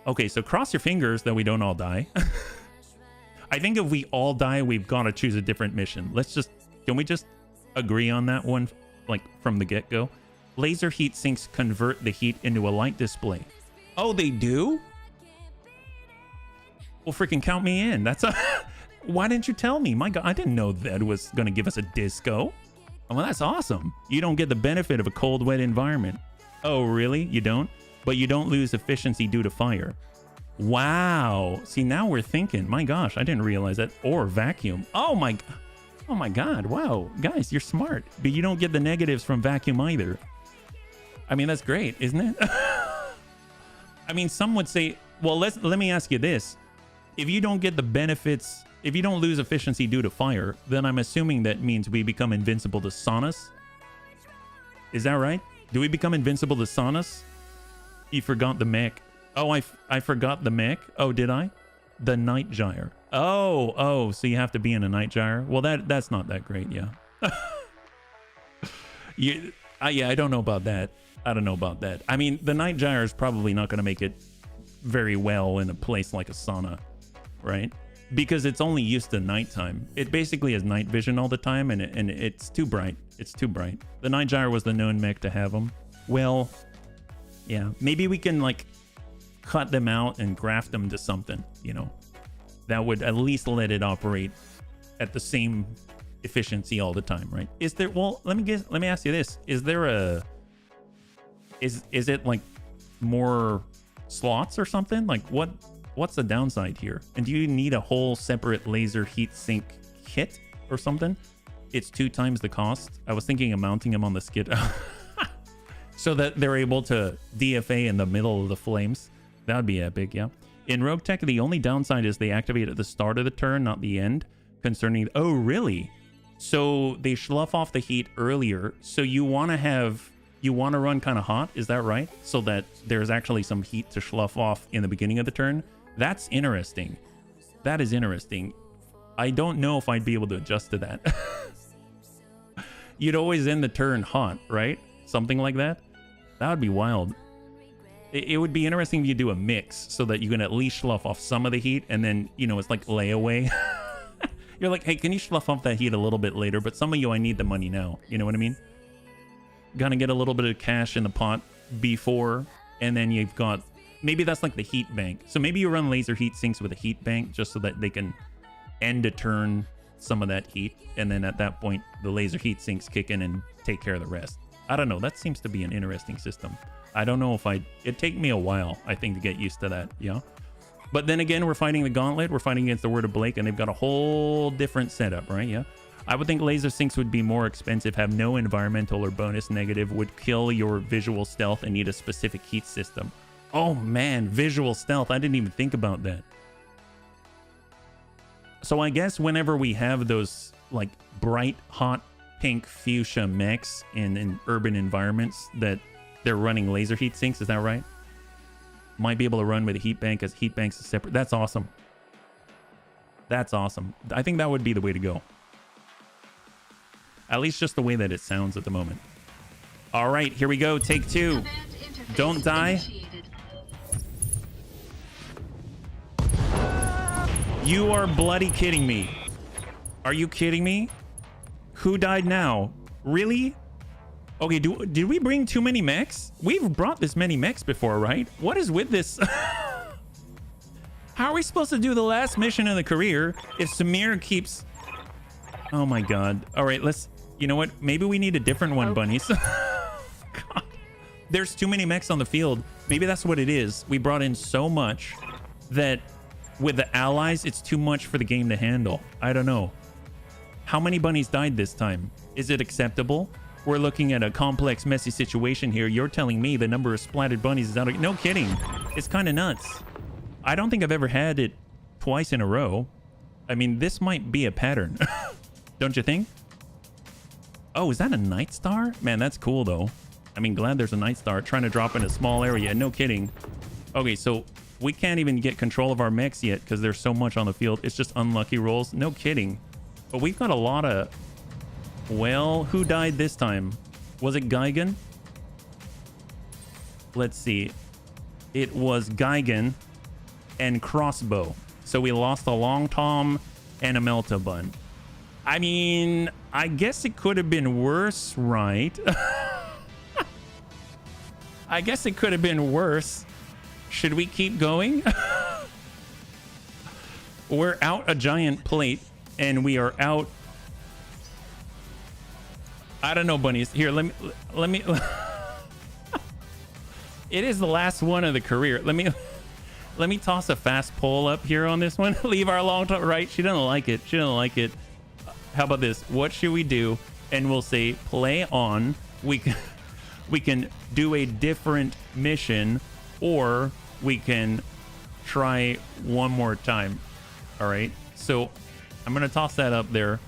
Okay, so cross your fingers that we don't all die. I think if we all die, we've got to choose a different mission. Can we just agree on that one, like from the get-go? Laser heat sinks convert the heat into a light display. Oh, they do? Well, freaking count me in. That's a... Why didn't you tell me? My God, I didn't know that was going to give us a disco. Oh, well, that's awesome. You don't get the benefit of a cold, wet environment. Oh, really? You don't? But you don't lose efficiency due to fire. Wow. See, now we're thinking. My gosh, I didn't realize that. Or vacuum. Oh my God. Wow. Guys, you're smart. But you don't get the negatives from vacuum either. I mean, that's great, isn't it? I mean, some would say, well, let me ask you this. If you don't get the benefits, if you don't lose efficiency due to fire, then I'm assuming that means we become invincible to saunas. Is that right? Do we become invincible to saunas? You forgot the mech. Oh, I forgot the mech. Oh, did I? The night gyre. Oh, so you have to be in a night gyre. Well, that's not that great, yeah. Yeah, I don't know about that. I don't know about that. I mean, the night gyre is probably not going to make it very well in a place like a sauna, right? Because it's only used to nighttime. It basically has night vision all the time, and it's too bright. It's too bright. The night gyre was the known mech to have them. Well, yeah, maybe we can like cut them out and graft them to something, you know, that would at least let it operate at the same efficiency all the time, right? Is there, well, let me ask you this. Is there a, is it like more slots or something? Like what's the downside here? And do you need a whole separate laser heat sink kit or something? It's 2 times the cost. I was thinking of mounting them on the skid so that they're able to DFA in the middle of the flames. That would be epic, yeah. In Rogue Tech, the only downside is they activate at the start of the turn, not the end. Concerning, oh really? So they slough off the heat earlier. So you want to run kind of hot, is that right? So that there's actually some heat to slough off in the beginning of the turn. That's interesting. That is interesting. I don't know if I'd be able to adjust to that. You'd always end the turn hot, right? Something like that. That would be wild. It would be interesting if you do a mix so that you can at least slough off some of the heat, and then, you know, it's like layaway. You're like, hey, can you slough off that heat a little bit later? But some of you, I need the money now. You know what I mean? Gonna get a little bit of cash in the pot before, and then you've got, maybe that's like the heat bank. So maybe you run laser heat sinks with a heat bank just so that they can end a turn some of that heat, and then at that point, the laser heat sinks kick in and take care of the rest. I don't know. That seems to be an interesting system. I don't know if it'd take me a while, I think, to get used to that, yeah? But then again, we're fighting the Gauntlet, we're fighting against the Word of Blake, and they've got a whole different setup, right, yeah? I would think laser sinks would be more expensive, have no environmental or bonus negative, would kill your visual stealth, and need a specific heat system. Oh man, visual stealth, I didn't even think about that. So I guess whenever we have those, like, bright, hot, pink fuchsia mechs in urban environments that they're running laser heat sinks, is that right? Might be able to run with a heat bank, as heat banks is separate. That's awesome. That's awesome. I think that would be the way to go. At least just the way that it sounds at the moment. All right, here we go. Take two. Don't die. You are bloody kidding me. Are you kidding me? Who died now? Really? Okay, did we bring too many mechs? We've brought this many mechs before, right? What is with this? How are we supposed to do the last mission of the career if Samir keeps... Oh my god. All right, let's... You know what? Maybe we need a different one, bunnies. God. There's too many mechs on the field. Maybe that's what it is. We brought in so much that with the allies, it's too much for the game to handle. I don't know. How many bunnies died this time? Is it acceptable? We're looking at a complex, messy situation here. You're telling me the number of splattered bunnies is out of... No kidding. It's kind of nuts. I don't think I've ever had it twice in a row. I mean, this might be a pattern. Don't you think? Oh, is that a Night Star? Man, that's cool, though. I mean, glad there's a Night Star trying to drop in a small area. No kidding. Okay, so we can't even get control of our mechs yet because there's so much on the field. It's just unlucky rolls. No kidding. But we've got a lot of... Well, who died this time? Was it Geigen? Let's see. It was Geigen and Crossbow. So we lost a Long Tom and a Meltabun. I mean, I guess it could have been worse, right? I guess it could have been worse. Should we keep going? We're out a giant plate, and we are out... I don't know, bunnies. Here, let me... It is the last one of the career. Let me toss a fast poll up here on this one. Leave our long time, right? She doesn't like it. She doesn't like it. How about this? What should we do? And we'll say play on. We can do a different mission, or we can try one more time. All right. So I'm going to toss that up there.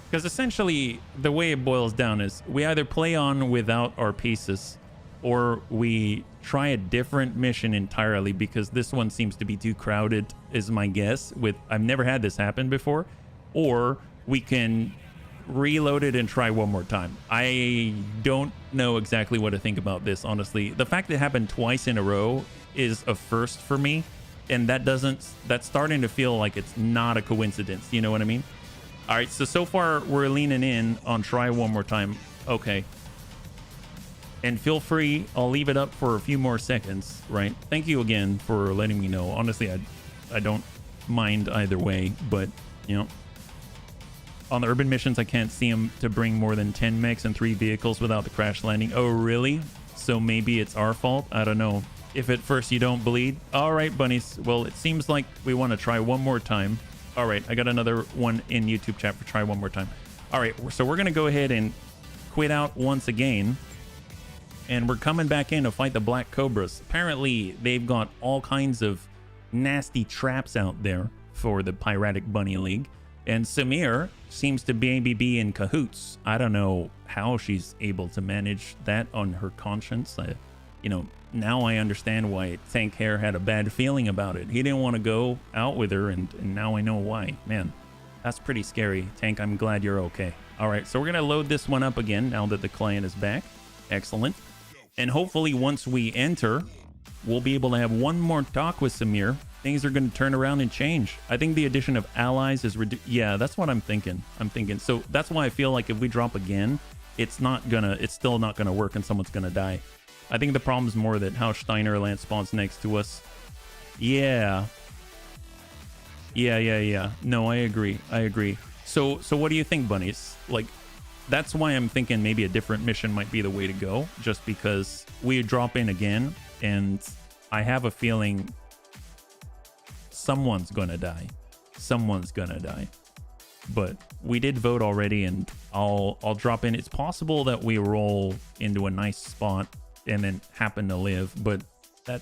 Because essentially, the way it boils down is we either play on without our pieces, or we try a different mission entirely, because this one seems to be too crowded, is my guess. I've never had this happen before. Or we can reload it and try one more time. I don't know exactly what to think about this, honestly. The fact that it happened twice in a row is a first for me, and that's starting to feel like it's not a coincidence. You know what I mean? All right, so far we're leaning in on try one more time. Okay. And feel free, I'll leave it up for a few more seconds, right? Thank you again for letting me know. Honestly, I don't mind either way, but, you know, on the urban missions, I can't see them to bring more than 10 mechs and 3 vehicles without the crash landing. Oh, really? So maybe it's our fault? I don't know. If at first you don't bleed. All right, bunnies. Well, it seems like we want to try one more time. All right, I got another one in YouTube chat for try one more time. All right, so we're going to go ahead and quit out once again. And we're coming back in to fight the Black Cobras. Apparently, they've got all kinds of nasty traps out there for the Piratic Bunny League. And Samir seems to maybe be in cahoots. I don't know how she's able to manage that on her conscience. You know, now I understand why Tank Hair had a bad feeling about it. He didn't want to go out with her, and now I know why. Man, That's pretty scary. Tank, I'm glad you're okay. All right, so we're going to load this one up again now that the client is back. Excellent. And hopefully once we enter, we'll be able to have one more talk with Samir. Things are going to turn around and change. I think the addition of allies is... yeah, that's what I'm thinking. So that's why I feel like if we drop again, it's still not going to work and someone's going to die. I think the problem is more that how Steiner land spawns next to us. Yeah. Yeah. No, I agree. So what do you think, bunnies? Like, that's why I'm thinking maybe a different mission might be the way to go, just because we drop in again, and I have a feeling someone's gonna die. But we did vote already, and I'll drop in. It's possible that we roll into a nice spot and then happen to live, but that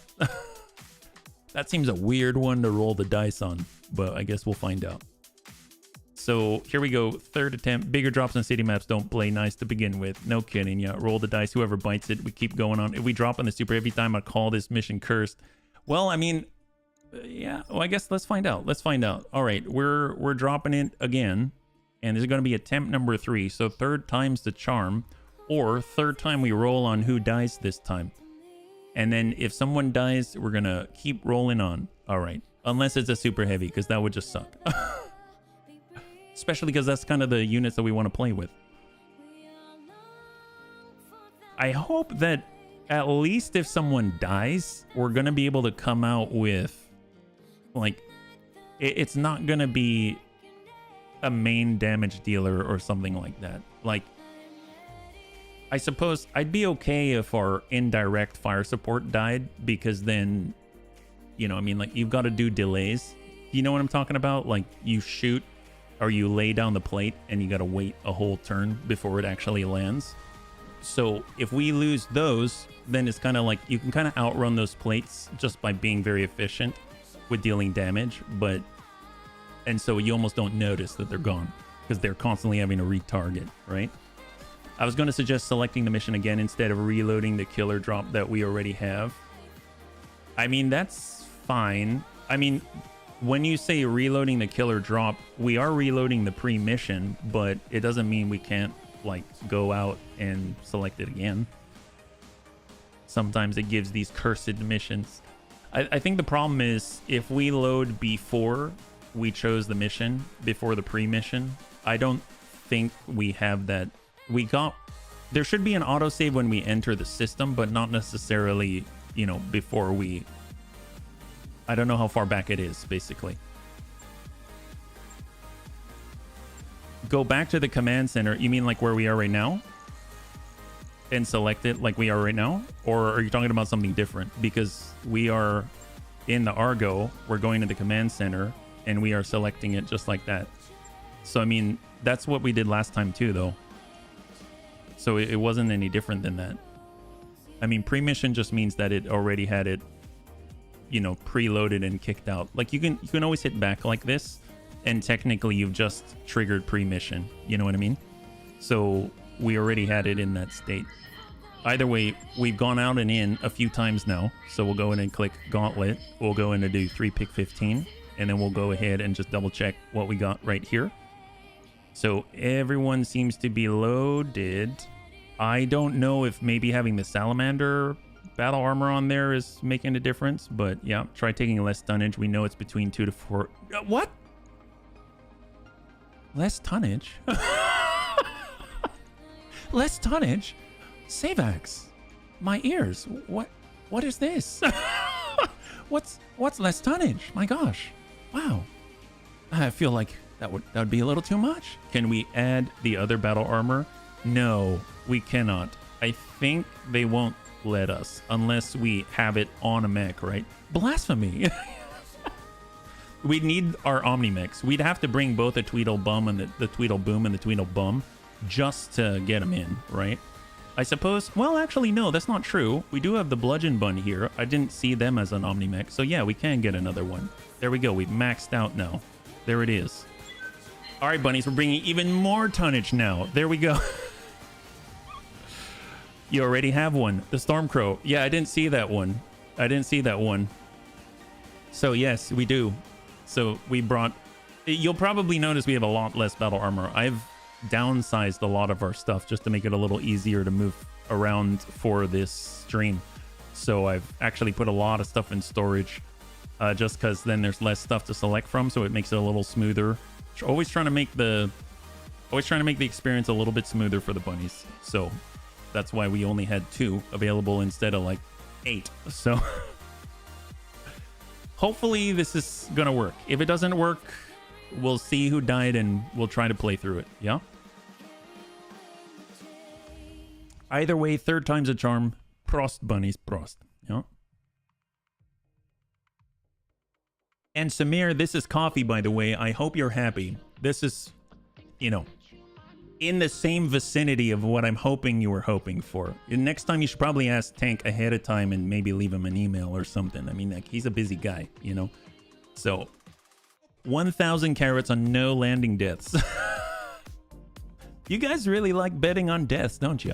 that seems a weird one to roll the dice on, but I guess we'll find out. So here we go. Third attempt. Bigger drops on city maps don't play nice to begin with. No kidding. Yeah, roll the dice. Whoever bites it, we keep going on. If we drop on the super heavy time, I call this mission cursed. Well, I mean, yeah. Well, I guess let's find out. All right, we're dropping it again, and this is going to be attempt number 3. So third time's the charm, or third time we roll on who dies this time. And then if someone dies, we're gonna keep rolling on. All right, unless it's a super heavy, because that would just suck. Especially because that's kind of the units that we want to play with. I hope that at least if someone dies, we're going to be able to come out with, like, it's not going to be a main damage dealer or something like that. Like, I suppose I'd be okay if our indirect fire support died, because then, you know, I mean, like, you've got to do delays. You know what I'm talking about? Like, you shoot or you lay down the plate and you got to wait a whole turn before it actually lands. So if we lose those, then it's kind of like you can kind of outrun those plates just by being very efficient with dealing damage. And so you almost don't notice that they're gone because they're constantly having to retarget, right? I was going to suggest selecting the mission again instead of reloading the killer drop that we already have. I mean, that's fine. I mean, when you say reloading the killer drop, we are reloading the pre-mission, but it doesn't mean we can't, like, go out and select it again. Sometimes it gives these cursed missions. I think the problem is if we load before we chose the mission, before the pre-mission, I don't think we have that. There should be an autosave when we enter the system, but not necessarily, you know, before we... I don't know how far back it is, basically. Go back to the command center. You mean like where we are right now? And select it like we are right now? Or are you talking about something different? Because we are in the Argo, we're going to the command center, and we are selecting it just like that. So, I mean, that's what we did last time too, though. So it wasn't any different than that. I mean, pre-mission just means that it already had it, you know, preloaded and kicked out. Like, you can always hit back like this, and technically you've just triggered pre-mission. You know what I mean? So we already had it in that state. Either way, we've gone out and in a few times now. So we'll go in and click Gauntlet. We'll go in and do 3 pick 15, and then we'll go ahead and just double check what we got right here. So everyone seems to be loaded. I don't know if maybe having the Salamander battle armor on there is making a difference, but yeah, try taking less tonnage. We know it's between 2 to 4. What? Less tonnage? Less tonnage? Savax, my ears. What is this? What's less tonnage? My gosh. Wow. I feel like that would be a little too much. Can we add the other battle armor? No, we cannot. I think they won't let us unless we have it on a mech, right? Blasphemy. We'd need our Omnimex. We'd have to bring both the Tweedle Bum and the Tweedle Boom and the Tweedle Bum just to get them in, right? I suppose. Well, actually, no, that's not true. We do have the Bludgeon Bun here. I didn't see them as an Omnimex. So yeah, we can get another one. There we go. We've maxed out now. There it is. All right, bunnies, we're bringing even more tonnage now. There we go. You already have one. The Stormcrow. Yeah, I didn't see that one. So yes, we do. So we brought You'll probably notice we have a lot less battle armor. I've downsized a lot of our stuff just to make it a little easier to move around for this stream. So I've actually put a lot of stuff in storage just because then there's less stuff to select from, so it makes it a little smoother. Always trying to make the experience a little bit smoother for the bunnies. So that's why we only had 2 available instead of like 8. So hopefully this is gonna work. If it doesn't work, we'll see who died and we'll try to play through it. Yeah. Either way, 3rd time's a charm. Prost, bunnies, prost. Yeah. And Samir, this is coffee, by the way. I hope you're happy. This is, you know, in the same vicinity of what I'm hoping you were hoping for. And next time you should probably ask Tank ahead of time and maybe leave him an email or something. I mean, like, he's a busy guy, you know? So 1,000 carats on no landing deaths. You guys really like betting on deaths, don't you?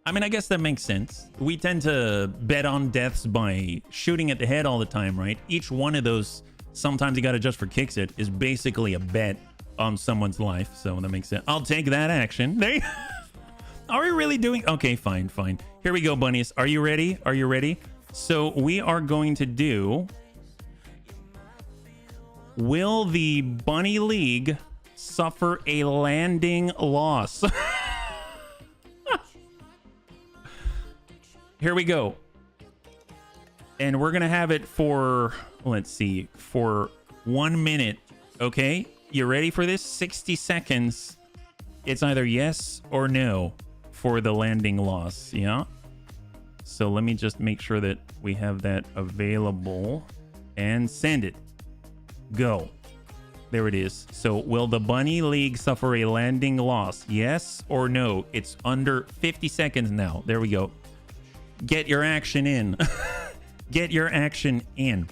I mean, I guess that makes sense. We tend to bet on deaths by shooting at the head all the time, right? Each one of those, sometimes you got to just for kicks it, is basically a bet on someone's life. So that makes sense. I'll take that action. Are we really doing? Okay, fine. Here we go, bunnies. Are you ready? Are you ready? So we are going to do... Will the Bunny League suffer a landing loss? Here we go. And we're going to have it for, let's see, for 1 minute. Okay? You ready for this? 60 seconds. It's either yes or no for the landing loss. Yeah? So let me just make sure that we have that available and send it. Go. There it is. So will the Bunny League suffer a landing loss? Yes or no? It's under 50 seconds now. There we go. Get your action in. Get your action in.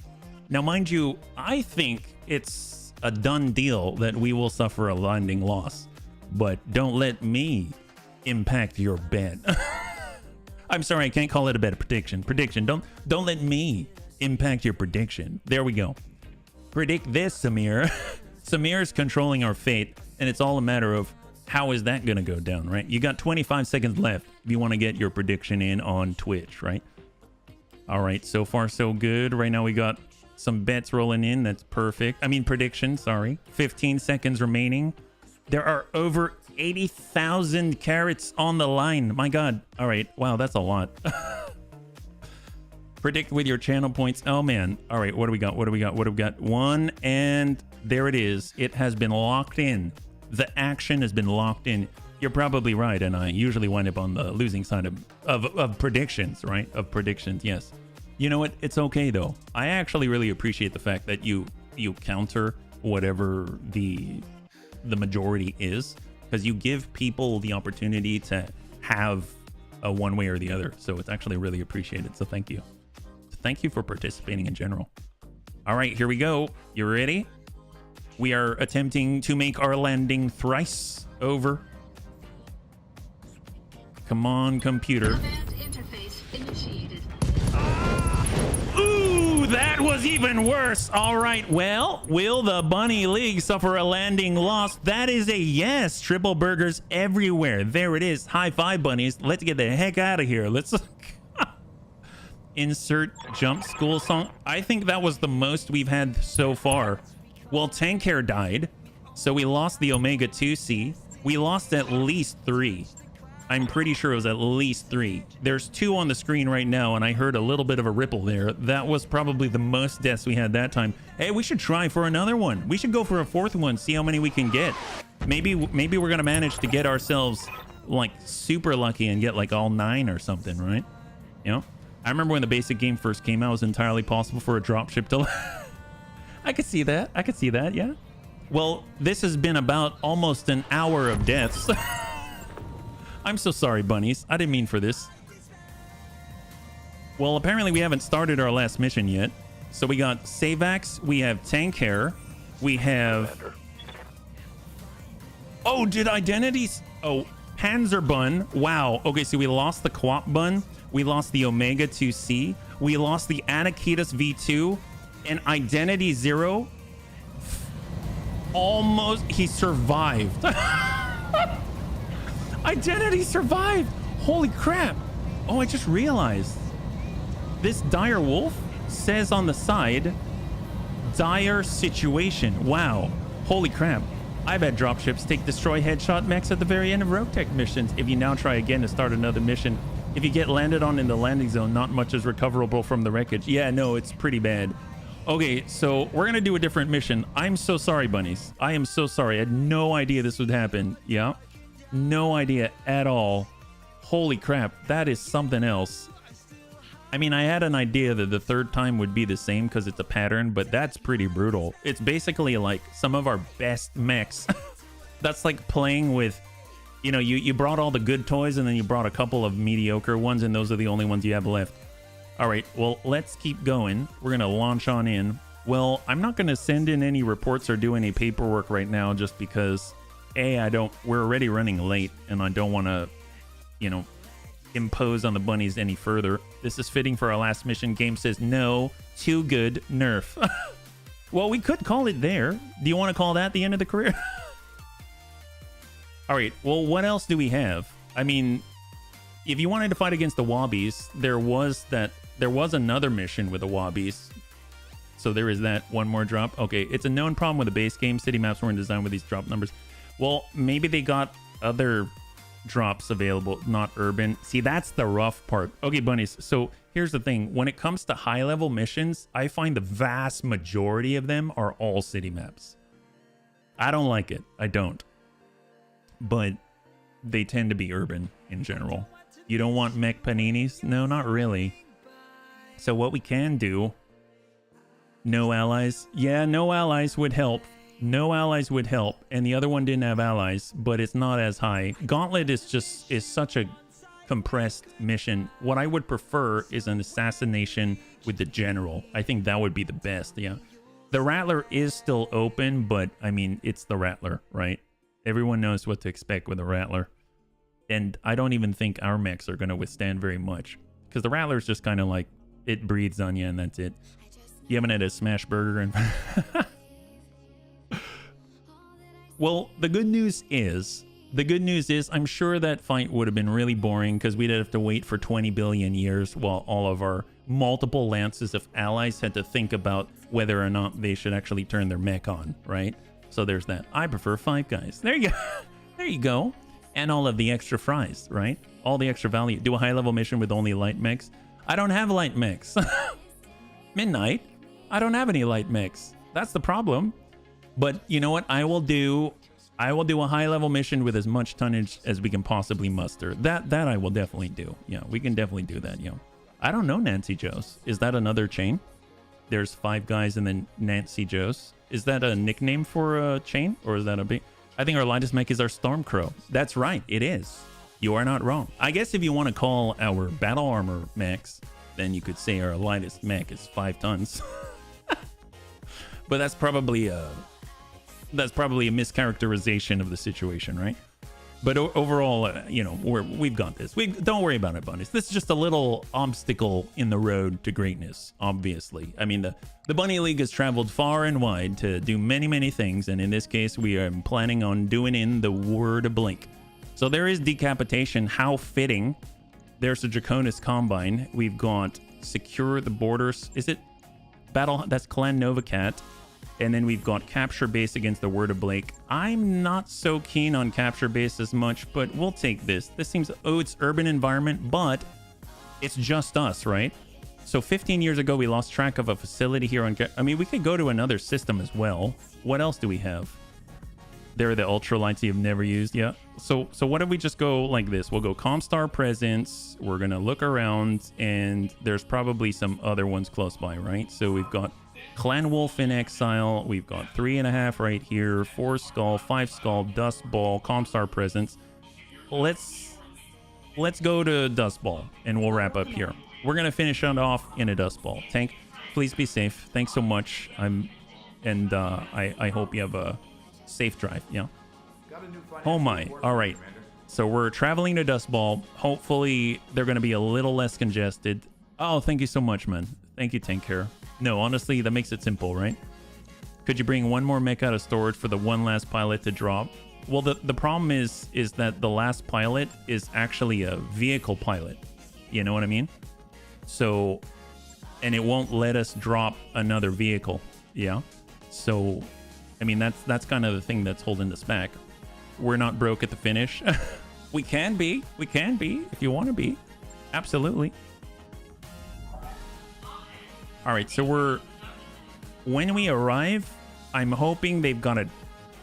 Now, mind you, I think it's a done deal that we will suffer a landing loss, but don't let me impact your bet. I'm sorry, I can't call it a bet. Prediction. Don't let me impact your prediction. There we go. Predict this, Samir. Samir's controlling our fate, and it's all a matter of how is that going to go down, right? You got 25 seconds left if you want to get your prediction in on Twitch, right? All right, so far so good. Right now we got some bets rolling in. That's perfect. I mean, prediction, sorry. 15 seconds remaining. There are over 80,000 carats on the line. My God. All right. Wow, that's a lot. Predict with your channel points. Oh, man. All right, what do we got? 1, and there it is. It has been locked in. The action has been locked in. You're probably right, and I usually wind up on the losing side of predictions, right? Of predictions, yes. You know what? It's okay, though. I actually really appreciate the fact that you counter whatever the majority is, because you give people the opportunity to have a one way or the other. So it's actually really appreciated. So thank you. Thank you for participating in general. All right, here we go. You ready? We are attempting to make our landing thrice over. Come on, computer. Interface initiated. Ooh, that was even worse. All right, well, will the Bunny League suffer a landing loss? That is a yes. Triple burgers everywhere. There it is. High five, bunnies. Let's get the heck out of here. Let's insert jump school song. I think that was the most we've had so far. Well, Tank Hair died, so we lost the Omega 2C. We lost at least 3. I'm pretty sure it was at least 3. There's 2 on the screen right now, and I heard a little bit of a ripple there. That was probably the most deaths we had that time. Hey, we should try for another one. We should go for a 4th one, see how many we can get. Maybe we're gonna manage to get ourselves like super lucky and get like all 9 or something, right? You know? I remember when the basic game first came out, it was entirely possible for a dropship to... I could see that. I could see that, yeah. Well, this has been about almost an hour of deaths. I'm so sorry, bunnies. I didn't mean for this. Well, apparently we haven't started our last mission yet. So we got Savax, we have Tank Hair, we have... Oh, did identities... Oh, Panzer Bun. Wow. Okay, so we lost the Quap Bun. We lost the Omega 2C. We lost the Anakitas V2. And Identity 0. almost, he survived. Identity survived. Holy crap. Oh, I just realized this dire wolf says on the side, dire situation. Wow. Holy crap. I've had dropships take destroy headshot mechs at the very end of rogue tech missions. If you now try again to start another mission, if you get landed on in the landing zone, not much is recoverable from the wreckage. Yeah, no, it's pretty bad. Okay, so we're gonna do a different mission. I'm so sorry, bunnies. I am so sorry. I had no idea this would happen. Yeah, no idea at all. Holy crap, that is something else. I mean, I had an idea that the third time would be the same because it's a pattern, but that's pretty brutal. It's basically like some of our best mechs. That's like playing with, you know, you brought all the good toys and then you brought a couple of mediocre ones, and those are the only ones you have left. All right, well, let's keep going. We're going to launch on in. Well, I'm not going to send in any reports or do any paperwork right now just because, we're already running late and I don't want to, you know, impose on the bunnies any further. This is fitting for our last mission. Game says no, too good, nerf. Well, we could call it there. Do you want to call that the end of the career? All right, well, what else do we have? I mean, if you wanted to fight against the Wobbies, there was another mission with the Wobbies. So there is that. One more drop. Okay, it's a known problem with the base game. City maps weren't designed with these drop numbers. Well, maybe they got other drops available, not urban. See, that's the rough part. Okay, bunnies. So here's the thing. When it comes to high-level missions, I find the vast majority of them are all city maps. I don't like it. I don't. But they tend to be urban in general. You don't want mech paninis? No, not really. So what we can do... No allies. Yeah, no allies would help. No allies would help. And the other one didn't have allies, but it's not as high. Gauntlet is such a compressed mission. What I would prefer is an assassination with the general. I think that would be the best, yeah. The Rattler is still open, but I mean, it's the Rattler, right? Everyone knows what to expect with a Rattler. And I don't even think our mechs are going to withstand very much. Because the Rattler is just kind of like, it breathes on you and that's it. You haven't had a smash burger and... Well, the good news is I'm sure that fight would have been really boring because we'd have to wait for 20 billion years while all of our multiple lances of allies had to think about whether or not they should actually turn their mech on, right? So there's that. I prefer Five Guys. There you go. There you go. And all of the extra fries, right? All the extra value. Do a high-level mission with only light mechs. I don't have light mechs. Midnight. I don't have any light mechs. That's the problem. But you know what? I will do a high-level mission with as much tonnage as we can possibly muster. That I will definitely do. Yeah, we can definitely do that. Yeah. I don't know Nancy Joe's. Is that another chain? There's Five Guys and then Nancy Joe's. Is that a nickname for a chain, or is that a big? I think our lightest mech is our Stormcrow. That's right, it is. You are not wrong. I guess if you want to call our battle armor mechs, then you could say our lightest mech is 5 tons. But that's probably a mischaracterization of the situation, right? But overall, you know, we've got this. Don't worry about it, bunnies. This is just a little obstacle in the road to greatness, obviously. I mean, the Bunny League has traveled far and wide to do many, many things. And in this case, we are planning on doing in the word blink. So there is decapitation. How fitting. There's a Draconis Combine. We've got secure the borders. Is it battle? That's Clan Novacat. And then we've got capture base against the Word of Blake. I'm not so keen on capture base as much, but we'll take this. This seems, it's urban environment, but it's just us, right? So 15 years ago, we lost track of a facility here on... I mean, we could go to another system as well. What else do we have? There are the ultralights you've never used. Yeah. So what if we just go like this? We'll go Comstar Presence. We're going to look around, and there's probably some other ones close by, right? So we've got Clan Wolf in Exile. We've got 3.5 right here. 4 Skull, 5 Skull, Dust Ball, Comstar Presence. Let's go to Dust Ball, and we'll wrap up here. We're gonna finish it off in a Dust Ball. Tank, please be safe. Thanks so much. I hope you have a safe drive. Yeah. Oh my. All right. So we're traveling to Dust Ball. Hopefully they're gonna be a little less congested. Oh, thank you so much, man. Thank you, Tank Care. No, honestly, that makes it simple, right? Could you bring one more mech out of storage for the one last pilot to drop? Well, the problem is that the last pilot is actually a vehicle pilot. You know what I mean? So, and it won't let us drop another vehicle. Yeah. So, I mean, that's kind of the thing that's holding us back. We're not broke at the finish. We can be if you want to be. Absolutely. All right, so when we arrive, I'm hoping they've got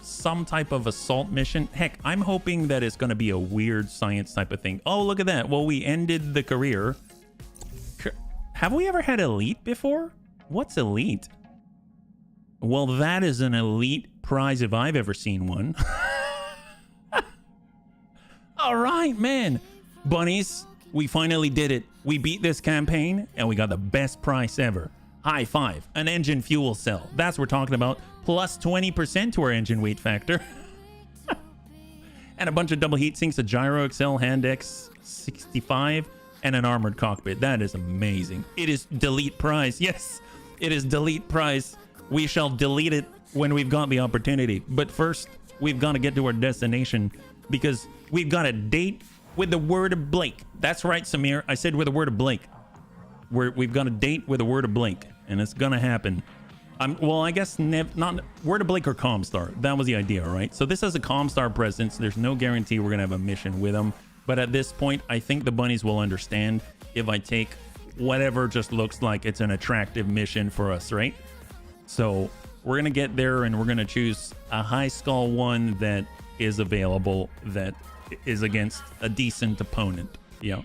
some type of assault mission. Heck, I'm hoping that it's going to be a weird science type of thing. Oh, look at that. Well, we ended the career. Have we ever had elite before? What's elite? Well, that is an elite prize if I've ever seen one. All right, man. Bunnies, we finally did it. We beat this campaign and we got the best price ever. High five. An engine fuel cell. That's what we're talking about. Plus 20% to our engine weight factor. And a bunch of double heat sinks, a gyro Excel hand X65, and an armored cockpit. That is amazing. It is delete prize. Yes, it is delete prize. We shall delete it when we've got the opportunity. But first, we've got to get to our destination because we've got a date with the word of Blake. That's right, Samir. I said with the word of Blake. We've got a date with the word of Blake, and it's gonna happen. Well, I guess not word of Blake or Comstar. That was the idea, right? So this has a Comstar presence. There's no guarantee we're gonna have a mission with them, but at this point, I think the bunnies will understand if I take whatever just looks like it's an attractive mission for us, right? So we're gonna get there, and we're gonna choose a high skull one that is available, that is against a decent opponent. Yeah.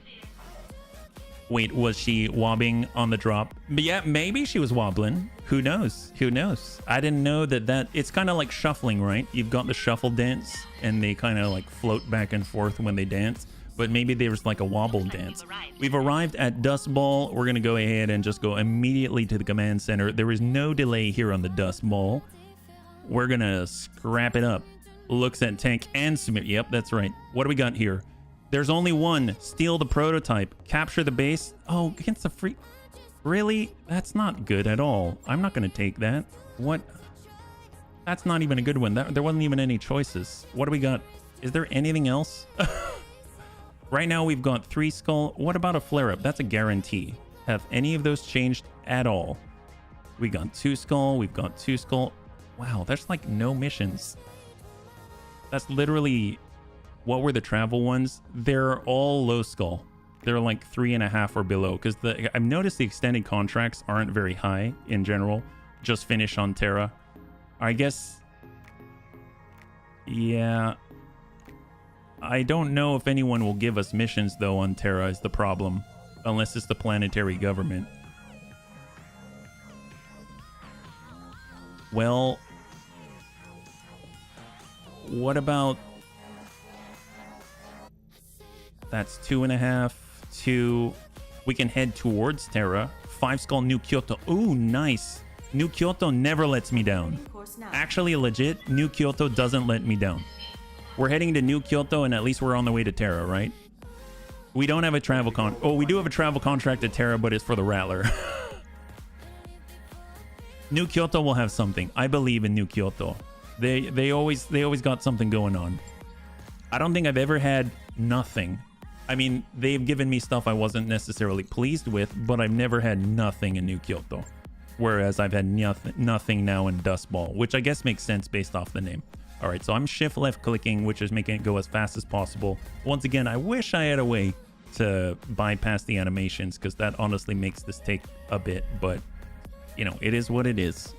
Wait, was she wobbling on the drop? But yeah, maybe she was wobbling. Who knows? Who knows? I didn't know that it's kind of like shuffling, right? You've got the shuffle dance and they kind of like float back and forth when they dance, but maybe there was like a wobble dance. We've arrived at Dust Ball. We're going to go ahead and just go immediately to the command center. There is no delay here on the Dust Ball. We're going to scrap it up. Looks at tank and submit. Yep, that's right. What do we got here? There's only one. Steal the prototype. Capture the base. Oh, against the free... Really? That's not good at all. I'm not going to take that. What? That's not even a good one. There wasn't even any choices. What do we got? Is there anything else? Right now we've got 3 skull. What about a flare-up? That's a guarantee. Have any of those changed at all? We got 2 skull. We've got 2 skull. Wow, there's like no missions. That's literally... What were the travel ones? They're all low skull. They're like 3.5 or below. Because I've noticed the extended contracts aren't very high in general. Just finish on Terra. I guess... Yeah. I don't know if anyone will give us missions though on Terra is the problem. Unless it's the planetary government. Well... What about... That's 2.5, 2. We can head towards Terra. 5 skull New Kyoto. Ooh, nice. New Kyoto never lets me down. Actually, legit, New Kyoto doesn't let me down. We're heading to New Kyoto, and at least we're on the way to Terra, right? We don't have a travel Oh, we do have a travel contract at Terra, but it's for the Rattler. New Kyoto will have something. I believe in New Kyoto. They always got something going on. I don't think I've ever had nothing. I mean, they've given me stuff I wasn't necessarily pleased with, but I've never had nothing in New Kyoto. Whereas I've had nothing now in Dust Ball, which I guess makes sense based off the name. All right, so I'm shift left clicking, which is making it go as fast as possible. Once again, I wish I had a way to bypass the animations because that honestly makes this take a bit, but you know, it is what it is.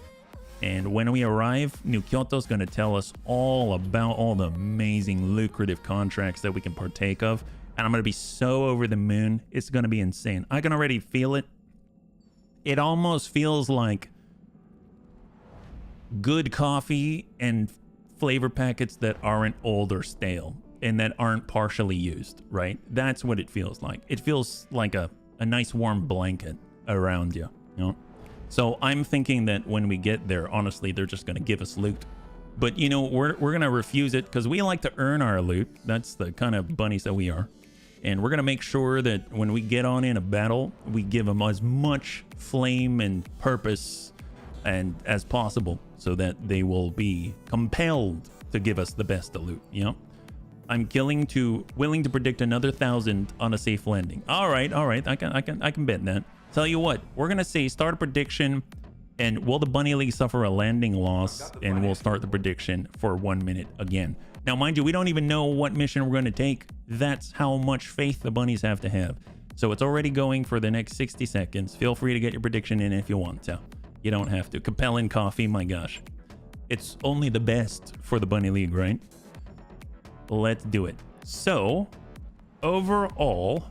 And when we arrive, New Kyoto is going to tell us all about all the amazing lucrative contracts that we can partake of. And I'm going to be so over the moon. It's going to be insane. I can already feel it. It almost feels like good coffee and flavor packets that aren't old or stale and that aren't partially used, right? That's what it feels like. It feels like a nice warm blanket around you, you know? So I'm thinking that when we get there, honestly, they're just going to give us loot. But, you know, we're going to refuse it because we like to earn our loot. That's the kind of bunnies that we are. And we're going to make sure that when we get on in a battle, we give them as much flame and purpose and as possible. so that they will be compelled to give us the best of loot. You know, I'm willing to predict another 1,000 on a safe landing. All right, I can bet that. Tell you what, we're gonna say start a prediction, and will the Bunny League suffer a landing loss? And we'll start the prediction for 1 minute again. Now, mind you, we don't even know what mission we're going to take. That's how much faith the bunnies have to have. So it's already going for the next 60 seconds. Feel free to get your prediction in if you want to. You don't have to. Compelling coffee, my gosh. It's only the best for the Bunny League, right? Let's do it. So, overall,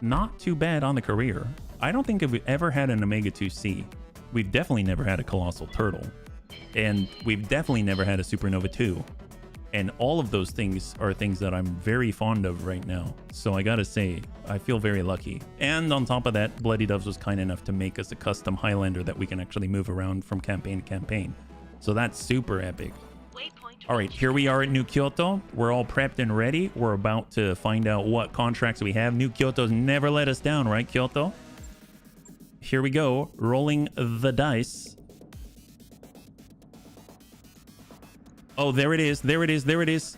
not too bad on the career. I don't think we've ever had an Omega 2C. We've definitely never had a Colossal Turtle. And we've definitely never had a Supernova 2. And all of those things are things that I'm very fond of right now. So I gotta say, I feel very lucky. And on top of that, Bloody Doves was kind enough to make us a custom Highlander that we can actually move around from campaign to campaign. So that's super epic. All right, here we are at New Kyoto. We're all prepped and ready. We're about to find out what contracts we have. New Kyoto's never let us down, right, Kyoto? Here we go, rolling the dice. Oh, there it is, there it is, there it is.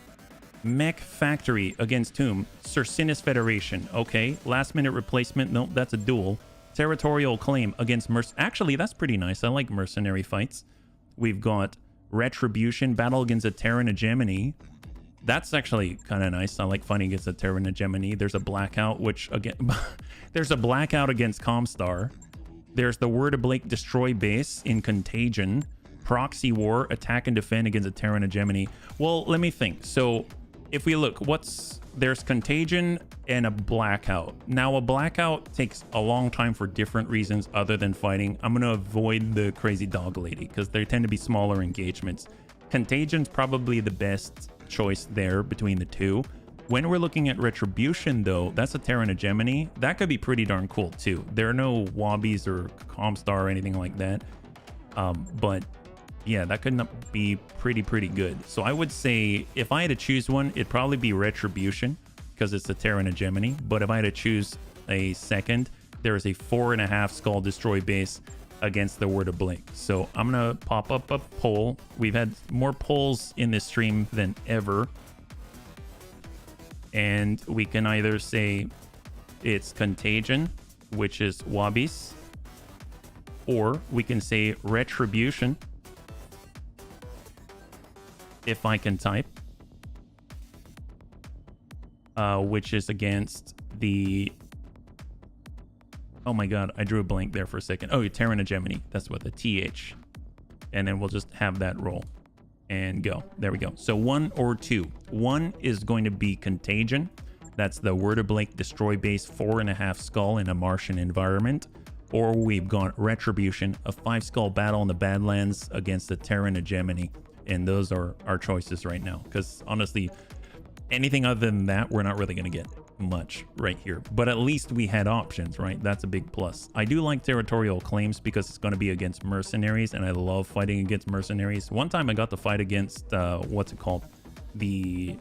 Mech Factory against Tomb. Circinus Federation. Okay, last minute replacement. Nope, that's a duel. Territorial Claim against Actually, that's pretty nice. I like mercenary fights. We've got Retribution. Battle against a Terran Hegemony. That's actually kind of nice. I like fighting against a Terran Hegemony. There's a Blackout, which again... there's a Blackout against Comstar. There's the Word of Blake Destroy Base in Contagion. Proxy War, attack and defend against a Terran Hegemony. Well, let me think. So if we look, there's Contagion and a Blackout. Now a Blackout takes a long time for different reasons other than fighting. I'm going to avoid the Crazy Dog Lady because they tend to be smaller engagements. Contagion's probably the best choice there between the two. When we're looking at Retribution, though, that's a Terran Hegemony. That could be pretty darn cool, too. There are no Wobbies or Comstar or anything like that. But yeah, that could not be pretty good. So I would say if I had to choose one, it'd probably be Retribution because it's a Terran Hegemony. But if I had to choose a second, there is a 4.5 Skull Destroy Base against the Word of Blake. So I'm going to pop up a poll. We've had more polls in this stream than ever. And we can either say it's Contagion, which is Wobbies, or we can say Retribution, if I can type, which is against the... Oh my god, I drew a blank there for a second. Oh, Terran Hegemony. That's what the TH. And then we'll just have that roll and go. There we go. So 1 or 2. 1 is going to be Contagion. That's the Word of Blake Destroy Base 4.5 Skull in a Martian environment. Or we've got Retribution, a 5 Skull battle in the Badlands against the Terran Hegemony. And those are our choices right now. Because honestly, anything other than that, we're not really going to get much right here. But at least we had options, right? That's a big plus. I do like Territorial Claims because it's going to be against mercenaries, and I love fighting against mercenaries. One time I got to fight against what's it called? I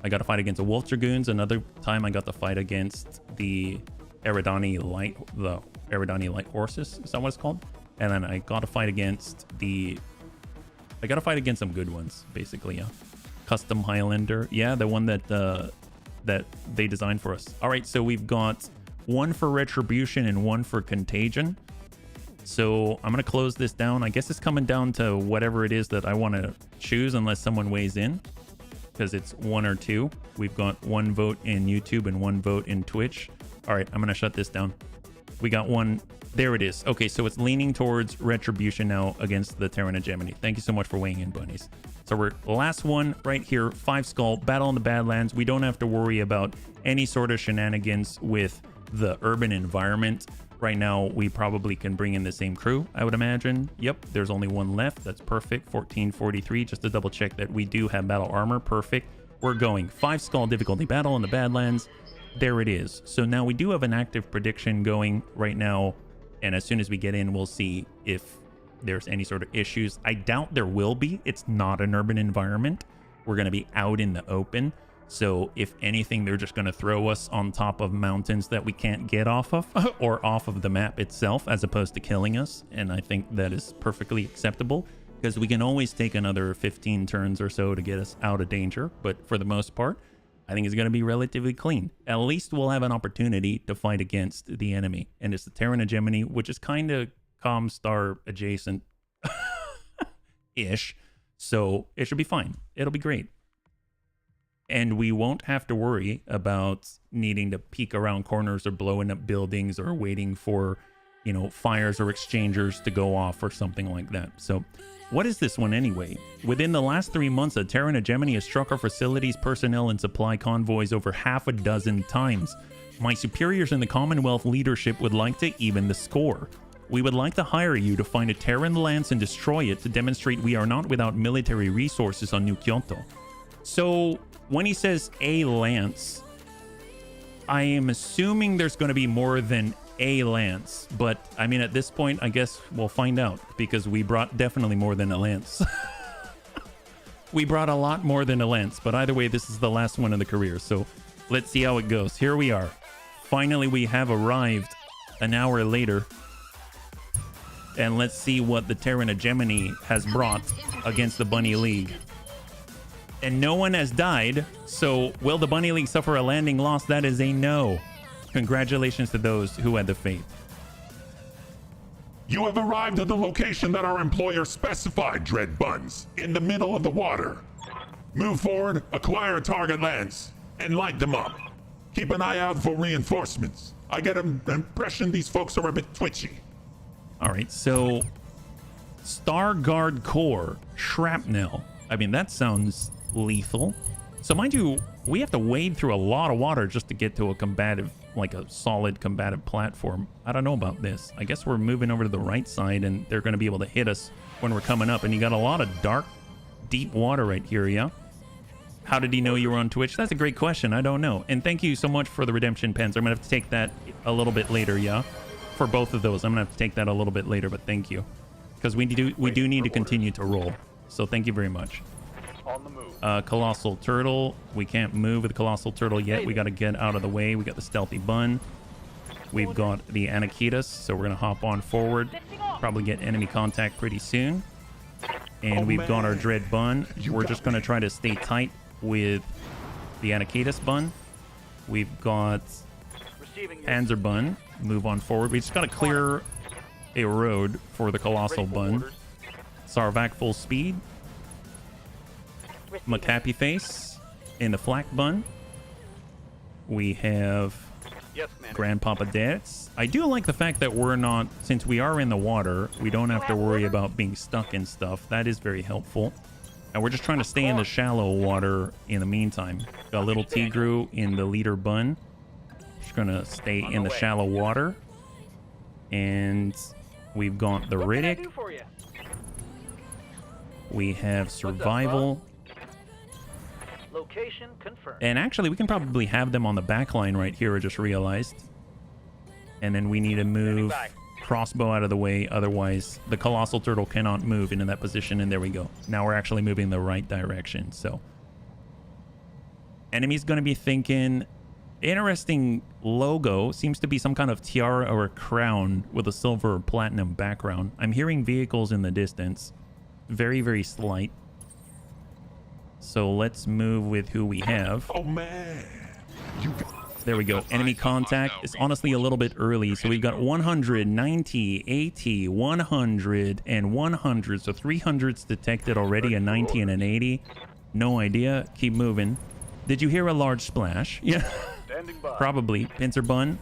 got to fight against the Wolf Dragoons. Another time I got to fight against the Eridani Light Horses. Is that what it's called? And then I got to fight against some good ones, basically. Yeah, Custom Highlander. Yeah, the one that they designed for us. All right, so we've got 1 for Retribution and 1 for Contagion. So I'm gonna close this down. I guess it's coming down to whatever it is that I want to choose, unless someone weighs in, because it's 1 or 2. We've got 1 vote in YouTube and 1 vote in Twitch. All right, I'm gonna shut this down. We got 1. There it is. Okay, so it's leaning towards Retribution now against the Terran Hegemony. Thank you so much for weighing in, bunnies. So we're last one right here, 5 Skull, Battle in the Badlands. We don't have to worry about any sort of shenanigans with the urban environment. Right now, we probably can bring in the same crew, I would imagine. Yep, there's only 1 left. That's perfect. 1443, just to double check that we do have battle armor. Perfect. We're going 5 Skull difficulty, Battle in the Badlands. There it is. So now we do have an active prediction going right now. And as soon as we get in, we'll see if there's any sort of issues. I doubt there will be. It's not an urban environment. We're going to be out in the open. So if anything, they're just going to throw us on top of mountains that we can't get off of or off of the map itself, as opposed to killing us. And I think that is perfectly acceptable, because we can always take another 15 turns or so to get us out of danger. But for the most part, I think it's going to be relatively clean. At least we'll have an opportunity to fight against the enemy. And it's the Terran Hegemony, which is kind of Comstar adjacent ish. So it should be fine. It'll be great. And we won't have to worry about needing to peek around corners or blowing up buildings or waiting for, you know, fires or exchangers to go off or something like that. So what is this one anyway? Within the last 3 months, a Terran Hegemony has struck our facilities, personnel, and supply convoys over half a dozen times. My superiors in the Commonwealth leadership would like to even the score. We would like to hire you to find a Terran lance and destroy it to demonstrate we are not without military resources on New Kyoto. So when he says a lance, I am assuming there's going to be more than a lance. But I mean, at this point, I guess we'll find out, because we brought definitely more than a lance. We brought a lot more than a lance. But either way, this is the last one of the career. So let's see how it goes. Here we are. Finally, we have arrived an hour later. And let's see what the Terran Hegemony has brought against the Bunny League. And no one has died, so will the Bunny League suffer a landing loss? That is a no. Congratulations to those who had the faith. You have arrived at the location that our employer specified, Dread Buns, in the middle of the water. Move forward, acquire a target lance, and light them up. Keep an eye out for reinforcements. I get an impression these folks are a bit twitchy. All right, so Star Guard Core, Shrapnel. I mean, that sounds lethal. So mind you, we have to wade through a lot of water just to get to a combative, like a solid combative platform. I don't know about this. I guess we're moving over to the right side and they're going to be able to hit us when we're coming up. And you got a lot of dark, deep water right here, yeah? How did he know you were on Twitch? That's a great question. I don't know. And thank you so much for the redemption pens. I'm going to have to take that a little bit later, yeah? For both of those. I'm going to have to take that a little bit later, but thank you. Because we do need to continue to roll. So thank you very much. On the move. Colossal Turtle. We can't move with the Colossal Turtle yet. We got to get out of the way. We got the Stealthy Bun. We've got the Anakitas, so we're going to hop on forward. Probably get enemy contact pretty soon. And we've got our Dread Bun. We're just going to try to stay tight with the Anakitas Bun. We've got Panzer Bun. Move on forward. We just got to clear a road for the Colossal Bun. Sarvac full speed. Macapi Face in the Flak Bun. We have Grandpapa Dance. I do like the fact that we're not, since we are in the water, we don't have to worry about being stuck in stuff. That is very helpful. And we're just trying to stay in the shallow water in the meantime. Got a little Tigru in the Leader Bun. Just gonna stay in the shallow water. And we've got the Riddick. We have Survival. Location confirmed. And actually, we can probably have them on the back line right here, I just realized. And then we need to move Crossbow out of the way, otherwise the Colossal Turtle cannot move into that position, and there we go. Now we're actually moving the right direction, so. Enemy's going to be thinking, interesting logo, seems to be some kind of tiara or a crown with a silver or platinum background. I'm hearing vehicles in the distance. Very, very slight. So let's move with who we have. Oh man. There we go. Enemy contact. It's honestly a little bit early. So we've got 100, 90, 80, 100, and 100. So 300s detected already, a 90 and an 80. No idea. Keep moving. Did you hear a large splash? Yeah. Probably. Pincer Bun.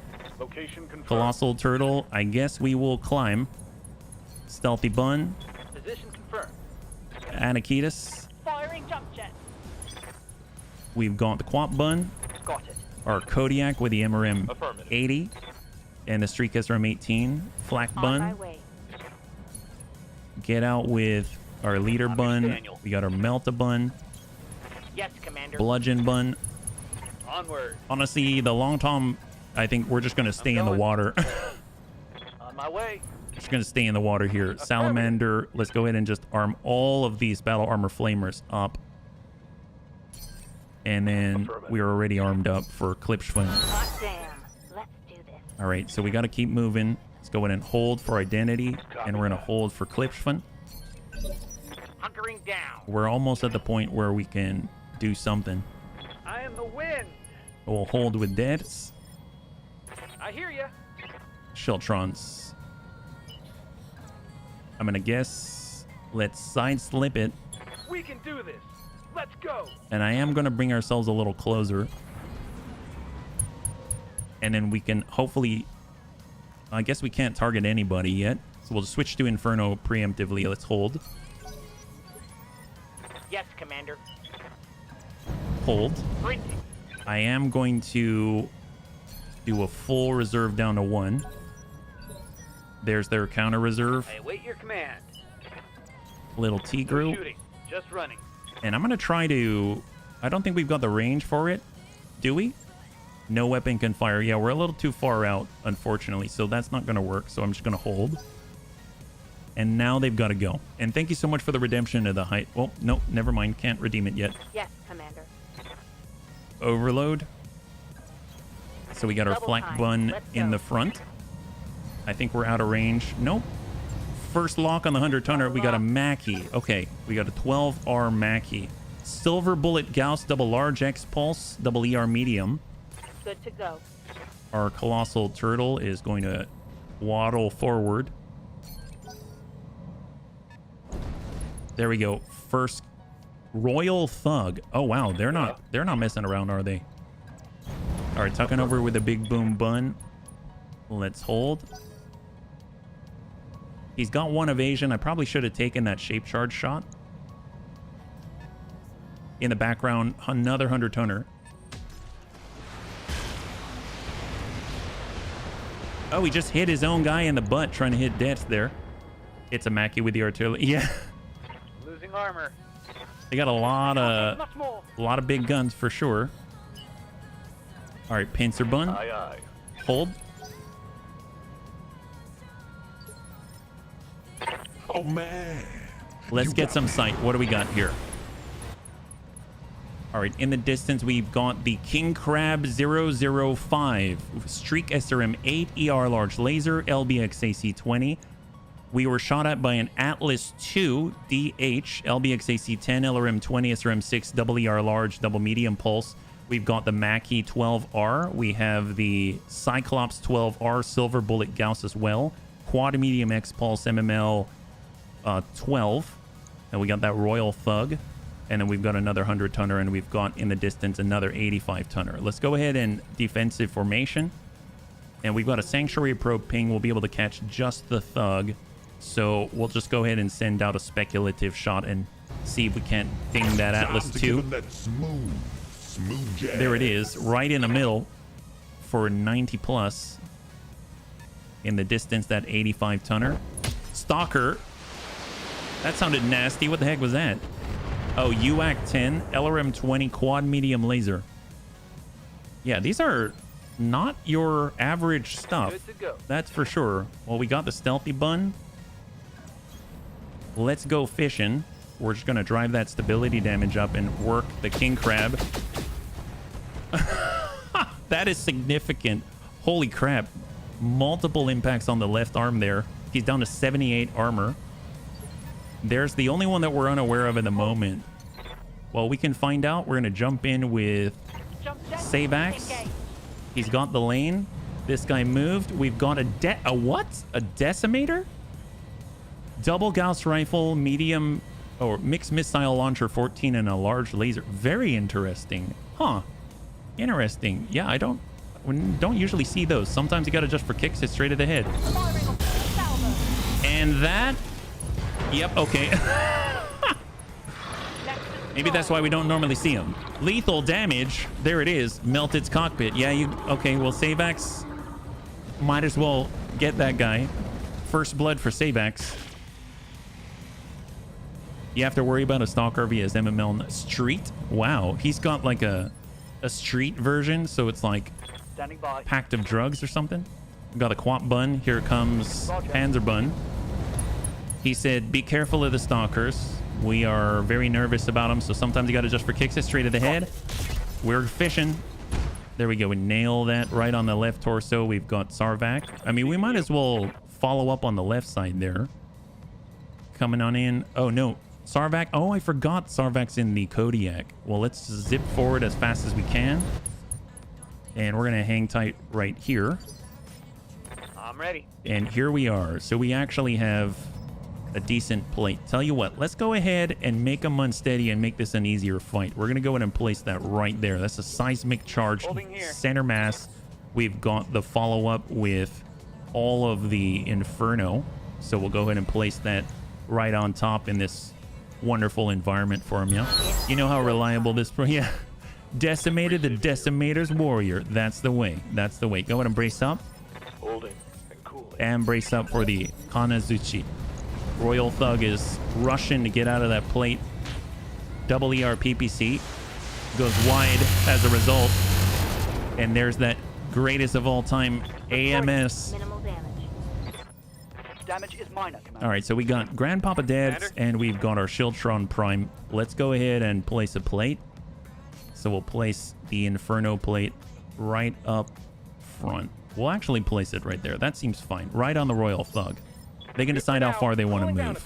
Colossal Turtle. I guess we will climb. Stealthy Bun. Position confirmed. Anakitas. Firing jump jet. We've got the Quap Bun. Got it. Our Kodiak with the MRM 80. And the Streak SRM 18. Flak Bun. Get out with our Leader Bun. We got our Melta Bun. Yes, Commander. Bludgeon Bun. Onward. Honestly, the Long Tom, I think we're just going to stay in the water. On my way. Just going to stay in the water here. Salamander, let's go ahead and just arm all of these battle armor flamers up. And then we're already armed up for Klipschwin. Hot damn. Let's do this. All right, so we got to keep moving. Let's go in and hold for identity, and we're going to hold for Klipschwin. Hunkering down. We're almost at the point where we can do something. I am the wind. We'll hold with deaths. I hear you. Sheltrons. I'm going to guess. Let's side slip it. We can do this. Let's go. And I am going to bring ourselves a little closer. And then we can hopefully... I guess we can't target anybody yet. So we'll switch to Inferno preemptively. Let's hold. Yes, Commander. Hold. Sprinting. I am going to do a full reserve down to 1. There's their counter reserve. I await your command. Little No Tigru. shooting. Just running. And I'm going to try to... I don't think we've got the range for it. Do we? No weapon can fire. Yeah, we're a little too far out, unfortunately. So that's not going to work. So I'm just going to hold. And now they've got to go. And thank you so much for the redemption of the height. Oh, no, never mind. Can't redeem it yet. Yes, Commander. Overload. So we got our Double flak time. bun Let's in go. the front. I think we're out of range. Nope. First lock on the 100-tonner. We got a Mackie. Okay, we got a 12R Mackie. Silver Bullet Gauss, double large X Pulse, double ER medium. Good to go. Our Colossal Turtle is going to waddle forward. There we go. First Royal Thug. Oh wow, they're not messing around, are they? All right, tucking over with a big boom bun. Let's hold. He's got 1 evasion. I probably should have taken that shape charge shot. In the background, another 100-tonner. Oh, he just hit his own guy in the butt trying to hit death there. It's a Mackie with the artillery. Yeah. Losing armor. They got a lot Much more. of big guns for sure. All right, pincer bun. Aye, aye. Hold. Oh man. Let's get some sight. What do we got here? All right, in the distance, we've got the King Crab 005, Streak SRM 8, ER Large Laser, LBX AC 20. We were shot at by an Atlas 2 DH, LBX AC 10, LRM 20, SRM 6, double ER Large, double Medium Pulse. We've got the Mackie 12R. We have the Cyclops 12R, Silver Bullet Gauss as well. Quad Medium X Pulse MML 12. And we got that Royal Thug. And then we've got another 100-tonner, and we've got in the distance another 85-tonner. Let's go ahead and defensive formation. And we've got a Sanctuary Probe ping. We'll be able to catch just the Thug. So we'll just go ahead and send out a speculative shot and see if we can't ding that Atlas Time to 2. give him that smooth jab. There it is, right in the middle for 90 plus. In the distance, that 85-tonner. Stalker. That sounded nasty. What the heck was that? Oh, UAC 10, LRM 20, quad medium laser. Yeah, these are not your average stuff. Good to go. That's for sure. Well, we got the stealthy bun. Let's go fishing. We're just going to drive that stability damage up and work the King Crab. That is significant. Holy crap. Multiple impacts on the left arm there. He's down to 78 armor. There's the only one that we're unaware of in the moment. Well, we can find out. We're going to jump in with Savax. He's got the lane. This guy moved. We've got a what? A decimator? Double Gauss rifle, medium or mixed missile launcher 14 and a large laser. Very interesting. Huh. Interesting. Yeah, I don't usually see those. Sometimes you got to just for kicks it straight at the head. And that... Yep, okay. Maybe that's why we don't normally see them. Lethal damage. There it is. Melted's cockpit. Yeah, you... Okay, well, Savax... Might as well get that guy. First blood for Savax. You have to worry about a Stalker via his MML Street. Wow, he's got like a street version, so it's like Standing by. packed of drugs or something. We've got a Quap Bun. Here comes Panzer Bun. He said, be careful of the Stalkers. We are very nervous about them, so sometimes you got to adjust for kicks it straight to the head. We're fishing. There we go. We nail that right on the left torso. We've got Sarvac. I mean, we might as well follow up on the left side there. Coming on in. Oh, no. Sarvac. Oh, I forgot Sarvac's in the Kodiak. Well, let's zip forward as fast as we can. And we're going to hang tight right here. I'm ready. And here we are. So we actually have a decent plate. Tell you what, let's go ahead and make them unsteady and make this an easier fight. We're going to go ahead and place that right there. That's a seismic charge center mass. We've got the follow-up with all of the Inferno. So we'll go ahead and place that right on top in this wonderful environment for him, yeah? You know how reliable this... Yeah. Decimated the Decimator's Warrior. That's the way. That's the way. Go ahead and brace up. Holding and cooling. And brace up for the Kanazuchi. Royal Thug is rushing to get out of that plate. Double ER PPC. Goes wide as a result. And there's that greatest of all time AMS. Minimal damage. Damage is minor, Commander. All right, so we got Grandpapa Dad's and we've got our Shieldtron Prime. Let's go ahead and place a plate. So we'll place the Inferno plate right up front. We'll actually place it right there. That seems fine. Right on the Royal Thug. They can decide how far they want to move.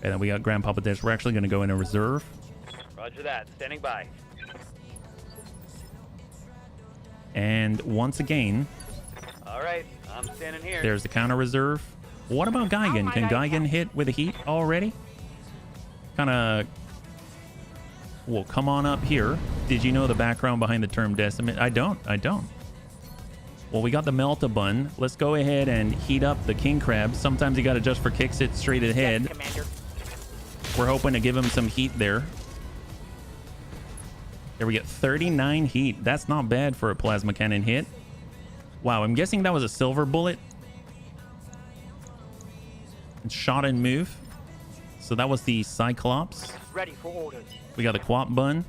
And then we got Grandpapa Dad's. We're actually going to go in a reserve. Roger that. Standing by. And once again, All right. I'm standing here. there's the counter reserve. What about Gigan? Can Gigan hit with a heat already? Kind of... Well, come on up here. Did you know the background behind the term decimate? I don't. Well, we got the Melt-A-Bun. Let's go ahead and heat up the King Crab. Sometimes you got to adjust for kicks it straight ahead. Yes, Commander. We're hoping to give him some heat there. There we get 39 heat. That's not bad for a plasma cannon hit. Wow, I'm guessing that was a silver bullet. Shot and move. So that was the Cyclops. Ready for orders. We got the Quap Bun.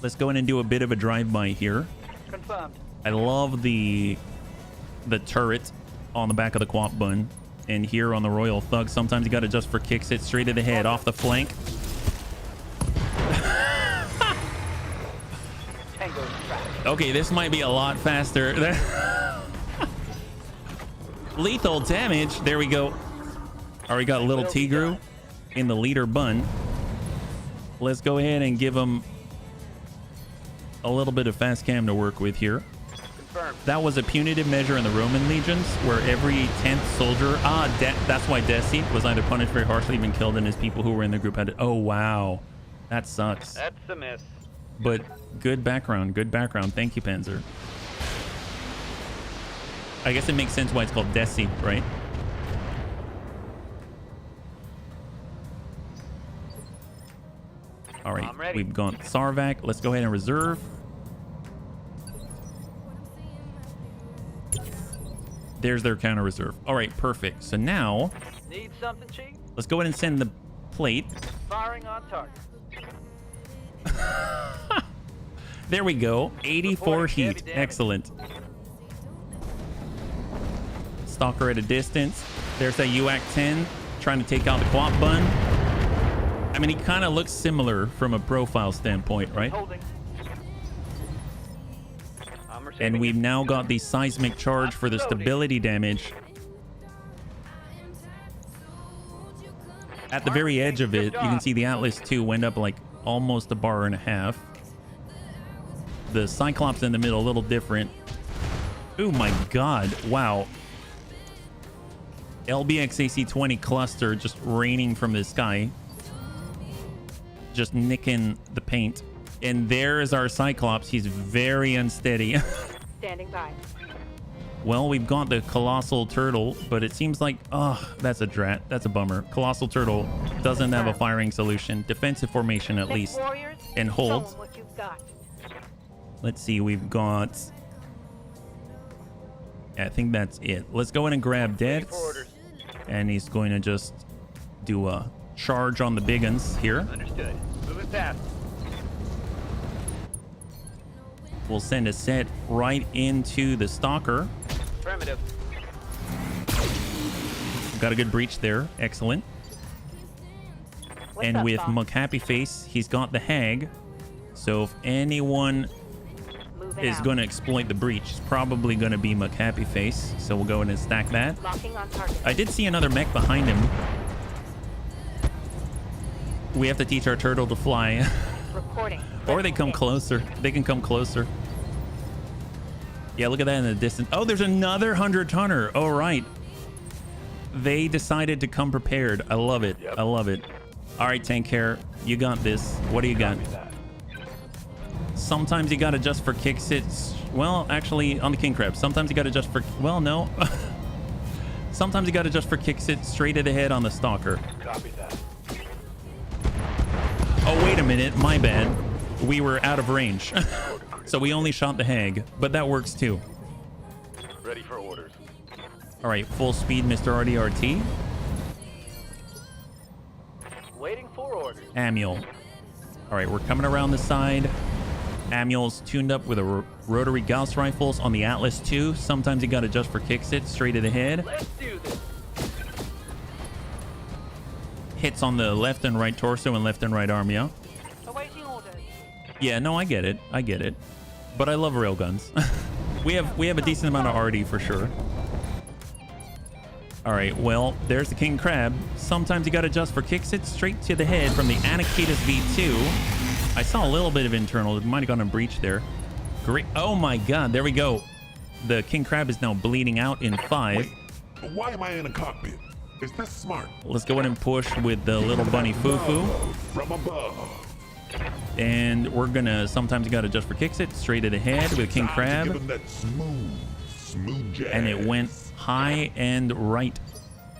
Let's go in and do a bit of a drive-by here. Confirmed. I love the turret on the back of the Quap Bun. And here on the Royal Thug, sometimes you got to adjust for kicks it straight to the head, off the flank. Okay, this might be a lot faster. Lethal damage. There we go. All right, we got little Tigru in the leader bun. Let's go ahead and give him a little bit of fast cam to work with here. Confirmed. That was a punitive measure in the Roman legions where every 10th soldier, that's why Deci was either punished very harshly, even killed, and his people who were in the group had to, oh wow, that sucks. That's a miss. But good background. Thank you, Panzer. I guess it makes sense why it's called Deci, right? All right, we've got Sarvac. Let's go ahead and reserve. There's their counter reserve. All right, perfect. So now, Need something, Chief? let's go ahead and send the plate. Firing on target. There we go. 84 heat. Excellent. Stalker at a distance. There's that UAC 10 trying to take out the Quap Bun. I mean, he kind of looks similar from a profile standpoint, right? Holding. And we've now got the seismic charge for the stability damage. At the very edge of it, you can see the Atlas 2 went up like almost a bar and a half. The Cyclops in the middle, a little different. Oh my god, wow. LBX AC-20 cluster just raining from the sky. Just nicking the paint. And there is our Cyclops. He's very unsteady. Standing by. Well, we've got the Colossal Turtle, but it seems like, oh, that's a drat. That's a bummer. Colossal Turtle doesn't have a firing solution. Defensive formation at least. Warriors, And hold. show 'em what you've got. Let's see, we've got... I think that's it. Let's go in and grab Deaths. And he's going to just do a charge on the big uns here. Understood. Moving fast. We'll send a set right into the Stalker. Affirmative. Got a good breach there. Excellent. What's and up, with boss? McHappy Face, he's got the hag. So if anyone Moving is out. going to exploit the breach, it's probably going to be McHappy Face. So we'll go in and stack that. Locking on target. I did see another mech behind him. We have to teach our turtle to fly. Reporting. Or they come closer. They can come closer. Yeah, look at that in the distance. Oh, there's another 100-tonner. Oh, right. They decided to come prepared. I love it. I love it. All right, Tank Hair, you got this. What do you got? Sometimes you got to adjust for kick sits. Well, actually, on the King Crab. Sometimes you got to adjust for... Well, no. Sometimes you got to adjust for kick sit straight to the head on the Stalker. Copy that. Oh, wait a minute. My bad. We were out of range. So we only shot the hag, but that works too. Ready for orders. All right, full speed, Mr. RDRT. Waiting for orders. Amiel. All right, we're coming around the side. Amiel's tuned up with a rotary Gauss rifles on the Atlas 2. Sometimes you got to adjust for kick sit straight to the head. Let's do this. Hits on the left and right torso and left and right arm, yeah? Awaiting orders. Yeah, no, I get it. I get it. But I love railguns. we have a decent amount of RD for sure. All right, well, there's the King Crab. Sometimes you got to adjust for kick sit straight to the head from the Anakitas V2. I saw a little bit of internal. It might have gone a breach there. Great. Oh my God, there we go. The King Crab is now bleeding out in 5. Wait, why am I in a cockpit? Is this smart? Let's go ahead and push with the little bunny foo-foo. From above. And we're gonna, sometimes you gotta adjust for kick sit straight to the head with King Time to give Crab. him that smooth jazz. And it went high and right.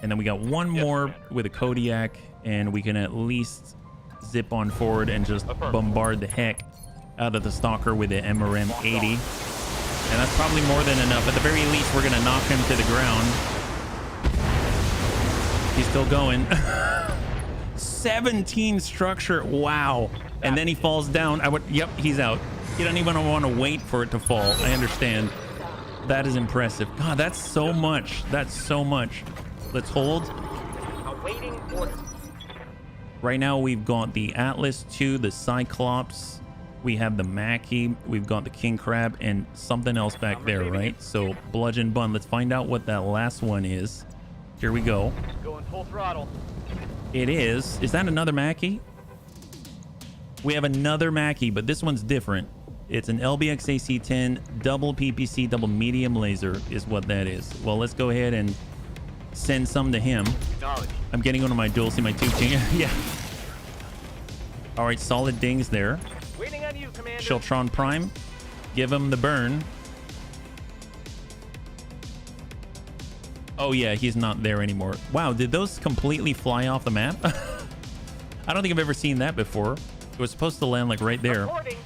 And then we got one more with a Kodiak, and we can at least zip on forward and just bombard the heck out of the Stalker with the MRM 80. And that's probably more than enough. At the very least, we're gonna knock him to the ground. He's still going. 17 structure. Wow. And then he falls down. Yep, he's out. You don't even want to wait for it to fall. I understand. That is impressive. God, that's so much. That's so much. Let's hold. Awaiting orders. Right now, we've got the Atlas 2, the Cyclops. We have the Mackie. We've got the King Crab and something else back there, right? So, Bludgeon Bun. Let's find out what that last one is. Here we go. Going full throttle. It is. Is that another Mackie? We have another Mackie, but this one's different. It's an LBX AC-10 double PPC, double medium laser is what that is. Well, let's go ahead and send some to him. I'm getting onto my dual, see my tube king. Yeah. All right, solid dings there. Waiting on you, Commander. Shiltron Prime. Give him the burn. Oh, yeah, he's not there anymore. Wow, did those completely fly off the map? I don't think I've ever seen that before. It was supposed to land like right there. Reporting.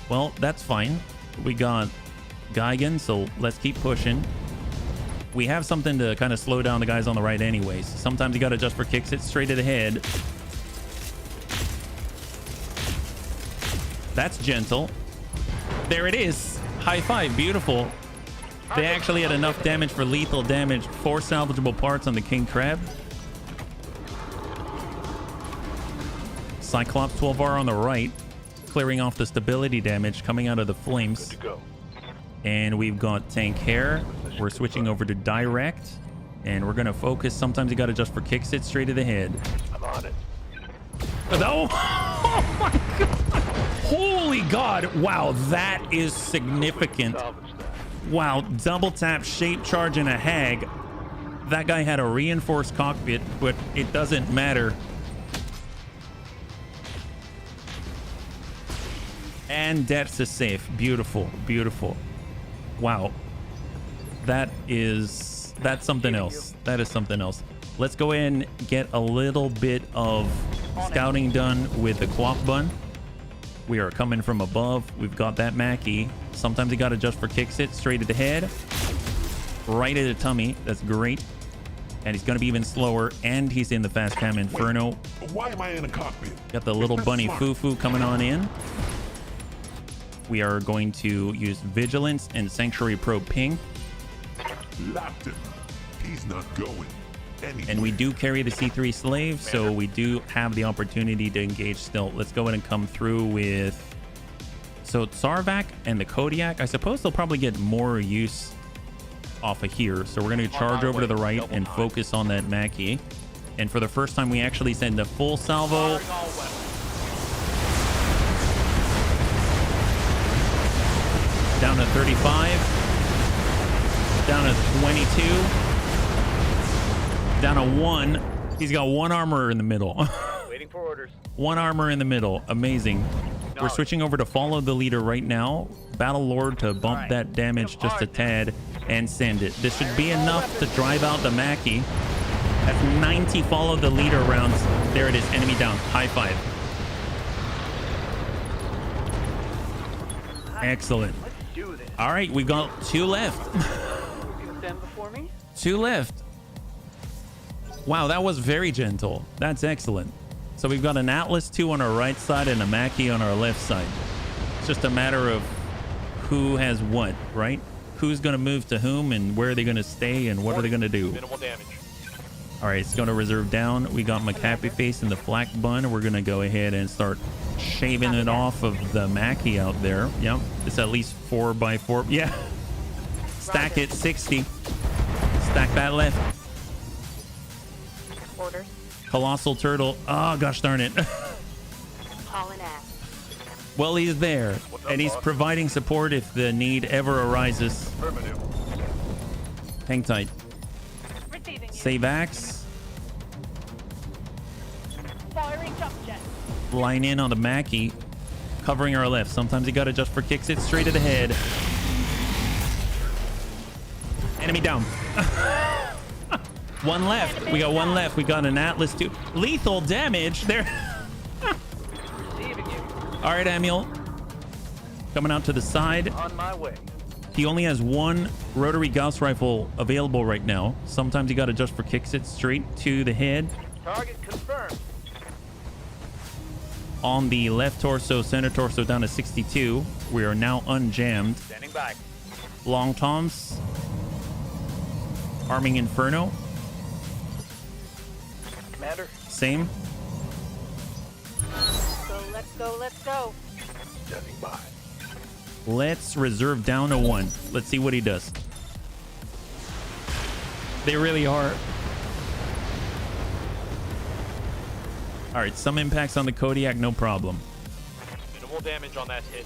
Well, that's fine. We got Geigen, so let's keep pushing. We have something to kind of slow down the guys on the right anyways. Sometimes you got to adjust for kicks it straight to the head. That's gentle. There it is. High five. Beautiful. They actually had enough damage for lethal damage. 4 salvageable parts on the King Crab. Cyclops 12R on the right, clearing off the stability damage coming out of the flames. Good to go. And we've got Tank Hair. We're switching over to Direct. And we're going to focus. Sometimes you got to adjust for kick sit straight to the head. I'm on it. Oh, oh my God. Holy God. Wow, that is significant. Salvage that. Wow, double tap, shape charge, and a hag. That guy had a reinforced cockpit, but it doesn't matter. And that's a safe. Beautiful, beautiful. Wow. That's something else. That is something else. Let's go in and get a little bit of scouting done with the Quaff Bun. We are coming from above. We've got that Mackie. Sometimes you got to adjust for kick sit straight at the head. Right at the tummy. That's great. And he's going to be even slower. And he's in the fast cam Inferno. Why am I in a cockpit? Got the little bunny foo-foo coming on in. We are going to use Vigilance and Sanctuary Probe Ping. Locked him. He's not going. And we do carry the C3 slave, so we do have the opportunity to engage still. Let's go ahead and come through with... So Sarvac and the Kodiak, I suppose they'll probably get more use off of here. So we're going to charge over to the right and focus on that Mackie. And for the first time, we actually send a full salvo. Down to 35. Down to 22. Down to 1. He's got 1 armor in the middle. Waiting for orders. 1 armor in the middle. Amazing. We're switching over to follow the leader right now. Battle Lord to bump that damage just a tad and send it. This should be enough to drive out the Mackie. That's 90 follow the leader rounds. There it is. Enemy down. High five. Excellent. Let's do this. All right, we've got 2 left. You stand before me? 2 left. Wow, that was very gentle. That's excellent. So we've got an Atlas 2 on our right side and a Mackie on our left side. It's just a matter of who has what, right? Who's going to move to whom and where are they going to stay and what are they going to do? Minimal damage. All right, it's going to reserve down. We got McHappy Face and the Flak Bun. We're going to go ahead and start shaving it off of the Mackie out there. Yep, it's at least 4x4. Yeah. Stack it, 60. Stack that left. Orders. Colossal Turtle. Oh, gosh darn it. Hauling ass. Well, he's there, and he's providing support if the need ever arises. Hang tight. Receiving you. Save axe. Firing jump jet. Line in on the Mackie. Covering our left. Sometimes you gotta just for kicks it straight to the head. Enemy down. 1 left. We got 1 left. We got an Atlas 2. Lethal damage there. Receiving you. All right, Amiel. Coming out to the side. On my way. He only has 1 rotary Gauss rifle available right now. Sometimes you got to just for kicks it straight to the head. Target confirmed. On the left torso, center torso down to 62. We are now unjammed. Standing by. Long toms. Arming Inferno. Commander. Same. Let's go, let's go. Standing by. Let's reserve down to 1. Let's see what he does. They really are. All right, some impacts on the Kodiak, no problem. Minimal damage on that hit.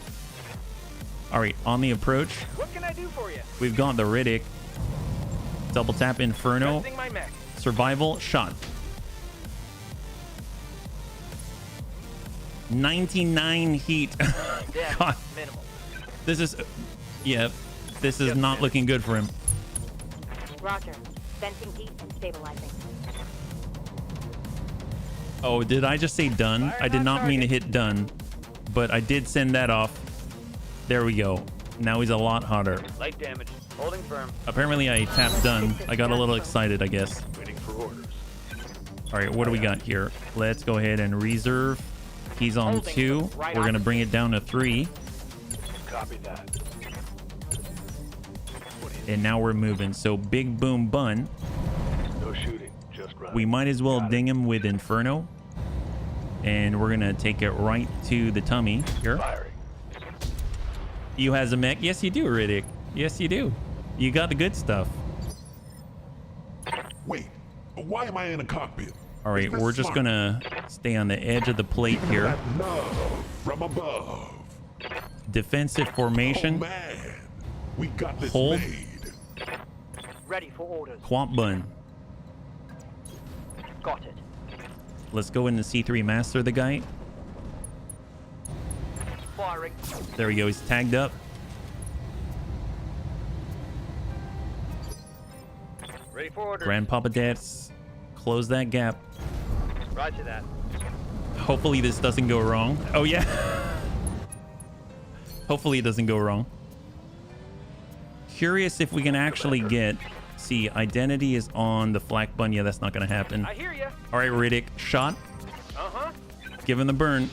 All right, on the approach, What can I do for you? we've got the Riddick. Double tap Inferno. Testing my mech. Survival shot. 99 heat. Damage. God, Minimal. this is... Yeah, this is not looking good for him. Roger. Venting heat and stabilizing. Oh, did I just say done? I did not mean to hit done, but I did send that off. There we go. Now he's a lot hotter. Light damage. Holding firm. Apparently I tapped done. I got a little excited, I guess. Waiting for orders. All right, what do we got here? Let's go ahead and reserve. He's on 2. We're going to bring it down to 3. Copy that. And now we're moving. So big boom bun. No shooting, just running. We might as well Got it. ding him with Inferno. And we're going to take it right to the tummy here. Firing. You has a mech? Yes, you do, Riddick. Yes, you do. You got the good stuff. Wait, why am I in a cockpit? All right, we're just going to stay on the edge of the plate here. That love from above. Defensive Oh formation. man, we got this Hold. made. Ready for orders. Quant bun. Got it. Let's go into C3 master the guy. Firing. There we go. He's tagged up. Ready for orders. Grandpapa Dad's close that gap. Roger that. Hopefully this doesn't go wrong. Oh yeah. Hopefully it doesn't go wrong. Curious if we can actually get... See, identity is on the flak bun. Yeah, that's not going to happen. I hear ya. All right, Riddick. Shot. Uh-huh. Give him the burn.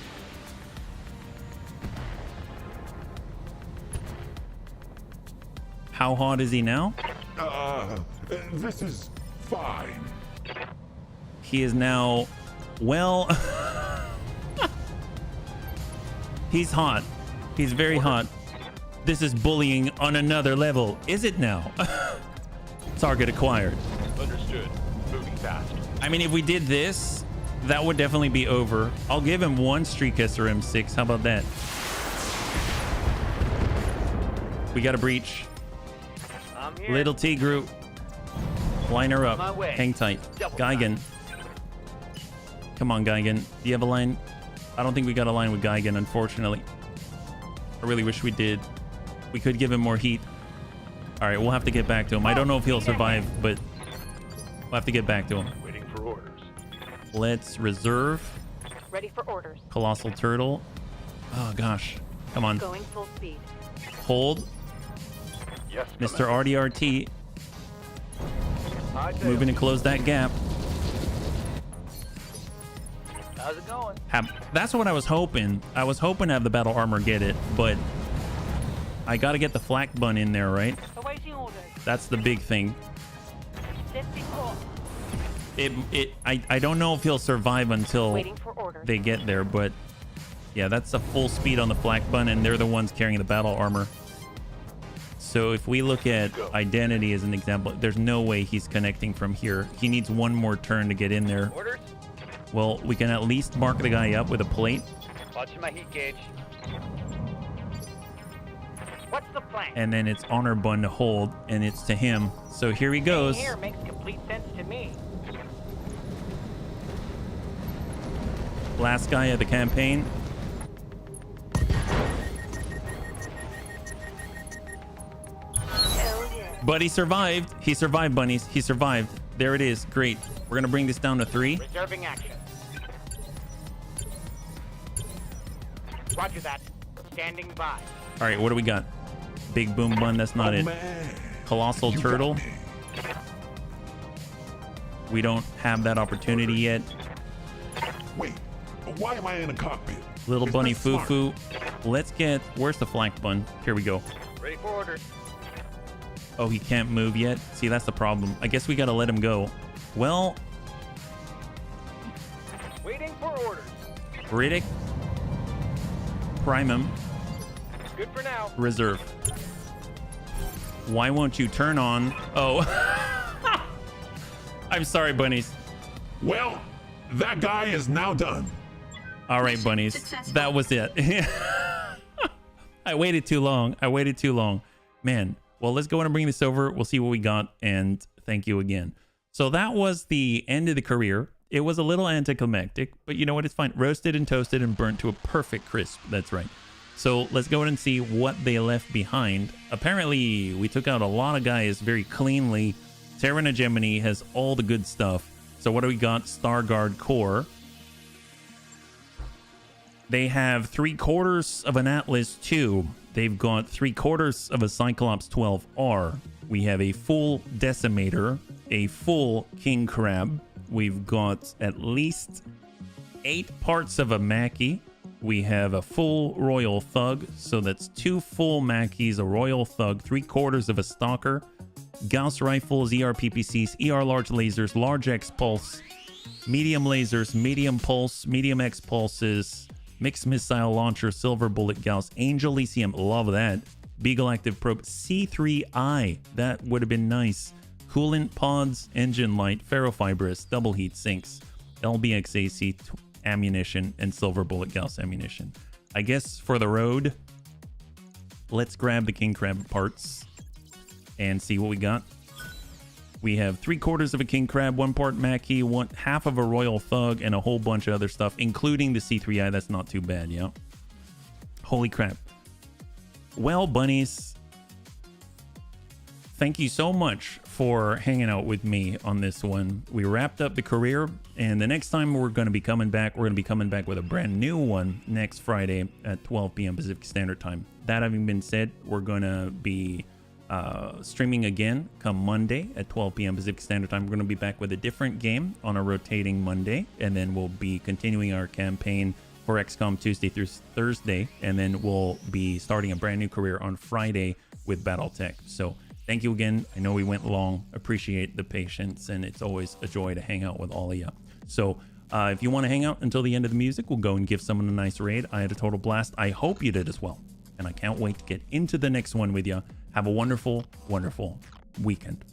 How hot is he now? This is fine. He is now, well, he's hot. He's very hot. This is bullying on another level. Is it now? Target acquired. Understood. Moving fast. I mean, if we did this, that would definitely be over. I'll give him one Street SRM6. How about that? We got a breach. I'm here. Little T group. Line her up. My way. Hang tight. Double Geigen. Come on, Geigen. Do you have a line? I don't think we got a line with Geigen, unfortunately. I really wish we did. We could give him more heat. All right, we'll have to get back to him. I don't know if he'll survive, but we'll have to get back to him. Waiting for orders. Let's reserve. Ready for orders. Colossal Turtle. Oh, gosh. Come on. Going full speed. Hold. Yes, Mr. RDRT. Moving to close that gap. How's it going? That's what I was hoping. I was hoping to have the battle armor get it, but I got to get the flak bun in there, right? Awaiting orders. That's the big thing. 54. I don't know if he'll survive until Waiting for orders. they get there, but yeah, that's a full speed on the flak bun, and they're the ones carrying the battle armor. So if we look at identity as an example, there's no way he's connecting from here. He needs one more turn to get in there. Orders? Well, we can at least mark the guy up with a plate, Watching my heat gauge. What's the plan? and then it's honor bun to hold, and it's to him. So here he goes. Here makes complete sense to me. Last guy of the campaign. Hell yeah. But he survived. He survived, bunnies. He survived. There it is. Great. We're going to bring this down to 3. Reserving action. Roger that. Standing by. All right, what do we got? Big boom bun. That's not it. Man, Colossal you got turtle. me. We don't have that opportunity yet. Wait, why am I in a cockpit? Little Is bunny that smart? foo-foo. Let's get... Where's the flank bun? Here we go. Ready for orders. Oh, he can't move yet? See, that's the problem. I guess we got to let him go. Well, Waiting for orders. Riddick. Prime him. Good for now. Reserve. Why won't you turn on? Oh. I'm sorry, bunnies. Well, that guy is now done. All right, bunnies. Successful. That was it. I waited too long. Man. Well, let's go in and bring this over. We'll see what we got. And thank you again. So that was the end of the career. It was a little anticlimactic, but you know what? It's fine. Roasted and toasted and burnt to a perfect crisp. That's right. So let's go in and see what they left behind. Apparently, we took out a lot of guys very cleanly. Terran Hegemony has all the good stuff. So what do we got? Starguard Core. They have 3/4 of an Atlas 2. They've got 3/4 of a Cyclops 12R. We have a full Decimator, a full King Crab. We've got at least 8 parts of a Mackie. We have a full Royal Thug. So that's 2 full Mackies, a Royal Thug, 3/4 of a Stalker, Gauss Rifles, ER PPCs, ER Large Lasers, Large X Pulse, Medium Lasers, Medium Pulse, Medium X Pulses, Mixed Missile Launcher, Silver Bullet Gauss, Angel Elysium, love that. Beagle Active Probe, C3I, that would have been nice. Coolant Pods, Engine Light, Ferrofibrous, Double Heat Sinks, LBX AC ammunition, and Silver Bullet Gauss ammunition. I guess for the road, let's grab the King Crab parts and see what we got. We have 3/4 of a King Crab, 1 part Mackie, half of a Royal Thug, and a whole bunch of other stuff, including the C3I. That's not too bad, yeah. Holy crap. Well, bunnies, thank you so much for hanging out with me on this one. We wrapped up the career, and the next time we're going to be coming back, with a brand new one next Friday at 12 p.m. Pacific Standard Time. That having been said, we're going to be streaming again come Monday at 12 p.m. Pacific Standard Time. We're going to be back with a different game on a rotating Monday, and then we'll be continuing our campaign for XCOM Tuesday through Thursday, and then we'll be starting a brand new career on Friday with Battletech. So thank you again. I know we went long. Appreciate the patience, and it's always a joy to hang out with all of you. So if you want to hang out until the end of the music, we'll go and give someone a nice raid. I had a total blast. I hope you did as well. And I can't wait to get into the next one with you. Have a wonderful, wonderful weekend.